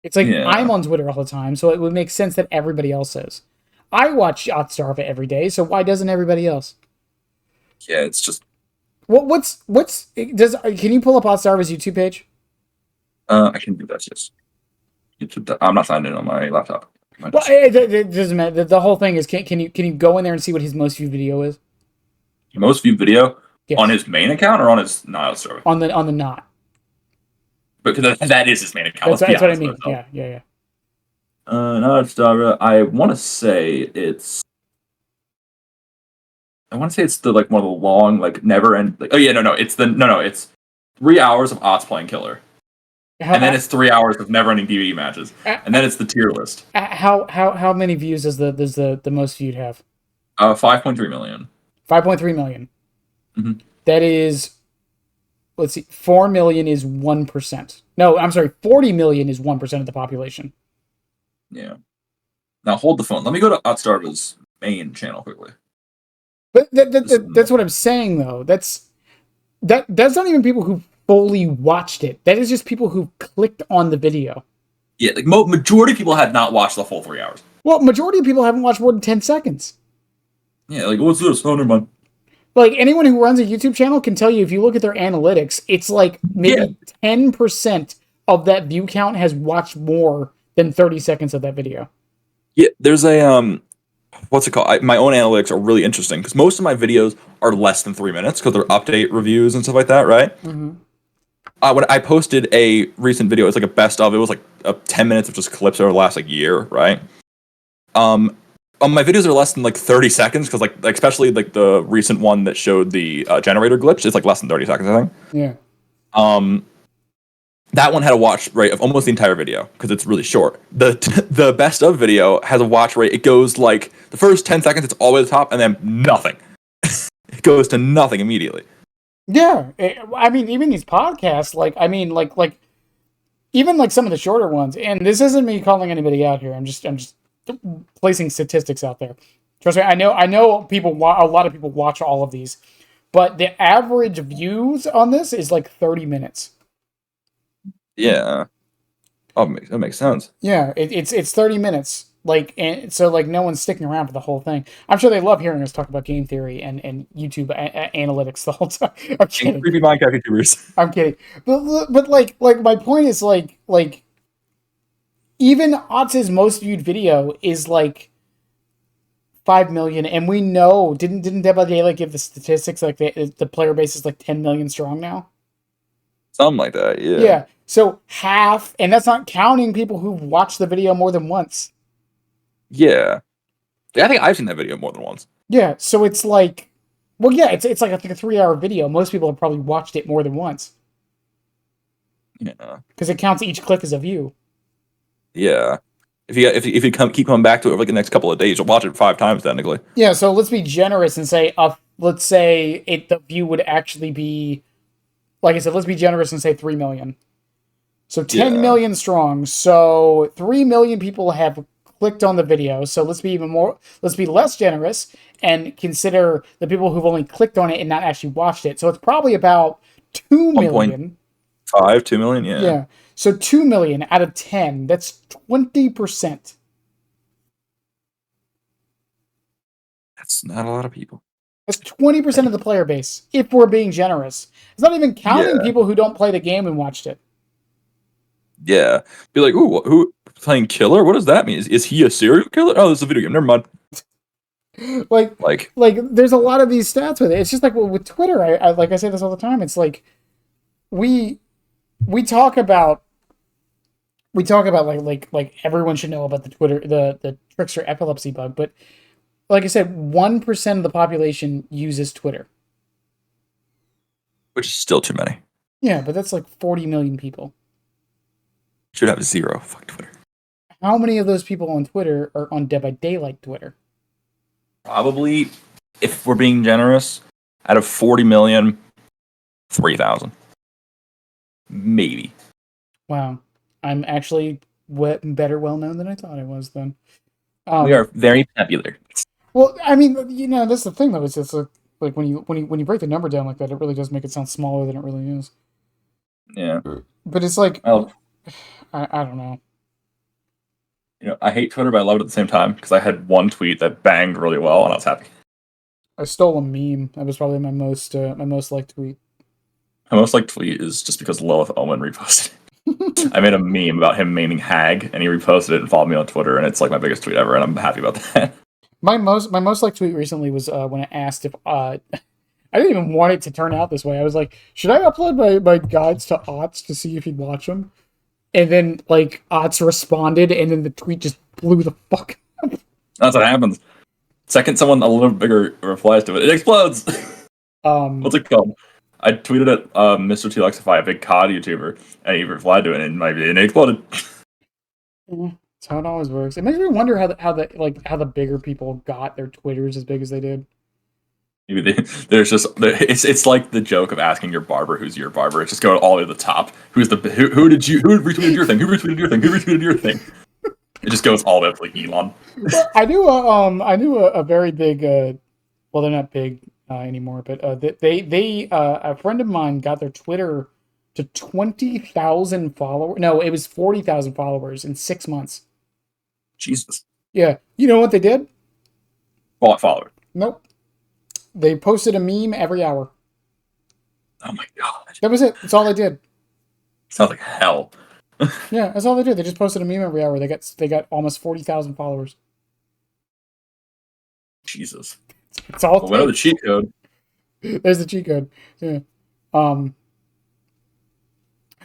It's like Yeah, I'm on Twitter all the time, so it would make sense that everybody else is. I watch Starve every day, so why doesn't everybody else? yeah. It's just What's does can you pull up Starve's YouTube page? I can do that. Yes, I'm not signed in on my laptop. Well, it doesn't matter. The whole thing is can you go in there and see what his most viewed video is? Most viewed video on Yes, his main account or on his Nile server, on the not. because that is his main account. Let's be That's what I honest with mean. ourselves. Yeah. Nile server. I want to say it's. I want to say it's the like one of the long like never end. Like, oh yeah, no, it's the no, it's 3 hours of Ots playing killer, and then it's 3 hours of never ending DVD matches, and then it's the tier list. How many views does the most viewed have? 5.3 million. 5.3 million. Mm-hmm. That is, let's see, 4 million is 1%. No, I'm sorry, 40 million is 1% of the population. Yeah. Now hold the phone. Let me go to Otstarva's main channel quickly. But that's what I'm saying though. That's not even people who fully watched it. That is just people who clicked on the video. Yeah, like majority of people had not watched the full 3 hours. Well, majority of people haven't watched more than 10 seconds. Yeah, like what's this? Oh, never mind. Like anyone who runs a YouTube channel can tell you if you look at their analytics, it's like maybe 10% of that view count has watched more than 30 seconds of that video. Yeah, there's a what's it called? My own analytics are really interesting because most of my videos are less than 3 minutes because they're update reviews and stuff like that, right? Mm-hmm. When I posted a recent video, it's like a best of. It was like 10 minutes of just clips over the last like year, right? My videos are less than like 30 seconds because like especially like the recent one that showed the generator glitch. It's like less than 30 seconds, I think. Yeah. That one had a watch rate of almost the entire video because it's really short. The best of video has a watch rate. It goes like the first 10 seconds, it's all the way to the top, and then nothing. It goes to nothing immediately. Yeah, I mean, even these podcasts, like even like some of the shorter ones. And this isn't me calling anybody out here. I'm just placing statistics out there. Trust me, I know people. A lot of people watch all of these, but the average views on this is like 30 minutes. Yeah. Oh, that makes sense. Yeah, it's 30 minutes. Like, and so like no one's sticking around for the whole thing. I'm sure they love hearing us talk about game theory and YouTube analytics the whole time. I'm kidding. Creepy Minecraft YouTubers. I'm kidding. But like my point is like even Otz's most viewed video is like 5 million, and we know didn't DBD like give the statistics like the player base is like 10 million strong now. Something like that, yeah. Yeah. So half, and that's not counting people who've watched the video more than once. Yeah. I think I've seen that video more than once. Yeah, so it's like, well, yeah, it's like I think a 3 hour video. Most people have probably watched it more than once. Yeah. Because it counts each click as a view. Yeah. If you keep coming back to it over like the next couple of days, you'll watch it 5 times technically. Yeah, so let's be generous and say, let's say the view would actually be, like I said, let's be generous and say 3 million. So 10 million strong. So 3 million people have clicked on the video. So let's be less generous and consider the people who've only clicked on it and not actually watched it. So it's probably about 2 million. 2 million, yeah. Yeah. So 2 million out of 10, that's 20%. That's not a lot of people. That's 20% of the player base, if we're being generous. It's not even counting people who don't play the game and watched it. Yeah. Be like, ooh, who playing killer? What does that mean? Is he a serial killer? Oh, this is a video game. Never mind. like there's a lot of these stats with it. It's just like with Twitter. I like I say this all the time. It's like we talk about we talk about like everyone should know about the Twitter the trickster epilepsy bug, but like I said, 1% of the population uses Twitter. Which is still too many. Yeah, but that's like 40 million people. Should have 0. Fuck Twitter. How many of those people on Twitter are on Dead by Daylight Twitter? Probably, if we're being generous, out of 40 million, 3,000. Maybe. Wow. I'm actually better well known than I thought I was then. We are very popular. Well, I mean, that's the thing though. It's just like when you break the number down like that, it really does make it sound smaller than it really is. Yeah. But it's like, Well, I don't know. I hate Twitter, but I love it at the same time because I had one tweet that banged really well, and I was happy. I stole a meme. That was probably my most liked tweet. My most liked tweet is just because Lilith Owen reposted it. I made a meme about him memeing Hag, and he reposted it and followed me on Twitter, and it's like my biggest tweet ever, and I'm happy about that. My most liked tweet recently was when I asked if I didn't even want it to turn out this way. I was like, should I upload my guides to Otts to see if he'd watch them? And then like Otts responded, and then the tweet just blew the fuck up. That's what happens. Second, someone a little bigger replies to it, it explodes. What's it called? I tweeted at Mr. T-Lexify, a big COD YouTuber, and he replied to it, and it exploded. That's how it always works. It makes me wonder how the bigger people got their Twitters as big as they did. Maybe it's like the joke of asking your barber who's your barber. It's just going all the way to the top. Who retweeted your thing? Who retweeted your thing? Who retweeted your thing? It just goes all the way up to like Elon. Well, I knew a very big well, they're not big anymore, but they a friend of mine got their Twitter to 20,000 followers. No, it was 40,000 followers in 6 months. Jesus. Yeah, you know what they did? Well, I followed. Nope. They posted a meme every hour. Oh my god. That was it. That's all they did. Sounds like hell. Yeah, that's all they did. They just posted a meme every hour. They got almost 40,000 followers. Jesus. It's all. Well, the cheat code. There's the cheat code. Yeah.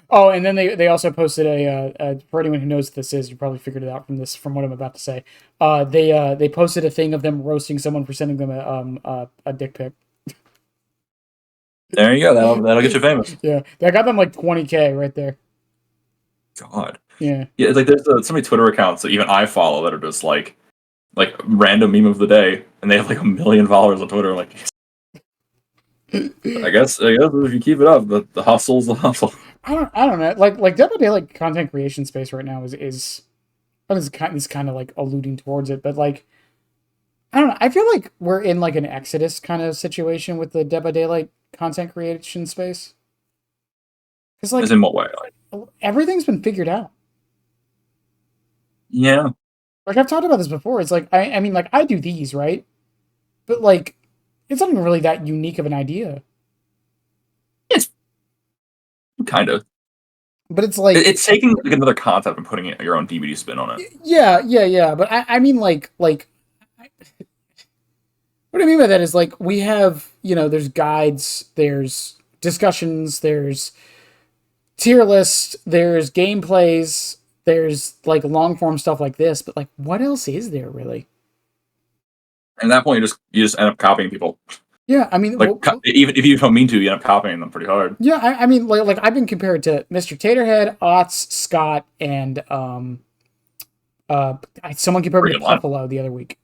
Oh, and then they also posted a for anyone who knows what this is, you probably figured it out from what I'm about to say. They posted a thing of them roasting someone for sending them a dick pic. There you go. That'll get you famous. Yeah, that got them like 20K right there. God. Yeah. Yeah, it's like there's so many Twitter accounts that even I follow that are just like random meme of the day, and they have like 1 million followers on Twitter. Like, I guess if you keep it up, the hustle's the hustle. I don't know. Like Dead by Daylight content creation space right now is kind of like alluding towards it, but like I don't know. I feel like we're in like an Exodus kind of situation with the Dead by Daylight content creation space. Because like, as in what way? Like, everything's been figured out. Yeah. Like I've talked about this before. It's like I mean like I do these, right? But like it's not even really that unique of an idea. It's kind of. But it's like it's taking like another concept and putting your own DBD spin on it. Yeah. But I mean like what I mean by that is like we have, there's guides, there's discussions, there's tier lists, there's gameplays, there's like long form stuff like this, but like what else is there really? And at that point you just end up copying people. Yeah, I mean, even if you don't mean to, you end up copying them pretty hard. Yeah, I mean, like I've been compared to Mr. Taterhead, Otts, Scott, and someone compared me to Buffalo the other week.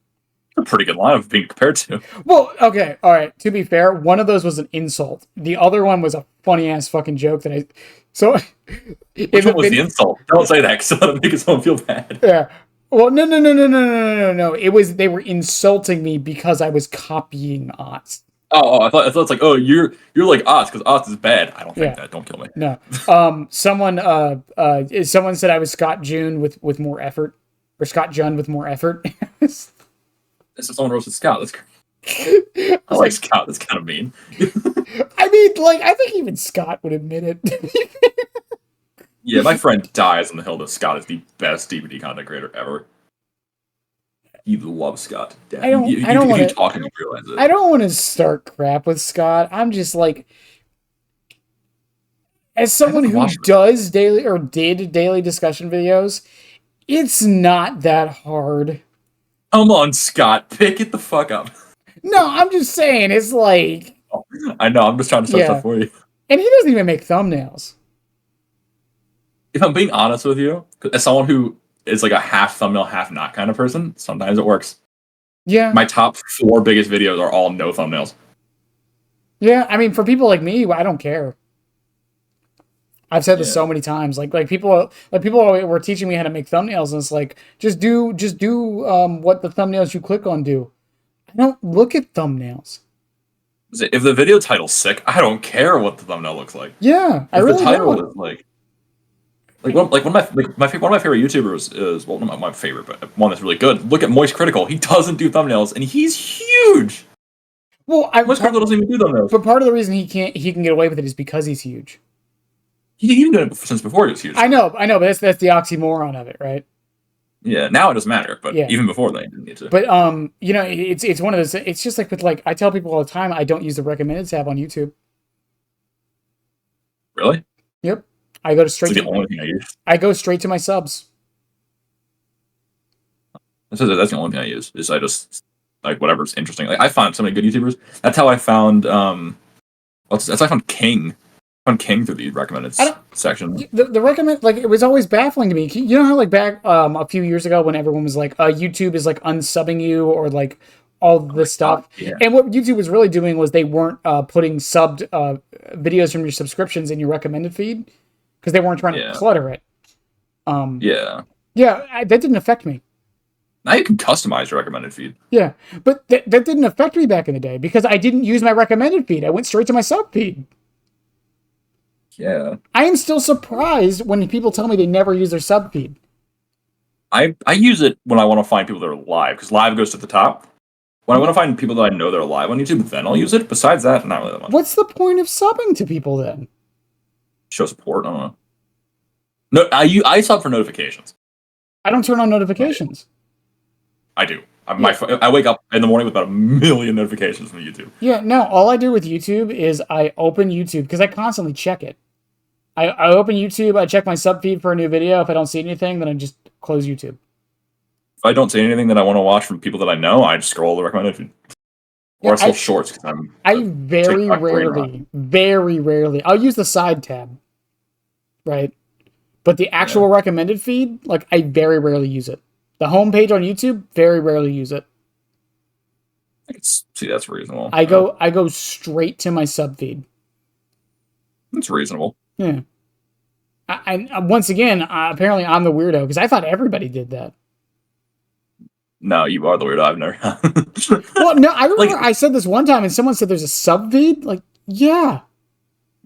A pretty good line of being compared to. Well, okay, all right. To be fair, one of those was an insult. The other one was a funny ass fucking joke that I. So, which one was the insult? Don't say that because that'll make someone feel bad. Yeah. Well, no. It was they were insulting me because I was copying Otts. I thought it's like, oh, you're like Otts because Otts is bad. I don't think that. Don't kill me. No. Someone said I was Scott June with more effort, or Scott Jun with more effort. This is someone roasted Scott. That's crazy. I like Scott. That's kind of mean. I mean, like, I think even Scott would admit it. Yeah, my friend dies on the hill that Scott is the best DBD content creator ever. He loves Scott to death. I don't want to talk and realize it. I don't want to start crap with Scott. I'm just like, As I someone haven't who watched it. does daily or did daily discussion videos, it's not that hard. Come on, Scott, pick it the fuck up. No, I'm just saying, it's like, I know. I'm just trying to set stuff yeah. for you. And he doesn't even make thumbnails. If I'm being honest with you, as someone who is like a half thumbnail, half not kind of person, sometimes it works. Yeah. My top 4 biggest videos are all no thumbnails. Yeah, I mean, for people like me, I don't care. I've said this so Yeah. many times. Like people were teaching me how to make thumbnails, and it's like just do what the thumbnails you click on do. I don't look at thumbnails. If the video title's sick, I don't care what the thumbnail looks like. Yeah, I If the really title don't. is one of my favorite YouTubers is, well, not my favorite, but one that's really good. Look at Moist Critical. He doesn't do thumbnails, and he's huge. Well, Moist Critical doesn't even do thumbnails. but part of the reason he can get away with it is because he's huge. He even did it since before he was huge. I know, but that's the oxymoron of it, right? Yeah, now it doesn't matter, but Yeah. even before then, he didn't need to. But it's one of those. It's just like with like I tell people all the time, I don't use the recommended tab on YouTube. Really? Yep, I go to straight. It's like the only thing I use. I go straight to my subs. That's the only thing I use. Is I just like whatever's interesting. Like I found so many good YouTubers. That's how I found that's how I found King. I found King through the recommended section. The recommend, like, it was always baffling to me. You know how like back a few years ago when everyone was like, YouTube is like unsubbing you or like all this stuff. Yeah. And what YouTube was really doing was they weren't putting subbed videos from your subscriptions in your recommended feed because they weren't trying to clutter it. Yeah. Yeah, that didn't affect me. Now you can customize your recommended feed. Yeah, but that didn't affect me back in the day because I didn't use my recommended feed. I went straight to my sub feed. Yeah. I am still surprised when people tell me they never use their sub feed. I use it when I want to find people that are live, because live goes to the top. When I want to find people that I know that are live on YouTube, then I'll use it. Besides that, not really that much. What's the point of subbing to people then? Show support, I don't know. No, I sub for notifications. I don't turn on notifications. I do. I wake up in the morning with about 1 million notifications from YouTube. Yeah, no, all I do with YouTube is I open YouTube because I constantly check it. I open YouTube, I check my sub feed for a new video. If I don't see anything, then I just close YouTube. If I don't see anything that I want to watch from people that I know, I just scroll the recommended feed. Or I scroll shorts because I very rarely, I'll use the side tab, right? But the actual recommended feed, like, I very rarely use it. The homepage on YouTube, very rarely use it. I can see that's reasonable. I go straight to my sub feed. That's reasonable. Yeah. I once again, apparently I'm the weirdo because I thought everybody did that. No, you are the weirdo. I've never. Well, no, I remember I said this one time and someone said there's a sub feed. Like, yeah.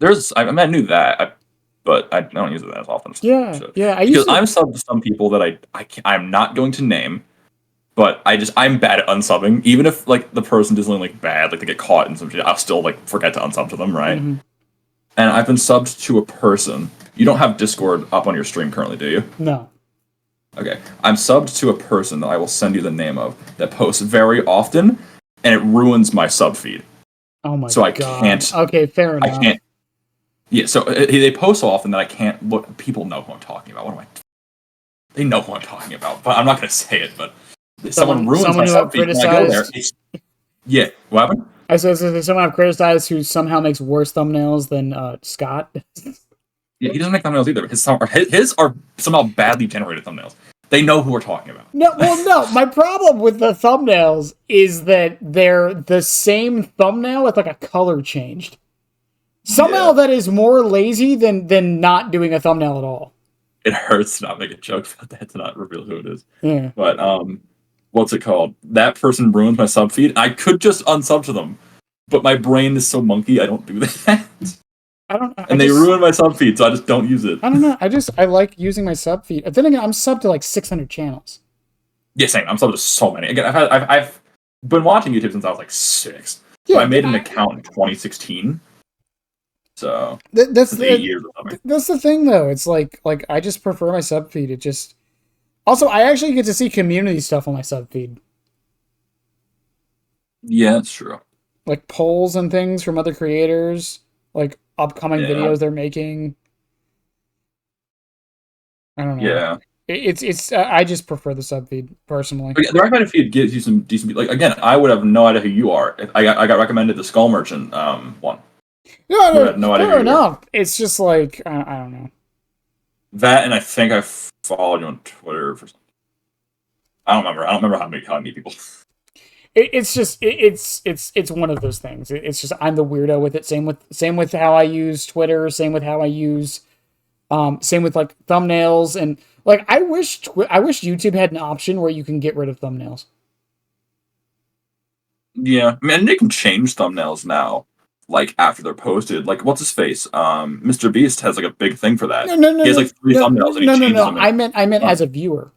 I knew that, but I don't use it as often. Yeah, yeah. I'm subbed to some people that I'm not going to name, but I'm bad at unsubbing. Even if like the person does something like bad, like they get caught in some shit, I'll still like forget to unsub to them, right? Mm-hmm. And I've been subbed to a person. You don't have Discord up on your stream currently, do you? No. Okay. I'm subbed to a person that I will send you the name of that posts very often, and it ruins my sub feed. Oh my god. So I can't. Okay, fair enough. I can't. Yeah, so they post so often that I can't look. People know who I'm talking about. They know who I'm talking about, but I'm not going to say it. But someone ruins my sub feed when I go there. Yeah, what happened? I said there's someone I've criticized who somehow makes worse thumbnails than Scott. Yeah, he doesn't make thumbnails either. His are somehow badly generated thumbnails. They know who we're talking about. No. My problem with the thumbnails is that they're the same thumbnail with like a color changed. Somehow that is more lazy than not doing a thumbnail at all. It hurts to not make a joke about that, to not reveal who it is. Yeah. But what's it called? That person ruins my sub feed. I could just unsub to them, but my brain is so monkey, I don't do that. They ruin my sub feed, so I just don't use it. I don't know. I like using my sub feed. Then again, I'm subbed to like 600 channels. Yeah, same. I'm subbed to so many. Again, I've been watching YouTube since I was like 6. Yeah, so I made an account in 2016. So that's 8 years or something. That's the thing, though. It's like I just prefer my sub feed. It just also I actually get to see community stuff on my sub feed. Yeah, that's true. Like polls and things from other creators. Like upcoming Yeah. videos they're making. I don't know. Yeah. It's I just prefer the sub feed personally. The recommended feed gives you some decent. Like again, I would have no idea who you are. If I got recommended the Skull Merchant one. No, Would no, have had no idea fair who you were. enough. It's just like I don't know. That and I think I followed you on Twitter for something. I don't remember. I don't remember how many people. It's just it's one of those things. It's just I'm the weirdo with it. Same with how I use Twitter. Same with how I use same with like thumbnails and like I wish YouTube had an option where you can get rid of thumbnails. Yeah, I mean, they can change thumbnails now. Like after they're posted, like what's his face? Mr. Beast has like a big thing for that. No, no, no, He has no, like three no, thumbnails and he no, no, changes no. them. I meant as a viewer.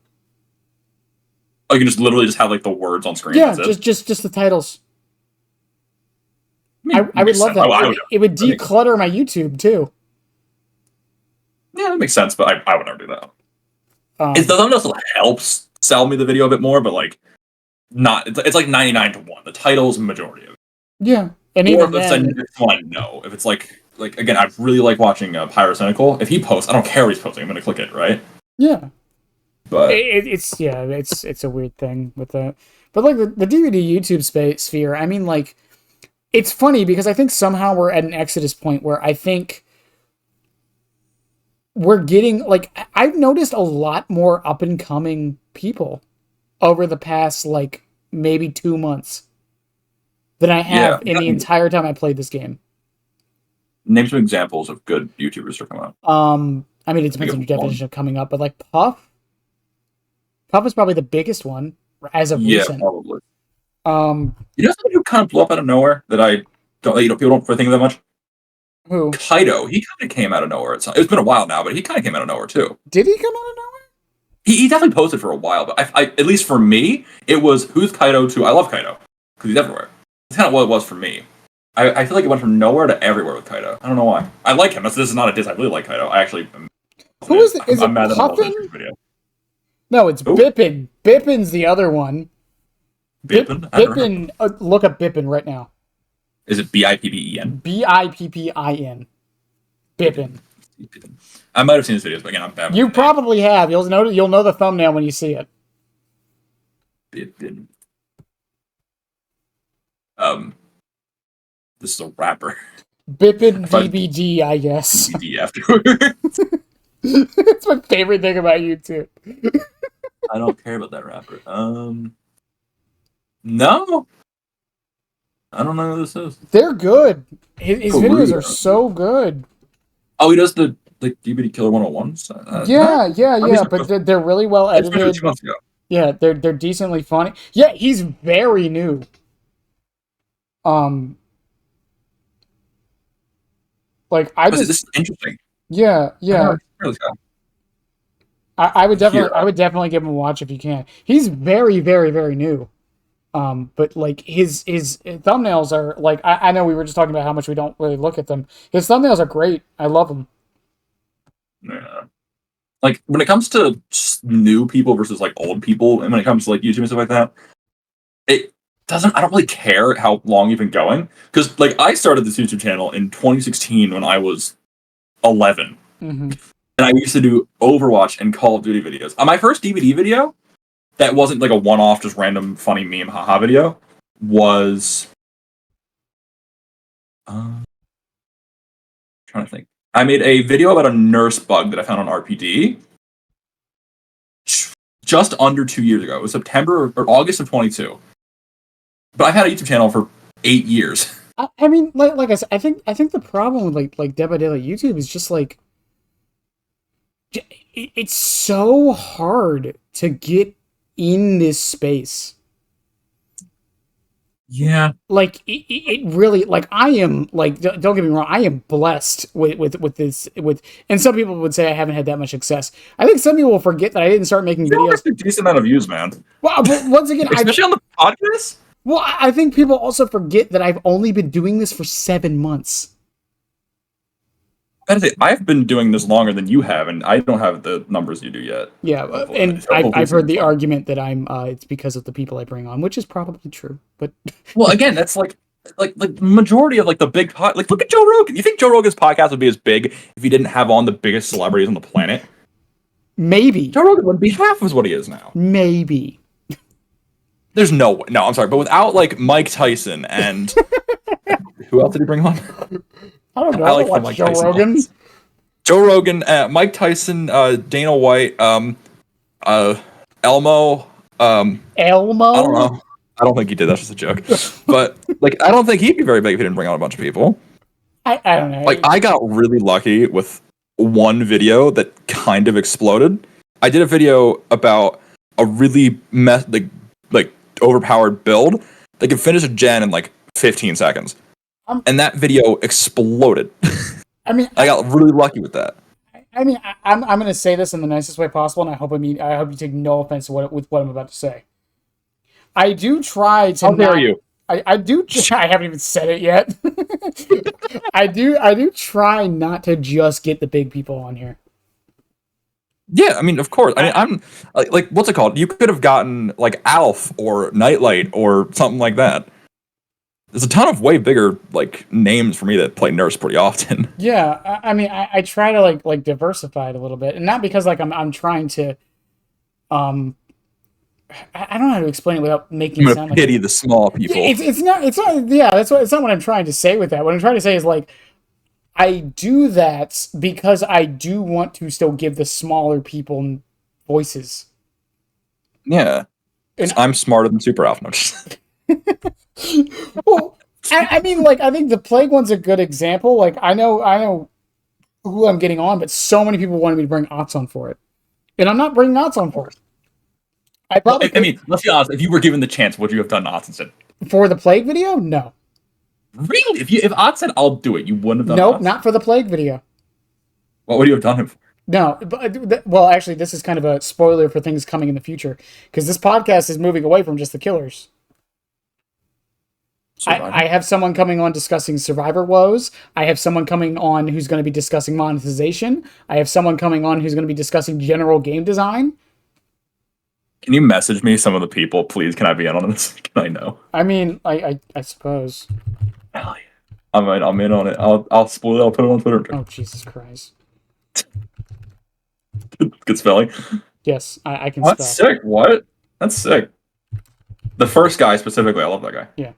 Oh, you can just literally just have like the words on screen. Yeah, That's it. just the titles. I mean, I would love that. I would, It would declutter my YouTube too. yeah, that makes sense, but I would never do that. Um, It's the thumbnails that helps sell me the video a bit more, but like not. It's like 99-1. The title's the majority of it. yeah, and Or even if it's then, someone I know. If it's like again, I really like watching Pyrocynical. If he posts, I don't care what he's posting. I'm gonna click it, right? yeah, But it's a weird thing with that. But like the DVD YouTube sphere, I mean, like it's funny because I think somehow we're at an exodus point where I think we're getting like I've noticed a lot more up and coming people over the past like maybe 2 months than I have in the entire time I played this game. Name some examples of good YouTubers to come out. I mean, it depends on your definition of coming up, but like Puff is probably the biggest one as of recent. Probably. Um, You know somebody who kind of blew up out of nowhere that I don't, people don't think of that much? who? Kaido. He kind of came out of nowhere. It's been a while now, but he kind of came out of nowhere too. Did he come out of nowhere? He definitely posted for a while, but I at least for me, it was who's Kaido to I love Kaido because he's everywhere. That's kind of what it was for me. I feel like it went from nowhere to everywhere with Kaido. I don't know why. I like him. This is not a diss. I really like Kaido. I actually. Who is it? Is I'm it mad that I'm Puffin? this video. No, it's Who? Bippin. Bippin's the other one. Bippin? Bippin. Look up Bippin right now. Is it Bippen? Bippin. Bippin. I might have seen his videos, but again, I'm bad. You probably have. You'll know the thumbnail when you see it. Bippin. This is a rapper. Bippin DBD, I guess. DBD afterwards. It's my favorite thing about YouTube. I don't care about that rapper. No. I don't know who this is. They're good. His videos are so good. Oh, he does the DBD Killer 101s? Yeah, but they're really well edited. 2 months ago. Yeah, they're decently funny. Yeah, he's very new. Like this is interesting. Yeah. I would definitely give him a watch if you can. He's very, very, very new. But like his thumbnails are like I know we were just talking about how much we don't really look at them. His thumbnails are great. I love them. Yeah. Like when it comes to new people versus like old people, and when it comes to like YouTube and stuff like that, I don't really care how long you've been going because like I started this YouTube channel in 2016 when I was 11. Mm-hmm. And I used to do Overwatch and Call of Duty videos. On my first DVD video, that wasn't like a one-off, just random funny meme haha video, was trying to think. I made a video about a nurse bug that I found on RPD just under 2 years ago. It was September or August of 22. But I've had a YouTube channel for 8 years. I mean, like I said, I think the problem with like Dead by Daylight YouTube is just like it's so hard to get in this space. Yeah. Like it really like I am like don't get me wrong, I am blessed with this and some people would say I haven't had that much success. I think some people will forget that I didn't start making videos. A decent amount of views, man. Well, once again, especially on the podcast. Well, I think people also forget that I've only been doing this for 7 months. I've been doing this longer than you have, and I don't have the numbers you do yet. Yeah, and I've heard the argument that it's because of the people I bring on, which is probably true. But well, again, that's like like majority of like the big like look at Joe Rogan. You think Joe Rogan's podcast would be as big if he didn't have on the biggest celebrities on the planet? Maybe. Joe Rogan would be half as what he is now. Maybe. There's no way. No, I'm sorry, but without like Mike Tyson and who else did he bring on? I don't know. I like the watch Mike Joe Tyson Rogan. ones. Joe Rogan, Mike Tyson, Dana White, Elmo. Elmo. I don't know. I don't think he did. That's just a joke. But like, I don't think he'd be very big if he didn't bring on a bunch of people. I don't know. Like, I got really lucky with one video that kind of exploded. I did a video about a really like overpowered build that could finish a gen in like 15 seconds, and that video exploded. I mean, I got really lucky with that. I mean, I'm going to say this in the nicest way possible, and I hope you take no offense with what I'm about to say. I do try to. How dare you? I do. I haven't even said it yet. I do try not to just get the big people on here. Yeah, I mean, of course. I mean, I'm like, what's it called? You could have gotten like Alf or Nightlight or something like that. There's a ton of way bigger like names for me that play Nurse pretty often. Yeah, I mean, I try to like diversify it a little bit, and not because like I'm trying to, I don't know how to explain it without making it sound like pity the small people. It's not yeah, it's not what I'm trying to say with that. What I'm trying to say is like I do that because I do want to still give the smaller people voices. Yeah. And I'm smarter than Super Alpha. No, just... well, I mean, like, I think the Plague one's a good example. Like, I know who I'm getting on, but so many people wanted me to bring Ots on for it. And I'm not bringing Ots on for it. I mean, let's be honest. If you were given the chance, would you have done Ots instead? For the Plague video? No. Really? If Ots said, I'll do it, you wouldn't have done Nope, Ots? not for the Plague video. What would you have done him for? No, but, well, actually, this is kind of a spoiler for things coming in the future, because this podcast is moving away from just the killers. I have someone coming on discussing survivor woes. I have someone coming on who's going to be discussing monetization. I have someone coming on who's going to be discussing general game design. Can you message me some of the people, please? Can I be in on this? Can I know? I mean, I suppose. Hell yeah. I'm in on it. I'll spoil it. I'll put it on Twitter. Oh, Jesus Christ. Good spelling. Yes, I can spell. spell. That's sick. What? That's sick. The first guy specifically, I love that guy. Yeah.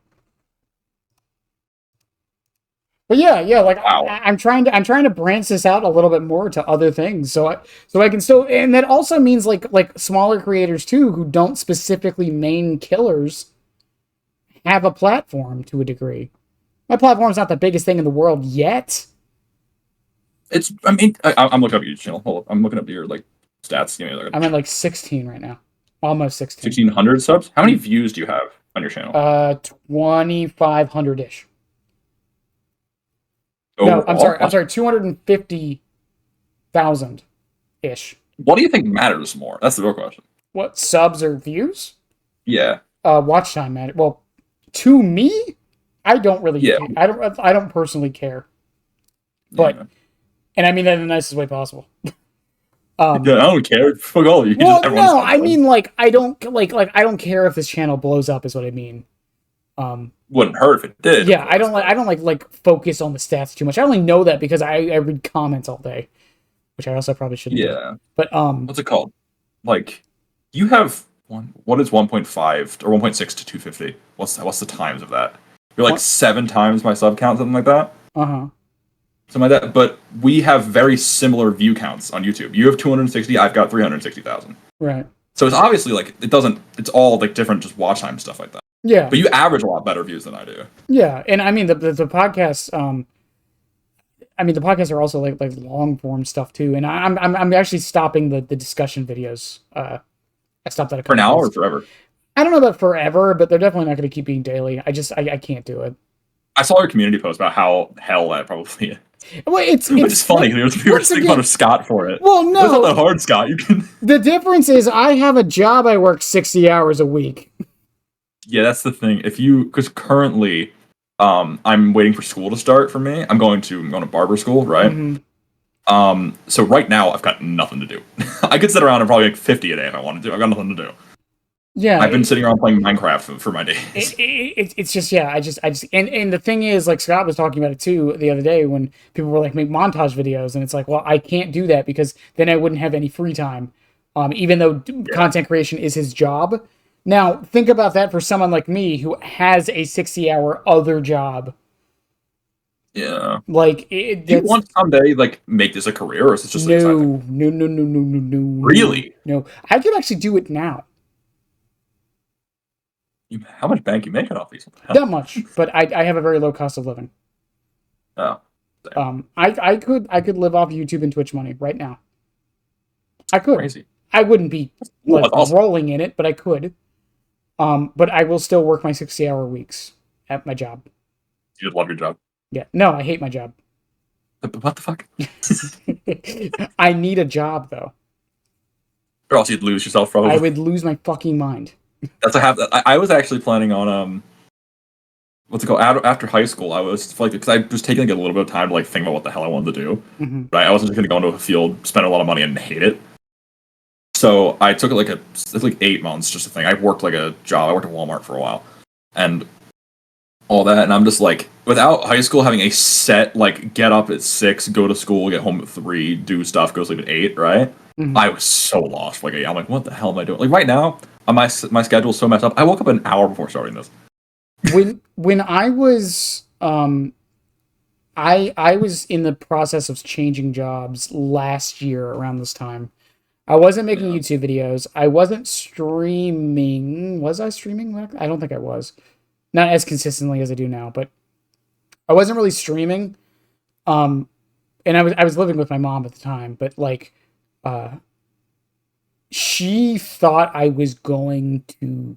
But yeah, like wow. I'm trying to branch this out a little bit more to other things, so I can still, and that also means like smaller creators too who don't specifically main killers have a platform to a degree. My platform's not the biggest thing in the world yet. I mean, I'm looking up your channel. Hold up. I'm looking up your like stats. Give me I'm at like 16 right now, almost 16. 1,600 subs. How many views do you have on your channel? 2,500 ish. Overall? No, I'm sorry, 250,000 ish. What do you think matters more? That's the real question. What, subs or views? Yeah. Watch time matter. Well, to me, I don't really care. I don't personally care. But and I mean that in the nicest way possible. I don't care. Fuck all of you. Well, no, I mean like I don't care if this channel blows up is what I mean. Wouldn't hurt if it did. Yeah, I don't like focus on the stats too much. I only know that because I read comments all day, which I also probably shouldn't. Yeah. Do. But what's it called? Like, you have what is 1.5 or 1.6 to 250? What's the times of that? You're like 7 times my sub count, something like that. Something like that. But we have very similar view counts on YouTube. You have 260. I've got 360,000. Right. So it's obviously like it's all like different, just watch time stuff like that. Yeah. But you average a lot better views than I do. Yeah, and I mean the podcasts. The podcasts are also like long form stuff too, and I'm actually stopping the discussion videos. I stopped that for now or forever. I don't know about forever, but they're definitely not going to keep being daily. I can't do it. I saw your community post about how hell that probably is. Well, it's funny. People were just making fun of Scott for it. Well, no, it's not that hard, Scott. You can. The difference is I have a job. I work 60 hours a week. Yeah, that's the thing. Because currently, I'm waiting for school to start for me. I'm going to barber school, right? Mm-hmm. So right now I've got nothing to do. I could sit around and probably make 50 a day if I wanted to. I've got nothing to do. Yeah, I've been sitting around playing Minecraft for my it, days. it's just yeah. And the thing is, like Scott was talking about it too the other day when people were like make montage videos, and it's like, well, I can't do that because then I wouldn't have any free time. Even though Yeah, content creation is his job. Now think about that for someone like me who has a 60-hour other job. yeah. Like Do you that's want to someday like make this a career, or is it just like a side thing? no, no, no, no, no, no, no, no, Really? no. I could actually do it now. How much bank you making off these? What the hell? Not much, but I have a very low cost of living. Oh, damn, I could live off YouTube and Twitch money right now. I could. crazy. I wouldn't be Cool, like that's awesome. rolling in it, but I could. But I will still work my 60-hour weeks at my job. You just love your job. Yeah. No, I hate my job. What the fuck? I need a job though. Or else you'd lose yourself I probably. would lose my fucking mind. That's what happened. I was actually planning on what's it called? After high school, I was like, because I was taking like a little bit of time to like think about what the hell I wanted to do. Hmm. Right? I wasn't just going to go into a field, spend a lot of money, and hate it. So I took it's like 8 months just to think. I worked like a job. I worked at Walmart for a while, and all that. And I'm just like, without high school having a set like get up at 6, go to school, get home at 3, do stuff, go sleep at 8. Right? Hmm. I was so lost. Like I'm like, what the hell am I doing? Like right now, my schedule's so messed up. I woke up an hour before starting this. When I was I was in the process of changing jobs last year around this time. I wasn't making Yeah. YouTube videos. I wasn't streaming. Was I streaming? I don't think I was. Not as consistently as I do now, but I wasn't really streaming. Um, and I was living with my mom at the time, but like, uh, she thought I was going to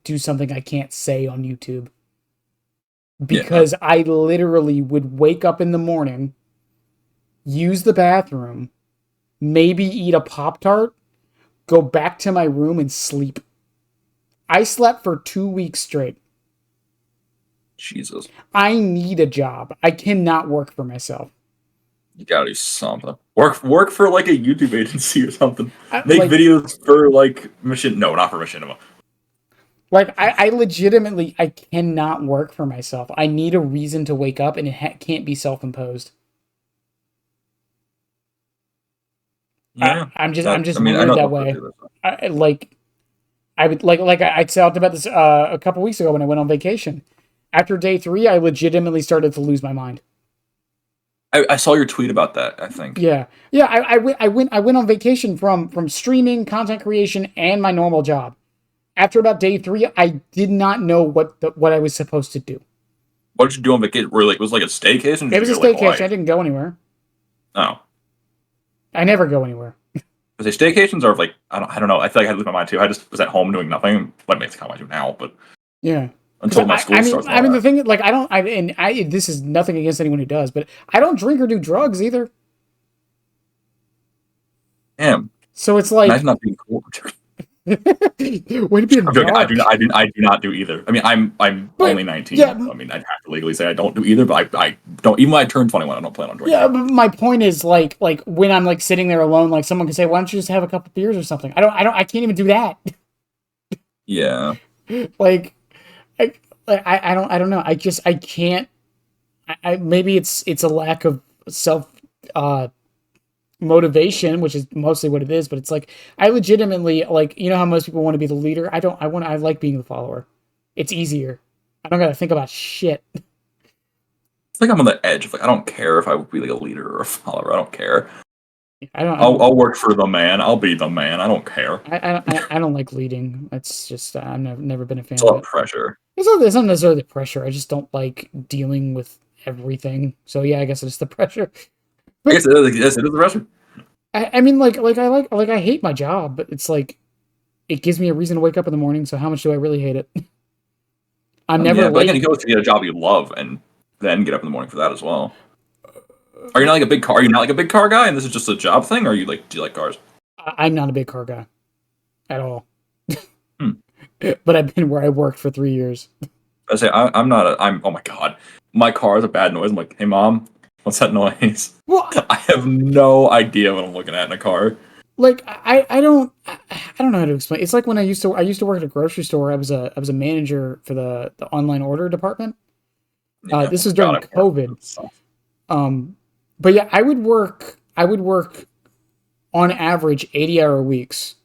do something I can't say on YouTube Yeah. because I literally would wake up in the morning, use the bathroom, maybe eat a Pop Tart, go back to my room and sleep. I slept for 2 weeks straight. Jesus. I need a job. I cannot work for myself. You gotta do something. Work for like a YouTube agency or something. I, Make like, videos for like machine. No, not for machinima. I legitimately, I cannot work for myself. I need a reason to wake up, and it can't be self-imposed. Yeah. I'm just I mean, I weird know that some way. people do that. Like, I would I talked about this a couple weeks ago when I went on vacation. After day 3, I legitimately started to lose my mind. I saw your tweet about that. I think. Yeah, yeah. I went on vacation from streaming, content creation, and my normal job. After about day 3, I did not know what I was supposed to do. What did you do on vacation? Really, it was like a staycation. Or It did you was a go to like staycation. Hawaii? I didn't go anywhere. Oh, I never go anywhere. because staycations are like I don't know. I feel like I lose my mind too. I just was at home doing nothing. Like that's kind of what I do now, but Yeah. until my school starts. And all The that. thing, like, I don't, this is nothing against anyone who does, but I don't drink or do drugs either. Damn. So it's like, Imagine not being cool. way to be a I'm joking. narc. I do not do either. I mean, I'm But only 19. yeah, So, I mean, I'd have to legally say I don't do either. But I don't. Even when I turn 21, I don't plan on yeah. drinking. But my point is, like when I'm like sitting there alone, like someone can say, "Why don't you just have a couple beers or something?" I can't even do that. Yeah. like, I, I don't know. I can't. Maybe it's a lack of self uh motivation, which is mostly what it is, but it's like I legitimately like how most people want to be the leader. I like being the follower. It's easier. I don't gotta think about shit. It's like I'm on the edge of like I don't care if I would be like a leader or a follower. I don't care. I don't I'll work for the man. I'll be the man. I don't care. I don't like leading. It's just I've never been a fan It's a of lot of it. pressure. It's not necessarily the pressure. I just don't like dealing with everything. So yeah, I guess it's the pressure. I But guess it is the pressure. I mean I hate my job, but it's like it gives me a reason to wake up in the morning. So how much do I really hate it? I'm never Yeah, but again, you late. can always get a job you love and then get up in the morning for that as well. Are you not like a big car? Are you not like a big car guy, and this is just a job thing? Or are you like do you like cars? I'm not a big car guy at all. Hmm. But I've been where I worked for 3 years. I say I'm not a. I'm. Oh my god, my car is a bad noise. I'm like, hey mom, what's that noise? Well, I have no idea what I'm looking at in a car. like I don't know how to explain. It's like when I used to work at a grocery store. I was a manager for the online order department. Yeah. This Oh was my God, during I've worked COVID. with stuff. But yeah, I would work on average 80-hour weeks.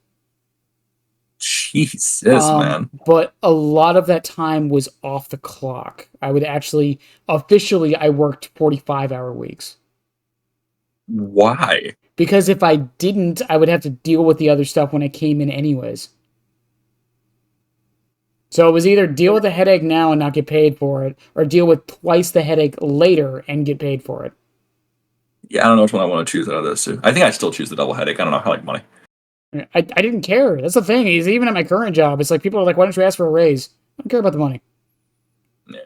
Jesus, man. But a lot of that time was off the clock. I would actually officially I worked 45-hour weeks. Why? Because if I didn't, I would have to deal with the other stuff when I came in anyways. So it was either deal with the headache now and not get paid for it, or deal with twice the headache later and get paid for it. Yeah, I don't know which one I want to choose out of those two. I think I still choose the double headache. I don't know. I like money. I didn't care. That's the thing. Is even at my current job, it's like people are like, "Why don't you ask for a raise?" I don't care about the money. Yeah.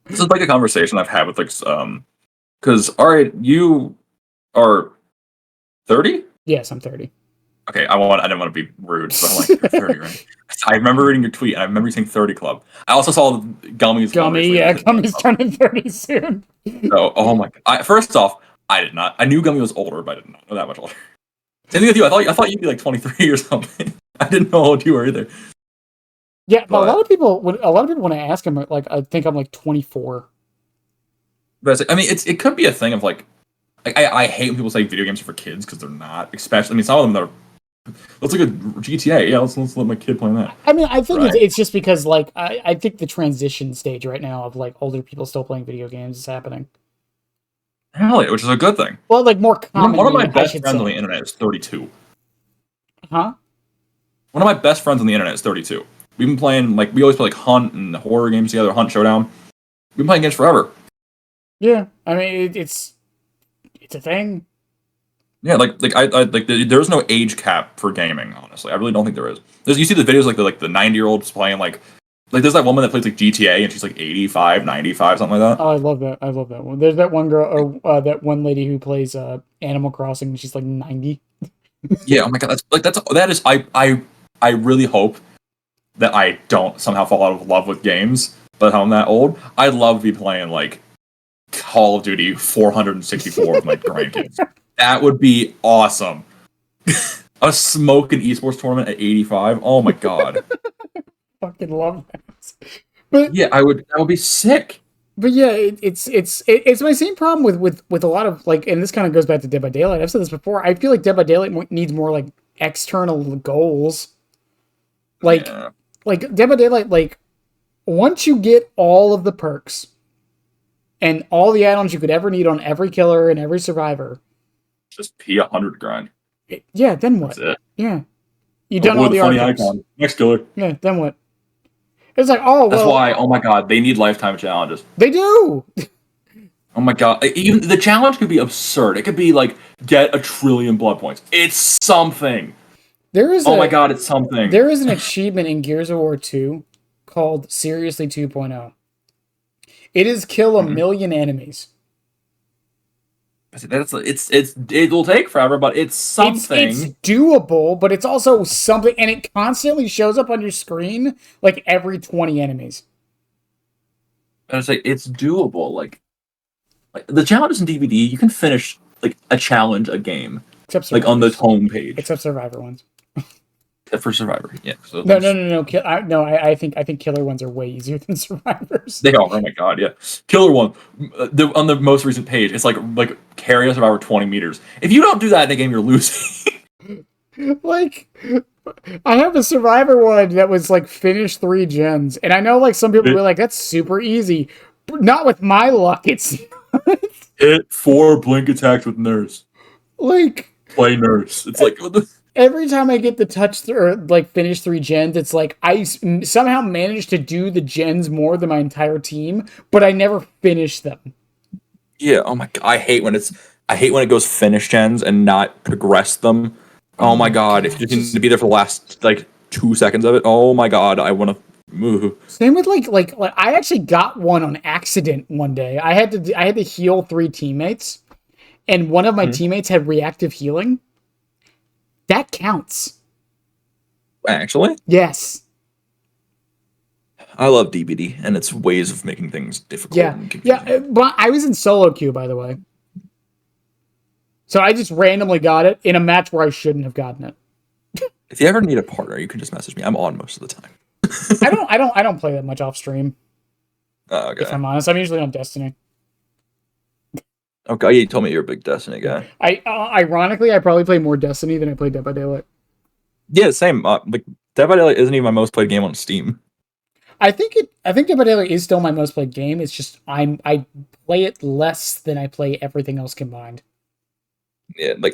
This is like a conversation I've had with because all right, you are 30. Yes, I'm 30. Okay, I didn't want to be rude, but I'm like, you're 30, right? I remember reading your tweet, and I remember you saying 30 Club. I also saw Gummy's one Gummy, recently. yeah, Gummy's turning 30 soon. So, oh my! First off, I did not. I knew Gummy was older, but I didn't know that much older. Same thing with you. I thought you'd be like 23 or something. I didn't know how old you were either. Yeah, but a lot But, of people when I ask them, like, I think I'm like 24. I mean, it could be a thing of like, I hate when people say video games are for kids because they're not. Especially, I mean, some of them are. Let's look at GTA. Yeah, let's let my kid play that. I mean, I think Right. it's just because like I think the transition stage right now of like older people still playing video games is happening. Hell yeah, which is a good thing. Well, like more One of my commonly, I best should friends on the say. internet is 32. Huh? One of my best friends on the internet is 32. We've been playing we always play like Hunt and horror games together. Hunt Showdown. We've been playing games forever. Yeah, I mean it's a thing. Yeah, there's no age cap for gaming. Honestly, I really don't think there is. You see the videos like the 90-year-olds playing like there's that woman that plays like GTA and she's like 85, 95, something like that. Oh, I love that. I love that one. There's that one girl, or that one lady who plays Animal Crossing. And she's like 90. Yeah, oh my god, that is I really hope that I don't somehow fall out of love with games, but I'm that old. I'd love to be playing like Call of Duty 464 with my grandkids. That would be awesome. A smoking esports tournament at 85. Oh my god. Fucking love that. But Yeah, I would. That would be sick. But yeah, it's my same problem with a lot of like, and this kind of goes back to Dead by Daylight. I've said this before. I feel like Dead by Daylight needs more like external goals. Like Yeah. like Dead by Daylight, like once you get all of the perks and all the add-ons you could ever need on every killer and every survivor, Just P100 grind. yeah, then That's what? it. Yeah, you Oh done boy, all the the funny archetypes. icon. Next killer. Yeah, then what? It's like, oh That's well, why. Oh my god, they need lifetime challenges. they do. Oh my god, even the challenge could be absurd. It could be like get 1,000,000,000 blood points. It's something. There is Oh my god, it's something. there is an achievement in Gears of War 2 called Seriously 2.0. It is kill a million enemies. It will take forever, but it's something. It's doable, but it's also something, and it constantly shows up on your screen like every 20 enemies. And it's like it's doable. Like the challenges in DBD, you can finish like a challenge a game, Except like on the survivors. homepage. Except Survivor ones. For Survivor, yeah. So No. I think killer ones are way easier than survivors. they are. Oh my god, yeah. Killer one, on the most recent page, it's like carry a Survivor 20 meters. If you don't do that in a game, you're losing. Like, I have a Survivor one that was like finish 3 gens, and I know like some people were like, that's super easy. But not with my luck. It's Hit 4 blink attacks with nurse. like Play nurse. It's like what the. every time I get the or like finish 3 gens, it's like I somehow managed to do the gens more than my entire team, but I never finish them. Yeah. Oh my god. I hate when it goes finish gens and not progress them. Oh my god. If you just need to be there for the last like 2 seconds of it. Oh my god. I want to move. Same with like I actually got one on accident one day. I had to heal 3 teammates, and one of my teammates had reactive healing. That counts. Actually, Yes. I love DBD and its ways of making things difficult. Yeah. And confusing. Yeah. But I was in solo queue, by the way. So I just randomly got it in a match where I shouldn't have gotten it. If you ever need a partner, you can just message me. I'm on most of the time. I don't play that much off stream. Okay. If I'm honest, I'm usually on Destiny. Okay, you told me you're a big Destiny guy. Ironically, I probably play more Destiny than I play Dead by Daylight. Yeah, same. Like Dead by Daylight isn't even my most played game on Steam. I think Dead by Daylight is still my most played game. It's just I play it less than I play everything else combined. Yeah, like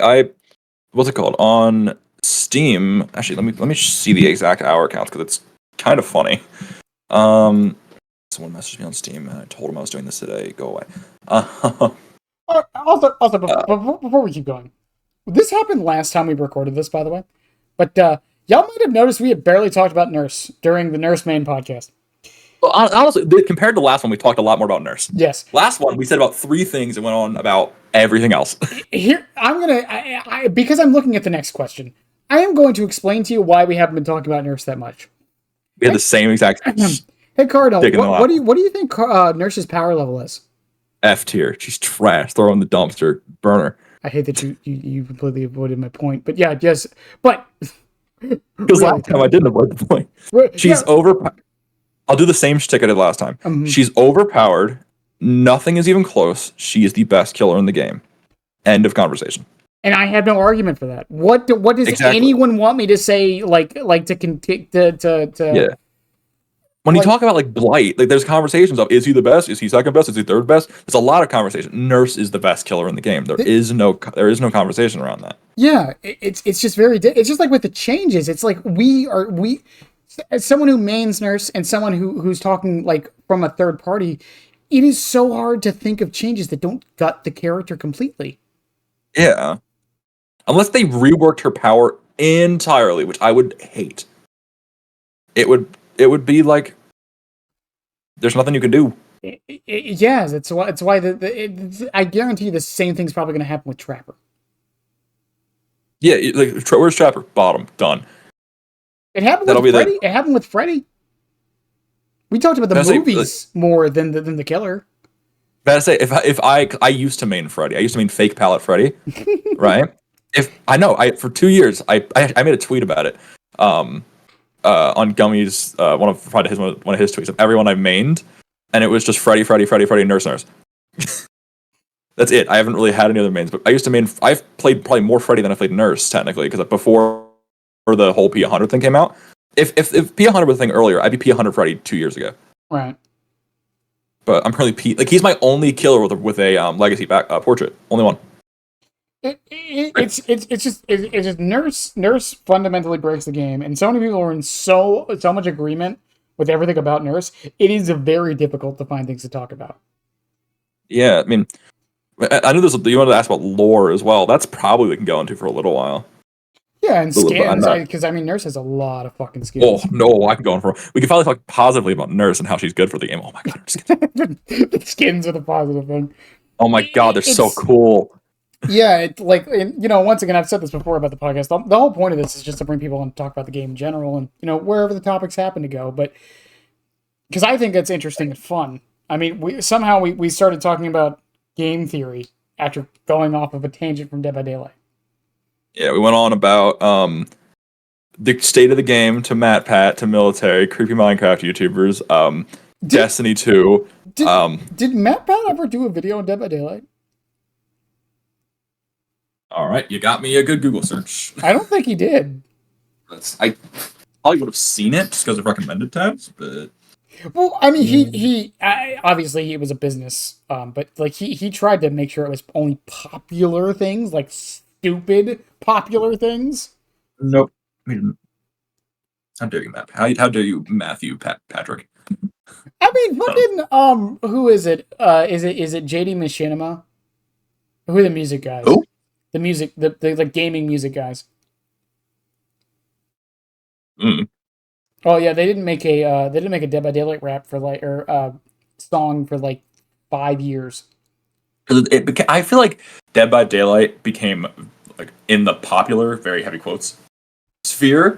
what's it called on Steam? Actually, let me see the exact hour count because it's kind of funny. Someone messaged me on Steam and I told him I was doing this today. Go away. Also, before we keep going, this happened last time we recorded this, by the way. But y'all might have noticed we had barely talked about Nurse during the Nurse main podcast. Well, honestly, compared to the last one, we talked a lot more about Nurse. Yes. Last one, we said about 3 things and went on about everything else. Here, I'm gonna, because I'm looking at the next question, I am going to explain to you why we haven't been talking about Nurse that much. We had the same exact. Hey, Cardinal, what do you think Nurse's power level is? F tier. She's trash. Throw in the dumpster. Burner. I hate that you completely avoided my point, but yeah, yes, but because really, last time I didn't avoid the point. She's overpowered. I'll do the same shtick I did last time. She's overpowered. Nothing is even close. She is the best killer in the game. End of conversation. And I have no argument for that. What does anyone want me to say? Like to yeah. When you talk about like Blight, like there's conversations of is he the best? Is he second best? Is he third best? There's a lot of conversation. Nurse is the best killer in the game. There is no conversation around that. Yeah, it's just it's just like with the changes. It's like we as someone who mains Nurse and someone who's talking like from a third party, it is so hard to think of changes that don't gut the character completely. Yeah. Unless they reworked her power entirely, which I would hate. It would be like there's nothing you can do. Yes, it's why I guarantee you the same thing's probably going to happen with Trapper. Yeah, like where's Trapper? Bottom, done. It happened with Freddy. It happened with Freddy. We talked about the movies more than the killer. But I say if I used to main Freddy, I used to main fake palette Freddy, right? For 2 years I made a tweet about it. On Gummy's one of his tweets of everyone I've mained, and it was just Freddy, Nurse. That's it. I haven't really had any other mains, but I used to main. I've played probably more Freddy than I played Nurse technically because before the whole P100 thing came out. If P100 was a thing earlier, I'd be P100 Freddy 2 years ago. Right. But I'm currently he's my only killer with a legacy back portrait, only one. It's just Nurse fundamentally breaks the game, and so many people are in so much agreement with everything about Nurse. It is very difficult to find things to talk about. Yeah, I mean, I know you wanted to ask about lore as well. That's probably we can go into for a little while. Yeah, and skins, because I mean, Nurse has a lot of fucking skins. Oh no, I can go on for. We can finally talk positively about Nurse and how she's good for the game. Oh my god, the skins are the positive thing. Oh my god, they're so cool. Yeah, it's like, once again, I've said this before about the podcast. The whole point of this is just to bring people on to talk about the game in general, and wherever the topics happen to go. But because I think it's interesting and fun. I mean, we started talking about game theory after going off of a tangent from Dead by Daylight. Yeah, we went on about the state of the game to MatPat to military, creepy Minecraft YouTubers, Destiny 2. Did MatPat ever do a video on Dead by Daylight? All right, you got me a good Google search. I don't think he did. I probably would have seen it just because of recommended tabs, but. Well, I mean, he obviously it was a business, but like he tried to make sure it was only popular things, like stupid popular things. Nope. How dare you, Matt? How dare you, Matthew Patrick? I mean, fucking who is it? Is it JD Machinima? Who are the music guys? Who? The music, the gaming music guys. Oh yeah, they didn't make a Dead by Daylight rap for song for like 5 years. I feel like Dead by Daylight became like in the popular, very heavy quotes, sphere.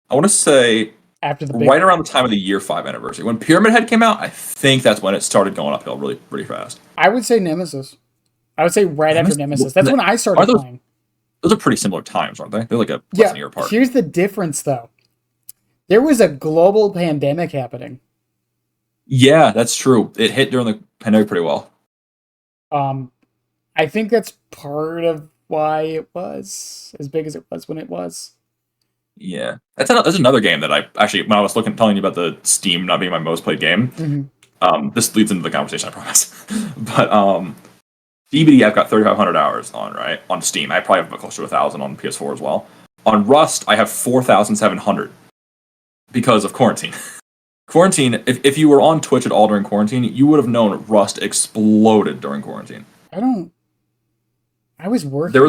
I want to say after right around the time of the year 5 anniversary when Pyramid Head came out. I think that's when it started going uphill really, really fast. I would say Nemesis. I would say right after Nemesis. That's when I started playing. Those are pretty similar times, aren't they? They're like less than a year apart. Here's the difference, though. There was a global pandemic happening. Yeah, that's true. It hit during the pandemic pretty well. I think that's part of why it was as big as it was when it was. Yeah, that's another game that I actually, when I was telling you about the Steam not being my most played game. This leads into the conversation, I promise. But DBD, I've got 3,500 hours on Steam. I probably have close to 1,000 on PS4 as well. On Rust, I have 4,700 because of quarantine. Quarantine. If you were on Twitch at all during quarantine, you would have known Rust exploded during quarantine. I was working. There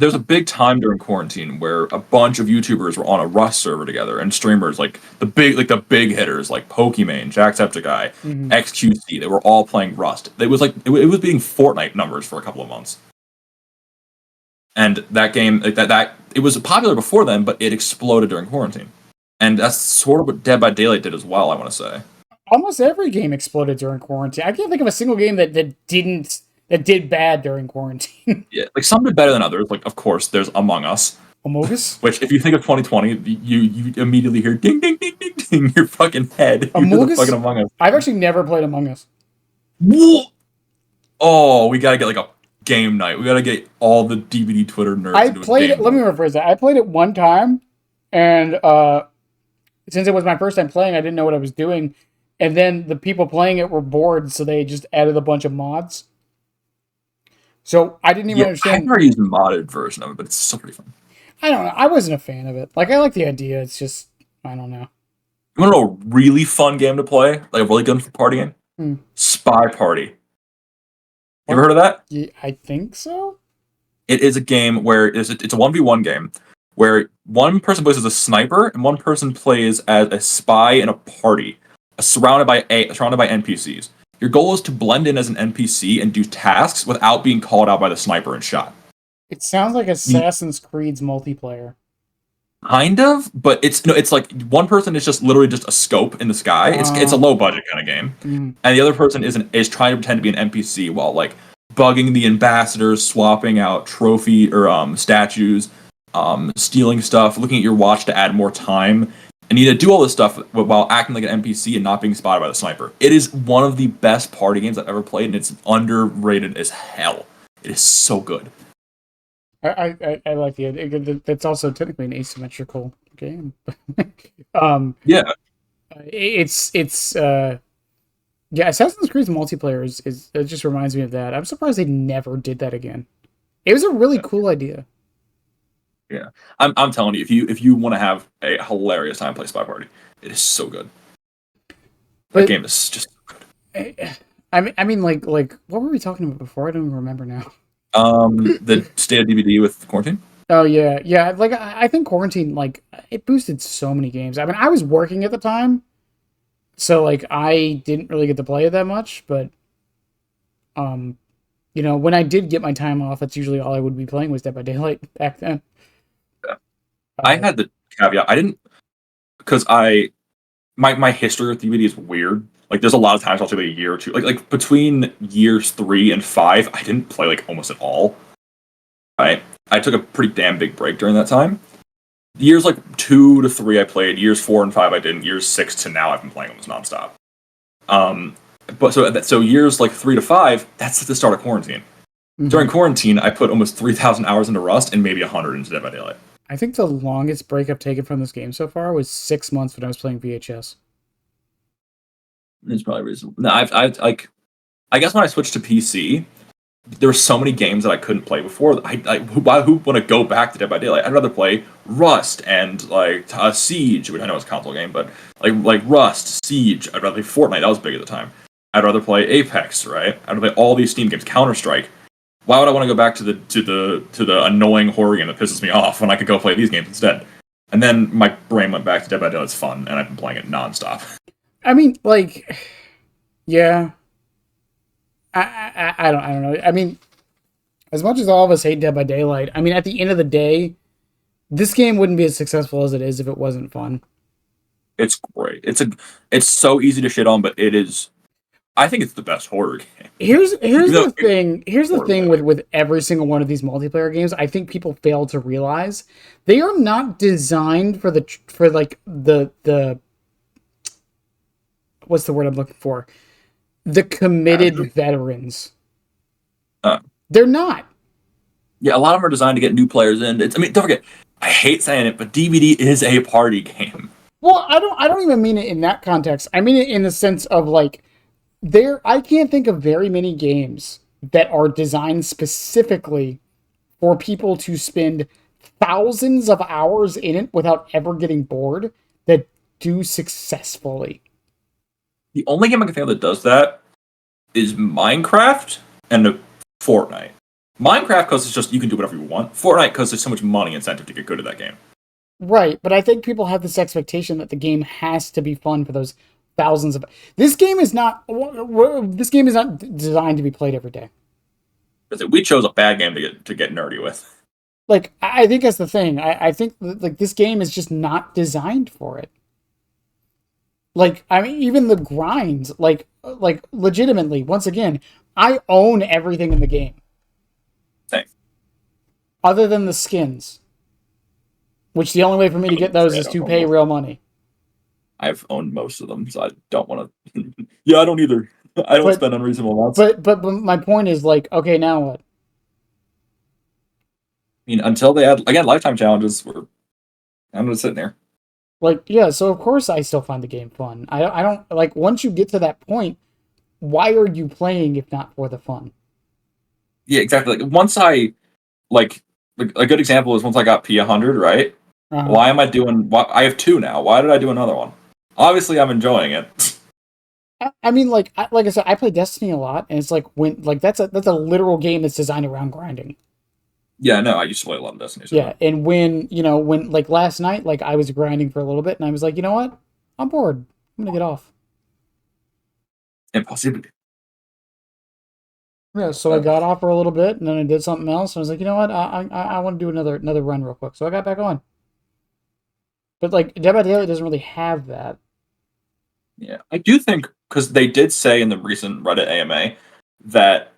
was a big time during quarantine where a bunch of YouTubers were on a Rust server together, and streamers like the big hitters like Pokimane, Jacksepticeye, XQC. They were all playing Rust. It was beating Fortnite numbers for a couple of months. And that game, it was popular before then, but it exploded during quarantine. And that's sort of what Dead by Daylight did as well, I want to say. Almost every game exploded during quarantine. I can't think of a single game that did bad during quarantine. Yeah, like some did better than others. Like, of course, there's Among Us. Among Us? Which, if you think of 2020, you immediately hear ding, ding, ding, ding, ding, your fucking head. Among Us? Fucking Among Us. I've actually never played Among Us. Oh, we gotta get like a game night. We gotta get all the DBD Twitter nerds. I played it. Let me rephrase that. I played it one time, and since it was my first time playing, I didn't know what I was doing. And then the people playing it were bored, so they just added a bunch of mods. So I didn't even understand. I've never used a modded version of it, but it's still pretty fun. I don't know. I wasn't a fan of it. Like, I like the idea. It's just, I don't know. You want to know a really fun game to play? Like a really good party game? Spy Party. You ever heard of that? Yeah, I think so. It is a game where it's a 1v1 game where one person plays as a sniper and one person plays as a spy in a party, surrounded by NPCs. Your goal is to blend in as an NPC and do tasks without being called out by the sniper and shot. It sounds like Assassin's Creed's multiplayer. Kind of, but it's like one person is just literally just a scope in the sky. It's a low budget kind of game, and the other person is trying to pretend to be an NPC while like bugging the ambassadors, swapping out trophy or statues, stealing stuff, looking at your watch to add more time. And you need to do all this stuff while acting like an NPC and not being spotted by the sniper. It is one of the best party games I've ever played, and it's underrated as hell. It is so good. I like the idea. That's also technically an asymmetrical game. Yeah. Assassin's Creed's multiplayer is it just reminds me of that. I'm surprised they never did that again. It was a really cool idea. Yeah, I'm telling you, if you want to have a hilarious time, play Spy Party. It is so good. That game is just so good. I mean, like, what were we talking about before? I don't even remember now. The state of DBD with quarantine. Oh yeah. Like, I think quarantine, like, it boosted so many games. I mean, I was working at the time, so like, I didn't really get to play it that much. But, when I did get my time off, that's usually all I would be playing was Dead by Daylight back then. I had the caveat. I didn't, because my history with DBD is weird. Like, there's a lot of times I'll take like a year or two. Like between years 3 and 5, I didn't play like almost at all. I took a pretty damn big break during that time. Years like 2 to 3, I played. Years 4 and 5, I didn't. Years 6 to now, I've been playing almost nonstop. But so years like 3 to 5, that's at the start of quarantine. During quarantine, I put almost 3,000 hours into Rust and maybe 100 into Dead by Daylight. I think the longest break I've taken from this game so far was 6 months when I was playing VHS. It's probably reasonable. No, I guess when I switched to PC, there were so many games that I couldn't play before. Who want to go back to Dead by Daylight? I'd rather play Rust and like Siege, which I know is a console game, but like Rust, Siege. I'd rather play Fortnite. That was big at the time. I'd rather play Apex, right? I'd rather play all these Steam games, Counter-Strike. Why would I want to go back to the annoying horror game that pisses me off when I could go play these games instead? And then my brain went back to Dead by Daylight's fun, and I've been playing it nonstop. I mean, like, yeah. I don't know. I mean, as much as all of us hate Dead by Daylight, I mean, at the end of the day, this game wouldn't be as successful as it is if it wasn't fun. It's great. It's so easy to shit on, but it is. I think it's the best horror game. Here's Even though the thing. Here's the horror thing movie. with every single one of these multiplayer games. I think people fail to realize they are not designed for the what's the word I'm looking for? The committed veterans. Uh, They're not. yeah, a lot of them are designed to get new players in. I mean, don't forget, I hate saying it, but DBD is a party game. Well, I don't even mean it in that context. I mean it in the sense of like I can't think of very many games that are designed specifically for people to spend thousands of hours in it without ever getting bored that do successfully. The only game I can think of that does that is Minecraft and Fortnite. Minecraft because it's just you can do whatever you want. Fortnite because there's so much money incentive to get good at that game. Right, but I think people have this expectation that the game has to be fun for those thousands of. This game is not. This game is not designed to be played every day. Because we chose a bad game to get nerdy with. Like I think that's the thing. I think like this game is just not designed for it. Like I mean, even the grinds. Like legitimately. Once again, I own everything in the game. Thanks. Other than the skins. Which the only way for me to get those is to pay real money. I've owned most of them, so I don't want to. Yeah, I don't either. I don't spend unreasonable amounts. But my point is like, okay, now what? I mean, until they add again lifetime challenges, I'm just sitting there. Like, yeah, so of course I still find the game fun. I don't like once you get to that point, why are you playing if not for the fun? Yeah, exactly. Like once I like a good example is once I got P100, right? Why am I doing? I have 2 now. Why did I do another one? Obviously, I'm enjoying it. I mean, like I said, I play Destiny a lot, and it's like when like that's a literal game that's designed around grinding. Yeah, no, I used to play a lot of Destiny. Yeah, and when like last night, like I was grinding for a little bit, and I was like, you know what, I'm bored. I'm gonna get off. Impossible. Yeah, so I got off for a little bit, and then I did something else, and I was like, you know what, I want to do another run real quick, so I got back on. But like Dead by Daylight doesn't really have that. Yeah, I do think because they did say in the recent Reddit AMA that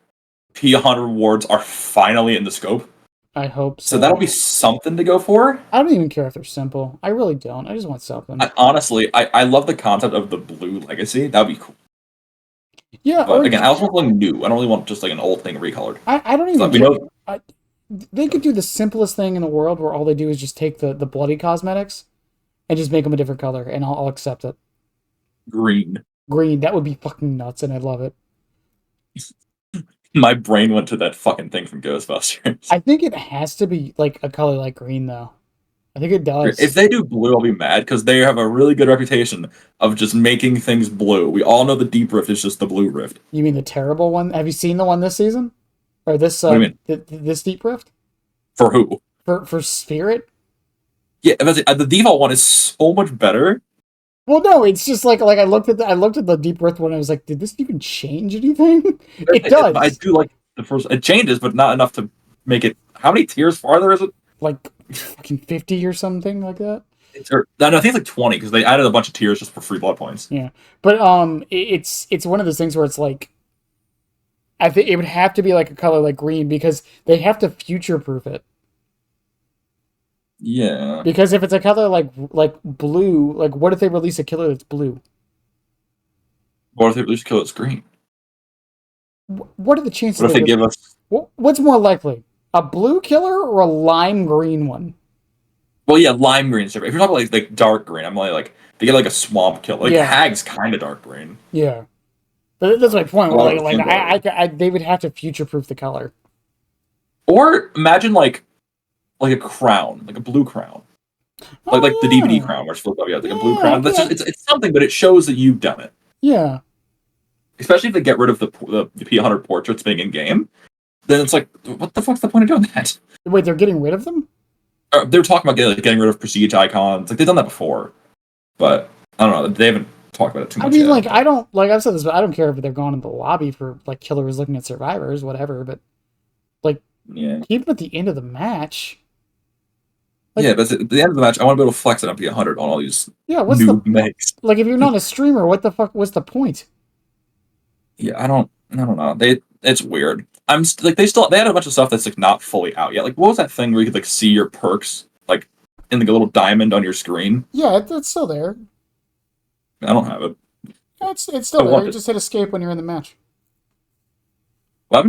P100 rewards are finally in the scope. I hope so. So that'll be something to go for. I don't even care if they're simple. I really don't. I just want something. Honestly, I love the concept of the blue legacy. That'd be cool. Yeah, but again, I also want something new. I don't really want just like an old thing recolored. I don't even care. They could do the simplest thing in the world where all they do is just take the bloody cosmetics and just make them a different color, and I'll accept it. Green. That would be fucking nuts, and I'd love it. My brain went to that fucking thing from Ghostbusters. I think it has to be like a color like green, though. I think it does. If they do blue, I'll be mad because they have a really good reputation of just making things blue. We all know the Deep Rift is just the blue rift. You mean the terrible one? Have you seen the one this season? Or this? What do you mean? This Deep Rift? For who? For Spirit? Yeah, the default one is so much better. Well, no, it's just like I looked at the Deep Rift one. And I was like, did this even change anything? It does. I do like the first. It changes, but not enough to make it. How many tiers farther is it? Like fucking 50 or something like that. No, I think it's like 20 because they added a bunch of tiers just for free blood points. Yeah, but it's one of those things where it's like, I think it would have to be like a color like green because they have to future proof it. Yeah. Because if it's a color like blue, like what if they release a killer that's blue? What if they release a killer that's green? What are the chances? What if they give us? What's more likely, a blue killer or a lime green one? Well, yeah, lime green. If you're talking about like dark green, I'm like they get like a swamp killer. Like Hag's kind of dark green. Yeah, but that's my point. They would have to future proof the color. Or imagine like a crown, like a blue crown, like the DBD crown, where it's flipped up. Yeah, like a blue crown. That's just it's something, but it shows that you've done it. Yeah. Especially if they get rid of the P100 portraits being in game, then it's like, what the fuck's the point of doing that? Wait, they're getting rid of them? They were talking about getting rid of prestige icons. Like they've done that before, but I don't know. They haven't talked about it too much. I mean, like I don't like I've said this, but I don't care if they're going in the lobby for like killers looking at survivors, whatever. But like, keep them at the end of the match. Like, yeah, but at the end of the match, I want to be able to flex it up to 100 on all these what's noob makes. Like, if you're not a streamer, what the fuck? What's the point? Yeah, I don't know. It's weird. Like they had a bunch of stuff that's like not fully out yet. Like what was that thing where you could like see your perks like in like a little diamond on your screen? Yeah, it's still there. I don't have it. It's I still there. want You it. just hit escape when you're in the match. What?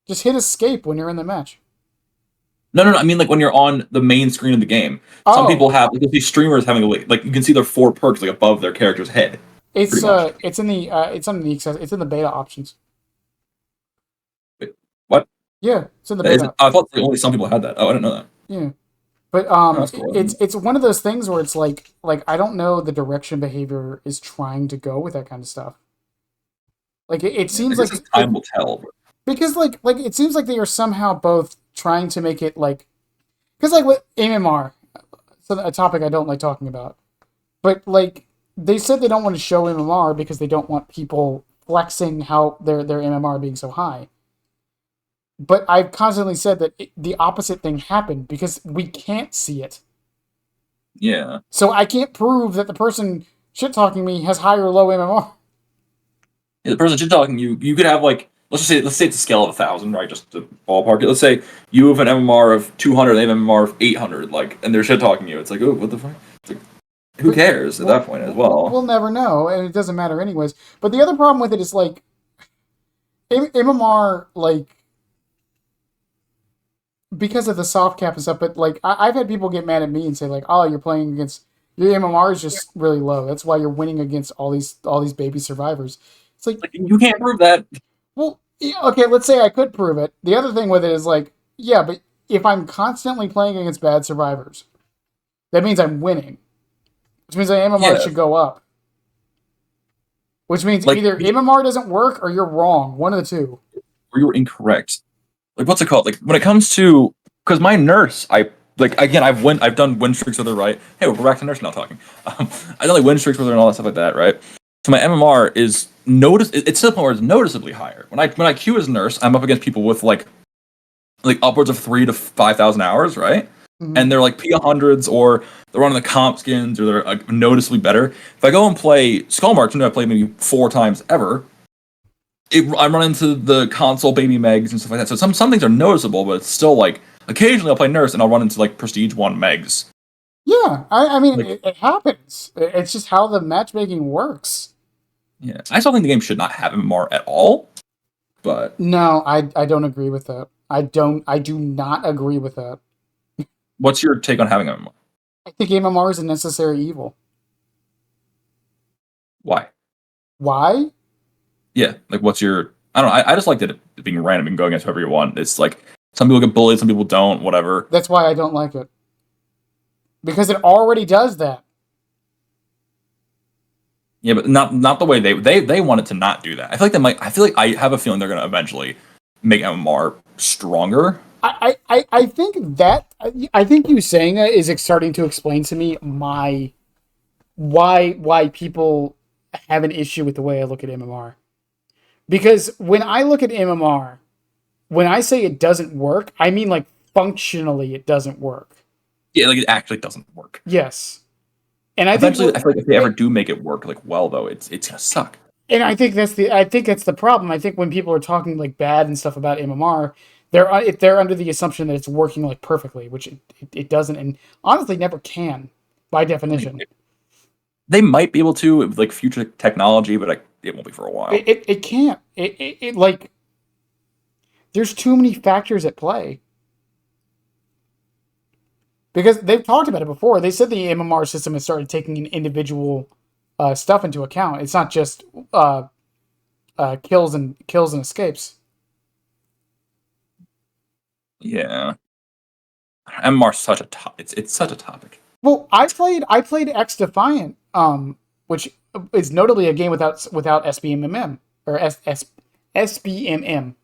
Just hit escape when you're in the match. No, no, no. I mean like when you're on the main screen of the game. Some Oh, people have like these streamers having like you can see their four perks like above their character's head, pretty much. it's in the it's under the it's in the beta options. Wait, what? Yeah, it's in the Is it? beta. I thought like, only some people had that. Oh, I didn't know that. Yeah. But Oh, that's cool. it's one of those things where it's like I don't know the direction behavior is trying to go with that kind of stuff. Like it Yeah, I seems guess like it's time will tell. But because like it seems like they are somehow both trying to make it like because like with MMR, so a topic I don't like talking about, but like they said they don't want to show MMR because they don't want people flexing how their MMR being so high. But I've constantly said that the opposite thing happened because we can't see it. yeah. So I can't prove that the person shit talking me has high or low MMR. Yeah, the person you're talking, you could have like let's say it's a scale of 1,000, right? Just to ballpark it. Let's say you have an MMR of 200, they have an MMR of 800, like, and they're shit talking you. It's like, oh, what the fuck? It's like, who But cares at that point as well? we'll never know, and it doesn't matter anyways. But the other problem with it is like MMR, like because of the soft cap and stuff. But like I've had people get mad at me and say like, oh, you're playing against your MMR is just really low. That's why you're winning against all these baby survivors. It's like, Like, you can't prove that. well, yeah, okay, let's say I could prove it. The other thing with it is like, yeah, but if I'm constantly playing against bad survivors, that means I'm winning, which means the MMR Yeah, should go up. Which means like, either MMR doesn't work or you're wrong. One of the two. or you were incorrect. Like, what's it called? Like, when it comes to, because my nurse, I like again, I've done win streaks with her, right? Hey, we're back to nurse now talking. I done like win streaks with her and all that stuff like that, right? So my MMR is it's to the point where it's noticeably higher. When I queue as nurse, I'm up against people with like upwards of 3 to 5,000 hours, right? Mm-hmm. And they're like P100s or they're running the comp skins or they're noticeably better. If I go and play Skull March, I play maybe 4 times ever. I run into the console baby megs and stuff like that. So some things are noticeable, but it's still like occasionally I'll play nurse and I'll run into like prestige 1 megs. Yeah, I mean, Like, it happens. It's just how the matchmaking works. yeah, I still think the game should not have MMR at all. But No, I don't agree with that. I do not agree with that. what's your take on having MMR? I think MMR is a necessary evil. Why? Why? Yeah, like what's your? I don't know. I just like that it being random and going against whoever you want. It's like some people get bullied, some people don't. Whatever. That's why I don't like it. Because it already does that. Yeah, but not the way they wanted to not do that. I feel like they might. I feel like I have a feeling they're going to eventually make MMR stronger. I think that I think you saying that is starting to explain to me my why people have an issue with the way I look at MMR. Because when I look at MMR, when I say it doesn't work, I mean like functionally it doesn't work. Yeah, like it actually doesn't work. Yes. And I think Eventually, I feel like if they ever do make it work like well, though, it's gonna suck. and I think that's the problem. I think when people are talking like bad and stuff about MMR, they're under the assumption that it's working like perfectly, which it doesn't, and honestly never can by Like, definition. they might be able to with like future technology, but like, it won't be for a while. It can't. Like there's too many factors at play because they've talked about it before. They said the MMR system has started taking in individual stuff into account. It's not just kills and escapes. Yeah, MMR is such a it's such a topic. Well, I played X Defiant, which is notably a game without SBMM or SBMM.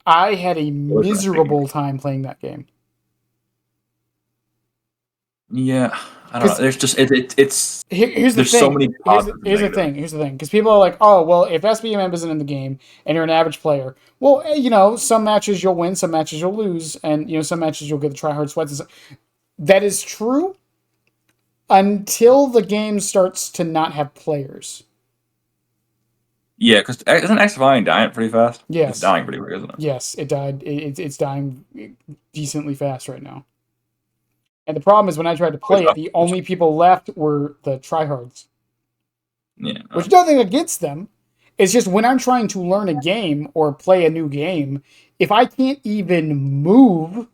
I had a What was I thinking? miserable time playing that game Yeah, I don't know. because There's just it's here's the there's so thing. many positives and negatives. Here's the thing. Because people are like, oh well, if SBMM isn't in the game and you're an average player, well, some matches you'll win, some matches you'll lose, and some matches you'll get the tryhard sweats. That is true until the game starts to not have players. Yeah, because isn't X Divine dying pretty fast? It's Yes. dying pretty quick, isn't it? Yes, it died. It's dying decently fast right now. And the problem is when I tried to play it, the only people left were the tryhards. Yeah. Which nothing against them. It's just when I'm trying to learn a game or play a new game, if I can't even move,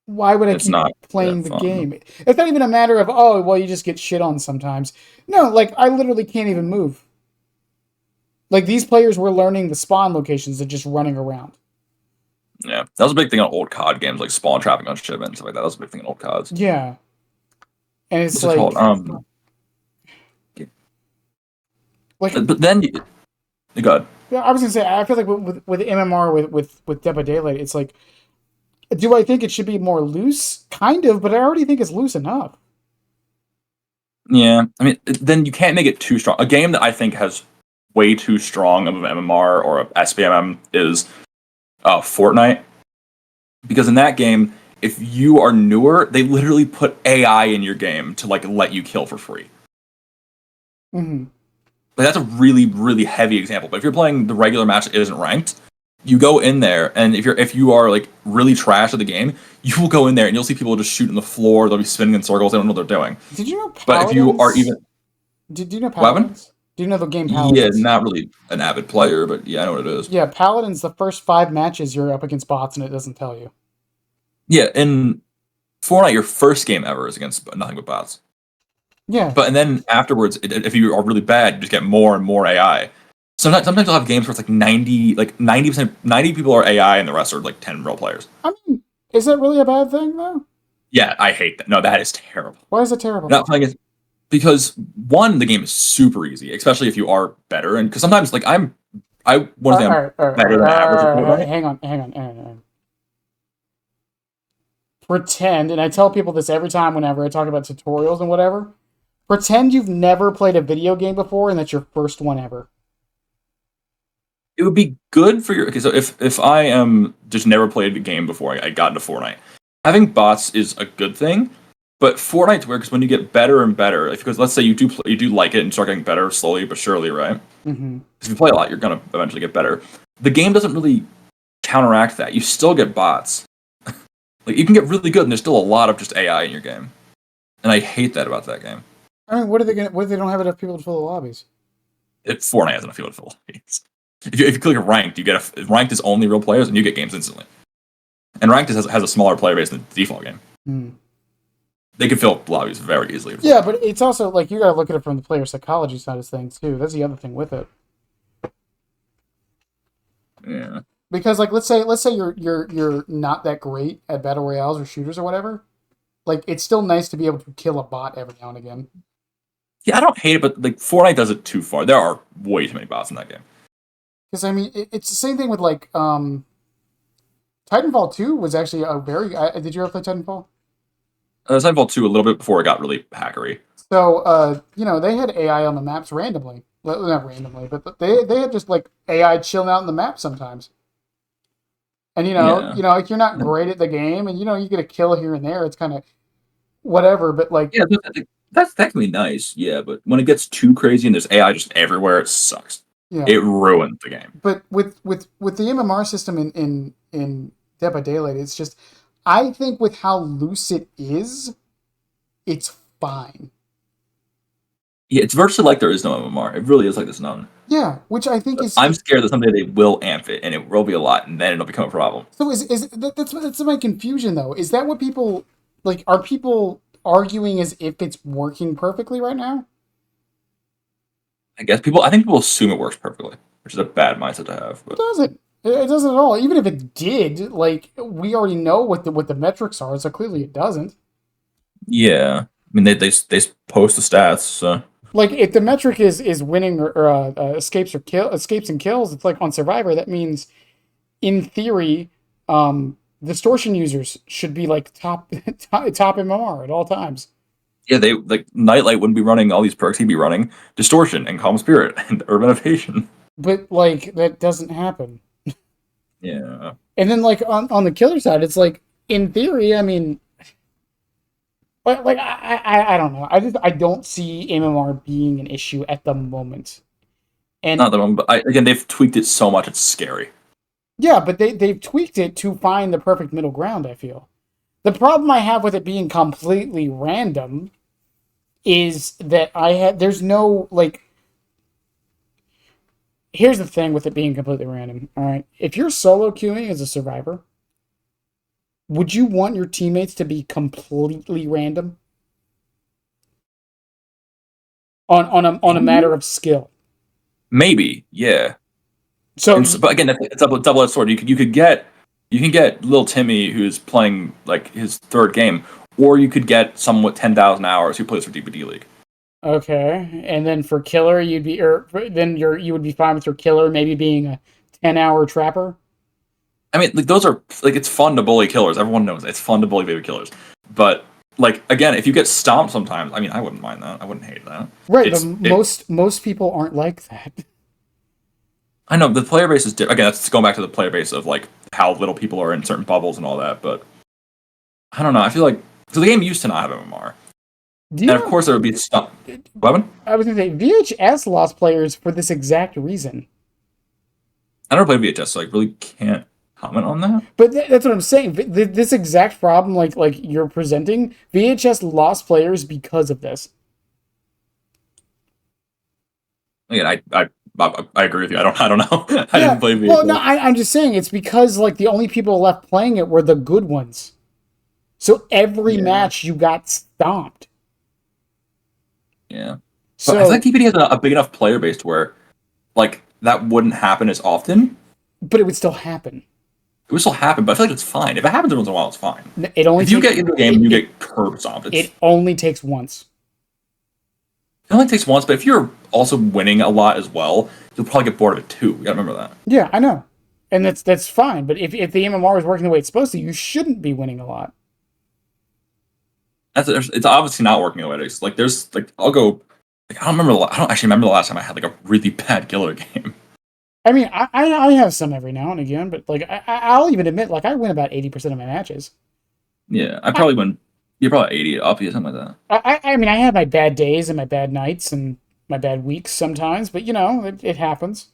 why would I It's keep not playing that the fun. game? It's not even a matter of, oh, well, you just get shit on sometimes. No, like, I literally can't even move. Like, these players were learning the spawn locations and just running around. Yeah, that was a big thing on old COD games, like spawn trapping on shipment and stuff like that. That was a big thing in old CODs. Yeah. And it's What's it called? Like, But then you got I was gonna say, I feel like with MMR with Dead by Daylight, it's like, do I think it should be more loose? Kind of, but I already think it's loose enough. yeah. I mean, then you can't make it too strong. A game that I think has way too strong of an MMR or a SBMM is Fortnite, because in that game, if you are newer, they literally put AI in your game to like let you kill for free. Mm-hmm. Like, that's a really, really heavy example. But if you're playing the regular match that isn't ranked, you go in there, and if you are like really trash at the game, you will go in there and you'll see people just shooting the floor. They'll be spinning in circles. They don't know what they're doing. Did you know But if you are Paladins? even Do you know weapon, Paladins? Do you know the game yeah, Paladins? not really an avid player, but yeah, I know what it is. Yeah, Paladins. The first 5 matches you're up against bots, and it doesn't tell you. Yeah, in Fortnite, your first game ever is against nothing but bots. Yeah, But and then afterwards, if you are really bad, you just get more and more AI. Sometimes you'll have games where it's like 90%, 90 people are AI, and the rest are like 10 real players. I mean, is that really a bad thing though? Yeah, I hate that. No, that is terrible. Why is it terrible? Not playing it because one, the game is super easy, especially if you are better. And because sometimes, like I want to say I'm better than average at Fortnite. Hang on. Pretend, and I tell people this every time whenever I talk about tutorials and whatever. Pretend you've never played a video game before, and that's your first one ever. It would be good for your. Okay, so if I am just never played a game before I got into Fortnite, having bots is a good thing. But Fortnite's weird because when you get better and better, because let's say you do like it and start getting better slowly but surely, right? Mm-hmm. If you play a lot, you're gonna eventually get better. The game doesn't really counteract that. You still get bots. Like, you can get really good, and there's still a lot of just AI in your game, and I hate that about that game. I mean, what are they gonna? What if they don't have enough people to fill the lobbies? Fortnite has enough people to fill games. If you click ranked, you get ranked is only real players, and you get games instantly. And ranked has a smaller player base than the default game. Hmm. They can fill lobbies very easily. Yeah, but it's also like you got to look at it from the player psychology side of things too. That's the other thing with it. Yeah. Because like let's say you're not that great at battle royales or shooters or whatever. Like it's still nice to be able to kill a bot every now and again. Yeah, I don't hate it, but like Fortnite does it too far. There are way too many bots in that game. Because I mean, it's the same thing with like Titanfall 2 was actually a very. Did you ever play Titanfall? Titanfall 2 a little bit before it got really hackery. So they had AI on the maps randomly. Well, not randomly, but they had just like AI chilling out in the map sometimes. And Yeah. if you're not great at the game, and you get a kill here and there, it's kind of whatever. But like, Yeah, that's technically nice. Yeah, but when it gets too crazy and there's AI just everywhere, it sucks. yeah. It ruined the game. But with the MMR system in Dead by Daylight, it's just I think with how loose it is, it's fine. Yeah, it's virtually like there is no MMR. It really is like there's none. Yeah, which I think But is I'm scared that someday they will amp it, and it will be a lot, and then it'll become a problem. so that's my confusion though. Is that what people like? Are people arguing as if it's working perfectly right now? I think people assume it works perfectly, which is a bad mindset to have. It But doesn't. It doesn't at all. Even if it did, like we already know what the metrics are, so clearly it doesn't. yeah, I mean they post the stats. So Like if the metric is winning or escapes and kills, it's like on Survivor. That means in theory, distortion users should be like top MMR at all times. yeah, they like Nightlight wouldn't be running all these perks. He'd be running Distortion and Calm Spirit and Urban Evasion. But like that doesn't happen. Yeah, And then like on the killer side, it's like in theory, I mean, Like I don't know. I don't see MMR being an issue at the moment. And Not the one, but again, they've tweaked it so much it's scary. yeah, but they've tweaked it to find the perfect middle ground, I feel. The problem I have with it being completely random is that there's no like here's the thing with it being completely random, all right? If you're solo queuing as a survivor, would you want your teammates to be completely random on a matter of skill? Maybe, yeah. So But again, it's a double-edged sword. You can get little Timmy who's playing like his third game, or you could get someone with 10,000 hours who plays for DBD League. okay, and then for killer, you would be fine with your killer maybe being a 10-hour trapper. I mean, like those are like it's fun to bully killers. Everyone knows it's fun to bully baby killers. But like again, if you get stomped sometimes, I mean, I wouldn't mind that. I wouldn't hate that. Right, but most people aren't like that. I know the player base is different. Again, that's going back to the player base of like how little people are in certain bubbles and all that. But I don't know. I feel like because the game used to not have MMR, and of course there would be stuff. Weapon. I was gonna say VHS lost players for this exact reason. I never played VHS, so I really can't comment on that. But that's what I'm saying. This exact problem, like you're presenting, VHS lost players because of this. Again, I agree with you. I don't know. I didn't play VHS. Well, no, I'm just saying it's because like the only people left playing it were the good ones. So every match you got stomped. Yeah. So but I think DBD has a big enough player base to where like that wouldn't happen as often. But it would still happen. It would still happen, but I feel like it's fine. If it happens every once in a while, it's fine. It only if you get into a game, you get curb stomped. It only takes once. It only takes once, but if you're also winning a lot as well, you'll probably get bored of it too. You gotta remember that. Yeah, I know. And that's fine. But if the MMR is working the way it's supposed to, you shouldn't be winning a lot. It's obviously not working the way it is. Like there's like I'll go. Like, I don't actually remember the last time I had like a really bad killer game. I mean, I have some every now and again, but like I'll even admit, like I win about 80% of my matches. Yeah, I probably win. You're probably 80 up, or something like that. I mean, I have my bad days and my bad nights and my bad weeks sometimes, but you know, it happens.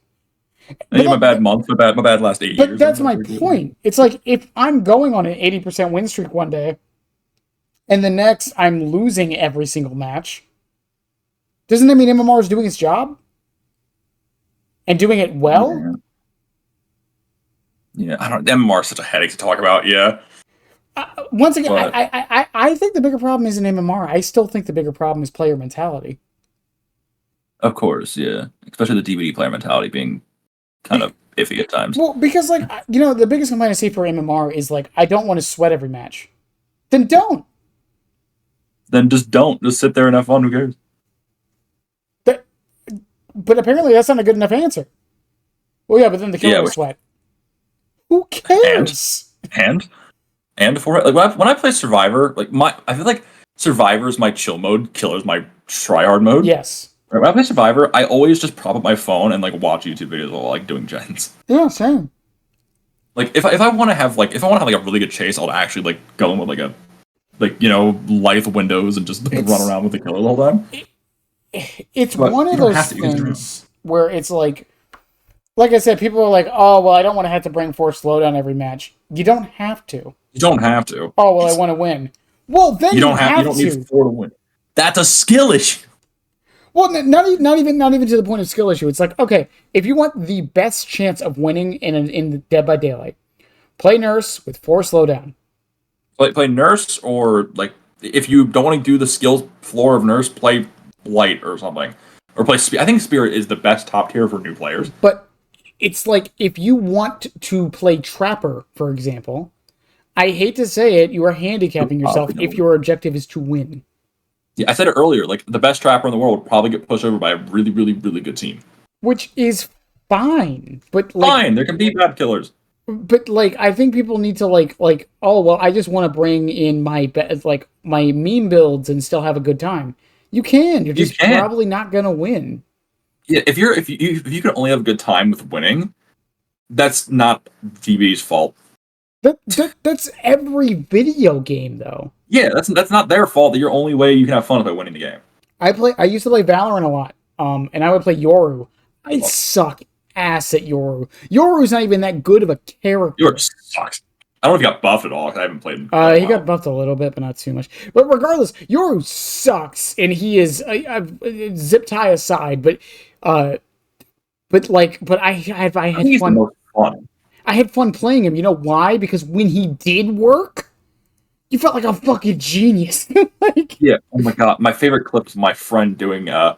My bad month, my bad last 8 years. But that's my point. It's like if I'm going on an 80% win streak one day, and the next I'm losing every single match, doesn't that mean MMR is doing its job? And doing it well? Yeah, I don't. MMR is such a headache to talk about. Yeah. Once again, I think the bigger problem isn't MMR. I still think the bigger problem is player mentality. Of course, yeah. Especially the DBD player mentality being kind of iffy at times. Well, because like you know, the biggest complaint I see for MMR is like I don't want to sweat every match. Then don't. Then just don't. Just sit there and have fun. Who cares? But apparently that's not a good enough answer. Well, yeah, but then the killer will sweat. Who cares? And before like when I play Survivor, like I feel like Survivor is my chill mode, Killer's my try hard mode. Yes. When I play Survivor, I always just prop up my phone and like watch YouTube videos while like doing gens. Yeah, same. Like if I want to have like a really good chase, I'll actually like go in with like light windows and just run around with the killer the whole time. It's one of those things where it's like I said, people are like, oh, well, I don't want to have to bring forced slowdown every match. You don't have to. You don't have to. Oh, well, I want to win. Well, then you don't need 4 to win. That's a skill issue. Well, not even to the point of skill issue. It's like, okay, if you want the best chance of winning in Dead by Daylight, play Nurse with 4 slowdown. Play Nurse, or like if you don't want to do the skills floor of Nurse, play Light or something, or play. I think Spirit is the best top tier for new players. But it's like if you want to play Trapper, for example, I hate to say it, you are handicapping yourself if your objective is to win. Yeah, I said it earlier. Like the best Trapper in the world would probably get pushed over by a really, really, really good team. Which is fine, but fine. There can be bad killers. But like, I think people need to like, oh well, I just want to bring in my meme builds and still have a good time. You can. You're just probably not gonna win. Yeah, if you can only have a good time with winning, that's not DB's fault. That's every video game though. Yeah, that's not their fault that your only way you can have fun is by winning the game. I used to play Valorant a lot. And I would play Yoru. I suck ass at Yoru. Yoru's not even that good of a character. Yoru sucks. I don't know if he got buffed at all, because I haven't played He got buffed a little bit, but not too much. But regardless, Yoru sucks, and he is zip tie aside. But I had fun. Fun. I had fun playing him. You know why? Because when he did work, you felt like a fucking genius. Yeah. Oh my god, my favorite clip is my friend doing a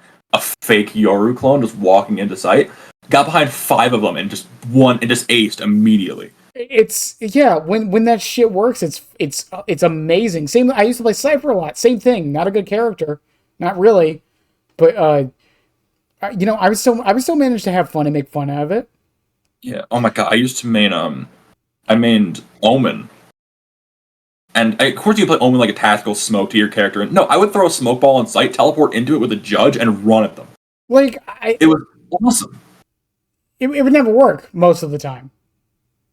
fake Yoru clone, just walking into sight, got behind 5 of them and just aced immediately. When that shit works, it's amazing. Same. I used to play Cypher a lot. Same thing. Not a good character, not really, but I would still manage to have fun and make fun out of it. Yeah. Oh my god, I used to I mained Omen. And of course you play Omen like a tactical smoke to your character. And no, I would throw a smoke ball in sight, teleport into it with a judge, and run at them. It was awesome. It would never work most of the time.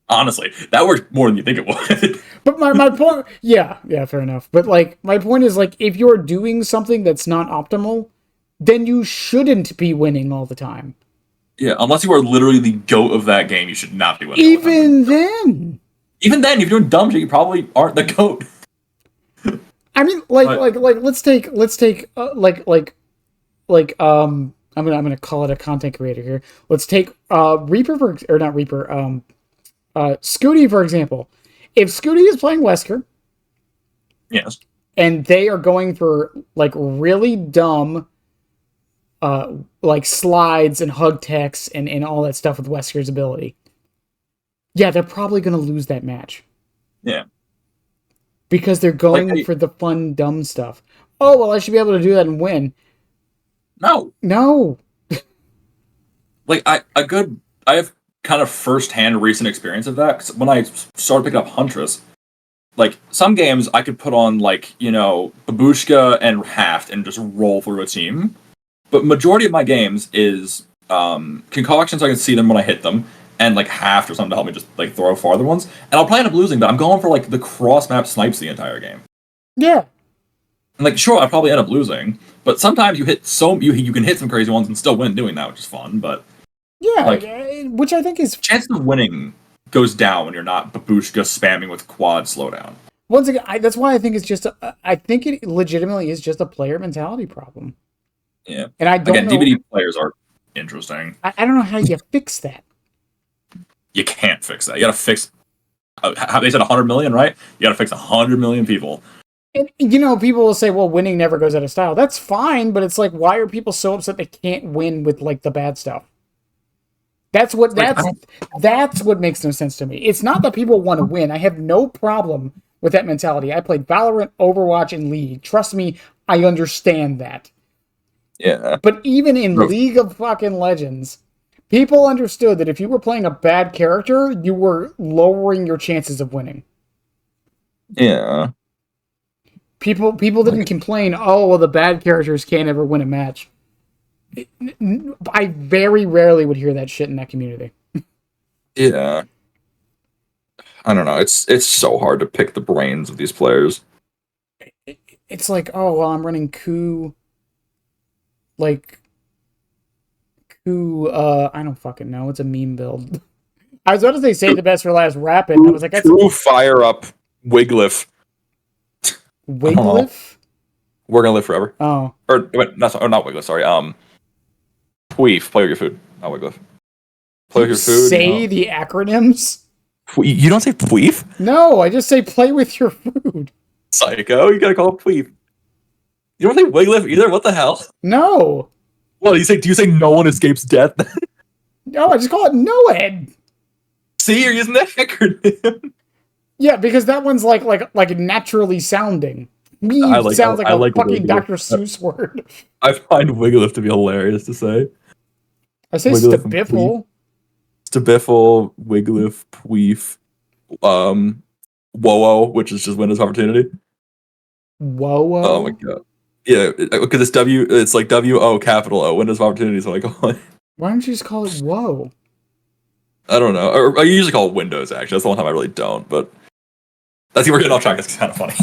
Honestly, that worked more than you think it would. But my point, yeah, fair enough. But my point is, if you're doing something that's not optimal, then you shouldn't be winning all the time. Yeah, unless you are literally the GOAT of that game, you should not be winning. Even then, if you're doing dumb shit, you probably aren't the GOAT. I mean, let's take I'm gonna call it a content creator here. Let's take Reaper or not Reaper, Scooty, for example. If Scooty is playing Wesker, yes, and they are going for really dumb slides and hug techs and all that stuff with Wesker's ability, yeah, they're probably gonna lose that match. Yeah. Because they're going for the fun, dumb stuff. Oh, well, I should be able to do that and win. No. I have kind of first-hand recent experience of that. 'Cause when I started picking up Huntress, some games I could put on, Babushka and Haft and just roll through a team. But majority of my games is Concoction so I can see them when I hit them, and Haft or something to help me just throw farther ones. And I'll probably end up losing, but I'm going for the cross-map snipes the entire game. Yeah. And sure, I'll probably end up losing, but sometimes you can hit some crazy ones and still win doing that, which is fun. But yeah, which I think is chance of winning goes down when you're not Babushka spamming with quad slowdown. Once again, that's why I think it's just I think it legitimately is just a player mentality problem. Yeah, and I don't know. DBD players are interesting. I don't know how you fix that. You can't fix that. You gotta fix. They said 100 million, right? You gotta fix 100 million people. And, people will say, well, winning never goes out of style. That's fine, but it's why are people so upset they can't win with, the bad stuff? That's what makes no sense to me. It's not that people want to win. I have no problem with that mentality. I played Valorant, Overwatch, and League. Trust me, I understand that. Yeah. But even in League of fucking Legends, people understood that if you were playing a bad character, you were lowering your chances of winning. Yeah. People didn't complain, oh, well, the bad characters can't ever win a match. I very rarely would hear that shit in that community. Yeah. I don't know. It's so hard to pick the brains of these players. It's oh, well, I'm running Coup. I don't fucking know. It's a meme build. I was about to say save the best for last rapid. And I was that's Coup fire up Wiglif. Wiglif? We're gonna live forever. Oh. Or not Wiglif, sorry. Queef, play with your food. Not Wiglif. Play with your food. Say the acronyms? You don't say Queef? No, I just say play with your food. Psycho, you gotta call it Queef. You don't say Wiglif either? What the hell? No. Well, do you say no one escapes death? No, I just call it NOED. See, you're using that acronym. Yeah, because that one's naturally sounding. Sounds like a fucking Dr. Seuss word. I find Wiglif to be hilarious to say. I say Stabiffle. Stabiffle, Wiglif, Queef, Wowo, which is just Windows Opportunity. Wowo? Oh my god. Yeah, because it's W-O capital O, Windows Opportunity, so I call it. Why don't you just call it Whoa? I don't know. Or I usually call it Windows, actually. That's the one time I really don't, but That's we're getting off track. It's kind of funny.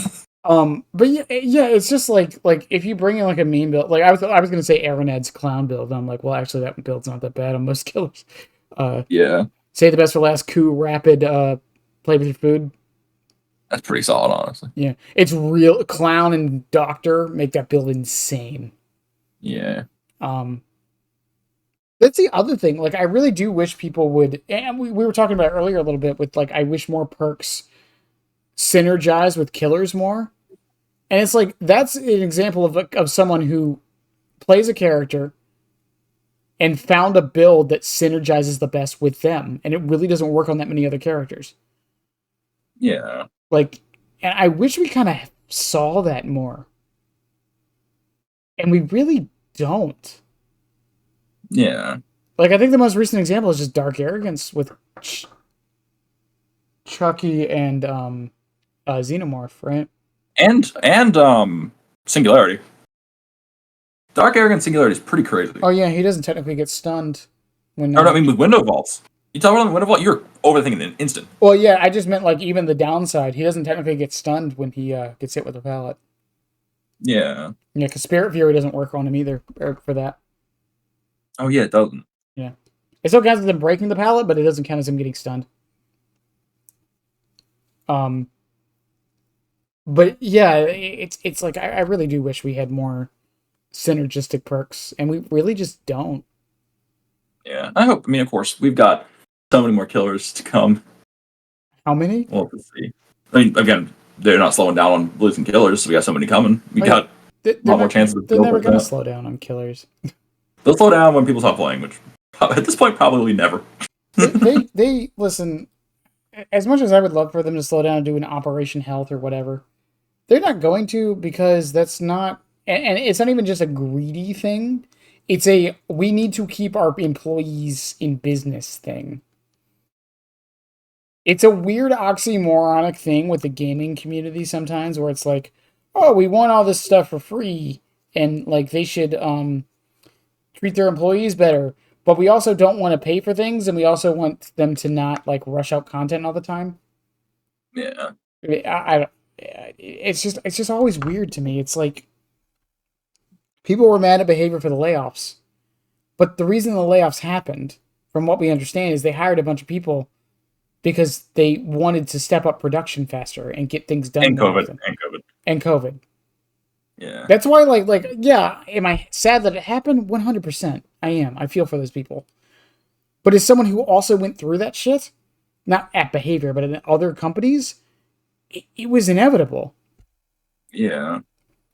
But yeah, it's just like if you bring in like a meme build, like I was gonna say Aaronad's clown build. I'm like, well, actually, that build's not that bad on most killers. Yeah, Say the best for last. Coup rapid. Play with your food. that's pretty solid, honestly. Yeah, it's real. Clown and doctor make that build insane. Yeah. That's the other thing. Like, I really do wish people would, and we were talking about it earlier a little bit with like, I wish more perks synergize with killers more. And it's like that's an example of someone who plays a character and found a build that synergizes the best with them, and it really doesn't work on that many other characters. Yeah. Like, and I wish we kind of saw that more, and we really don't. Yeah. Like, I think the most recent example is just Dark Arrogance with Chucky and Xenomorph, right? And Singularity. Dark Arrogant Singularity is pretty crazy. Oh yeah, he doesn't technically get stunned when. Or, I mean, with window vaults. You talk about window vault, you're overthinking an instant. Well, yeah, I just meant like even the downside. He doesn't technically get stunned when he gets hit with a pallet. Yeah. Yeah, because Spirit Fury doesn't work on him either for that. Oh yeah, it doesn't. Yeah, it still counts as him breaking the pallet, but it doesn't count as him getting stunned. But yeah, it's like I really do wish we had more synergistic perks, and we really just don't. Yeah, I hope. I mean, of course, we've got so many more killers to come. How many? We'll have to see. I mean, again, they're not slowing down on losing killers. So we got so many coming. We got a lot more chances. They're never going to slow down on killers. They'll slow down when people stop playing, which at this point probably never. they listen. As much as I would love for them to slow down and do an Operation Health or whatever, they're not going to, because that's not, and it's not even just a greedy thing. It's a we need to keep our employees in business thing. It's a weird oxymoronic thing with the gaming community sometimes, where it's like, oh, we want all this stuff for free, and like they should treat their employees better, but we also don't want to pay for things, and we also want them to not like rush out content all the time. Yeah, it's just always weird to me. It's like people were mad at behavior for the layoffs, but the reason the layoffs happened, from what we understand, is they hired a bunch of people because they wanted to step up production faster and get things done. And COVID. Yeah. That's why, yeah, am I sad that it happened? 100%. I am. I feel for those people. But as someone who also went through that shit, not at behavior, but in other companies, it was inevitable. Yeah.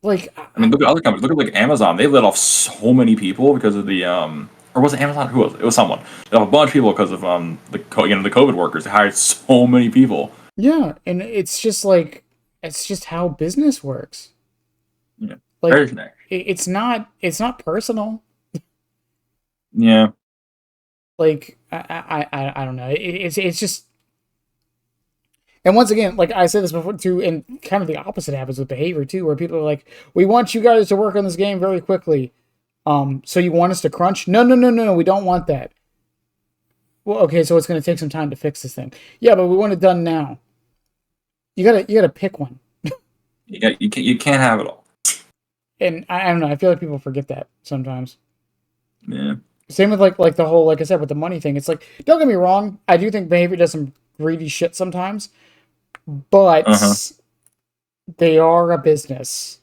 Like, I mean, look at other companies. Look at like Amazon. They let off so many people because of the or was it Amazon? Who was it? It was someone. They let off a bunch of people because of the COVID workers. They hired so many people. Yeah, and it's just like it's just how business works. Yeah. Like it's not personal. Yeah. Like I don't know. It's just. And once again, like I said this before too, and kind of the opposite happens with behavior too, where people are like, "We want you guys to work on this game very quickly. So you want us to crunch? No, we don't want that. Well, okay, so it's going to take some time to fix this thing. Yeah, but we want it done now. You gotta pick one. You can't have it all. And I don't know. I feel like people forget that sometimes. Yeah. Same with like the whole, like I said, with the money thing. It's like, don't get me wrong. I do think behavior does some greedy shit sometimes, but they are a business.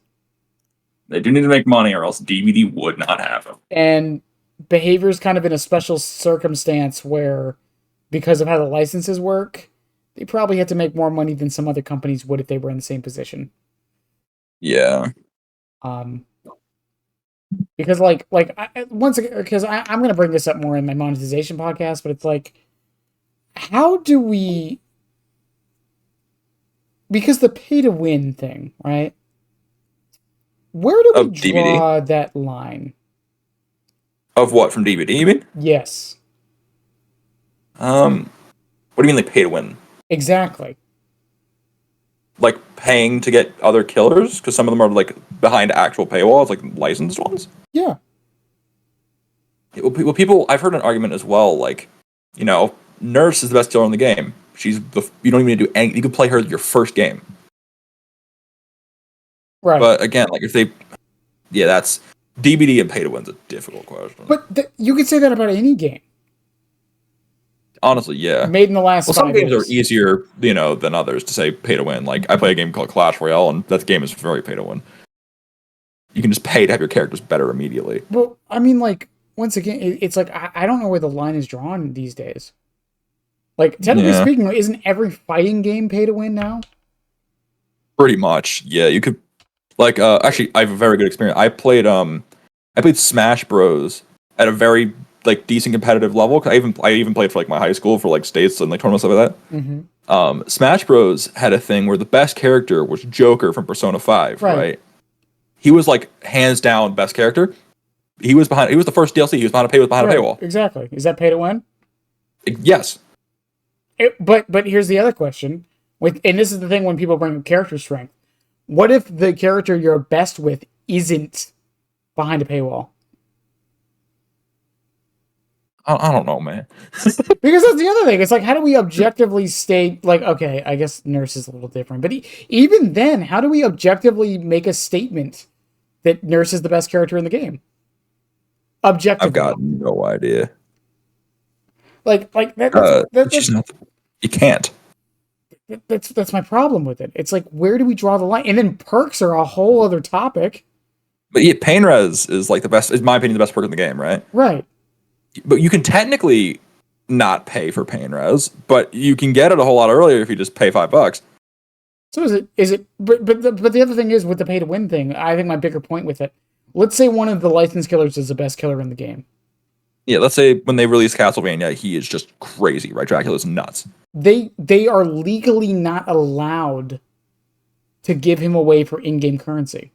They do need to make money, or else DBD would not have them. And behavior is kind of in a special circumstance where, because of how the licenses work, they probably have to make more money than some other companies would if they were in the same position. Yeah. Because once again, because I'm going to bring this up more in my monetization podcast, but it's like, how do we? Because the pay to win thing, right? Where do we draw that line? Of what, from DBD, you mean? Yes. What do you mean, like, pay to win? Exactly. Like, paying to get other killers? Because some of them are, like, behind actual paywalls, like, licensed ones? Yeah. Well, people, I've heard an argument as well, like, Nurse is the best killer in the game. You don't even need to do anything. You can play her your first game. Right. But again, like if they, yeah, that's DBD and pay to win's a difficult question. But you could say that about any game. Honestly, yeah. Made in the last 5 some games years. are easier, than others to say pay to win. Like I play a game called Clash Royale, and that game is very pay to win. You can just pay to have your characters better immediately. Well, I mean, like once again, it's like I don't know where the line is drawn these days. Like technically speaking, isn't every fighting game pay to win now? Pretty much, yeah. You could actually, I have a very good experience. I played Smash Bros at a very like decent competitive level. I even played for like my high school for like states and like tournaments stuff like that. Mm-hmm. Smash Bros had a thing where the best character was Joker from Persona 5, right? He was like hands down best character. He was the first DLC. He was behind a paywall. Exactly. Is that pay to win? Yes. But here's the other question. And this is the thing when people bring up character strength. What if the character you're best with isn't behind a paywall? I don't know, man. Because that's the other thing. It's like, how do we objectively state, like, okay, I guess Nurse is a little different. But even then, how do we objectively make a statement that Nurse is the best character in the game? Objectively. I've got no idea. Like that's you can't. That's my problem with it. It's like, where do we draw the line? And then perks are a whole other topic. But yeah, pain res is like the best, in my opinion, the best perk in the game, right? Right. But you can technically not pay for pain res, but you can get it a whole lot earlier if you just pay $5. So is it? But the other thing is with the pay to win thing. I think my bigger point with it. Let's say one of the licensed killers is the best killer in the game. Yeah, let's say when they release Castlevania, he is just crazy, right? Dracula's nuts. They are legally not allowed to give him away for in-game currency.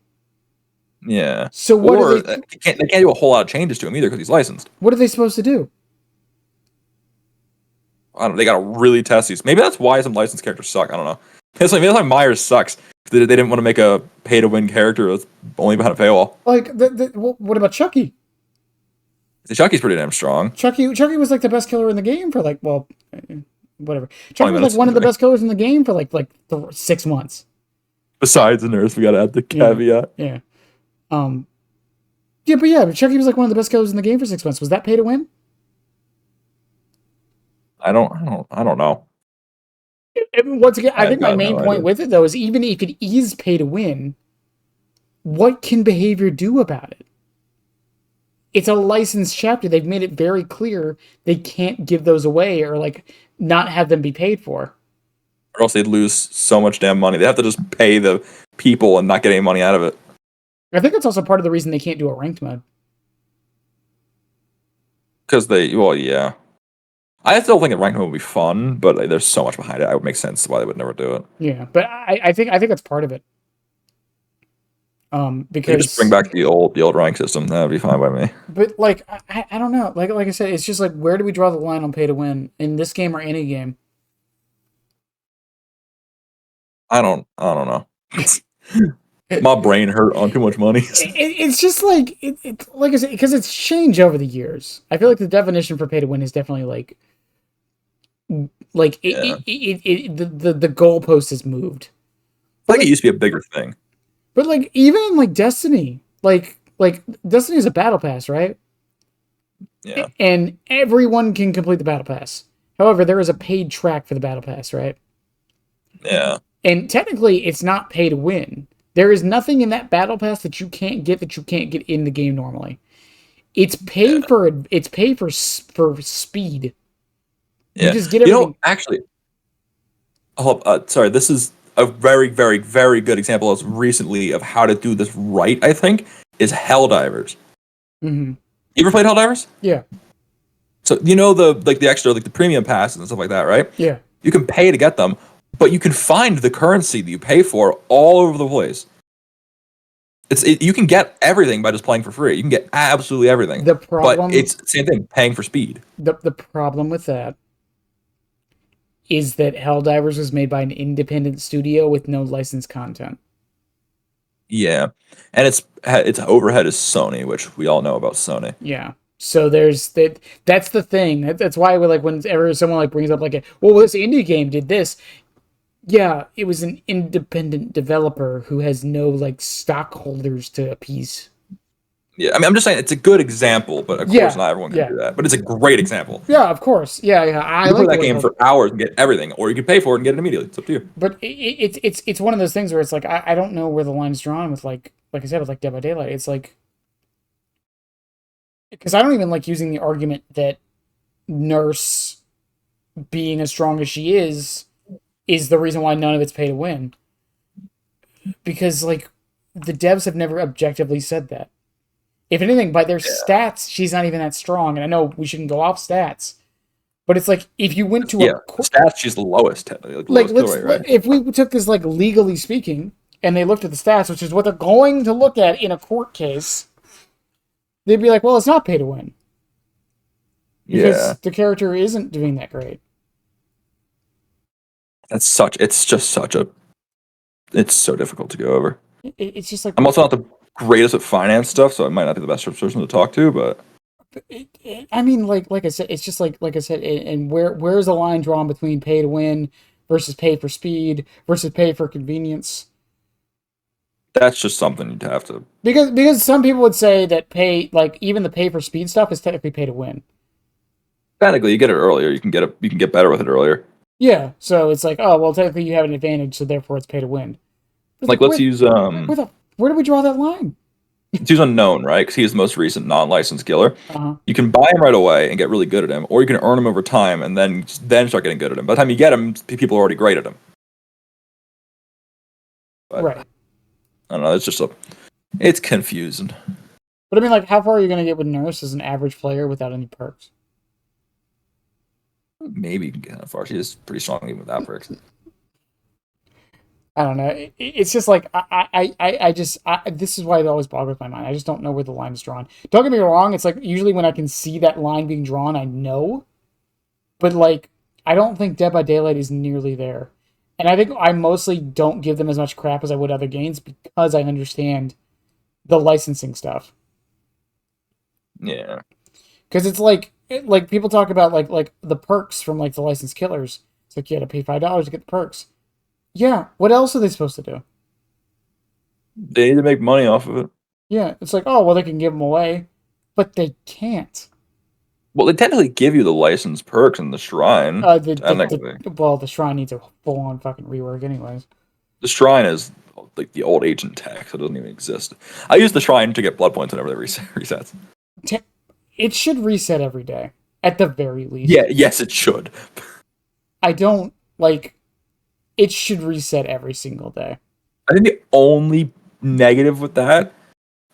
Yeah. So what or they can't do a whole lot of changes to him either because he's licensed. What are they supposed to do? I don't know. They gotta really test these. Maybe that's why some licensed characters suck. I don't know. Maybe that's why Myers sucks. They didn't want to make a pay-to-win character that's only behind a paywall. Like, what about Chucky? Chucky's pretty damn strong. Chucky was like the best killer in the game for like, well, whatever. Chucky was like one of the best killers in the game for like 6 months. Besides the Nurse, we gotta add the caveat. Yeah. But Chucky was like one of the best killers in the game for 6 months. Was that pay to win? I don't know. Once again, I think my main point with it though is even if it is pay to win, what can behavior do about it? It's a licensed chapter. They've made it very clear they can't give those away or like not have them be paid for. Or else they'd lose so much damn money. They have to just pay the people and not get any money out of it. I think that's also part of the reason they can't do a ranked mode. Because yeah. I still think a ranked mode would be fun, but like, there's so much behind it. It would make sense why they would never do it. Yeah, but I think that's part of it. Because you just bring back the old rank system, that would be fine by me. But like I don't know. Like I said, it's just like, where do we draw the line on pay to win in this game or any game? I don't know. My brain hurt on too much money. It's just like like I said, because it's changed over the years. I feel like the definition for pay to win is definitely the goalpost has moved. Like it used to be a bigger thing. But like even in like Destiny, like Destiny is a battle pass, right? Yeah. And everyone can complete the battle pass. However, there is a paid track for the battle pass, right? Yeah. And technically, it's not pay to win. There is nothing in that battle pass that you can't get in the game normally. It's pay for speed. Yeah. You just get everything. Actually, sorry, this is a very, very, very good example as recently of how to do this right, I think, is Helldivers. Mm-hmm. You ever played Helldivers? Yeah. So the extra, like the premium passes and stuff like that, right? Yeah. You can pay to get them, but you can find the currency that you pay for all over the place. You can get everything by just playing for free. You can get absolutely everything. But it's the same thing, paying for speed. The problem with that is that Helldivers was made by an independent studio with no licensed content. Yeah, and its overhead is Sony, which we all know about Sony. Yeah, So there's that. That's the thing. That's why we like whenever someone like brings up like, well, this indie game did this. Yeah, it was an independent developer who has no like stockholders to appease. Yeah, I mean, I'm just saying it's a good example, but of course Yeah, not everyone can yeah, do that. But it's a great example. yeah. Of course, yeah, yeah. I You can like play the that way game called, for hours and get everything, or you can pay for it and get it immediately. It's up to you. but it's one of those things where it's like I don't know where the line is drawn with like I said with like Dead by Daylight. It's like because I don't even like using the argument that Nurse being as strong as she is the reason why none of it's pay to win. Because like the devs have never objectively said that. If anything, by their Yeah. stats, she's not even that strong. And I know we shouldn't go off stats, but it's like if you went to a Yeah, stats. She's the lowest, technically, like the like lowest kill rate, right? if we took this like legally speaking, and they looked at the stats, which is what they're going to look at in a court case, they'd be like, well, it's not pay to win because Yeah, the character isn't doing that great. that's such. It's just such a. It's so difficult to go over. It's just like I'm also not the greatest at finance stuff, so I might not be the best person to talk to, but I mean, like I said, it's just like I said, and where's the line drawn between pay to win versus pay for speed versus pay for convenience? that's just something you'd have to. Because some people would say that pay like even the pay for speed stuff is technically pay to win. Technically, you get it earlier. You can get it. You can get better with it earlier. Yeah, so it's like, oh well, technically you have an advantage, so therefore it's pay to win. It's Like, like let's use where do we draw that line? let's use unknown, right? Because he's the most recent non-licensed killer. Uh huh. You can buy him right away and get really good at him, or you can earn him over time and then start getting good at him. By the time you get him, people are already great at him. But Right. I don't know. It's confusing. But I mean, like, how far are you gonna get with Nurse as an average player without any perks? Maybe you can get that far. She is pretty strong even without perks. I don't know. It's just like this is why it always boggles my mind. I just don't know where the line is drawn. Don't get me wrong. It's like usually when I can see that line being drawn, I know. But like, I don't think Dead by Daylight is nearly there, and I think I mostly don't give them as much crap as I would other games because I understand the licensing stuff. Yeah. Because it's like people talk about like the perks from like the licensed killers. It's like you had to pay $5 to get the perks. Yeah, what else are they supposed to do? They need to make money off of it. Yeah, it's like, oh, well, they can give them away, but they can't. Well, they technically give you the licensed perks in the shrine. Technically, Well, the shrine needs a full on fucking rework, anyways. the shrine is like the old agent tech, so it doesn't even exist. I use the shrine to get blood points whenever they resets. It should reset every day, at the very least. Yeah, yes, it should. I don't like. It should reset every single day. I think the only negative with that,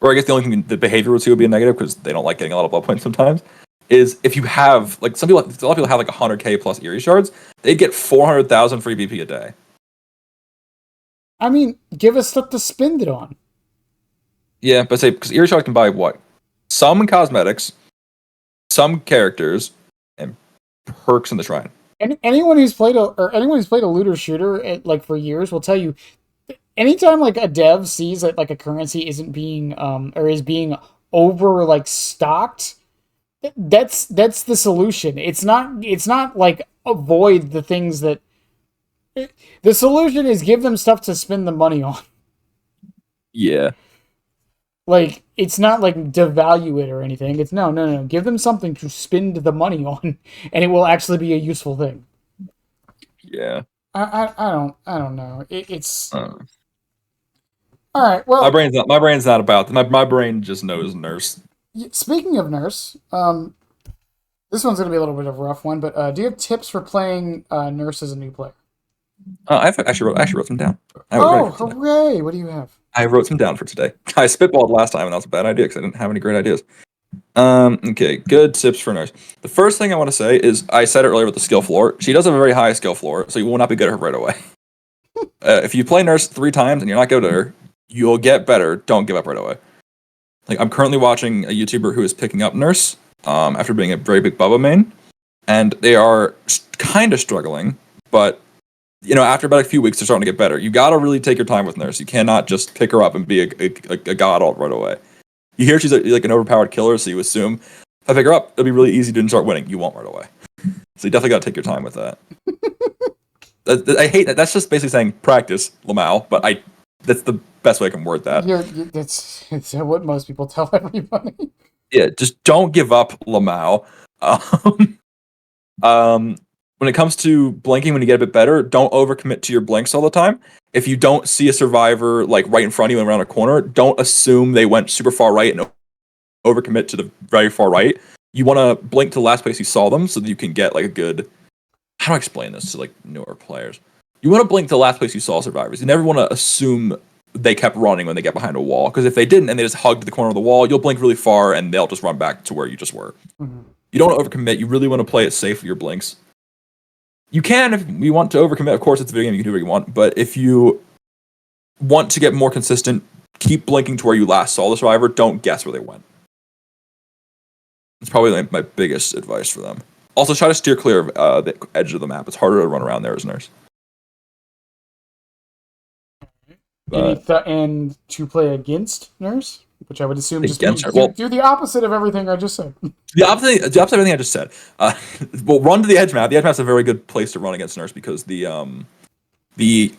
or I guess the only thing the behavior would see would be a negative because they don't like getting a lot of blood points sometimes, is if you have like a lot of people have like 100k plus Eerie shards, they'd get 400,000 free BP a day. I mean, give us stuff to spend it on. Yeah, but say because Eerie shards can buy what? Some cosmetics, some characters, and perks in the shrine. And anyone who's played a looter shooter like for years will tell you anytime like a dev sees that like a currency isn't being or is being over like stocked, that's the solution. It's not like avoid the things that the solution is give them stuff to spend the money on. Yeah. Like it's not like devalue it or anything. It's no. Give them something to spend the money on, and it will actually be a useful thing. Yeah. I don't know. It's Uh, all right. Well, my brain's not about that. My brain just knows nurse. speaking of Nurse, this one's gonna be a little bit of a rough one. But do you have tips for playing Nurse as a new player? I've actually wrote them down. Oh, hooray! What do you have? I wrote some down for today. I spitballed last time, and that was a bad idea because I didn't have any great ideas. Okay, good tips for nurse. The first thing I want to say is I said it earlier with the skill floor. She does have a very high skill floor, so you will not be good at her right away. If you play nurse 3 times and you're not good at her, you'll get better. Don't give up right away. Like I'm currently watching a YouTuber who is picking up nurse after being a very big Bubba main, and they are kind of struggling, but after about a few weeks, they're starting to get better. You got to really take your time with nurse. You cannot just pick her up and be a god alt right away. You hear she's like an overpowered killer, so you assume If I pick her up, it'll be really easy to start winning. You won't right away. So you definitely got to take your time with that. I hate that. That's just basically saying practice, Lamau, but that's the best way I can word that. It's what most people tell everybody. Yeah, just don't give up, Lamau. When it comes to blinking, when you get a bit better, don't overcommit to your blinks all the time. If you don't see a survivor like right in front of you and around a corner, don't assume they went super far right and overcommit to the very far right. You want to blink to the last place you saw them so that you can get like a good. How do I explain this to like newer players? You want to blink to the last place you saw survivors. You never want to assume they kept running when they get behind a wall, because if they didn't and they just hugged the corner of the wall, you'll blink really far and they'll just run back to where you just were. Mm-hmm. You don't want to overcommit. You really want to play it safe with your blinks. You can, if you want to overcommit, of course, it's a video game, you can do what you want, but if you want to get more consistent, keep blinking to where you last saw the survivor, don't guess where they went. It's probably like my biggest advice for them. Also, try to steer clear of the edge of the map. It's harder to run around there as Nurse. And to play against Nurse, which I would assume just do the opposite of everything I just said. The opposite of everything I just said. Well, run to the edge map. The edge map's a very good place to run against Nurse because the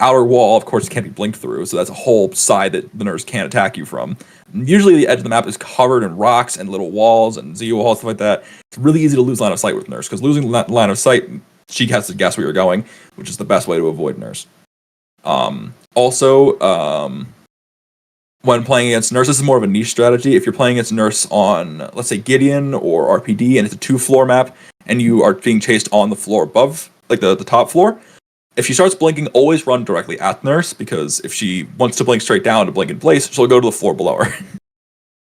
outer wall, of course, can't be blinked through, so that's a whole side that the Nurse can't attack you from. Usually, the edge of the map is covered in rocks and little walls and Z walls, stuff like that. It's really easy to lose line of sight with Nurse because losing line of sight, she has to guess where you're going, which is the best way to avoid Nurse. When playing against Nurse, this is more of a niche strategy. If you're playing against Nurse on, let's say, Gideon or RPD, and it's a 2-floor map, and you are being chased on the floor above, like the top floor, if she starts blinking, always run directly at Nurse, because if she wants to blink straight down to blink in place, she'll go to the floor below her. So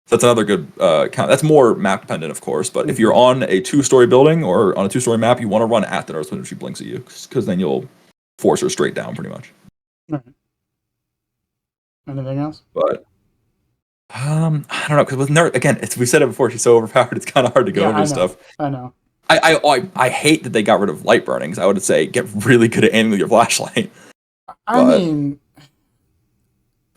that's another good count. That's more map dependent, of course, but if you're on a 2-story building or on a 2-story map, you want to run at the Nurse when she blinks at you, because then you'll force her straight down, pretty much. Right. Anything else? But I don't know, because with Nurse, again, we said it before, she's so overpowered, it's kind of hard to go into stuff. I know. I hate that they got rid of light burnings. I would say get really good at aiming with your flashlight. I mean,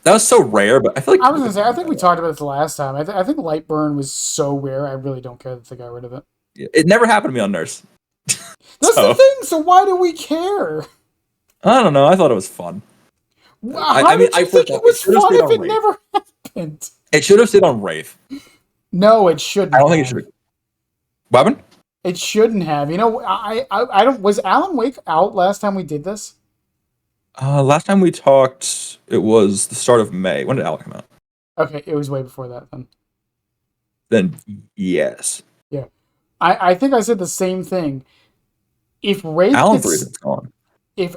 that was so rare, but I feel like I was gonna say, I think we talked about this last time. I think light burn was so rare. I really don't care that they got rid of it. Yeah, it never happened to me on Nurse. That's the thing. So why do we care? I don't know. I thought it was fun. I think it was fun if it never happened? It should have stayed on Wraith. No, it shouldn't. I don't think it should have. What happened? It shouldn't have. You know, I don't. Was Alan Wake out last time we did this? Last time we talked, it was the start of May. When did Alan come out? Okay, it was way before that then. Then yes. Yeah, I think I said the same thing. If Wraith, gone. If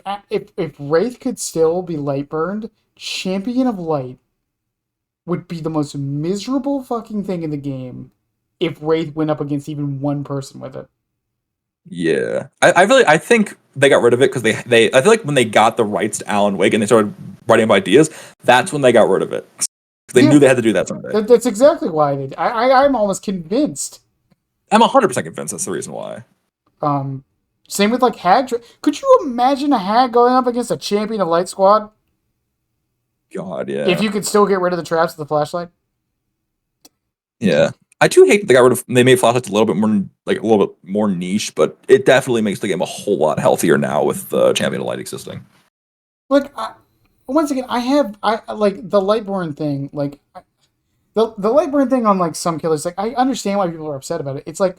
Wraith could still be light burned, Champion of Light would be the most miserable fucking thing in the game if Wraith went up against even one person with it. Yeah, I think they got rid of it because they I feel like when they got the rights to Alan Wake and they started writing up ideas, that's when they got rid of it. They knew they had to do that someday. That's exactly why they. I'm almost convinced. I'm 100% convinced that's the reason why. Same with like Hag. Could you imagine a Hag going up against a Champion of Light squad? God, yeah. If you could still get rid of the traps with the flashlight. Yeah, I do hate that they got rid of. They made flashlights a little bit more niche, but it definitely makes the game a whole lot healthier now with the Champion of Light existing. Like, once again, I like the Lightborn thing. Like, the Lightborn thing on like some killers. Like, I understand why people are upset about it. It's like,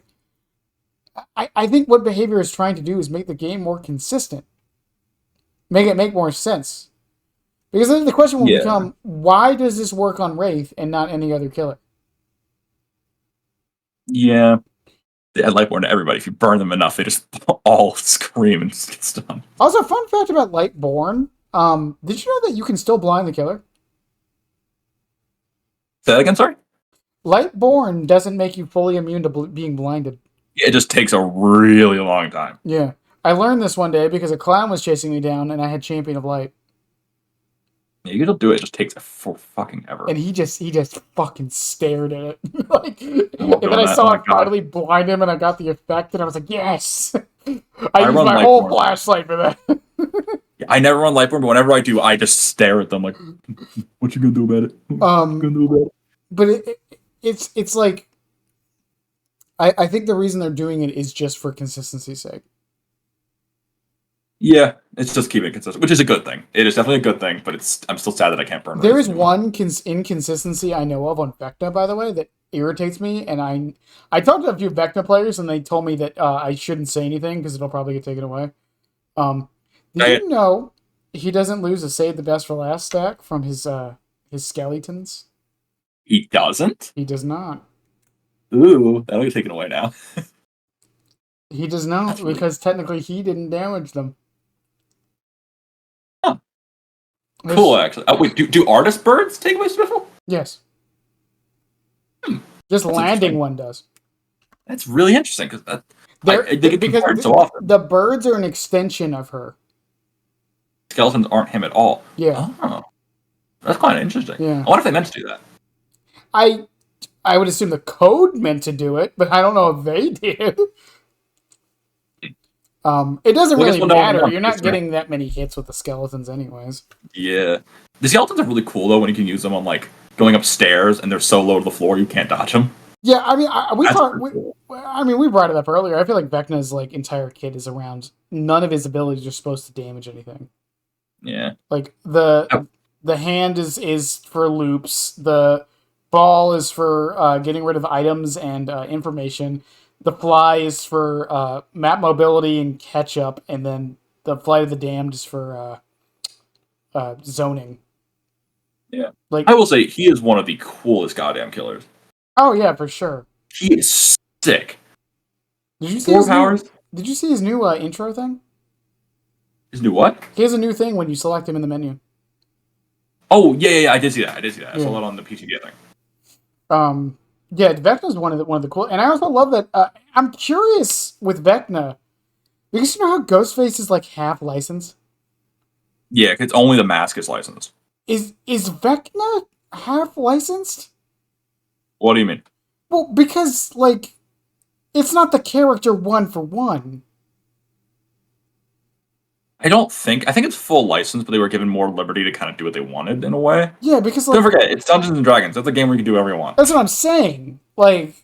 I think what behavior is trying to do is make the game more consistent, make it make more sense. Because then the question will become, why does this work on Wraith and not any other killer? Yeah. They had Lightborn to everybody. If you burn them enough, they just all scream and get stunned. Also, fun fact about Lightborn. Did you know that you can still blind the killer? Say that again, sorry? Lightborn doesn't make you fully immune to being blinded. It just takes a really long time. Yeah. I learned this one day because a clown was chasing me down and I had Champion of Light. Yeah, you can do it. It just takes for fucking ever. And he just fucking stared at it. And then I saw it finally blind him and I got the effect and I was like, yes! I used my whole flashlight for that. Yeah, I never run Lightborn, but whenever I do, I just stare at them like, what you gonna do about it? What you gonna do about it? But it's like, I think the reason they're doing it is just for consistency's sake. Yeah, it's just keeping it consistent, which is a good thing. It is definitely a good thing, but I'm still sad that I can't burn. There is one inconsistency I know of on Vecna, by the way, that irritates me, and I talked to a few Vecna players, and they told me that I shouldn't say anything because it'll probably get taken away. Did you know he doesn't lose a save the best for last stack from his skeletons? He doesn't? He does not. Ooh, that'll get taken away now. He does not, because technically he didn't damage them. Huh. Cool, actually. Oh, wait, do artist birds take away special? Yes. Just landing one does. That's really interesting, because they get compared so often. The birds are an extension of her. Skeletons aren't him at all. Yeah. Oh. That's quite interesting. Yeah. I wonder if they meant to do that. I would assume the code meant to do it, but I don't know if they did. It doesn't really matter. You're not getting that many hits with the skeletons anyways. Yeah. The skeletons are really cool, though, when you can use them on, like, going upstairs, and they're so low to the floor you can't dodge them. Yeah, I mean, we brought it up earlier. I feel like Vecna's, like, entire kit is around none of his abilities are supposed to damage anything. Yeah. Like, the hand is for loops. The ball is for getting rid of items and information. The fly is for map mobility and catch up, and then the Flight of the Damned is for zoning. Yeah. Like, I will say, he is one of the coolest goddamn killers. Oh, yeah, for sure. He is sick. Did you see his new intro thing? His new what? He has a new thing when you select him in the menu. Oh, yeah, I did see that. I saw that on the PTG thing. Yeah, Vecna's one of the cool, and I also love that. I'm curious with Vecna, because you know how Ghostface is like half licensed. Yeah, it's only the mask is licensed. Is Vecna half licensed? What do you mean? Well, because like, it's not the character one for one. I think it's full license, but they were given more liberty to kind of do what they wanted in a way. Yeah, because like, don't forget, it's Dungeons and Dragons. That's a game where you can do whatever you want. That's what I'm saying. Like,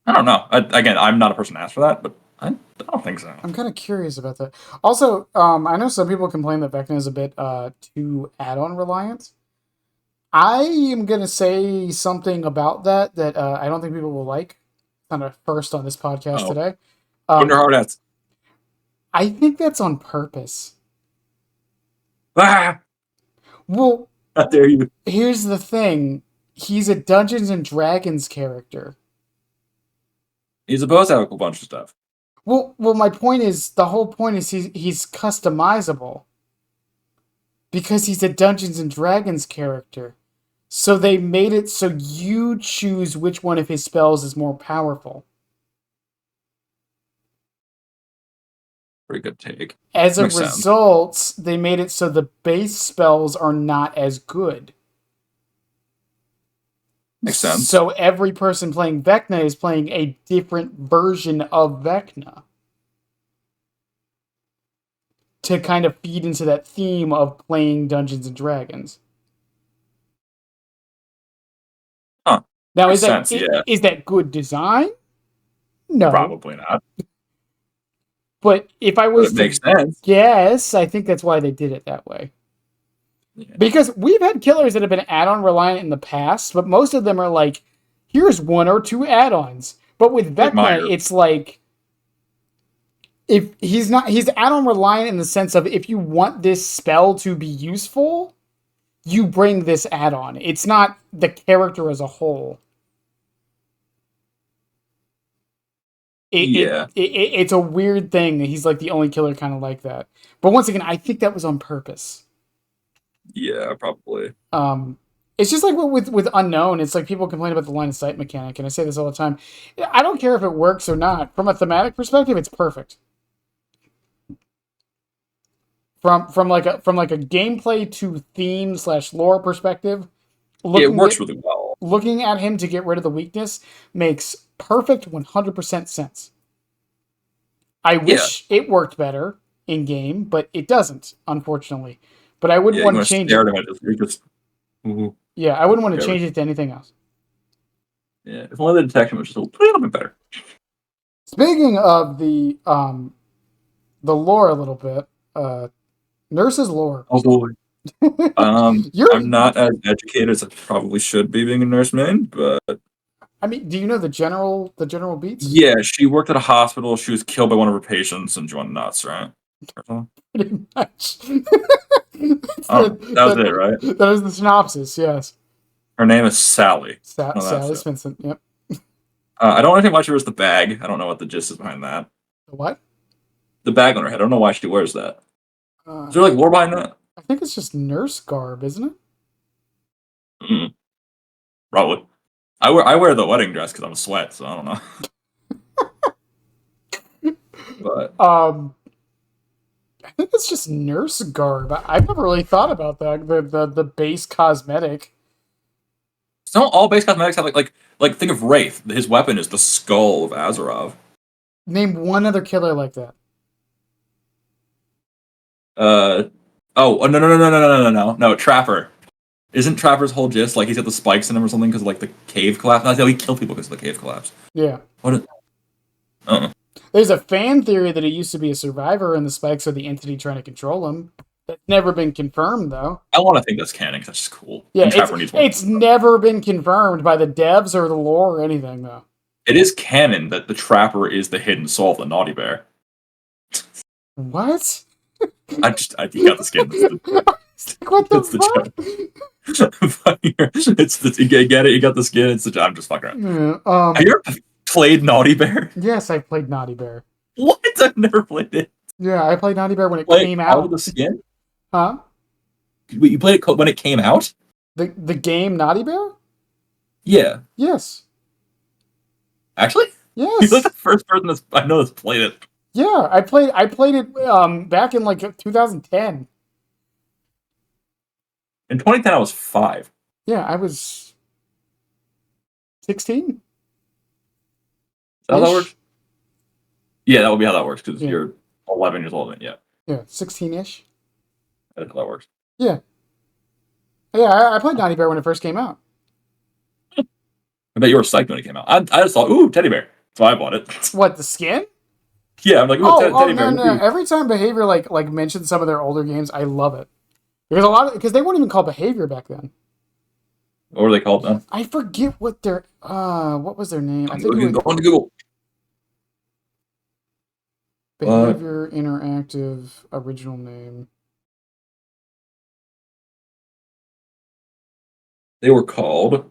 I don't know. Again, I'm not a person to ask for that, but I don't think so. I'm kind of curious about that. Also, I know some people complain that Vecna is a bit too add-on reliant. I am gonna say something about that I don't think people will like. Kind of first on this podcast today. Wonder how that's. I think that's on purpose. Ah! Well, how dare you? Here's the thing. He's a Dungeons and Dragons character. He's supposed to have a bunch of stuff. Well, my point is, the whole point is he's customizable. Because he's a Dungeons and Dragons character. So they made it so you choose which one of his spells is more powerful. Pretty good take. As a result, they made it so the base spells are not as good. Makes sense. So every person playing Vecna is playing a different version of Vecna. To kind of feed into that theme of playing Dungeons and Dragons. Huh. Now, is that good design? No. Probably not. But if I was to guess, I think that's why they did it that way. Yeah. Because we've had killers that have been add-on reliant in the past, but most of them are like, here's one or two add-ons. But with Vecna, it's like, if he's add-on reliant in the sense of if you want this spell to be useful, you bring this add-on. It's not the character as a whole. It's a weird thing. He's like the only killer kind of like that. But once again, I think that was on purpose. Yeah, probably. It's just like with Unknown. It's like people complain about the line of sight mechanic, and I say this all the time. I don't care if it works or not. From a thematic perspective, it's perfect. From like a gameplay to theme / lore perspective, it works really well. Looking at him to get rid of the weakness makes perfect 100% sense. I wish it worked better in game, but it doesn't, unfortunately. But I wouldn't want to change it. Mm-hmm. Yeah, I wouldn't want to change it to anything else. Yeah, if only the detection was just a little bit better. Speaking of the lore a little bit, nurse's lore. Oh boy. You're, I'm not as educated as I probably should be being a nurse main, but I mean, do you know the general beats? yeah, she worked at a hospital. She was killed by one of her patients, and she went nuts, right? Pretty much. Oh, that was it, right? That is the synopsis. Yes. Her name is Sally. No, Sally that's it. Svensson. Yep. I don't know anything why she wears the bag. I don't know what the gist is behind that. The what? The bag on her head. I don't know why she wears that. Uh, Is there like lore behind that? I think it's just nurse garb, isn't it? Mm, probably. I wear the wedding dress because I'm a sweat, so I don't know. But I think it's just nurse garb. I've never really thought about that. The base cosmetic. don't all base cosmetics have like think of Wraith. His weapon is the skull of Azarov. Name one other killer like that. No, Trapper. Isn't Trapper's whole gist like he's got the spikes in him or something because of like the cave collapse? No, he killed people because of the cave collapse. Yeah. What? There's a fan theory that he used to be a survivor and the spikes are the entity trying to control him. That's never been confirmed, though. I want to think that's canon because that's just cool. Yeah, it's never been confirmed by the devs or the lore or anything, though. It is canon that the Trapper is the hidden soul of the Naughty Bear. What? You got the skin. What the fuck? You get it. You got the skin. I'm just fucking around. Yeah, Have you ever played Naughty Bear? Yes, I played Naughty Bear. What? I've never played it. Yeah, I played Naughty Bear when it came out. Out of the skin? Huh? Wait, you played it when it came out? The game Naughty Bear? Yeah. Yes. Actually? Yes. He's like the first person I know that's played it. Yeah, I played it back in like 2010. In 2010, I was 5. Yeah, I was 16. How that works? Yeah, that would be how that works because you're 11 years old. Yeah. Yeah, 16-ish. That's how that works. Yeah. Yeah, I played Naughty Bear when it first came out. I bet you were psyched when it came out. I just thought, ooh, teddy bear. So I bought it. What, the skin? Yeah, I'm like, ooh, teddy bear. No. Every time Behavior like mentions some of their older games, I love it. Because they weren't even called Behavior back then. What were they called then? I forget what what was their name? I think go on to Google. Behavior Interactive original name. They were called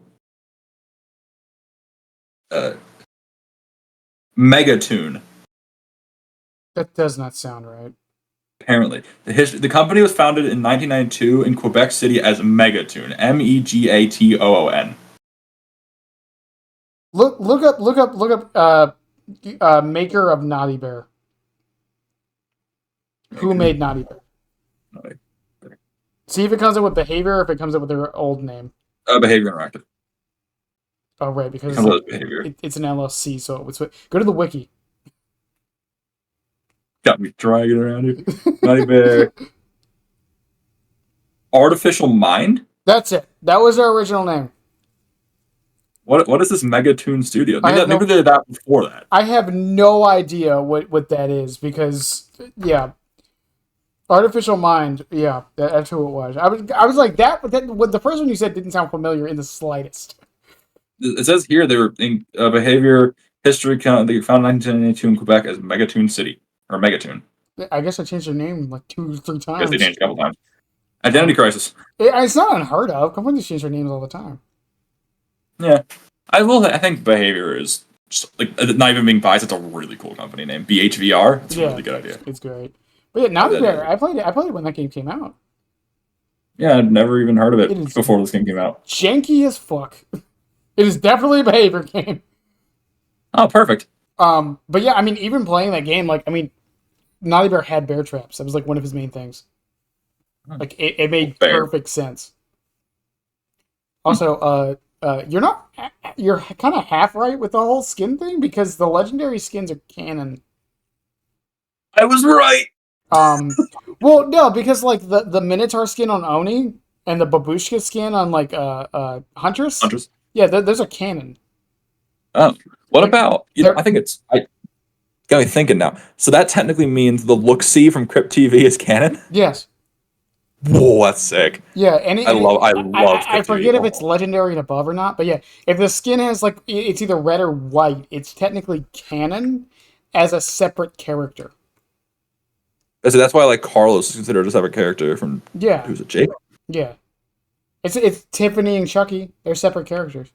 Megatune. That does not sound right. Apparently, the company was founded in 1992 in Quebec City as Megatune, Megatoon. Look up maker of Naughty Bear. Who made Naughty Bear? Naughty Bear. See if it comes up with Behavior or if it comes up with their old name. Behavior Interactive. Oh, right, because it's an LLC, so it would switch. Go to the wiki. Got me dragging around here. Naughty Bear. Artificial Mind? That's it. That was their original name. What is this Megatoon Studio? Maybe they did that before that. I have no idea what that is because, yeah. Artificial Mind, yeah, that's who it was. I was like, what the first one you said didn't sound familiar in the slightest. It says here they were in behavior history count. They found 1992 in Quebec as Megatoon City. Or Megatoon. I guess I changed their name like 2 or 3 times. I guess they changed a couple times. Identity Crisis. It's not unheard of. Companies change their names all the time. Yeah. I think Behavior is just, like, not even being biased, it's a really cool company name. BHVR. It's a really good idea. It's great. But yeah, Naughty Bear, I played it when that game came out. Yeah, I'd never even heard of it before this game came out. Janky as fuck. It is definitely a Behavior game. Oh, perfect. But yeah, I mean, even playing that game, Naughty Bear had bear traps. That was like one of his main things. Like it made perfect sense. Also, you're kind of half right with the whole skin thing because the legendary skins are canon. I was right. Well, no, because like the Minotaur skin on Oni and the Babushka skin on like Huntress. Huntress. Yeah, those are canon. Oh, what They're, about they're I think I got me thinking now. So that technically means the look see from Crypt TV is canon. yes, Whoa, that's sick. yeah, and I love I Crypt TV. forget if it's Oh. legendary and above or not, but yeah, if the skin has like it's either red or white, it's technically canon as a separate character. So that's why like Carlos is considered a separate character from Yeah, who's it, Jake? yeah. It's Tiffany and Chucky. They're separate characters.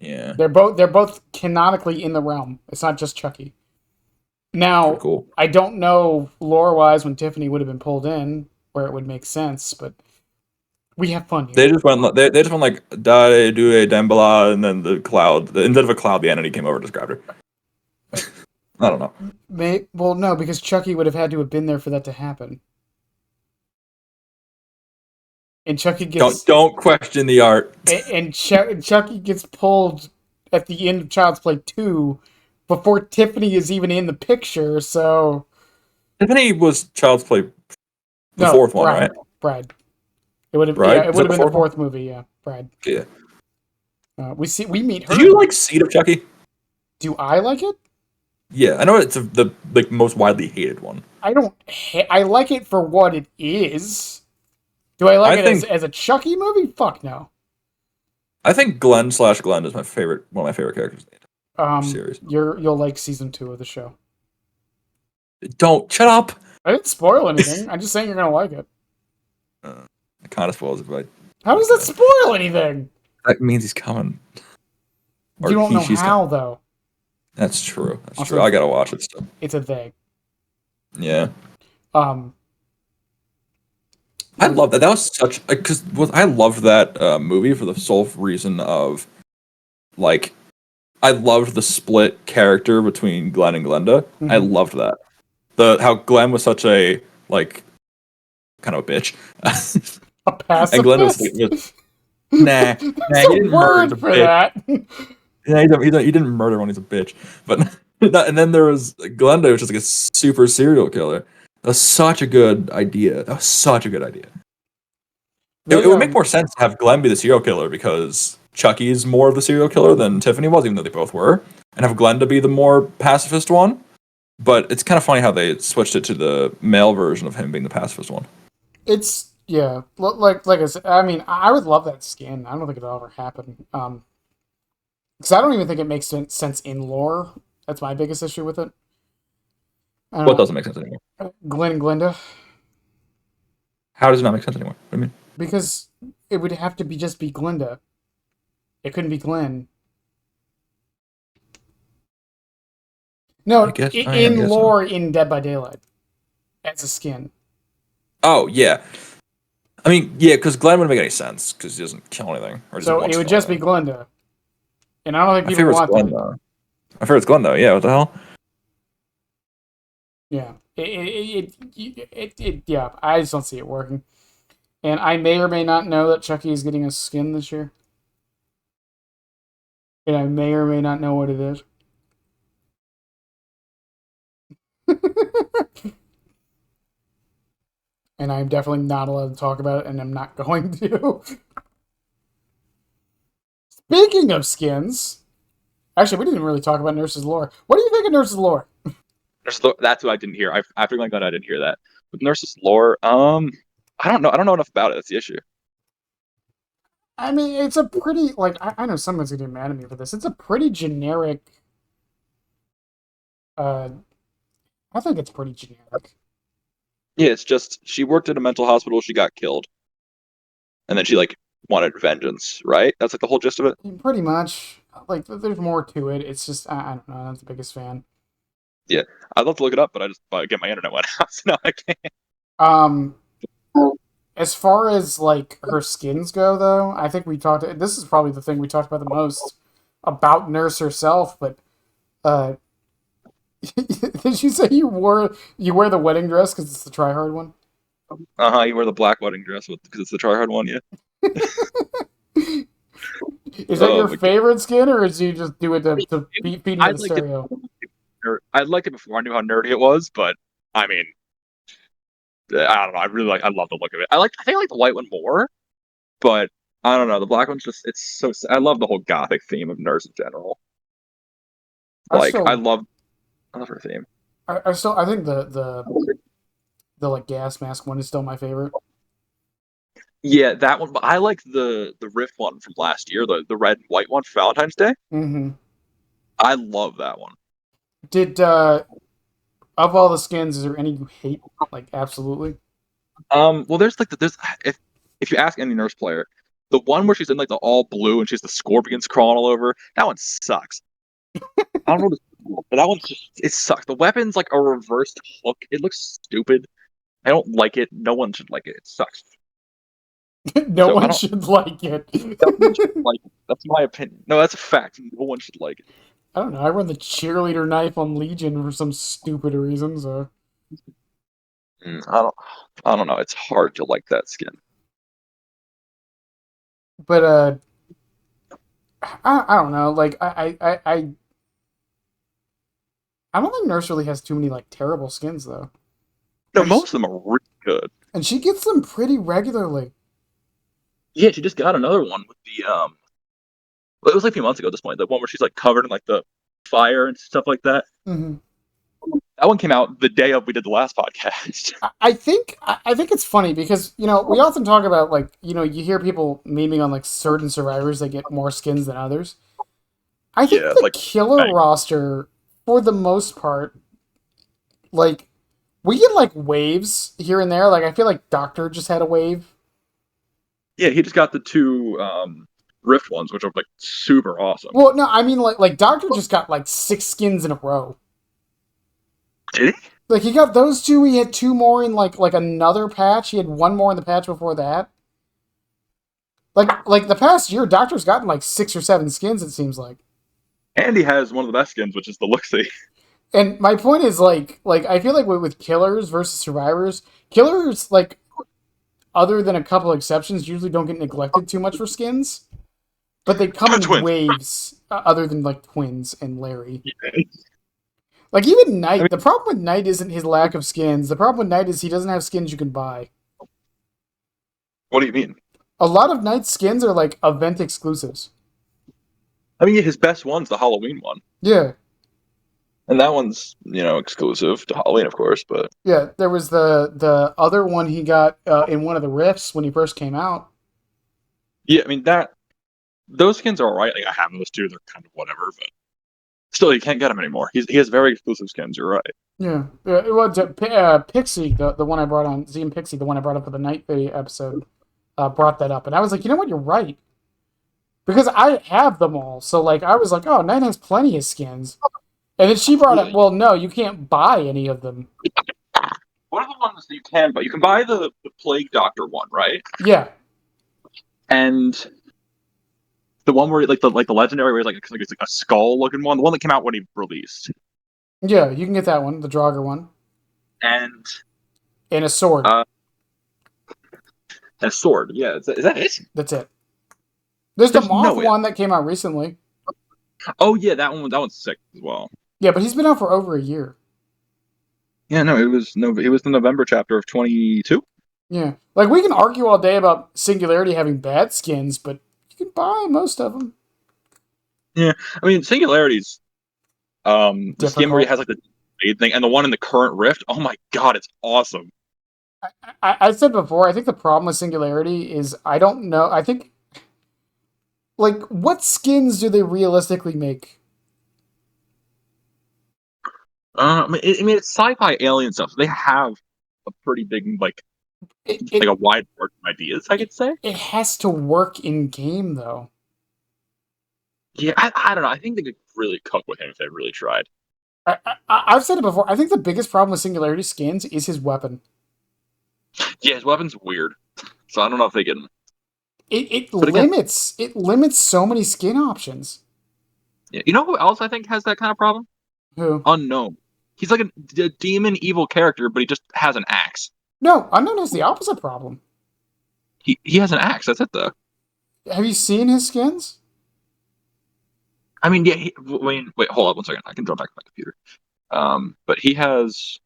Yeah, They're both canonically in the realm. It's not just Chucky. pretty Now, cool. I don't know lore wise when Tiffany would have been pulled in where it would make sense, but we have fun here. They just went like da do a dembala and then the cloud instead of a cloud the entity came over and described her. I don't know. Well, no, because Chucky would have had to have been there for that to happen. And Chucky gets Don't question the art. Chucky gets pulled at the end of Child's Play 2 before Tiffany is even in the picture. So Tiffany was Child's Play the no, fourth one, right? Brad. It would have Right? it Is would that have the been the fourth one? fourth movie. Yeah, Brad. Yeah. We meet Did her. you like Seed of Chucky? Do I like it? Yeah, I know it's the like most widely hated one. I don't. I like it for what it is. Do I like I it think as a Chucky movie? Fuck no. I think Glenn is my favorite one of my favorite characters in the series. You'll like season 2 of the show. Don't shut up. I didn't spoil anything. I'm just saying you're gonna like it. It kind of spoils it, but How does that spoil anything? that means he's coming. Or You don't know she's how coming. though. That's true. That's Also, true. I gotta watch it still. It's a they. Yeah. Um, I love that. That was such because I loved that movie for the sole reason of like I loved the split character between Glenn and Glenda. I mhm. loved that. The how Glenn was such a like kind of a bitch, A and Glenda pacifist. nah, There's he a didn't murder. He's a word for bitch. that. Yeah, he didn't murder when he's a bitch. But and then there was Glenda, which is like a super serial killer. That was such a good idea. That was such a good idea. It They would make more sense to have Glenn be the serial killer because Chucky's more of the serial killer than Tiffany was, even though they both were, and have Glenn to be the more pacifist one. But it's kind of funny how they switched it to the male version of him being the pacifist one. It's yeah, like I said. I mean, I would love that skin. I don't think it'll ever happen. Because I don't even think it makes sense in lore. That's my biggest issue with it. I don't What know. doesn't make sense anymore? Glenn and Glenda, How does it not make sense anymore? What do you mean? because it would have to be just be Glenda. It couldn't be Glenn. I No, guess I in guess so. lore in Dead by Daylight, as a skin. Oh yeah, I mean yeah, because Glenn wouldn't make any sense because he doesn't kill anything or doesn't So want it to would kill just be anything. Glenda, and I don't think My people favorite's want Glenn that. though. My favorite's Glenn though. Yeah, what the hell? Yeah, yeah. I just don't see it working. And I may or may not know that Chucky is getting a skin this year, and I may or may not know what it is. And I'm definitely not allowed to talk about it, and I'm not going to. Speaking of skins, actually, we didn't really talk about Nurse's lore. What do you think of Nurse's lore? That's what I didn't hear. After Glenn got, I didn't hear that. With Nurse's lore, I don't know. I don't know enough about it. That's the issue. I mean, it's a pretty like I know someone's gonna get mad at me for this. It's a pretty generic. Uh, I think it's pretty generic. Yeah, it's just she worked at a mental hospital. She got killed, and then she like wanted vengeance. Right? That's like the whole gist of it. Pretty much. Like, there's more to it. It's just I don't know. I'm not the biggest fan. Yeah, I'd love to look it up, but I just again my internet went out, so now I can't. Um, as far as like her skins go, though, I think we talked. This is probably the thing we talked about the most about Nurse herself. But uh, did you say you wear the wedding dress because it's the try hard one? You wear the black wedding dress because it's the tryhard one. Yeah. Is that Oh your my god. favorite skin, or is you just do it to feed into I the like it. stereo? I liked it before I knew how nerdy it was, but I mean, I don't know. I love the look of it. I think I like the white one more, but I don't know. The black one's just, it's so, I love the whole gothic theme of Nurse in general. Like I love her theme. I think the like gas mask one is still my favorite. Yeah, that one. But I like the Rift one from last year, the red and white one for Valentine's Day. Mm-hmm. I love that one. Did of all the skins, is there any you hate? Like absolutely. Well, there's if you ask any nurse player, the one where she's in like the all blue and she's the scorpions crawling all over, that one sucks. I don't know, but that one's just it sucks. The weapon's like a reversed hook. It looks stupid. I don't like it. No one should like it. It sucks. No So I one don't. should like it. No one should like it. That's my opinion. No, that's a fact. No one should like it. I don't know. I run the cheerleader knife on Legion for some stupid reason. So, I don't. I don't know. It's hard to like that skin. but I don't know. Like I don't think Nurse really has too many like terrible skins though. No, And most of them are really good. she gets them pretty regularly. Yeah, she just got another one with the Well, it was like a few months ago at this point. The one where she's like covered in like the fire and stuff like that. Mm-hmm. That one came out the day of we did the last podcast. I think it's funny because we often talk about like you hear people memeing on like certain survivors that get more skins than others. I think the like killer roster, for the most part, like we get like waves here and there. Like I feel like Doctor just had a wave. Yeah, he just got the two Rift ones, which are like super awesome. Well, no, I mean like Doctor just got like 6 skins in a row. Did he? Like he got those two. He had 2 more in like another patch. He had 1 more in the patch before that. Like the past year, Doctor's gotten like 6 or 7 skins. It seems like. And he has one of the best skins, which is the Looksee. And my point is like I feel like with killers versus survivors, killers like other than a couple exceptions usually don't get neglected too much for skins, but they come in Twins. waves. Other than like Twins and Larry. Yeah. Like even Knight, the problem with Knight isn't his lack of skins. The problem with Knight is he doesn't have skins you can buy. What do you mean? A lot of Knight's skins are like event exclusives. I mean, his best one's the Halloween one. Yeah. And that one's, exclusive to Halloween, of course, but... Yeah, there was the other one he got in one of the rifts when he first came out. Yeah, I mean, those skins are alright. Like, I have those too. They're kind of whatever, but... Still, you can't get them anymore. He has very exclusive skins, you're right. Yeah. Well, Pixie, the one I brought on... Z and Pixie, the one I brought up for the Night episode, brought that up. And I was like, you know what? You're right. Because I have them all. So, like, I was like, oh, Knight has plenty of skins. And then she brought up, well, no, you can't buy any of them. What are the ones that you can buy? You can buy the Plague Doctor one, right? Yeah. And the one where like the legendary where it's like a skull looking one, the one that came out when he released. Yeah, you can get that one, the Draugr one. And a sword. A sword, yeah. Is that it? That's it. There's the Moth one that came out recently. Oh yeah, that one's sick as well. Yeah, but he's been out for over a year. Yeah, no, it was the November chapter of 22. Yeah, like we can argue all day about Singularity having bad skins, but you can buy most of them. Yeah, I mean Singularity's the skin where he has like the blade thing, and the one in the current Rift. Oh my god, it's awesome. I said before, I think the problem with Singularity is I don't know. I think like what skins do they realistically make? I mean, it's sci-fi alien stuff. So they have a pretty big like a wide range of ideas, I could say. It has to work in game, though. Yeah, I don't know. I think they could really cook with him if they really tried. I've said it before. I think the biggest problem with Singularity skins is his weapon. Yeah, his weapon's weird. So I don't know if they can. It limits so many skin options. Yeah, you know who else I think has that kind of problem? Who? Unknown. He's like a demon evil character, but he just has an axe. No, Unknown has the opposite problem. He has an axe. That's it, though. Have you seen his skins? I mean, yeah. Wait, hold on 1 second. I can jump back to my computer. But he has.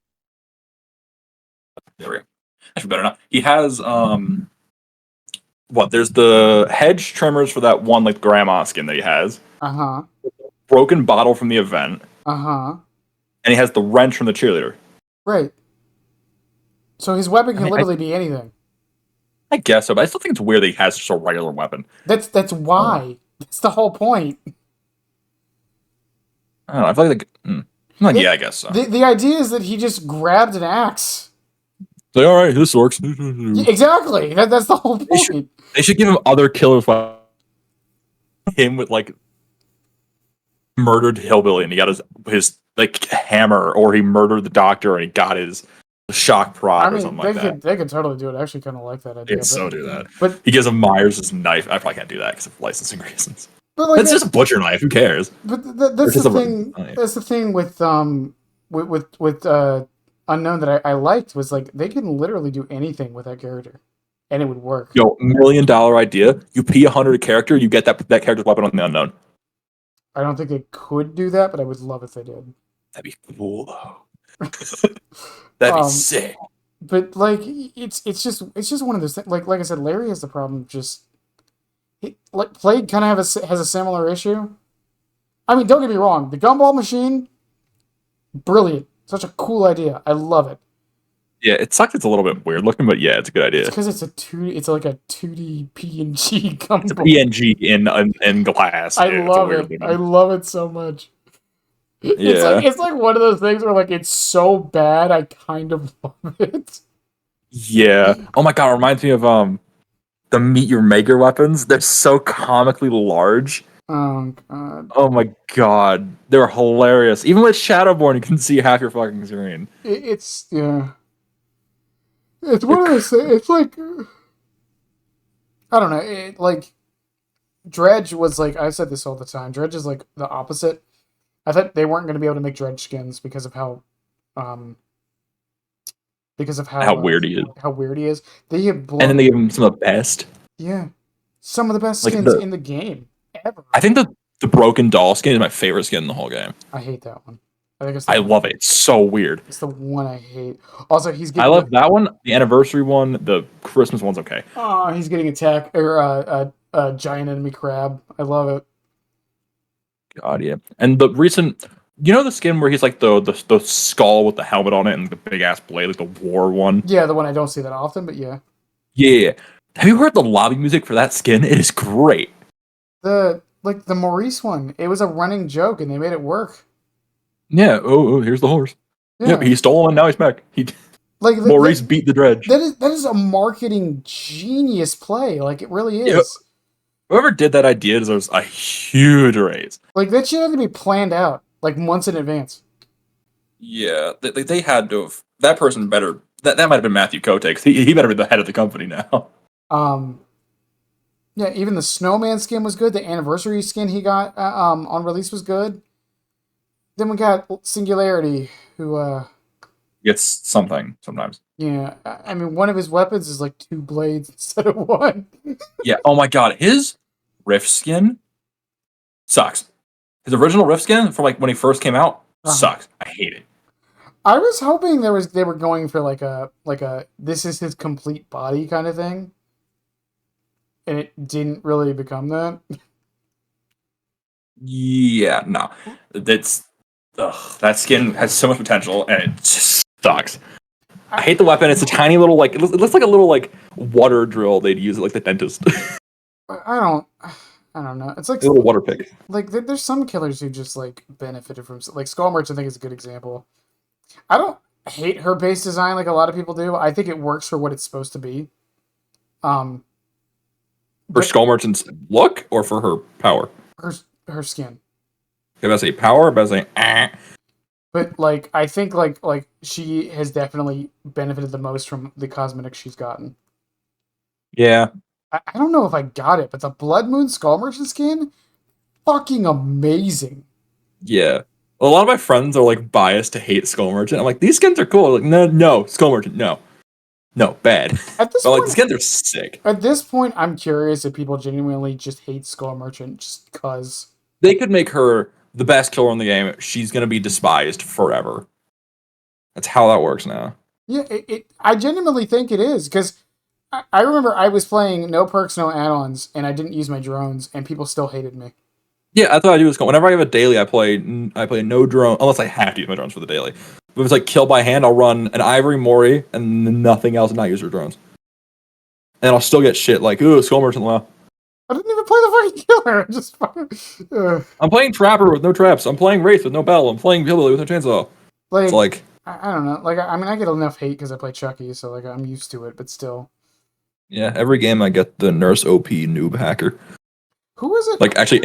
There we go. I feel better now. He has there's the hedge trimmers for that one like grandma skin that he has. Uh-huh. Broken bottle from the event. Uh-huh. And he has the wrench from the cheerleader. Right. So his weapon can I mean, literally be anything. I guess so, but I still think it's weird that he has just a regular weapon. That's why. That's the whole point. I don't know. I feel yeah, I guess so. The idea is that he just grabbed an axe. Like, all right, this works. Yeah, exactly. That's the whole point. They should give him other killers. Him with like murdered hillbilly, and he got his like hammer, or he murdered the doctor, and he got his shock prod or something like that. They could totally do it. I actually kind of like that idea. They'd so do that. But he gives him Myers his knife. I probably can't do that because of licensing reasons. But like, it's just a butcher knife. Who cares? But that's the thing. That's the thing with Unknown that I liked was like they can literally do anything with that character, and it would work. Yo, $1 million idea. You pay 100 a character, you get that character's weapon on the Unknown. I don't think they could do that, but I would love if they did. That'd be cool though. That'd be sick. But like, it's just one of those things. Like I said, Larry has the problem. Plague kind of has a similar issue. I mean, don't get me wrong. The gumball machine, brilliant. Such a cool idea. I love it. Yeah, it sucks. It's a little bit weird looking, but yeah, it's a good idea. It's because it's like a 2D PNG gumball. It's a PNG in glass. I love it. I love it so much. Yeah. It's like one of those things where like it's so bad I kind of love it. Yeah. Oh my god, it reminds me of the Meet Your Maker weapons. They're so comically large. Oh god. Oh my god. They're hilarious. Even with Shadowborn, you can see half your fucking screen. It's yeah. It's one of those things. It's like I don't know. Like Dredge was like I said this all the time. Dredge is like the opposite. I thought they weren't going to be able to make Dredge skins because of how weird he is. How weird he is. They have and then they give him some of the best. Yeah, some of the best skins in the game ever. I think the Broken Doll skin is my favorite skin in the whole game. I hate that one. I love it. It's so weird. It's the one I hate. Also, he's getting. I love that one. The anniversary one. The Christmas one's okay. Oh, he's getting attacked or a giant enemy crab. I love it. God, yeah. And the recent, the skin where he's like the skull with the helmet on it and the big ass blade, like the war one. Yeah, the one I don't see that often, but yeah. Yeah. Have you heard the lobby music for that skin? It is great. The Maurice one. It was a running joke, and they made it work. Yeah. Oh, here's the horse. Yeah. Yep, he stole him, and now he's back. Maurice beat the Dredge. That is a marketing genius play. Like, it really is. Yep. Whoever did that idea deserves a huge raise. Like, that shit had to be planned out, like, months in advance. Yeah, they had to have. That person better. That might have been Matthew Cote, because he better be the head of the company now. Yeah, even the Snowman skin was good. The anniversary skin he got on release was good. Then we got Singularity, who gets something sometimes. Yeah, I mean, one of his weapons is like 2 blades instead of 1. Yeah. Oh my god, his Rift skin sucks. His original Rift skin from like when he first came out sucks. I hate it. I was hoping they were going for like a this is his complete body kind of thing, and it didn't really become that. Yeah, no, that skin has so much potential, and it just sucks. I hate the weapon. It's a tiny little like it looks like a little like water drill they'd use at like the dentist. I don't know. It's like a little water pick. Like there's some killers who just like benefited from like Skull Merchant. I think is a good example. I don't hate her base design like a lot of people do. I think it works for what it's supposed to be. For Skull Merchant's look or for her power? Her skin. If I say power, if I say But like I think like she has definitely benefited the most from the cosmetics she's gotten. Yeah. I don't know if I got it, but the Blood Moon Skull Merchant skin, fucking amazing. Yeah. A lot of my friends are like biased to hate Skull Merchant. I'm like, these skins are cool. Like, no, Skull Merchant, no, bad. At this but point, like, the skins are sick. At this point, I'm curious if people genuinely just hate Skull Merchant just because they could make her the best killer in the game. She's gonna be despised forever. That's how that works now. Yeah, I genuinely think it is because I remember I was playing no perks, no add-ons, and I didn't use my drones, and people still hated me. Yeah, that's what I do. Is whenever I have a daily, I play no drone unless I have to use my drones for the daily. But if it's like kill by hand, I'll run an Ivory Mori and nothing else, and not use your drones. And I'll still get shit like ooh, skull merchant low. I didn't even play the fucking killer. Just fucking. I'm playing Trapper with no traps. I'm playing Wraith with no bell. I'm playing Hillbilly with no chainsaw. It's like I don't know. Like I mean, I get enough hate because I play Chucky, so like I'm used to it. But still, yeah, every game I get the nurse OP noob hacker. who was it? Like actually,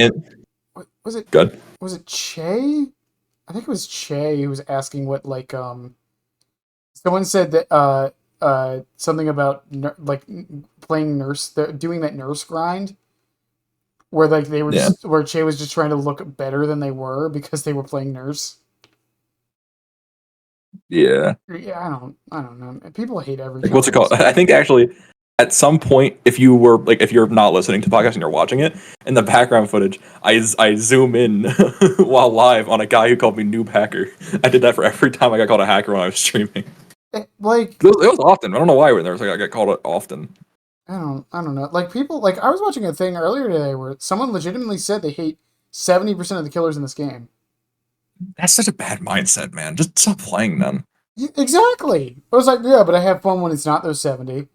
Was it good. Was it Che? I think it was Che who was asking what like someone said that something about playing nurse, doing that nurse grind where like they were where Che was just trying to look better than they were because they were playing nurse. Yeah. Yeah, I don't know. People hate every. Like, what's it called? I think actually, at some point, if you're not listening to the podcast and you're watching it, in the background footage, I zoom in while live on a guy who called me noob hacker. I did that for every time I got called a hacker when I was streaming. It was often. I don't know why there was like I got called it often. I don't know. Like people, like I was watching a thing earlier today where someone legitimately said they hate 70% of the killers in this game. That's such a bad mindset, man. Just stop playing then. Yeah, exactly. I was like, yeah, but I have fun when it's not those 70.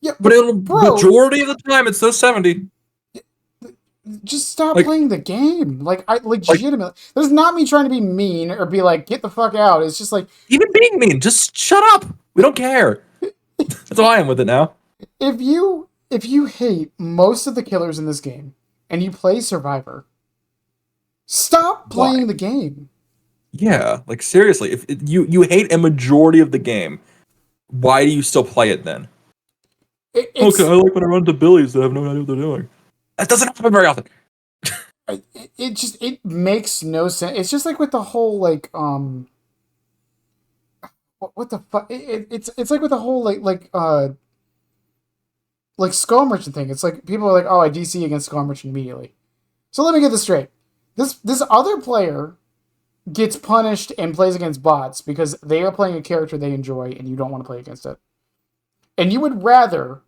Yeah, but majority of the time it's those 70. Just stop playing the game. Like I legitimately. This is not me trying to be mean or be like, get the fuck out. It's just like even being mean. Just shut up. We don't care. That's how I am with it now. If you hate most of the killers in this game and you play Survivor, stop playing the game. Yeah, like seriously, if you hate a majority of the game, why do you still play it then? Okay, I like when I run into Billies that have no idea what they're doing. That doesn't happen very often. It makes no sense. It's just like with the whole like what the fuck? It's like with the whole like Skull Merchant thing. It's like people are like, oh, I DC against Skull Merchant immediately. So let me get this straight. This other player gets punished and plays against bots because they are playing a character they enjoy and you don't want to play against it. And you would rather...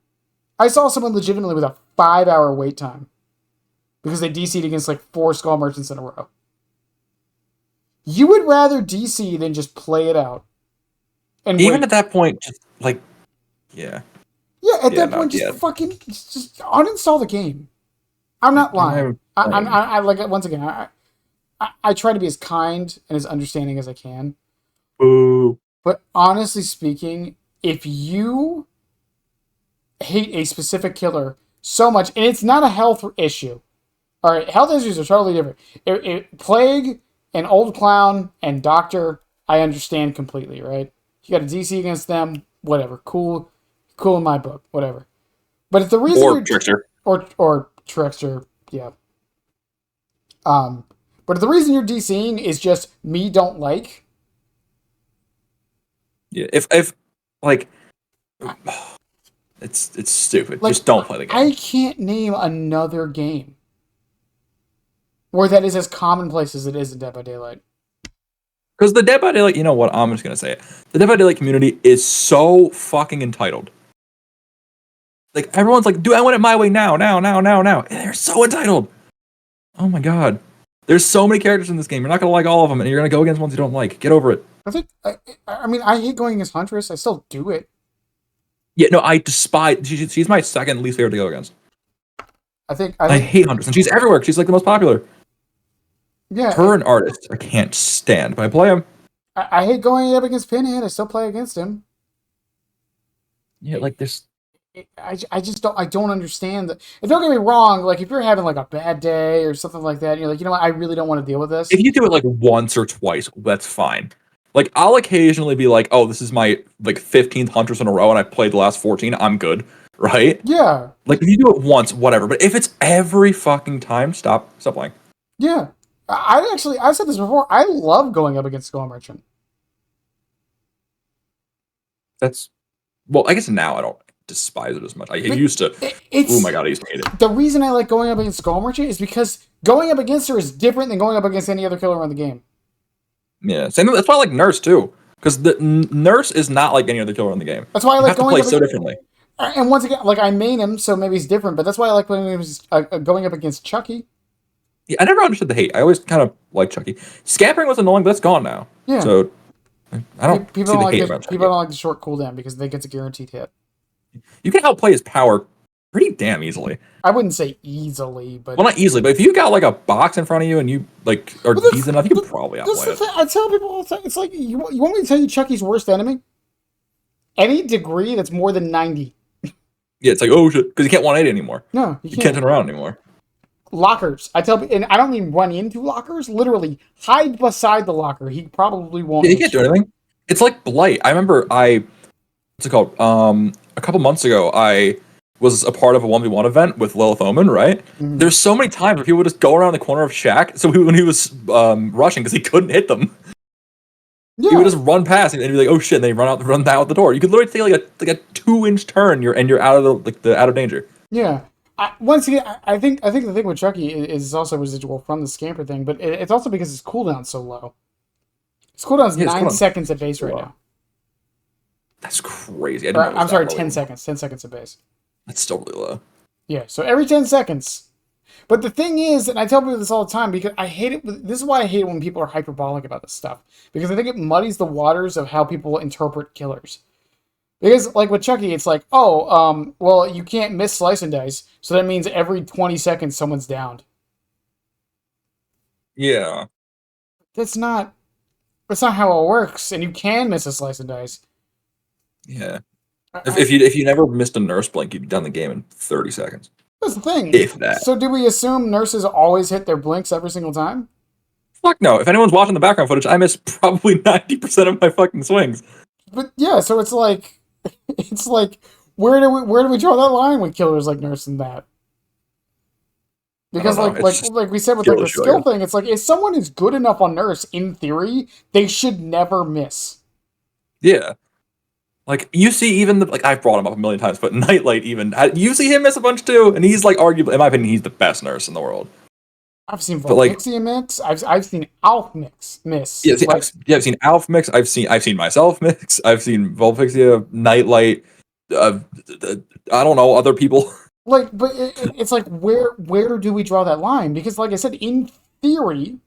I saw someone legitimately with a 5-hour wait time because they DC'd against like 4 Skull Merchants in a row. You would rather DC than just play it out. And even at that point, just like... Yeah. Yeah, at that point, just fucking... Just uninstall the game. I'm not lying. I like, once again, I try to be as kind and as understanding as I can. Ooh. But honestly speaking, if you hate a specific killer so much, and it's not a health issue. All right, health issues are totally different. Plague and Old Clown and Doctor, I understand completely, right? You got a DC against them, whatever. Cool in my book, whatever. But if the reason or Trickster. Or Trickster, yeah. But if the reason you're DCing is just me don't like. Yeah, if like, it's stupid. Like, just don't play the game. I can't name another game where that is as commonplace as it is in Dead by Daylight. Because the Dead by Daylight, you know what? I'm just gonna say it. The Dead by Daylight community is so fucking entitled. Like everyone's like, dude, I want it my way now. And they're so entitled. Oh my god. There's so many characters in this game. You're not gonna like all of them, and you're gonna go against ones you don't like. Get over it. I mean, I hate going against Huntress. I still do it. Yeah, no, I despise. She's my second least favorite to go against. I hate Huntress, and she's everywhere. She's like the most popular. Yeah. Her and Artist, I can't stand, but I play him. I hate going up against Pinhead. I still play against him. Yeah, like this. I just don't understand that. And don't get me wrong, like if you're having like a bad day or something like that, and you're like, you know what, I really don't want to deal with this. If you do it like once or twice, that's fine. Like I'll occasionally be like, oh, this is my like 15th Huntress in a row and I played the last 14, I'm good. Right? Yeah. Like if you do it once, whatever. But if it's every fucking time, stop playing. Yeah. I've said this before, I love going up against Skull Merchant. Well, I guess now I don't despise it as much. I used to. Oh my god, I used to hate it. The reason I like going up against Skull Merchant is because going up against her is different than going up against any other killer in the game. Yeah, same. That's why I like Nurse too, because the Nurse is not like any other killer in the game. That's why I like going to play so differently. And once again, like I main him, so maybe he's different. But that's why I like going up against Chucky. Yeah, I never understood the hate. I always kind of liked Chucky. Scampering was annoying, but it's gone now. Yeah. So I don't People see don't the like hate the about Chucky. people don't like the short cooldown because they get a guaranteed hit. You can outplay his power pretty damn easily. I wouldn't say easily, but Well, not easily, but if you got like a box in front of you and you like are But that's- decent enough, you can but probably that's outplay the it. thing. I tell people all the time. It's like you want me to tell you Chucky's worst enemy? Any degree that's more than 90. Yeah, it's like, oh shit, because you can't 180 anymore. No, you You can't can't. turn around anymore. Lockers. I tell, and I don't mean run into lockers. Literally hide beside the locker. He probably won't. Yeah, you hit can't do anything. It's like Blight. I remember what's it called? A couple months ago, I was a part of a 1v1 event with Lilith Omen, right? Mhm. There's so many times where people would just go around the corner of Shaq, so when he was rushing, because he couldn't hit them, he would Yeah, just run past and be like, "Oh shit!" And then he run out the door. You could literally take like a 2-inch turn, you're out of the out of danger. yeah. Once again, I think the thing with Chucky is also residual from the scamper thing, but it's also because his cooldown's so low. His cooldown's Yeah, his 9 cooldown's seconds at base right low. now. That's crazy. I Or, didn't know it was I'm sorry, that low 10 even. seconds. 10 seconds at base. That's still really low. Yeah, so every 10 seconds. But the thing is, and I tell people this all the time because I hate it. This is why I hate it when people are hyperbolic about this stuff. Because I think it muddies the waters of how people interpret killers. Because, like with Chucky, it's like, oh, well, you can't miss slice and dice, so that means every 20 seconds someone's downed. Yeah. That's not how it works, and you can miss a slice and dice. Yeah. I- If you never missed a nurse blink, you'd be done the game in 30 seconds. That's the thing. If that. So do we assume nurses always hit their blinks every single time? Fuck no. If anyone's watching the background footage, I miss probably 90% of my fucking swings. But yeah, so it's like, where do we draw that line with killers like Nurse and that? Because I don't know, it's just like we said with skill like the issue, I skill guess. thing, it's like if someone is good enough on Nurse, in theory, they should never miss. Yeah. Like, you see even, like, I've brought him up a million times, but Nightlight even, you see him miss a bunch too, and he's, like, arguably, in my opinion, he's the best nurse in the world. I've seen But, like- Volpixia mix. I've seen Alf miss. Yeah, see, Like, I've seen Alf mix, I've seen myself mix, I've seen Volpixia, Nightlight, I don't know, other people. but it's like where do we draw that line? Because like I said, in theory,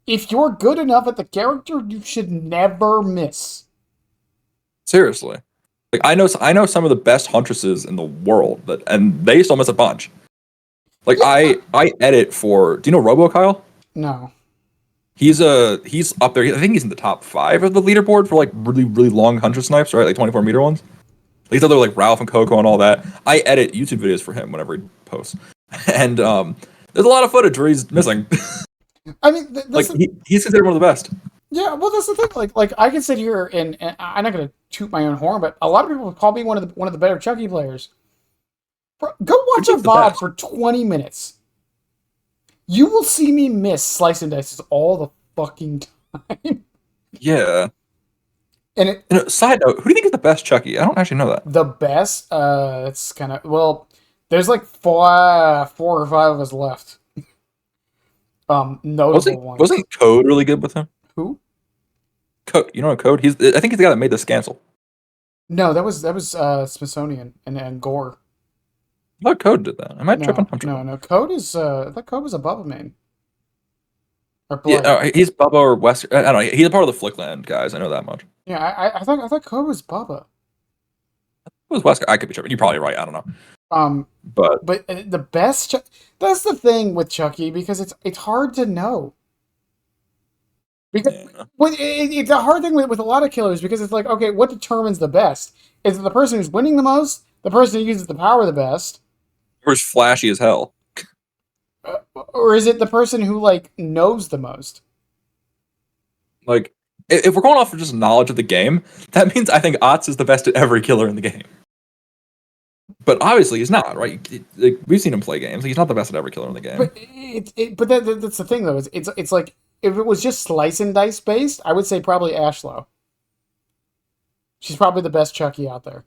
if you're good enough at the character, you should never miss. Seriously. Like, I know some of the best huntresses in the world, and they still miss a bunch. Like, Yeah. I edit for, do you know Robo Kyle? No. He's up there. I think he's in the top 5 of the leaderboard for like really, really long hunter snipes, right? Like 24-meter ones. These other like Ralph and Coco and all that. I edit YouTube videos for him whenever he posts, and there's a lot of footage where he's missing. I mean, Like he's considered one of the best. yeah. Well, that's the thing. Like I can sit here and I'm not gonna toot my own horn, but a lot of people call me one of the better Chucky players. Bro, go watch a Chucky's the VOD best. for 20 minutes. You will see me miss slice and dices all the fucking time. Yeah. And Side note, who do you think is the best Chucky? I don't actually know that. the best, it's kind of, well, there's like 4 or 5 of us left. Notable ones. Wasn't Code really good with him? Who? Code, you know Code? I think he's the guy that made the Scancel. No, that was Smithsonian and Gore. I thought Code did that. Am I tripping? I'm tripping. No. Code is I thought Code was above a main. Or Yeah, Blood. he's Bubba or West. I don't know. He's a part of the Flickland guys. I know that much. Yeah, I thought Code was Bubba. It was Wesker. I could be tripping. You're probably right. I don't know. But But the best. That's the thing with Chucky because it's hard to know. Because yeah. it's a hard thing with a lot of killers because it's like, okay, what determines the best? Is it the person who's winning the most? The person who uses the power the best? Or is flashy as hell. Or is it the person who like knows the most? Like, if we're going off of just knowledge of the game, that means I think Otz is the best at every killer in the game. But obviously he's not, right? Like, we've seen him play games. He's not the best at every killer in the game. But that's the thing though. It's like if it was just slice and dice based, I would say probably Ashlow. She's probably the best Chucky out there.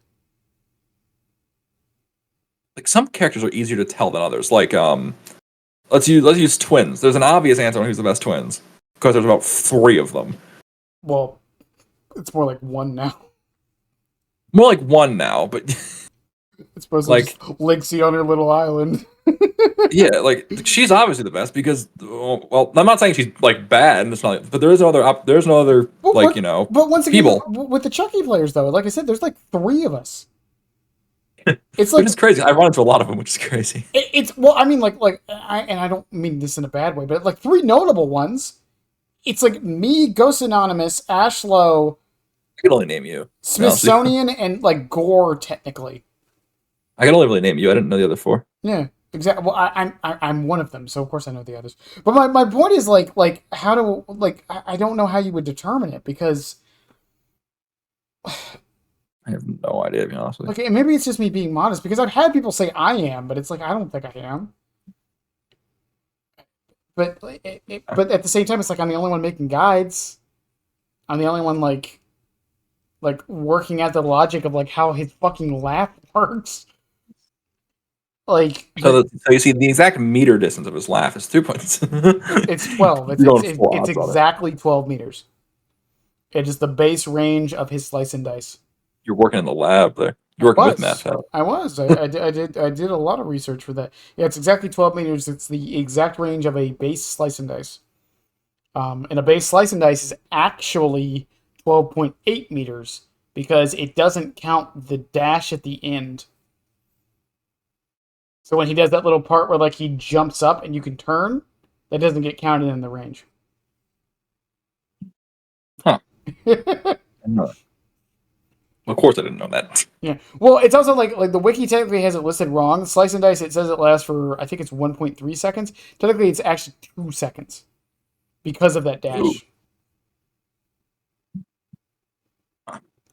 Like, some characters are easier to tell than others. Like, let's use twins. There's an obvious answer on who's the best twins because there's about 3 of them. Well, it's more like 1 now. More like 1 now, but It's supposed like to just Lixie on her little island. Yeah, like she's obviously the best because, well, I'm not saying she's like bad, and it's not, but there's no other But like but once again, people, with the Chucky players though, like I said, there's like 3 of us. It's which like is crazy. I run into a lot of them, which is crazy. it's well, I mean, I don't mean this in a bad way, but like 3 notable ones. It's like me, Ghost Anonymous, Ashlow, I can only name you. To be honest with you. Smithsonian, and like Gore technically. I can only really name you. I didn't know the other 4. Yeah, exactly. Well, I'm one of them, so of course I know the others. But my point is like how to like I don't know how you would determine it because I have no idea, to be honest with you. okay, maybe it's just me being modest because I've had people say I am, but it's like I don't think I am. But but at the same time, it's like I'm the only one making guides. I'm the only one like working out the logic of like how his fucking laugh works. Like So you see, the exact meter distance of his laugh is 3 points. it's 12. It's exactly 12 meters. It is the base range of his slice and dice. You're working in the lab there. You're working with math. I was. I did a lot of research for that. Yeah, it's exactly 12 meters. It's the exact range of a base slice and dice. And a base slice and dice is actually 12.8 meters because it doesn't count the dash at the end. So when he does that little part where like he jumps up and you can turn, that doesn't get counted in the range. Huh. Of course I didn't know that. Yeah. Well, it's also like the wiki technically has it listed wrong. Slice and dice, it says it lasts for, I think it's 1.3 seconds. Technically, it's actually 2 seconds because of that dash. Ooh.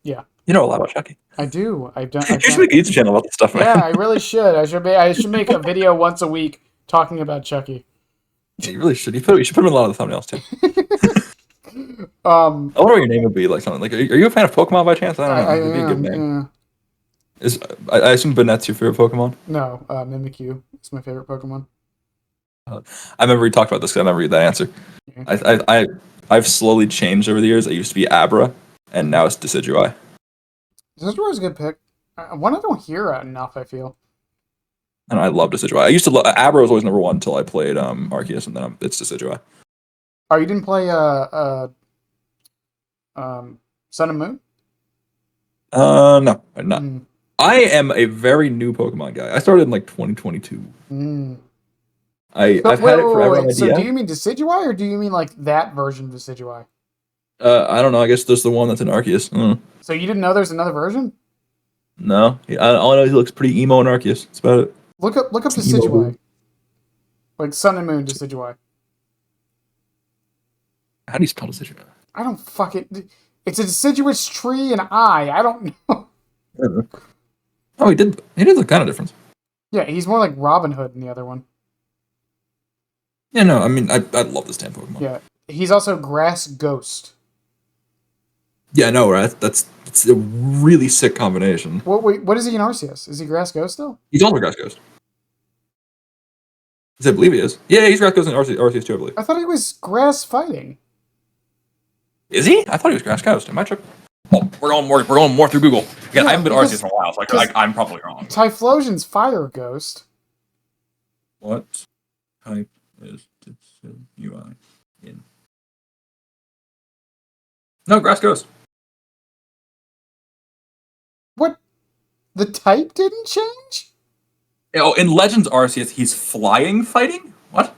Yeah. You know a lot about Chucky. I do. You should make a YouTube channel about this stuff, man. Yeah, I really should. I should make a video once a week talking about Chucky. Yeah, you really should. You should put him in a lot of the thumbnails too. I wonder what your name would be, like something like. Are you a fan of Pokemon by chance? I don't know. It'd be a good name. Yeah. I assume Banette's your favorite Pokemon? No, Mimikyu is my favorite Pokemon. I remember we talked about this because I remember that answer. Yeah. I've slowly changed over the years. I used to be Abra, and now it's Decidueye. Decidueye is a good pick. One I don't hear enough, I feel. And I love Decidueye. I used to love Abra was always number 1 until I played Arceus, and then it's Decidueye. Oh, you didn't play Sun and Moon? No, I'm not. I am a very new Pokemon guy. I started in like 2022. I've had it forever. Wait. So do you mean Decidueye, or do you mean like that version of Decidueye? I don't know. I guess there's the one that's in Arceus. So you didn't know there's another version? No, all I know is he looks pretty emo in Arceus. That's about it. Look up Decidueye. Like Sun and Moon Decidueye. How do you spell Decidueye? I don't fucking. It's a deciduous tree and I don't know. Oh, he did look kind of different. Yeah, he's more like Robin Hood in the other one. Yeah, no, I mean, I love this damn Pokemon. Yeah, he's also Grass Ghost. Yeah, I know, right? It's a really sick combination. What is he in Arceus? Is he Grass Ghost still? He's also Grass Ghost. I believe he is. Yeah, he's Grass Ghost in Arceus too, I believe. I thought he was Grass Fighting. Is he? I thought he was Grass Ghost. Am I tripping? Well, we're going more through Google. Again, I haven't been Arceus in a while, so I'm probably wrong. Typhlosion's Fire Ghost. What type is Decidueye in? No, Grass Ghost. What? The type didn't change? Oh, in Legends Arceus, he's flying fighting? What?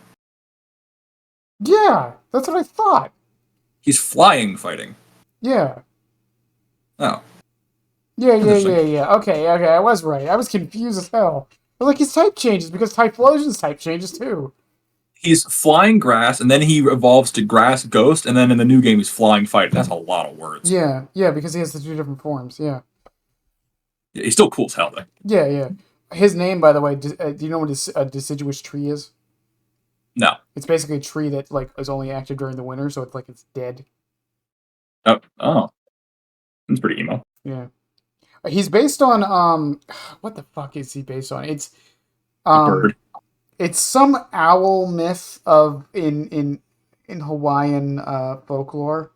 Yeah, that's what I thought. He's flying fighting. Yeah. Oh. Yeah. Okay, I was right. I was confused as hell. But like his type changes because Typhlosion's type changes too. He's flying grass, and then he evolves to Grass Ghost, and then in the new game he's flying fighting. That's a lot of words. Yeah, because he has the 2 different forms, yeah. Yeah, he's still cool as hell, though. Yeah. His name, by the way, do you know what a deciduous tree is? No. It's basically a tree that like is only active during the winter, so it's like it's dead. Oh. That's pretty emo. Yeah. He's based on what the fuck is he based on? It's bird. It's some owl myth of in Hawaiian folklore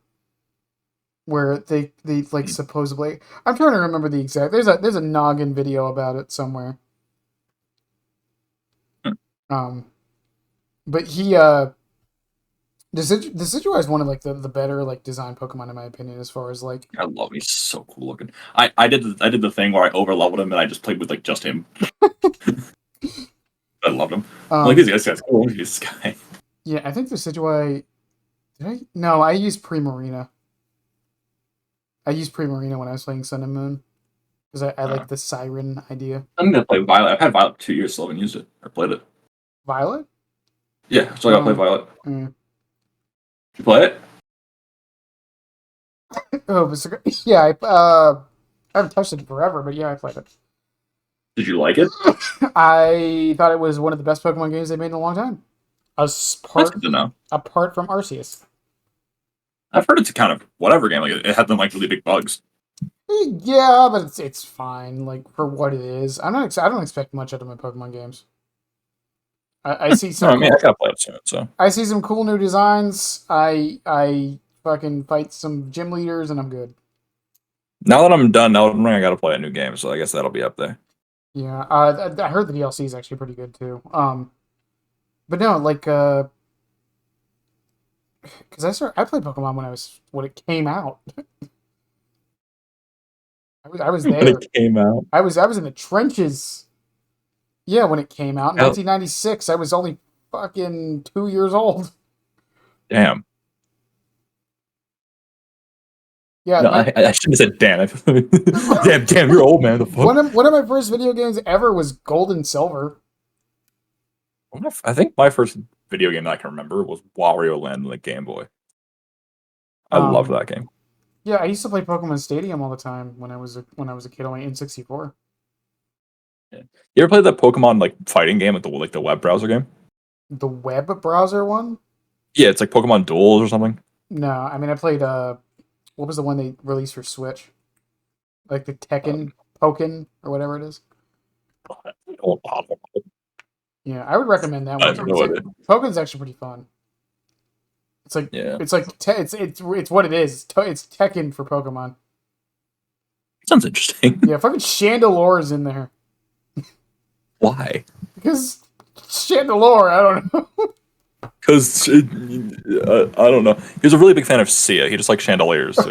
where they like supposedly, I'm trying to remember the exact, there's a noggin video about it somewhere. But he Decidueye is one of like the better like design Pokemon in my opinion, as far as like I love him. He's so cool looking. I did the thing where I over leveled him and I just played with like just him. I loved him. I'm like, this guy's cool. This guy. Yeah, I think the Decidueye. Did I? No, I used Primarina. I used Primarina when I was playing Sun and Moon because I like the Siren idea. I'm gonna play Violet. I've had Violet for 2 years, still haven't used it or played it. Violet? Yeah, so I gotta play Violet. Mm. Did you play it? Oh, yeah. I haven't touched it forever, but yeah, I played it. Did you like it? I thought it was one of the best Pokemon games they made in a long time. That's good to know. Apart from Arceus. I've heard it's a kind of whatever game. Like it had them like really big bugs. Yeah, but it's fine. Like for what it is, I don't expect much out of my Pokemon games. I see some. No, I mean, I gotta play it soon. So I see some cool new designs. I fucking fight some gym leaders, and I'm good. now that I'm done, now I gotta play a new game. So I guess that'll be up there. Yeah, I heard the DLC is actually pretty good too. But no, like, because I played Pokemon when it came out. I was there. When it came out, I was in the trenches. Yeah, when it came out in 1996, I was only fucking 2 years old. Damn. Yeah, no, I shouldn't have said damn. damn, you're old, man. The fuck? One of my first video games ever was Gold and Silver. I think my first video game that I can remember was Wario Land on the Game Boy. I loved that game. Yeah, I used to play Pokemon Stadium all the time when I was a kid on my N64. Yeah. You ever played that Pokemon like fighting game, like the web browser game? The web browser one? Yeah, it's like Pokemon Duels or something. No, I mean I played what was the one they released for Switch? Like the Tekken Pokken or whatever it is. Yeah, I would recommend that one. Pokken's actually pretty fun. It's like it's what it is. It's Tekken for Pokemon. Sounds interesting. Yeah, fucking Chandelure is in there. Why? Because Chandelure, I don't know. Because I don't know. He was a really big fan of Sia. He just liked chandeliers. So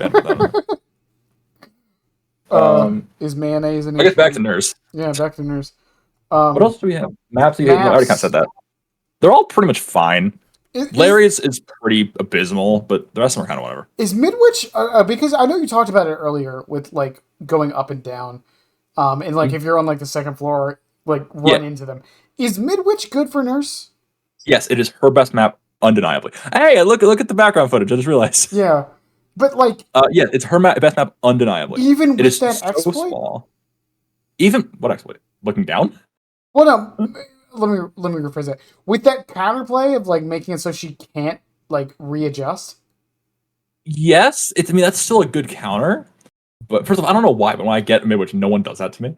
is mayonnaise in I guess back to Nurse. Yeah, back to Nurse. What else do we have? Maps. I already kind of said that. They're all pretty much fine. Larry's is pretty abysmal, but the rest of them are kind of whatever. Is Midwich because I know you talked about it earlier with like going up and down, and like if you're on like the second floor, like run into them. Is Midwich good for Nurse? Yes, it is her best map, undeniably. Hey, look at the background footage. I just realized. Yeah, but like, yeah, it's her best map, undeniably. Even with that so exploit, small. Even what exploit? Looking down? Well, no. Let me rephrase that. With that counterplay of like making it so she can't like readjust. Yes, I mean that's still a good counter. But first of all, I don't know why, but when I get Midwich, no one does that to me.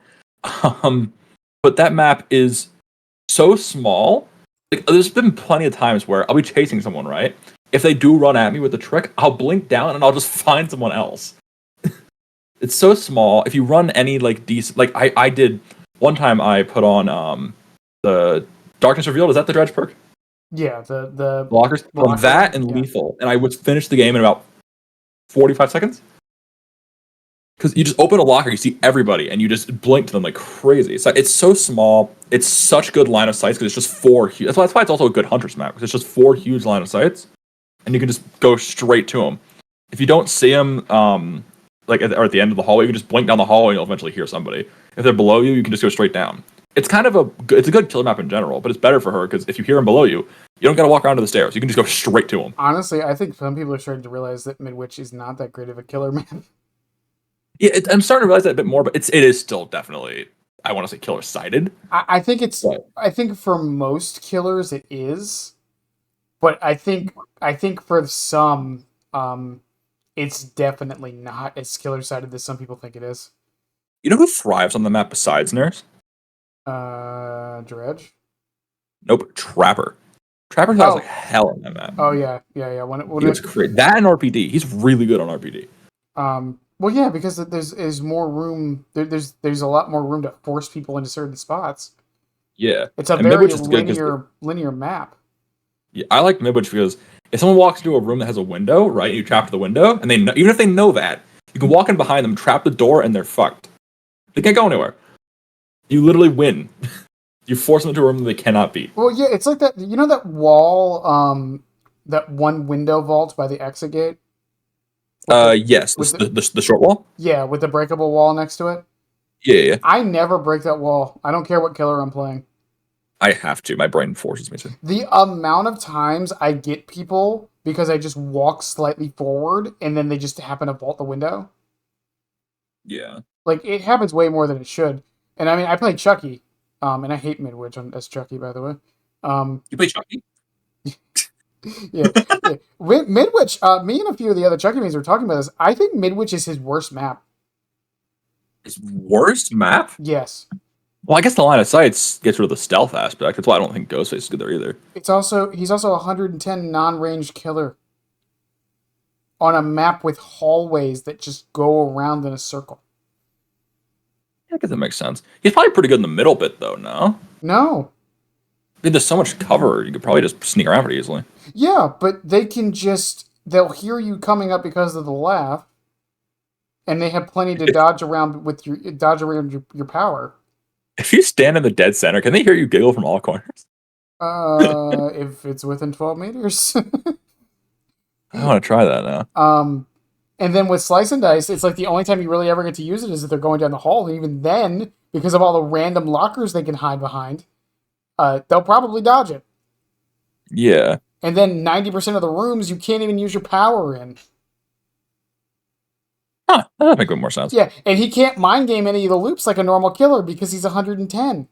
But that map is so small. Like, there's been plenty of times where I'll be chasing someone, right? If they do run at me with the trick, I'll blink down and I'll just find someone else. It's so small. If you run any like decent, like I did one time, I put on the Darkness Revealed. Is that the dredge perk? Yeah, the blockers. From that and lethal, and I would finish the game in about 45 seconds. Because you just open a locker, you see everybody, and you just blink to them like crazy. It's so small. It's such good line of sights because it's just four. That's why it's also a good hunter's map because it's just four huge line of sights, and you can just go straight to them. If you don't see them, like or at the end of the hallway, you can just blink down the hallway, and you'll eventually hear somebody. If they're below you, you can just go straight down. It's kind of it's a good killer map in general, but it's better for her because if you hear them below you, you don't got to walk around to the stairs. You can just go straight to them. Honestly, I think some people are starting to realize that Midwich is not that great of a killer map. Yeah, I'm starting to realize that a bit more, but it is still definitely, I want to say, killer sided. I think it's. I think for most killers it is, but I think for some, it's definitely not as killer sided as some people think it is. You know who thrives on the map besides Nurse? Dredge. Nope, Trapper. Trapper thrives like hell on that map. Oh yeah. When it's great. That and RPD, he's really good on RPD. Well, yeah, because there's more room. There's a lot more room to force people into certain spots. Yeah. It's a And very Midwich is good because linear map. yeah, I like Midwich because if someone walks into a room that has a window, right, you trap the window, and they know, even if they know that, you can walk in behind them, trap the door, and they're fucked. They can't go anywhere. You literally win. You force them into a room that they cannot beat. Well, yeah, it's like that. You know that wall, that one window vault by the exit gate. Yes, with the short wall. Yeah, with the breakable wall next to it. Yeah. I never break that wall. I don't care what killer I'm playing. I have to. My brain forces me to. The amount of times I get people because I just walk slightly forward and then they just happen to vault the window. Yeah. Like, it happens way more than it should. And I mean, I play Chucky, and I hate Midwich as Chucky, by the way. You play Chucky? Yeah. Midwich, me and a few of the other Chucky mates were talking about this. I think Midwich is his worst map. His worst map? Yes. Well, I guess the line of sight gets rid of the stealth aspect. That's why I don't think Ghostface is good there either. He's also a 110 non-range killer on a map with hallways that just go around in a circle. I guess that makes sense. He's probably pretty good in the middle bit, though, no? No. I mean, there's so much cover, you could probably just sneak around pretty easily. Yeah, but they'll hear you coming up because of the laugh, and they have plenty to dodge around your power. If you stand in the dead center, can they hear you giggle from all corners? If it's within 12 meters. I want to try that now. And then with Slice and Dice, it's like the only time you really ever get to use it is if they're going down the hall, and even then, because of all the random lockers they can hide behind, they'll probably dodge it. Yeah. And then 90% of the rooms you can't even use your power in. Huh, that does make a bit more sense. Yeah, and he can't mind game any of the loops like a normal killer because he's 110.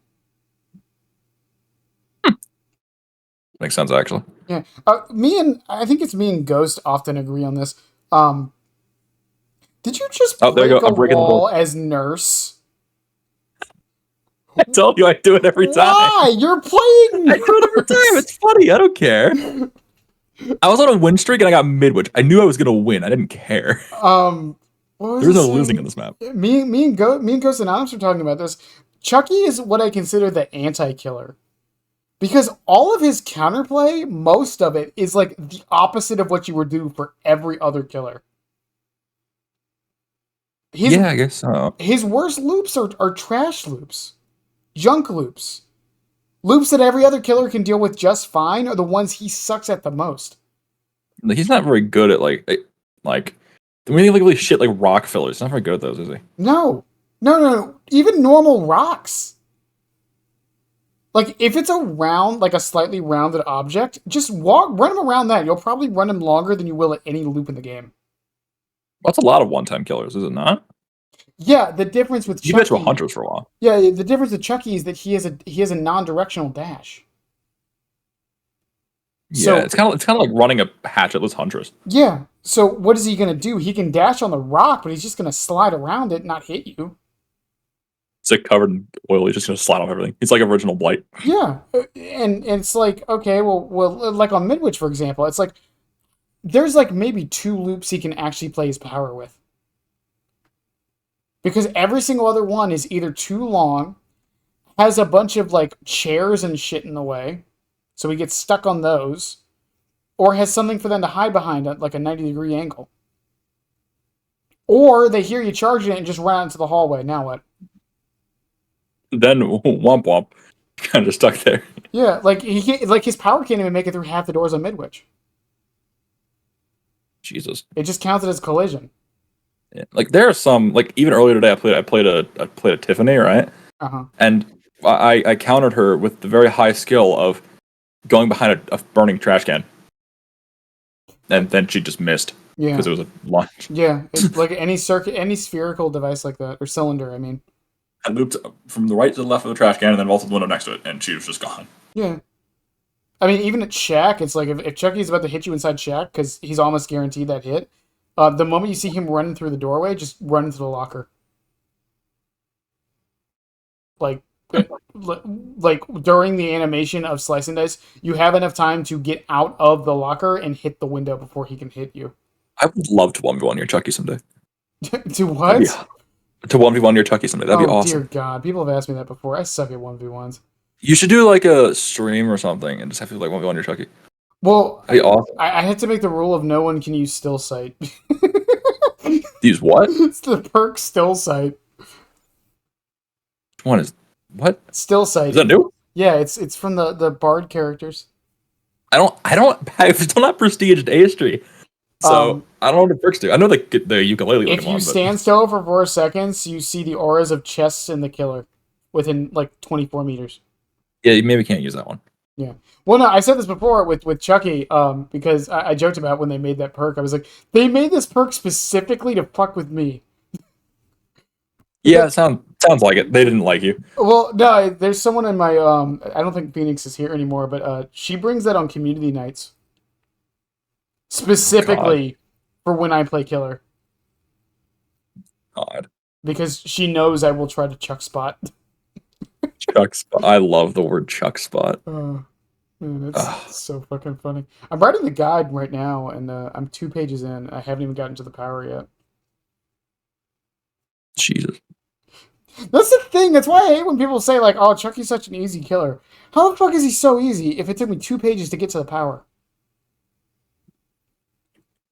Makes sense, actually. Yeah, I think it's me and Ghost often agree on this. Did you just break there you go. I'm a breaking the wall wall. as Nurse? I told you I do it every time. Why? You're playing I do it every time. It's funny. I don't care. I was on a win streak and I got Midwich. I knew I was gonna win. I didn't care. There's no losing in this map. Me and Ghost Anonymous were talking about this. Chucky is what I consider the anti-killer. Because all of his counterplay, most of it, is like the opposite of what you would do for every other killer. Yeah, I guess so. His worst loops are trash loops. Junk loops. Loops that every other killer can deal with just fine are the ones he sucks at the most. He's not very good at like when you really shit like rock fillers. He's not very good at those, is he? No. Even normal rocks. Like, if it's like a slightly rounded object, just run him around that. You'll probably run him longer than you will at any loop in the game. That's a lot of one-time killers, is it not? Yeah, the difference with Chucky... You bet to hunters for a while. Yeah, the difference with Chucky is that he has a non-directional dash. Yeah, so, it's kind of like running a hatchetless huntress. Yeah, so what is he going to do? He can dash on the rock, but he's just going to slide around it and not hit you. It's like covered in oil. He's just going to slide off everything. It's like original Blight. Yeah, and it's like, okay, well, like on Midwich, for example, it's like there's like maybe 2 loops he can actually play his power with. Because every single other one is either too long, has a bunch of like chairs and shit in the way, so he gets stuck on those, or has something for them to hide behind at like a 90-degree angle. Or they hear you charging it and just run out into the hallway. Now what? Then womp womp, kind of stuck there. Yeah, like his power can't even make it through half the doors on Midwich. Jesus, it just counts it as collision. Yeah. Like there are some, like even earlier today, I played a Tiffany, right? And I countered her with the very high skill of going behind a burning trash can, and then she just missed. Yeah, because it was a launch. Yeah, it's like any spherical device like that, or cylinder. I mean, I looped from the right to the left of the trash can, and then vaulted the window next to it, and she was just gone. Yeah. I mean, even at Shaq, it's like if Chucky's about to hit you inside Shaq, because he's almost guaranteed that hit, the moment you see him running through the doorway, just run into the locker. Like during the animation of Slice and Dice, you have enough time to get out of the locker and hit the window before he can hit you. I would love to 1v1 your Chucky someday. To what? To 1v1 your Chucky someday. That'd be awesome. Oh, dear God. People have asked me that before. I suck at 1v1s. You should do like a stream or something and just have people like go on your Chucky. Well, That'd be awesome. I had to make the rule of no one can use still sight. Use what? It's the perk still sight. One is what? Still sight. Is that new? Yeah, it's from the bard characters. I don't still not prestige Astry. So I don't know what the perks do. I know the ukulele. If you stand still for 4 seconds, you see the auras of chests in the killer within like 24 meters. Yeah, you maybe can't use that one. Yeah. Well, no, I said this before with Chucky, because I joked about when they made that perk. I was like, they made this perk specifically to fuck with me. Yeah, sounds like it. They didn't like you. Well, no, there's someone in my I don't think Phoenix is here anymore, but she brings that on community nights. Specifically for when I play killer. God. Because she knows I will try to chuck spot. Chuck spot. I love the word chuck spot. Man, it's so fucking funny. I'm writing the guide right now, and I'm 2 pages in. I haven't even gotten to the power yet. Jesus. That's the thing. That's why I hate when people say, like, oh, Chucky's such an easy killer. How the fuck is he so easy if it took me 2 pages to get to the power?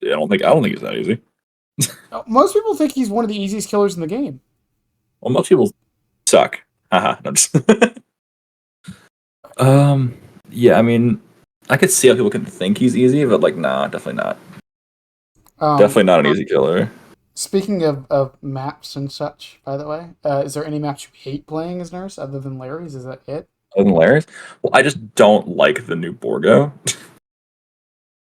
Yeah, I don't think it's that easy. Most people think he's one of the easiest killers in the game. Well, most people suck. Haha. No, just yeah, I mean, I could see how people can think he's easy, but like, nah, definitely not. Definitely not an easy killer. Speaking of maps and such, by the way, is there any maps you hate playing as Nurse other than Larry's? Is that it? Other than Larry's? Well, I just don't like the new Borgo.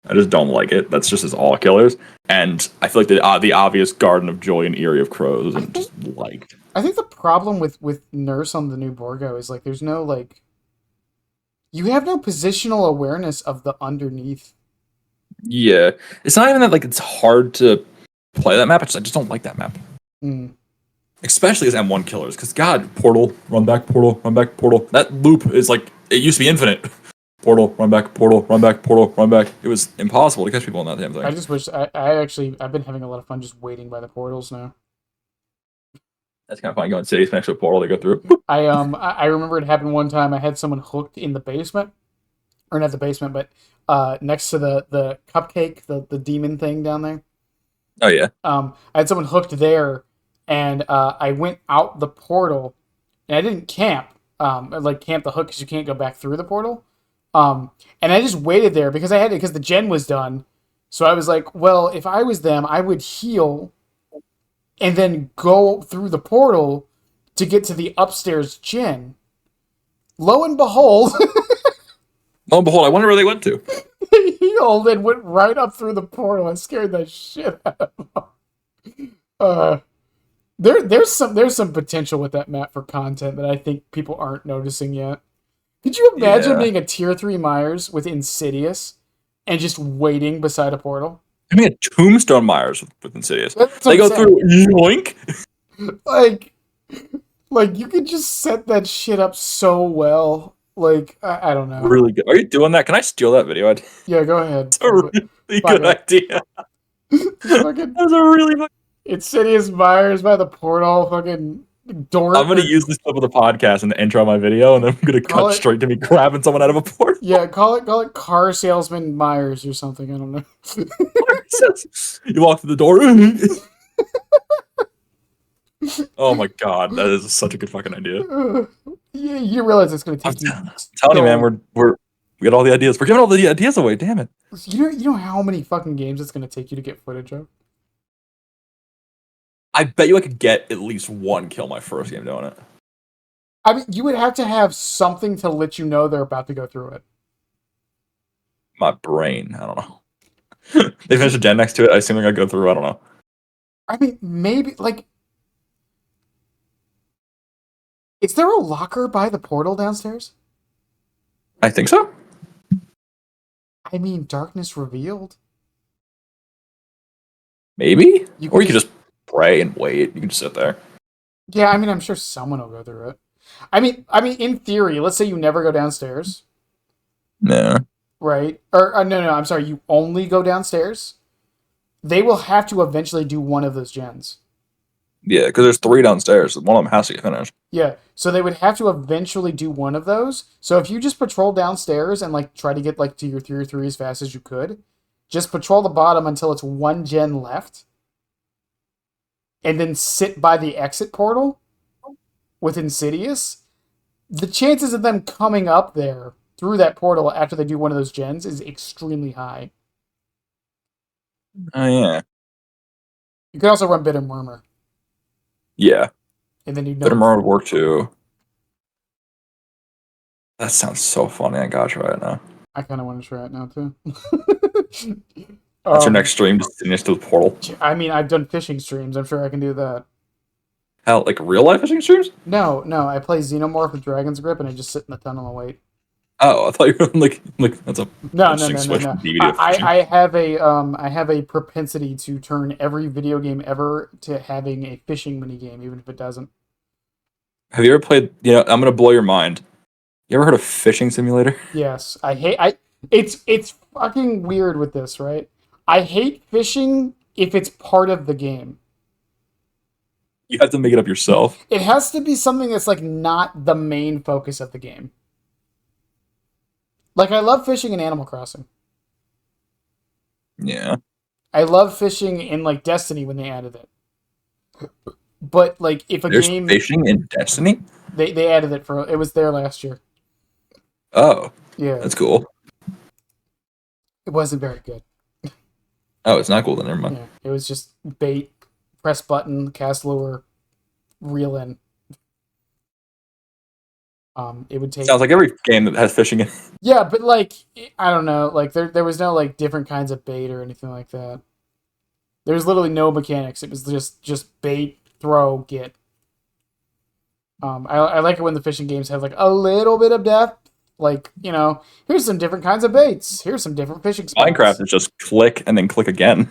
I just don't like it. That's just as all killers. And I feel like the obvious Garden of Joy and Eyrie of Crows and just liked. I think the problem with Nurse on the new Borgo is like there's no like you have no positional awareness of the underneath. Yeah. It's not even that like it's hard to play that map. I just don't like that map. Especially as M1 killers, because God, portal, run back, portal, run back, portal. That loop is like it used to be infinite. Portal, run back, portal, run back, portal, run back. It was impossible to catch people on that damn thing. I just wish I've been having a lot of fun just waiting by the portals now. That's kind of fun. Going cities next to a portal they go through. I remember it happened one time. I had someone hooked in the basement, or not the basement, but next to the cupcake, the demon thing down there. Oh yeah. I had someone hooked there, and I went out the portal, and I didn't camp. Camp the hook because you can't go back through the portal. And I just waited there because because the gen was done. So I was like, well, if I was them, I would heal and then go through the portal to get to the upstairs gen. Lo and behold, I wonder where they went to. they healed and went right up through the portal. I scared the shit out of them. There's some potential with that map for content that I think people aren't noticing yet. Could you imagine being a tier 3 Myers with Insidious and just waiting beside a portal? I mean, a Tombstone Myers with Insidious. They go saying. through yoink. Like you could just set that shit up so well. Like I don't know. Really good. Are you doing that? Can I steal that video? Yeah, go ahead. It's a really good idea. That's a really fucking... Insidious Myers by the portal, fucking door. I'm gonna use this clip of the podcast in the intro of my video, and then I'm gonna cut straight to me grabbing someone out of a portal. Yeah, call it car salesman Myers or something. I don't know. You walk through the door. Oh my god, that is such a good fucking idea. Yeah, you realize it's gonna take you. I'm telling you, man, we got all the ideas. We're giving all the ideas away. Damn it. You know how many fucking games it's gonna take you to get footage of? I bet you I could get at least one kill my first game doing it. I mean, you would have to have something to let you know they're about to go through it. My brain, I don't know. They finished a gen next to it. I assume they're gonna go through. I don't know. I mean, maybe like, is there a locker by the portal downstairs? I think so. I mean, darkness revealed. Maybe, you could just pray and wait. You can just sit there. Yeah, I mean, I'm sure someone will go through it. I mean, in theory, let's say you never go downstairs. No. Right? Or no, I'm sorry. You only go downstairs. They will have to eventually do one of those gens. Yeah, because there's 3 downstairs. One of them has to get finished. Yeah, so they would have to eventually do one of those. So if you just patrol downstairs and like try to get like to your 3 as fast as you could, just patrol the bottom until it's 1 gen left, and then sit by the exit portal with Insidious. The chances of them coming up there through that portal after they do one of those gens is extremely high. Oh yeah. You could also run Bitter Murmur, Yeah. and then you know. Bitter Murmur would work too. That sounds so funny. I got you right now. I kind of want to try it now too. That's your next stream, just sitting next to the portal. I mean, I've done fishing streams. I'm sure I can do that. Hell, like real life fishing streams? No. I play Xenomorph with Dragon's Grip, and I just sit in the tunnel and wait. Oh, I thought you were like that's a No. switch from DBD to fishing. I have a propensity to turn every video game ever to having a fishing mini game, even if it doesn't. Have you ever played? I'm gonna blow your mind. You ever heard of Fishing Simulator? Yes, it's fucking weird with this, right? I hate fishing if it's part of the game. You have to make it up yourself. It has to be something that's like not the main focus of the game. Like I love fishing in Animal Crossing. Yeah. I love fishing in like Destiny when they added it. But like if There's fishing in Destiny? They added it it was there last year. Oh. Yeah. That's cool. It wasn't very good. Oh, it's not cool then, never mind. Yeah. It was just bait, press button, cast lure, reel in. It would take. Sounds like every game that has fishing in. Yeah, but like I don't know, like there was no like different kinds of bait or anything like that. There was literally no mechanics. It was just bait, throw, get. I like it when the fishing games have like a little bit of depth. Like, here's some different kinds of baits. Here's some different fishing spots. Minecraft is just click and then click again.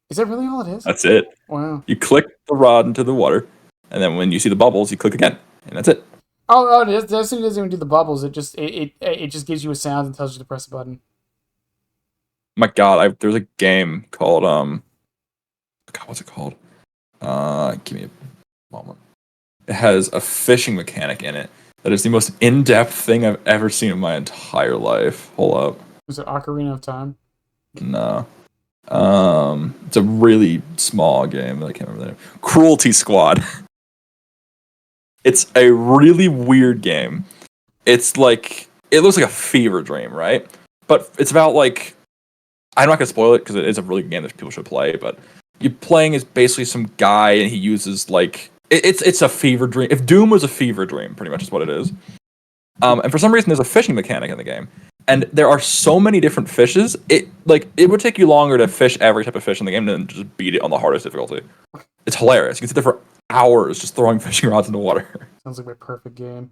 Is that really all it is? That's it. Wow. You click the rod into the water, and then when you see the bubbles, you click again, and that's it. Oh, Destiny doesn't even do the bubbles. It just gives you a sound and tells you to press a button. My God, there's a game called God, what's it called? Give me a moment. It has a fishing mechanic in it that is the most in-depth thing I've ever seen in my entire life. Hold up. Was it Ocarina of Time? No. It's a really small game. I can't remember the name. Cruelty Squad. It's a really weird game. It's like, it looks like a fever dream, right? But it's about like, I'm not gonna spoil it because it is a really good game that people should play. But you're playing as basically some guy, and he uses like it's a fever dream. If Doom was a fever dream, pretty much is what it is. And for some reason, there's a fishing mechanic in the game, and there are so many different fishes. It would take you longer to fish every type of fish in the game than just beat it on the hardest difficulty. It's hilarious. You can sit there for hours just throwing fishing rods in the water. Sounds like my perfect game.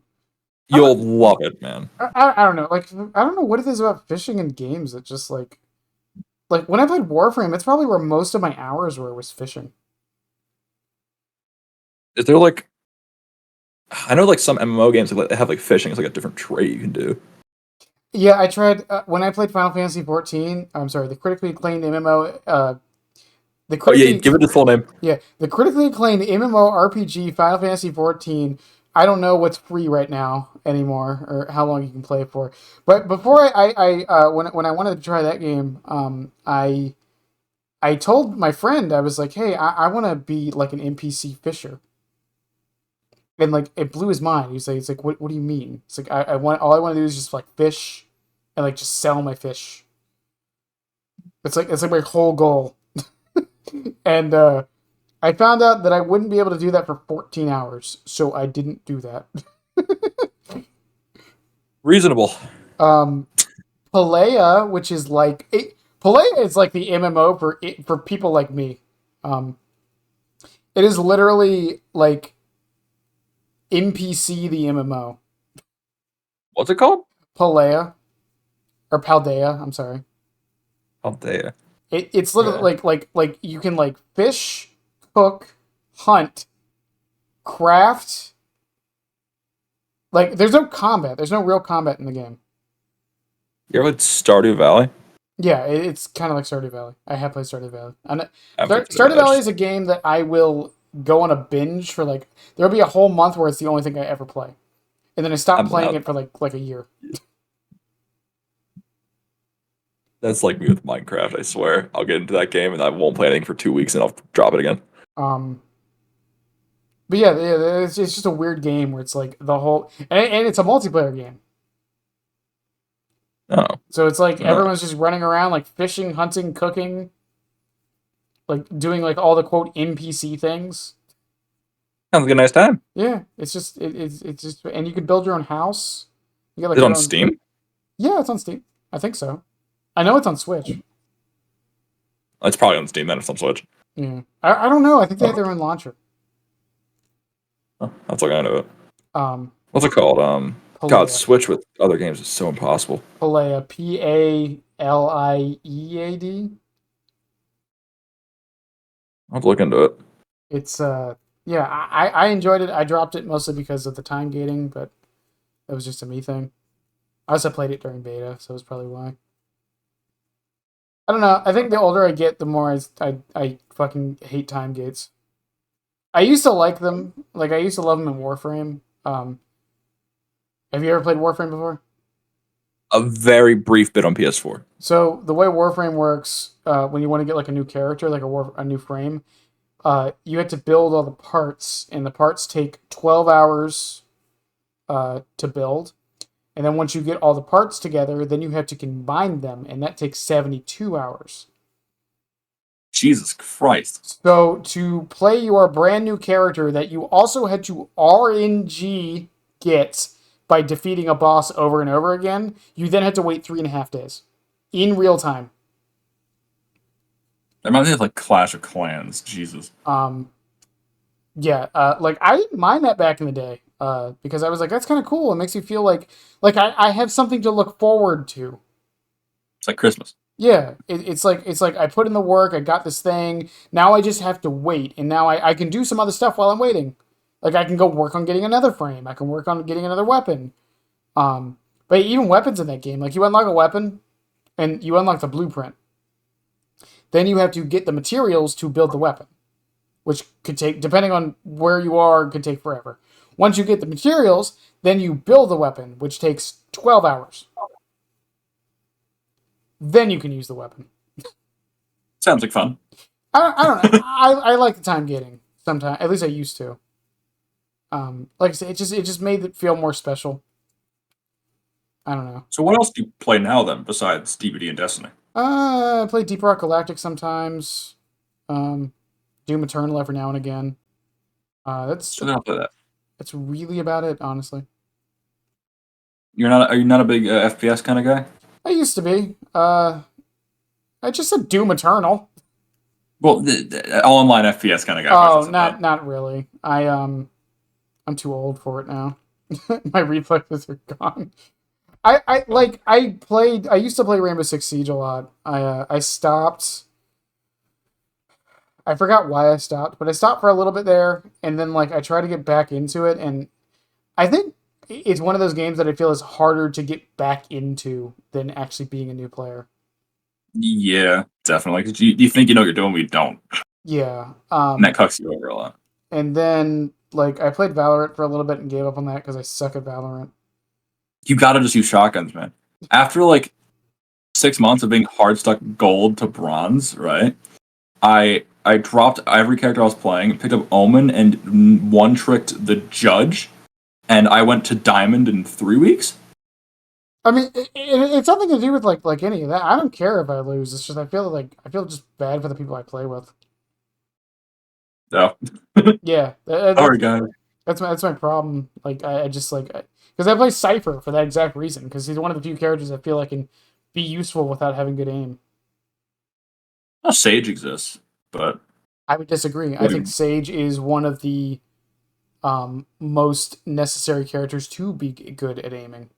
You'll love it, man. I don't know. Like I don't know what it is about fishing in games that just like when I played Warframe, it's probably where most of my hours were was fishing. Is there like, I know like some MMO games they have like fishing. It's like a different trait you can do. Yeah, I tried when I played Final Fantasy 14. I'm sorry, the critically acclaimed MMO. Give it the full name. Yeah, the critically acclaimed MMORPG Final Fantasy 14. I don't know what's free right now anymore, or how long you can play it for. But before when I wanted to try that game, I told my friend, I was like, hey, I want to be like an NPC fisher. And like it blew his mind. He's like, what do you mean? It's like all I want to do is just like fish, and like just sell my fish. It's like my whole goal. And I found out that I wouldn't be able to do that for 14 hours, so I didn't do that. Reasonable. Palea, which is like Palea is like the MMO for people like me. It is literally like NPC the MMO. What's it called? Palea. Or Paldea, I'm sorry. Paldea. It's literally like you can like fish, cook, hunt, craft. Like there's no combat. There's no real combat in the game. You ever played Stardew Valley? Yeah, it's kind of like Stardew Valley. I have played Stardew Valley. Stardew Valley is a game that I will go on a binge for like there'll be a whole month where it's the only thing I ever play, and then I stop playing it for like a year. That's like me with Minecraft. I swear, I'll get into that game and I won't play anything for 2 weeks and I'll drop it again. But yeah, it's just a weird game where it's like the whole and it's a multiplayer game. Oh, So it's like oh. everyone's just running around like fishing, hunting, cooking, like doing like all the quote NPC things. Sounds like a nice time. Yeah, it's just and you can build your own house. You get like Is it your on own. Steam? Yeah, it's on Steam. I think so. I know it's on Switch. It's probably on Steam then. It's on Switch. Yeah, I don't know. I think they have Oh, their own launcher. that's like I know it. Um, What's it called? God, Palea, Switch with other games is so impossible. Palea, Palead. I'll have to look into it. It's yeah, I enjoyed it. I dropped it mostly because of the time gating, but it was just a me thing. I also played it during beta, so that's probably why. I don't know. I think the older I get, the more I fucking hate time gates. I used to like them. Like I used to love them in Warframe. Have you ever played Warframe before? A very brief bit on PS4. So the way Warframe works, when you want to get like a new character, like a new frame, you have to build all the parts, and the parts take 12 hours to build. And then once you get all the parts together, then you have to combine them, and that takes 72 hours. Jesus Christ. So to play your brand new character that you also had to RNG get by defeating a boss over and over again, you then had to wait 3.5 days in real time. That reminds me of like Clash of Clans. Jesus. Yeah, like I didn't mind that back in the day, because I was like, that's kind of cool. It makes you feel like I have something to look forward to. It's like Christmas. Yeah, it's like I put in the work, I got this thing. Now I just have to wait, and now I can do some other stuff while I'm waiting. Like I can go work on getting another frame. I can work on getting another weapon. But even weapons in that game, like you unlock a weapon, and you unlock the blueprint. Then you have to get the materials to build the weapon, which could take, depending on where you are, could take forever. Once you get the materials, then you build the weapon, which takes 12 hours. Then you can use the weapon. Sounds like fun. I don't know. I like the time gating sometimes. At least I used to. Like I said, it just made it feel more special. I don't know. So what else do you play now then besides DBD and Destiny? I play Deep Rock Galactic sometimes. Doom Eternal every now and again. That's So then I'll play that. that's really about it, honestly. Are you not a big FPS kind of guy? I used to be. I just said Doom Eternal. Well, the online FPS kind of guy. Oh, not really. I'm too old for it now. My reflexes are gone. I used to play Rainbow Six Siege a lot. I stopped. I forgot why I stopped, but I stopped for a little bit there, and then like I tried to get back into it, and I think it's one of those games that I feel is harder to get back into than actually being a new player. Yeah, definitely. 'Cause you think you know what you're doing, but you don't. Yeah. And that cucks you over a lot. And then like I played Valorant for a little bit and gave up on that because I suck at Valorant. You gotta just use shotguns, man. After like 6 months of being hard stuck gold to bronze, right? I dropped every character I was playing, picked up Omen, and one tricked the judge, and I went to diamond in 3 weeks. I mean, it's nothing to do with like any of that. I don't care if I lose. It's just I feel just bad for the people I play with. So, Yeah, sorry guys. that's my problem. Like I just like because I play Cypher for that exact reason because he's one of the few characters I feel I can be useful without having good aim. Well, Sage exists, but I would disagree. I think Sage is one of the most necessary characters to be good at aiming.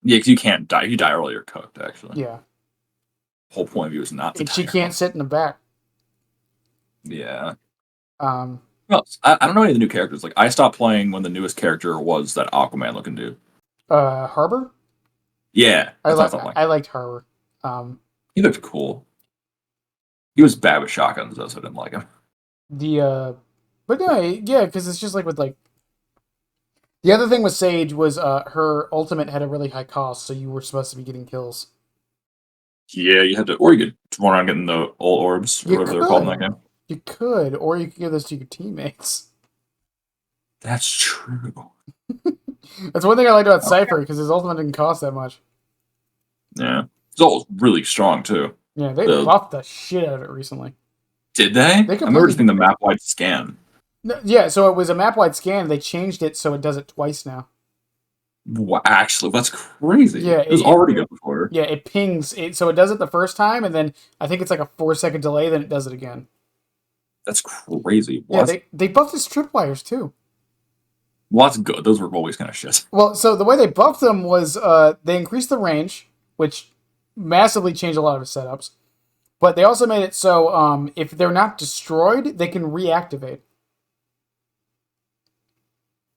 yeah, because you can't die. If you die early, you're cooked. Actually, Yeah, whole point of view is not to and die she can't early. sit in the back. Yeah. Um, Well, I don't know any of the new characters. Like, I stopped playing when the newest character was that Aquaman looking dude. Harbor. Yeah, I that's like what I thought. I liked Harbor. He looked cool. He was bad with shotguns though, so I didn't like him. But no, yeah, because it's just like with like the other thing with Sage was her ultimate had a really high cost, so you were supposed to be getting kills. Yeah, you had to, or you could run around getting the all orbs, or You whatever they're called in could. that game. You could, or you could give those to your teammates. That's true. That's one thing I liked about Cypher, because his ultimate didn't cost that much. Yeah. It's all really strong, too. Yeah, they buffed the shit out of it recently. Did they? They I remember just being the map-wide scan. No, yeah, so it was a map-wide scan. They changed it so it does it twice now. Wow, actually, that's crazy. Yeah, it was already good before. Yeah, it pings. So it does it the first time, and then I think it's like a 4-second delay, then it does it again. That's crazy. What? Yeah, they buffed his tripwires, too. Well, that's good. Those were always kind of shit. Well, so the way they buffed them was they increased the range, which massively changed a lot of his setups. But they also made it so if they're not destroyed, they can reactivate.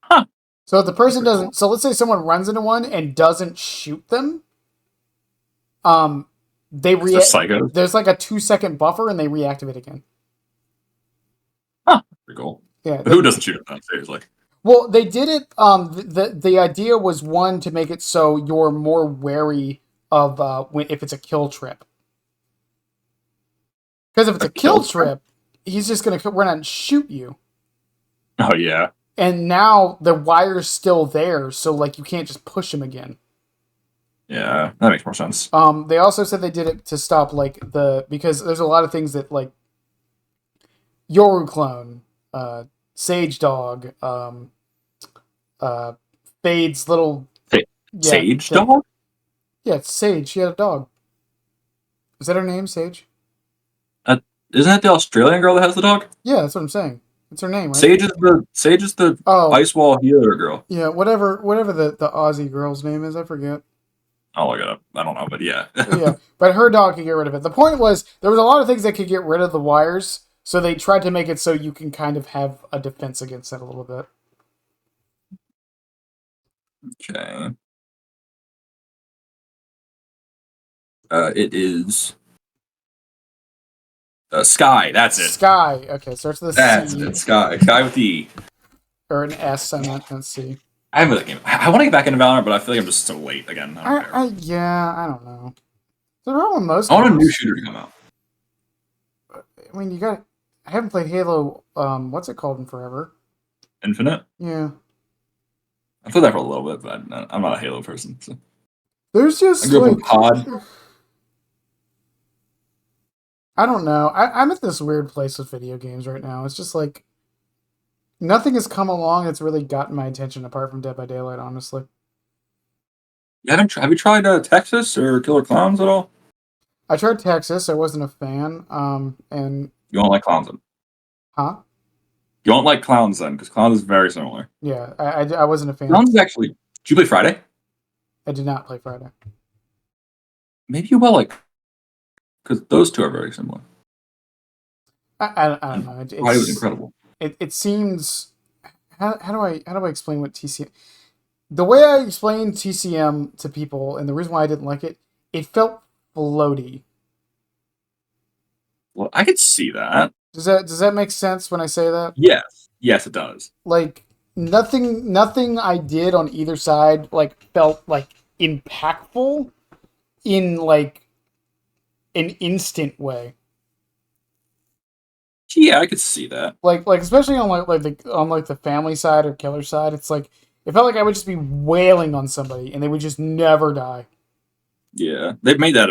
Huh. So if the person doesn't... So let's say someone runs into one and doesn't shoot them. They there's like a 2-second buffer and they reactivate again. Huh. Pretty cool. Yeah. But who doesn't shoot them, seriously? Well, they did it. The idea was, one, to make it so you're more wary of if it's a kill trip. Because if it's a kill trip, he's just going to run out and shoot you. Oh, yeah. And now the wire's still there, so like you can't just push him again. Yeah, that makes more sense. They also said they did it to stop because there's a lot of things that like Yoru clone, Sage dog, Fade's little Sage dog? Yeah, it's Sage. She had a dog. Is that her name, Sage? Isn't that the Australian girl that has the dog? Yeah, that's what I'm saying. It's her name, right? Sage is the ice wall healer girl. Yeah, whatever the Aussie girl's name is, I forget. I'll look it up. I don't know, but yeah. Yeah, but her dog could get rid of it. The point was, there was a lot of things that could get rid of the wires, so they tried to make it so you can kind of have a defense against it a little bit. Okay. It is... Sky, that's it. Sky, okay, starts with a that's C. That's it, Sky. Sky with the E. Or an S, I meant, let's see. I haven't really game. I want to get back into Valorant, but I feel like I'm just so late again. I don't know. The problem most I want a new shooter to come out. I mean, I haven't played Halo, what's it called in forever? Infinite? Yeah. I played that for a little bit, but I'm not a Halo person. So. There's just I grew up in COD. I don't know. I'm at this weird place with video games right now. It's just like nothing has come along that's really gotten my attention apart from Dead by Daylight, honestly. Have you tried Texas or Killer Clowns at all? I tried Texas. I wasn't a fan. And you don't like Clowns then? Huh? You don't like Clowns then, because Clowns is very similar. Yeah, I wasn't a fan. Clowns is actually... Did you play Friday? I did not play Friday. Maybe you will like... Because those two are very similar. I don't know. Friday was incredible. It seems... How do I explain what TCM... The way I explain TCM to people, and the reason why I didn't like it, it felt floaty. Well, I could see that. Does that make sense when I say that? Yes, it does. Like nothing I did on either side felt impactful in an instant way. Yeah, I could see that. Like especially on the family side or killer side, it's like it felt like I would just be wailing on somebody and they would just never die. Yeah, they've made that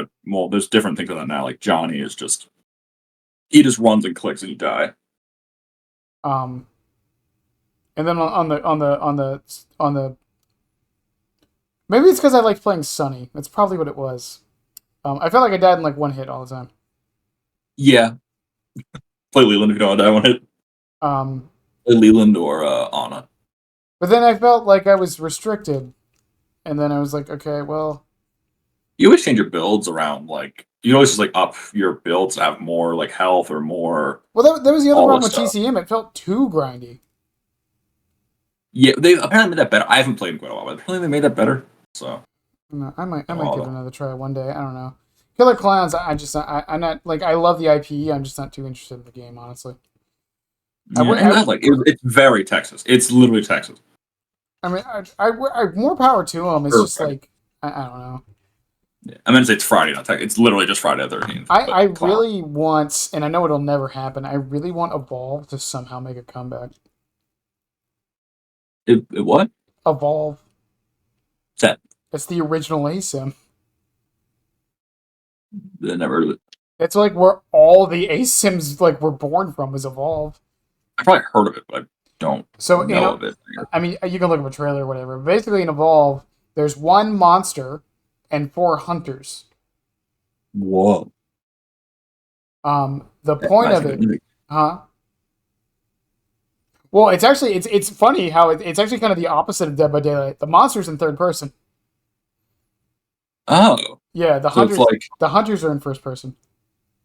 there's different things on that now. Like Johnny is just he just runs and clicks and you die. And then on the maybe it's because I liked playing Sunny. That's probably what it was. I felt like I died in one hit all the time. Yeah. Play Leland if you don't want to die one hit. Play Leland or Ana. But then I felt like I was restricted. And then I was like, okay, well... You always change your builds around, you always just, up your builds to have more, health or more... Well, that was the other problem with TCM. It felt too grindy. Yeah, they apparently made that better. I haven't played in quite a while, but apparently they made that better, so... No, I might give it another try one day. I don't know. Killer Clowns, I'm not... I love the IP. I'm just not too interested in the game, honestly. Yeah, and that's like it's very Texas. It's literally Texas. I mean, more power to them. It's just Perfect. like I don't know. Yeah. I mean, it's Friday, not Texas. It's literally just Friday the 13th. I really want, and I know it'll never happen. I really want Evolve to somehow make a comeback. It what? Evolve. Set. It's the original ASIM. I never heard of it. It's like where all the ASIMs like were born from was Evolve. I probably heard of it, but I don't know of it. I mean, you can look up a trailer or whatever. Basically, in Evolve, there's one monster and 4 hunters. Whoa. The point of it, huh? Well, it's actually it's funny how it's actually kind of the opposite of Dead by Daylight. The monster's in third person. Oh. Yeah, the hunters are in first person.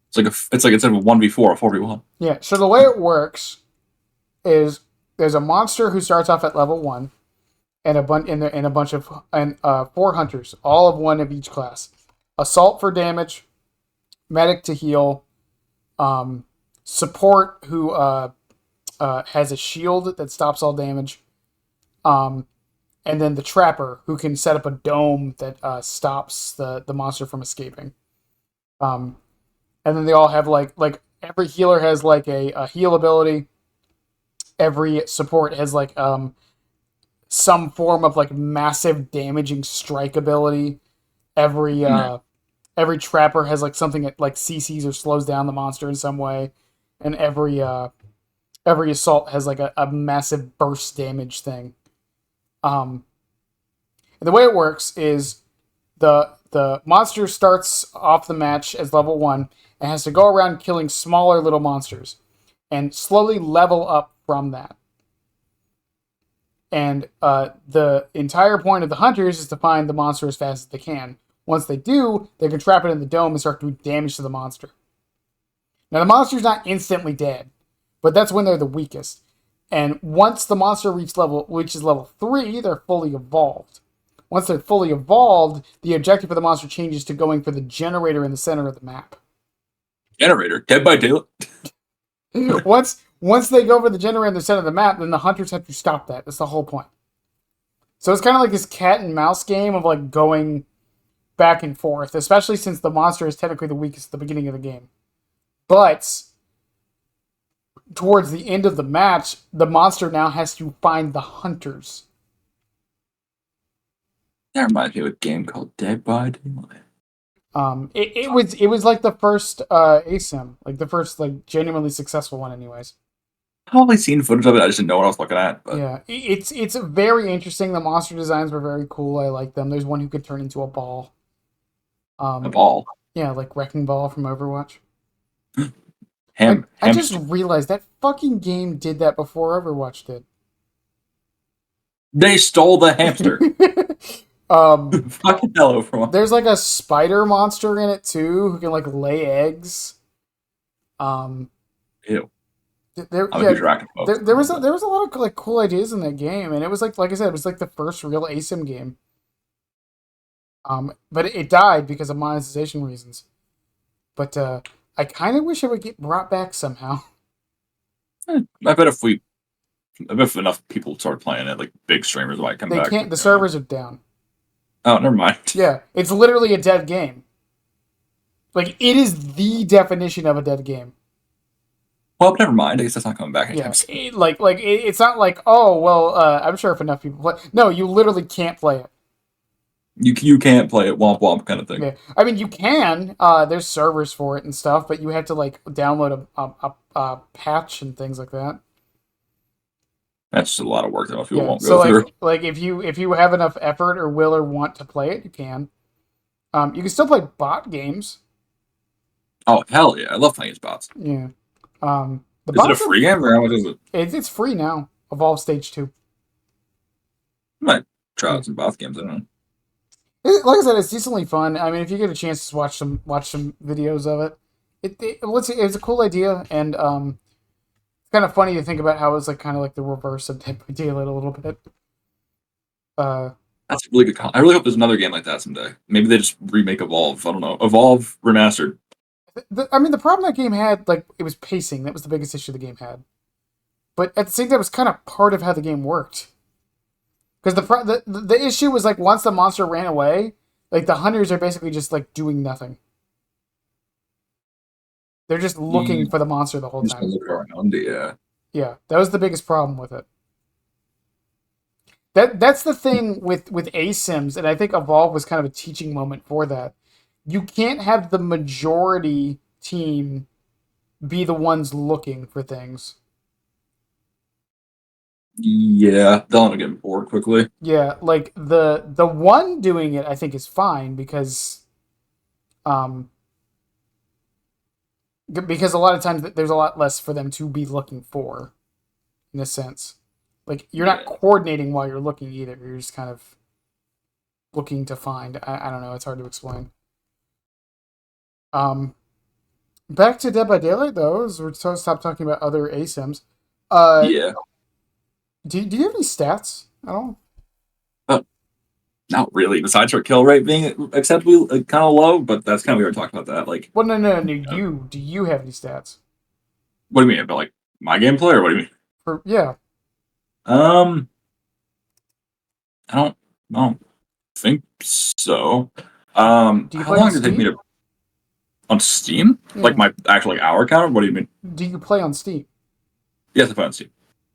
It's like instead of a 1v4, a 4v1. Yeah. So the way it works is there's a monster who starts off at level 1, and a bunch of 4 hunters, all of one of each class. Assault for damage, medic to heal, support who has a shield that stops all damage, and then the trapper who can set up a dome that stops the monster from escaping. And then they all have like every healer has like a heal ability. Every support has like some form of like massive damaging strike ability. Every trapper has like something that like CCs or slows down the monster in some way, and every assault has like a massive burst damage thing. And the way it works is the monster starts off the match as level 1 and has to go around killing smaller little monsters and slowly level up from that. And the entire point of the hunters is to find the monster as fast as they can. Once they do, they can trap it in the dome and start doing damage to the monster. Now, the monster's not instantly dead, but that's when they're the weakest. And once the monster reaches level 3, they're fully evolved. Once they're fully evolved, the objective for the monster changes to going for the generator in the center of the map. Generator? Dead by Daylight? Once they go for the generator in the center of the map, then the hunters have to stop that. That's the whole point. So it's kind of like this cat and mouse game of like going back and forth, especially since the monster is technically the weakest at the beginning of the game. But towards the end of the match, the monster now has to find the hunters. That reminds me of a game called Dead by Daylight. It was like the first ASIM, like the first like genuinely successful one, anyways. I've probably seen footage of it. I just didn't know what I was looking at. But. Yeah, it's very interesting. The monster designs were very cool. I like them. There's one who could turn into a ball. A ball. Yeah, like Wrecking Ball from Overwatch. I just realized that fucking game did that before Overwatch did. They stole the hamster. Fucking hello from. There's like a spider monster in it too who can like lay eggs. Ew. There was a lot of like cool ideas in that game, and it was like I said, it was like the first real ASIM game. But it died because of monetization reasons. But I kind of wish it would get brought back somehow. I bet if enough people start playing it, like big streamers might come back. They can't. The servers are down. Oh, never mind. Yeah, it's literally a dead game. Like, it is the definition of a dead game. Well, never mind. I guess that's not coming back anytime soon. It's not like, oh, well, I'm sure if enough people play. No, you literally can't play it. You can't play it, womp womp kind of thing. Yeah, I mean, you can. There's servers for it and stuff, but you have to, like, download a patch and things like that. That's just a lot of work that most people won't go through. Like if you have enough effort or will or want to play it, you can. You can still play bot games. Oh hell yeah! I love playing as bots. Yeah. Is it a free game or how much is it? It's free now. Evolve Stage 2. I might try out some bot games. I don't know. Like I said, it's decently fun. I mean, if you get a chance to watch some videos of it, it's a cool idea, and it's kind of funny to think about how it's like kind of like the reverse of Dead by Daylight a little bit. That's a really good. I really hope there's another game like that someday. Maybe they just remake Evolve. I don't know. Evolve remastered. I mean, the problem that game had, like, it was pacing. That was the biggest issue the game had. But at the same time, it was kind of part of how the game worked. Because the issue was like once the monster ran away, like the hunters are basically just like doing nothing. They're just looking for the monster the whole Just time. look around, yeah. Yeah, that was the biggest problem with it. That's the thing with ASIMs, and I think Evolve was kind of a teaching moment for that. You can't have the majority team be the ones looking for things. Yeah, they'll end up getting bored quickly. Yeah, like the one doing it, I think is fine um because a lot of times there's a lot less for them to be looking for, in a sense. Like you're not coordinating while you're looking either. You're just kind of looking to find. I don't know. It's hard to explain. Back to Dead by Daylight though, as we're to stop talking about other ASIMs. Yeah. Do you have any stats at all? Not really. Besides her kill rate being acceptably kind of low, but that's kind of we were talking about that. Like, Well, no. Do you have any stats? what do you mean about like my gameplay, or what do you mean? Yeah. I don't think so. Do you How play long on did it take me Steam? to on Steam? Yeah. Like my actual like hour counter? What do you mean? Do you play on Steam? Yes, I play on Steam.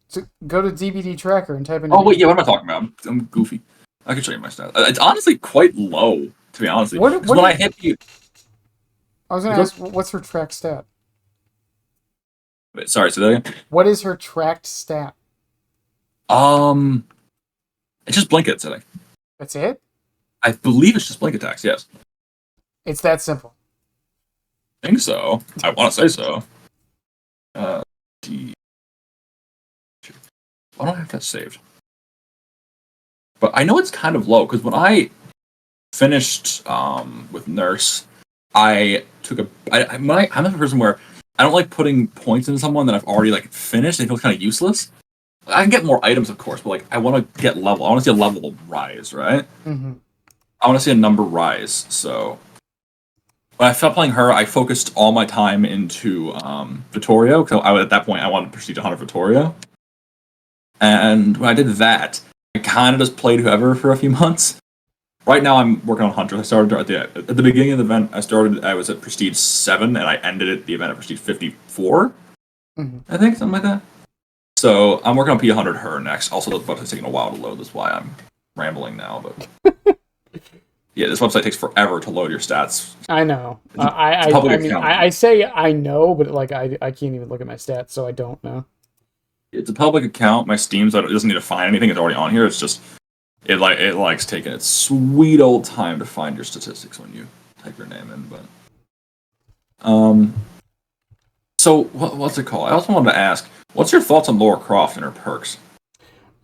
So go to DBD Tracker and type in. Oh wait, yeah. What am I talking about? I'm goofy. I can show you my stats. It's honestly quite low, to be honest. What when I hit you, I was going to ask, what's her track stat? wait, sorry, say that again. What is her tracked stat? It's just blink hits, I think. That's it? I believe it's just blink attacks. Yes, It's that simple. I think so. I want to say so. Why don't I have that saved? But I know it's kind of low because when I finished with Nurse, I took I'm the person where I don't like putting points into someone that I've already like finished. It feels kind of useless. I can get more items, of course, but like I want to get level. I want to see a level rise, right? Mm-hmm. I want to see a number rise. So when I stopped playing her, I focused all my time into Vittorio because at that point I wanted to proceed to Hunter Vittorio. And when I did that, I kind of just played whoever for a few months. Right now, I'm working on Hunter. I started at the beginning of the event. I was at Prestige 7, and I ended the event at Prestige 54. Mm-hmm. I think, something like that. So I'm working on P100 her next. Also, the website's taking a while to load. That's why I'm rambling now. But yeah, this website takes forever to load your stats. I know. I say I know, but like I can't even look at my stats, so I don't know. It's a public account. My Steam's it doesn't need to find anything. It's already on here. It's just it likes taking its sweet old time to find your statistics when you type your name in. But so what's it called? I also wanted to ask, what's your thoughts on Laura Croft and her perks?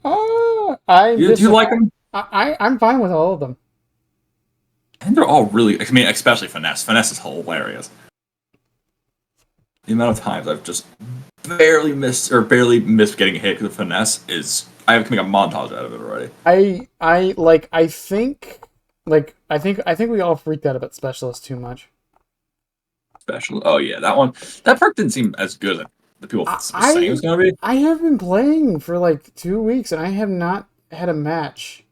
Do you like them? I'm fine with all of them. And they're all really. I mean, especially finesse. Finesse is hilarious. The amount of times I've just barely missed getting hit because of finesse is. I have to make a montage out of it already. I think we all freaked out about Specialist too much. Oh yeah, that perk didn't seem as good as the people were saying it was gonna be. I have been playing for like 2 weeks and I have not had a match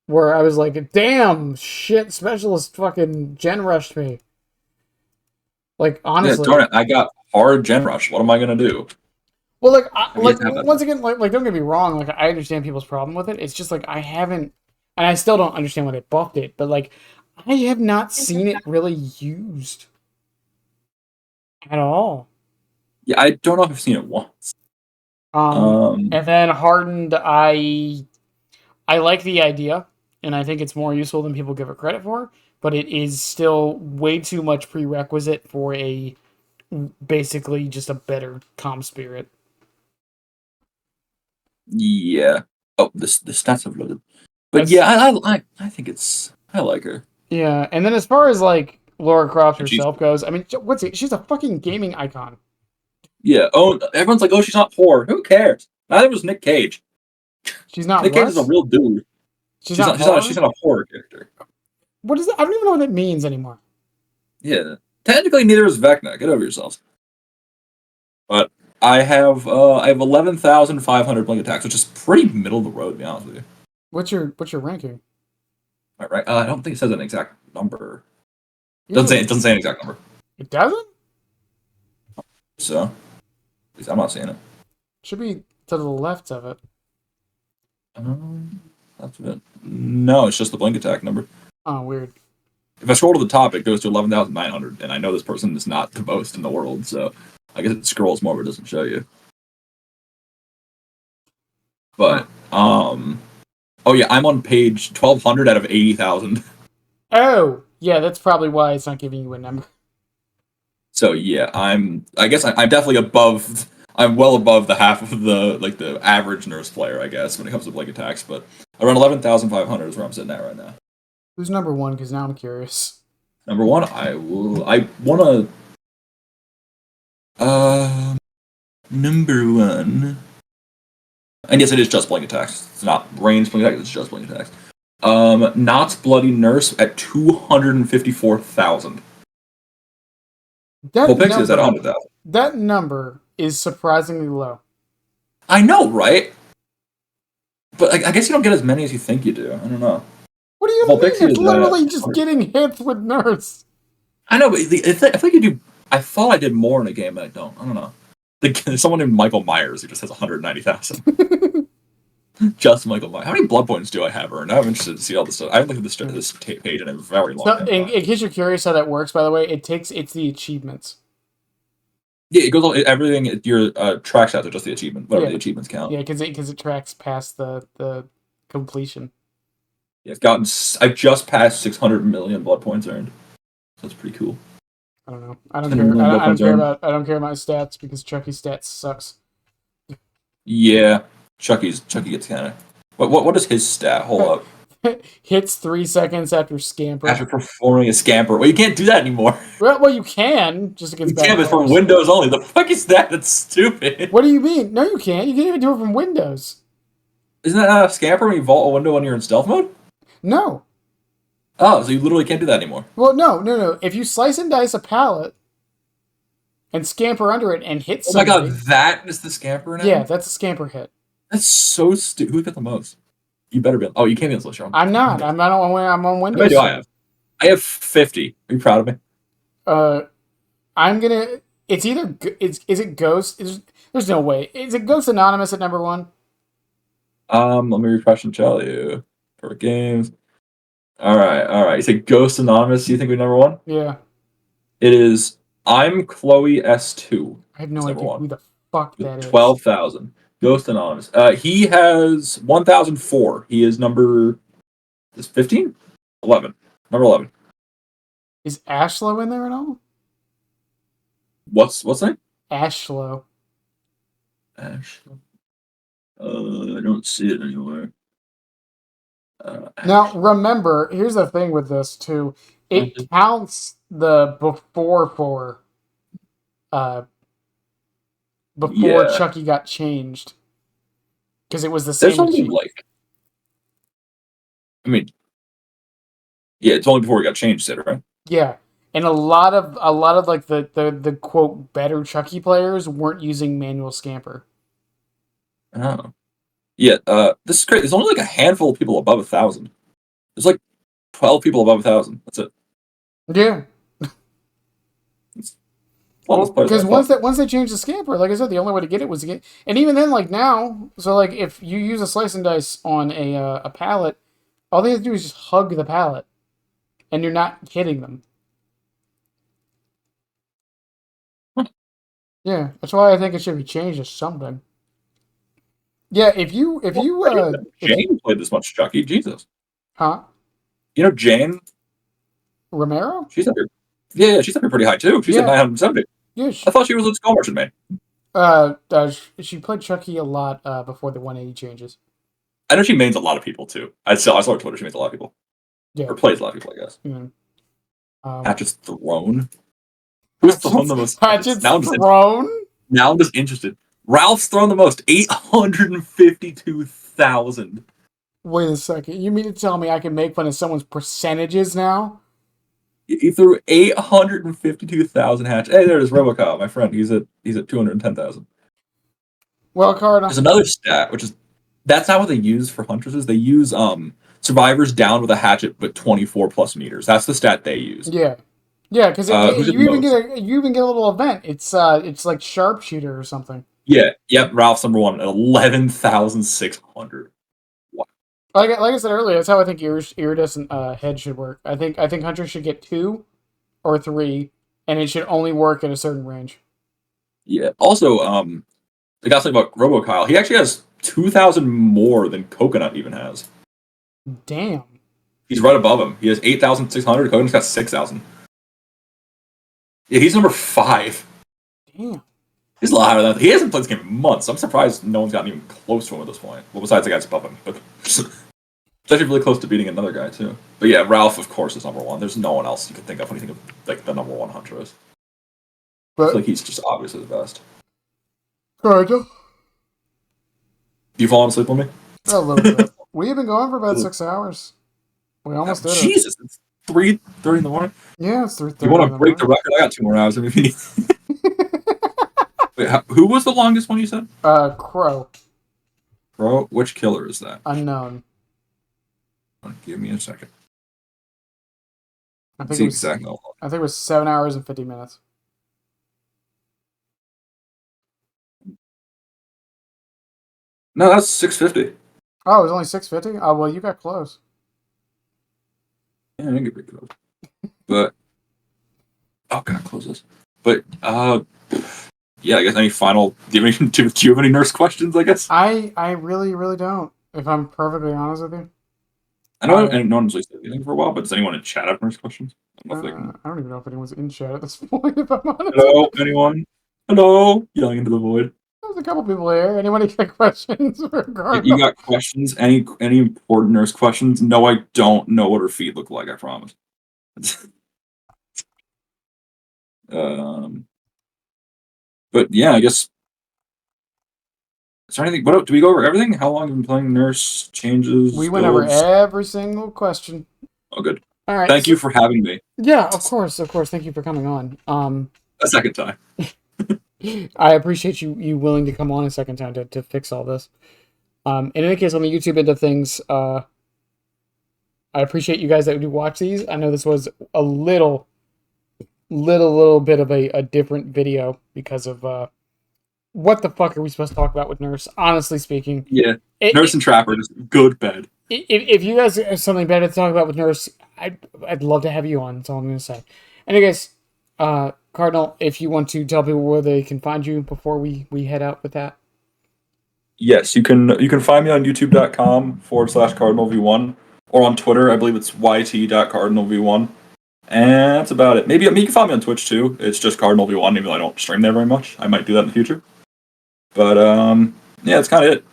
where I was like, damn, shit, Specialist fucking gen rushed me. Like, honestly. Yeah, darn it, I got hard gen rush. What am I gonna do? Well, once again, like, don't get me wrong. Like, I understand people's problem with it. It's just like I haven't, and I still don't understand why they buffed it. But like, I have not seen it really used at all. Yeah, I don't know if I've seen it once. And then Hardened, I like the idea, and I think it's more useful than people give it credit for. But it is still way too much prerequisite for basically just a better comm spirit. Yeah. Oh, the stats have loaded. But yeah, I think I like her. Yeah, and then as far as like Laura Croft herself goes, I mean, she's a fucking gaming icon. Yeah. Oh, everyone's like, oh, she's not poor. Who cares? Neither was Nick Cage. She's not. Nick Cage is a real dude. She's not a horror character. What is that? I don't even know what that means anymore. Yeah. Technically, neither is Vecna. Get over yourselves. But I have 11,500 blink attacks, which is pretty middle of the road, to be honest with you. What's your ranking? All right. I don't think it says an exact number. It Usually, doesn't say an exact number. it doesn't? So, at least I'm not seeing it. Should be to the left of it. That's it. No, it's just the blink attack number. Oh, weird. If I scroll to the top, it goes to 11,900, and I know this person is not the most in the world, so I guess it scrolls more, but it doesn't show you. But, oh yeah, I'm on page 1,200 out of 80,000. Oh, yeah, that's probably why it's not giving you a number. So yeah, I guess I'm definitely above. I'm well above the half of the average nurse player, I guess, when it comes to blink attacks. But around 11,500 is where I'm sitting at right now. Who's number one? Because now I'm curious. Number one, I want to. Number one. And yes, it is just blink attacks. It's not range blink attacks. It's just blink attacks. Knott's Bloody Nurse at 254,000. Well, Pixie is at 100,000. That number is surprisingly low. I know, right? But I guess you don't get as many as you think you do. I don't know. What do you mean? It's literally just getting hits with Nurse. I know, but I think you do. I thought I did more in a game, but I don't. I don't know. There's someone named Michael Myers who just has 190,000. Just Michael Myers. How many blood points do I have earned? I'm interested to see all this stuff. I haven't looked at this page in a very long time. In case you're curious how that works, by the way, it's the achievements. Yeah, it goes on everything. Your track stats are just the achievement, whatever the achievements count. Yeah, because it tracks past the completion. Yeah, I've just passed 600 million blood points earned. So that's pretty cool. I don't know. I don't care. I don't care about stats because Chucky's stats sucks. Yeah, Chucky gets kind of. What is his stat? Hold up. Hits 3 seconds after scamper. After performing a scamper. Well, you can't do that anymore. Well, you can. Just against bad but from Windows only. The fuck is that? That's stupid. What do you mean? No, you can't. You can't even do it from Windows. Isn't that not a scamper when you vault a window when you're in stealth mode? No. Oh, so you literally can't do that anymore. Well, no. If you slice and dice a pallet and scamper under it and hit somebody... Oh my god, that is the scamper now? Yeah, that's a scamper hit. That's so stupid. Who got the most? You better be. Oh, you can't be on Slice. I'm not. I'm on Windows. How many do I have? I have 50. Are you proud of me? I'm gonna. It's either. Is it Ghost? There's no way. Is it Ghost Anonymous at number one? Let me refresh and tell you. For games. All right. You say Ghost Anonymous. Do you think we're number one? Yeah. It is. I'm Chloe S2. I have no idea who the fuck that is. 12,000. Ghost Anonymous. He has 1,004. He is number. Is 15? 11. Number 11. Is Ashlow in there at all? What's the name? Ashlow. Ashlow. I don't see it anywhere. Now remember, here's the thing with this too. It counts the before Chucky got changed. Because it was the same. There's something like. I mean, yeah, it's only before it got changed, said right? Yeah, and a lot of like the quote better Chucky players weren't using manual scamper. Oh, yeah. This is great. There's only like a handful of people above 1,000. There's like 12 people above 1,000. That's it. Yeah. Because once they changed the scamper, like I said, the only way to get it was to get, and even then, like now, so like if you use a slice and dice on a pallet, all they have to do is just hug the pallet, and you're not hitting them. Yeah, that's why I think it should be changed to something. Yeah, if you Jane played this much Chucky, Jesus. Huh? You know Jane Romero? She's up here. Yeah, she's up here pretty high too. She's at 970. Yeah, I thought she was a Skull Merchant main. She played Chucky a lot before the 180 changes. I know she mains a lot of people too. I saw her Twitter. She mains a lot of people. Yeah, or plays a lot of people, I guess. Mm-hmm. Patch's Throne. Who's thrown the most? Patch's Throne. Now I'm just interested. Ralph's thrown the most. 852,000. Wait a second. You mean to tell me I can make fun of someone's percentages now? He threw 852,000 hatch. Hey, there's Robocop, my friend. He's at 210,000. Well, Cardinal. There's another stat, which is that's not what they use for huntresses. They use survivors down with a hatchet, but 24 plus meters. That's the stat they use. Yeah. Yeah, because Who did you even most? get a little event. It's like sharpshooter or something. Yeah, yep. Ralph's number one at 11,600. Wow. Like I said earlier, that's how I think iridescent head should work. I think Hunter should get 2 or 3, and it should only work at a certain range. Yeah. Also, the guy saying about RoboKyle, he actually has 2,000 more than Coconut even has. Damn. He's right above him. He has 8,600. Coconut's got 6,000. Yeah, he's number 5. Damn. He's a lot higher than that. He hasn't played this game in months. I'm surprised no one's gotten even close to him at this point. Well, besides the guys above him. But it's actually really close to beating another guy, too. But yeah, Ralph, of course, is number 1. There's no one else you can think of when you think of like the number 1 Huntress. I feel like he's just obviously the best. Cardinal. You falling asleep on me? A little bit. We've been going for about 6 hours. We almost did it. Jesus, it's 3:30 in the morning. Yeah, it's 3:30. You want to break the record? I got 2 more hours if you need. Wait, who was the longest one you said? Crow. Bro, which killer is that? Unknown. Give me a second. I think it was 7 hours and 50 minutes. No, that's 650. Oh, it was only 650? Oh, well, you got close. Yeah, I didn't get pretty close. But oh god, close this. But yeah, I guess any final do you have any nurse questions, I guess? I really, really don't, if I'm perfectly honest with you. I know no one's really said anything for a while, but does anyone in chat have nurse questions? I don't even know if anyone's in chat at this point, if I'm honest. Hello, anyone? Hello? Yelling into the void. There's a couple people here. Anyone got questions for Cardinal? If you got questions, any important nurse questions? No, I don't know what her feet look like, I promise. But yeah, I guess. Is there anything? What do we go over everything? How long have you been playing nurse changes? We went over every single question. Oh, good. All right. Thank you for having me. Yeah, of course. Thank you for coming on. A second time. I appreciate you willing to come on a second time to fix all this. In any case, on the YouTube end of things, I appreciate you guys that do watch these. I know this was a little bit of a different video because of what the fuck are we supposed to talk about with Nurse? Honestly speaking, yeah, Nurse and Trapper is good bed. If you guys have something better to talk about with Nurse, I'd love to have you on. That's all I'm gonna say. Anyways, Cardinal, if you want to tell people where they can find you before we head out with that. Yes, you can find me on youtube.com/CardinalV1 or on Twitter. I believe it's yt.CardinalV1. And that's about it. Maybe you can find me on Twitch too. It's just CardinalV1, even though I don't stream there very much. I might do that in the future. But yeah, that's kind of it.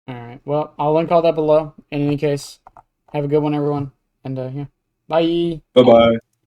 Alright, well, I'll link all that below. In any case, have a good one, everyone. And yeah, bye. Bye-bye.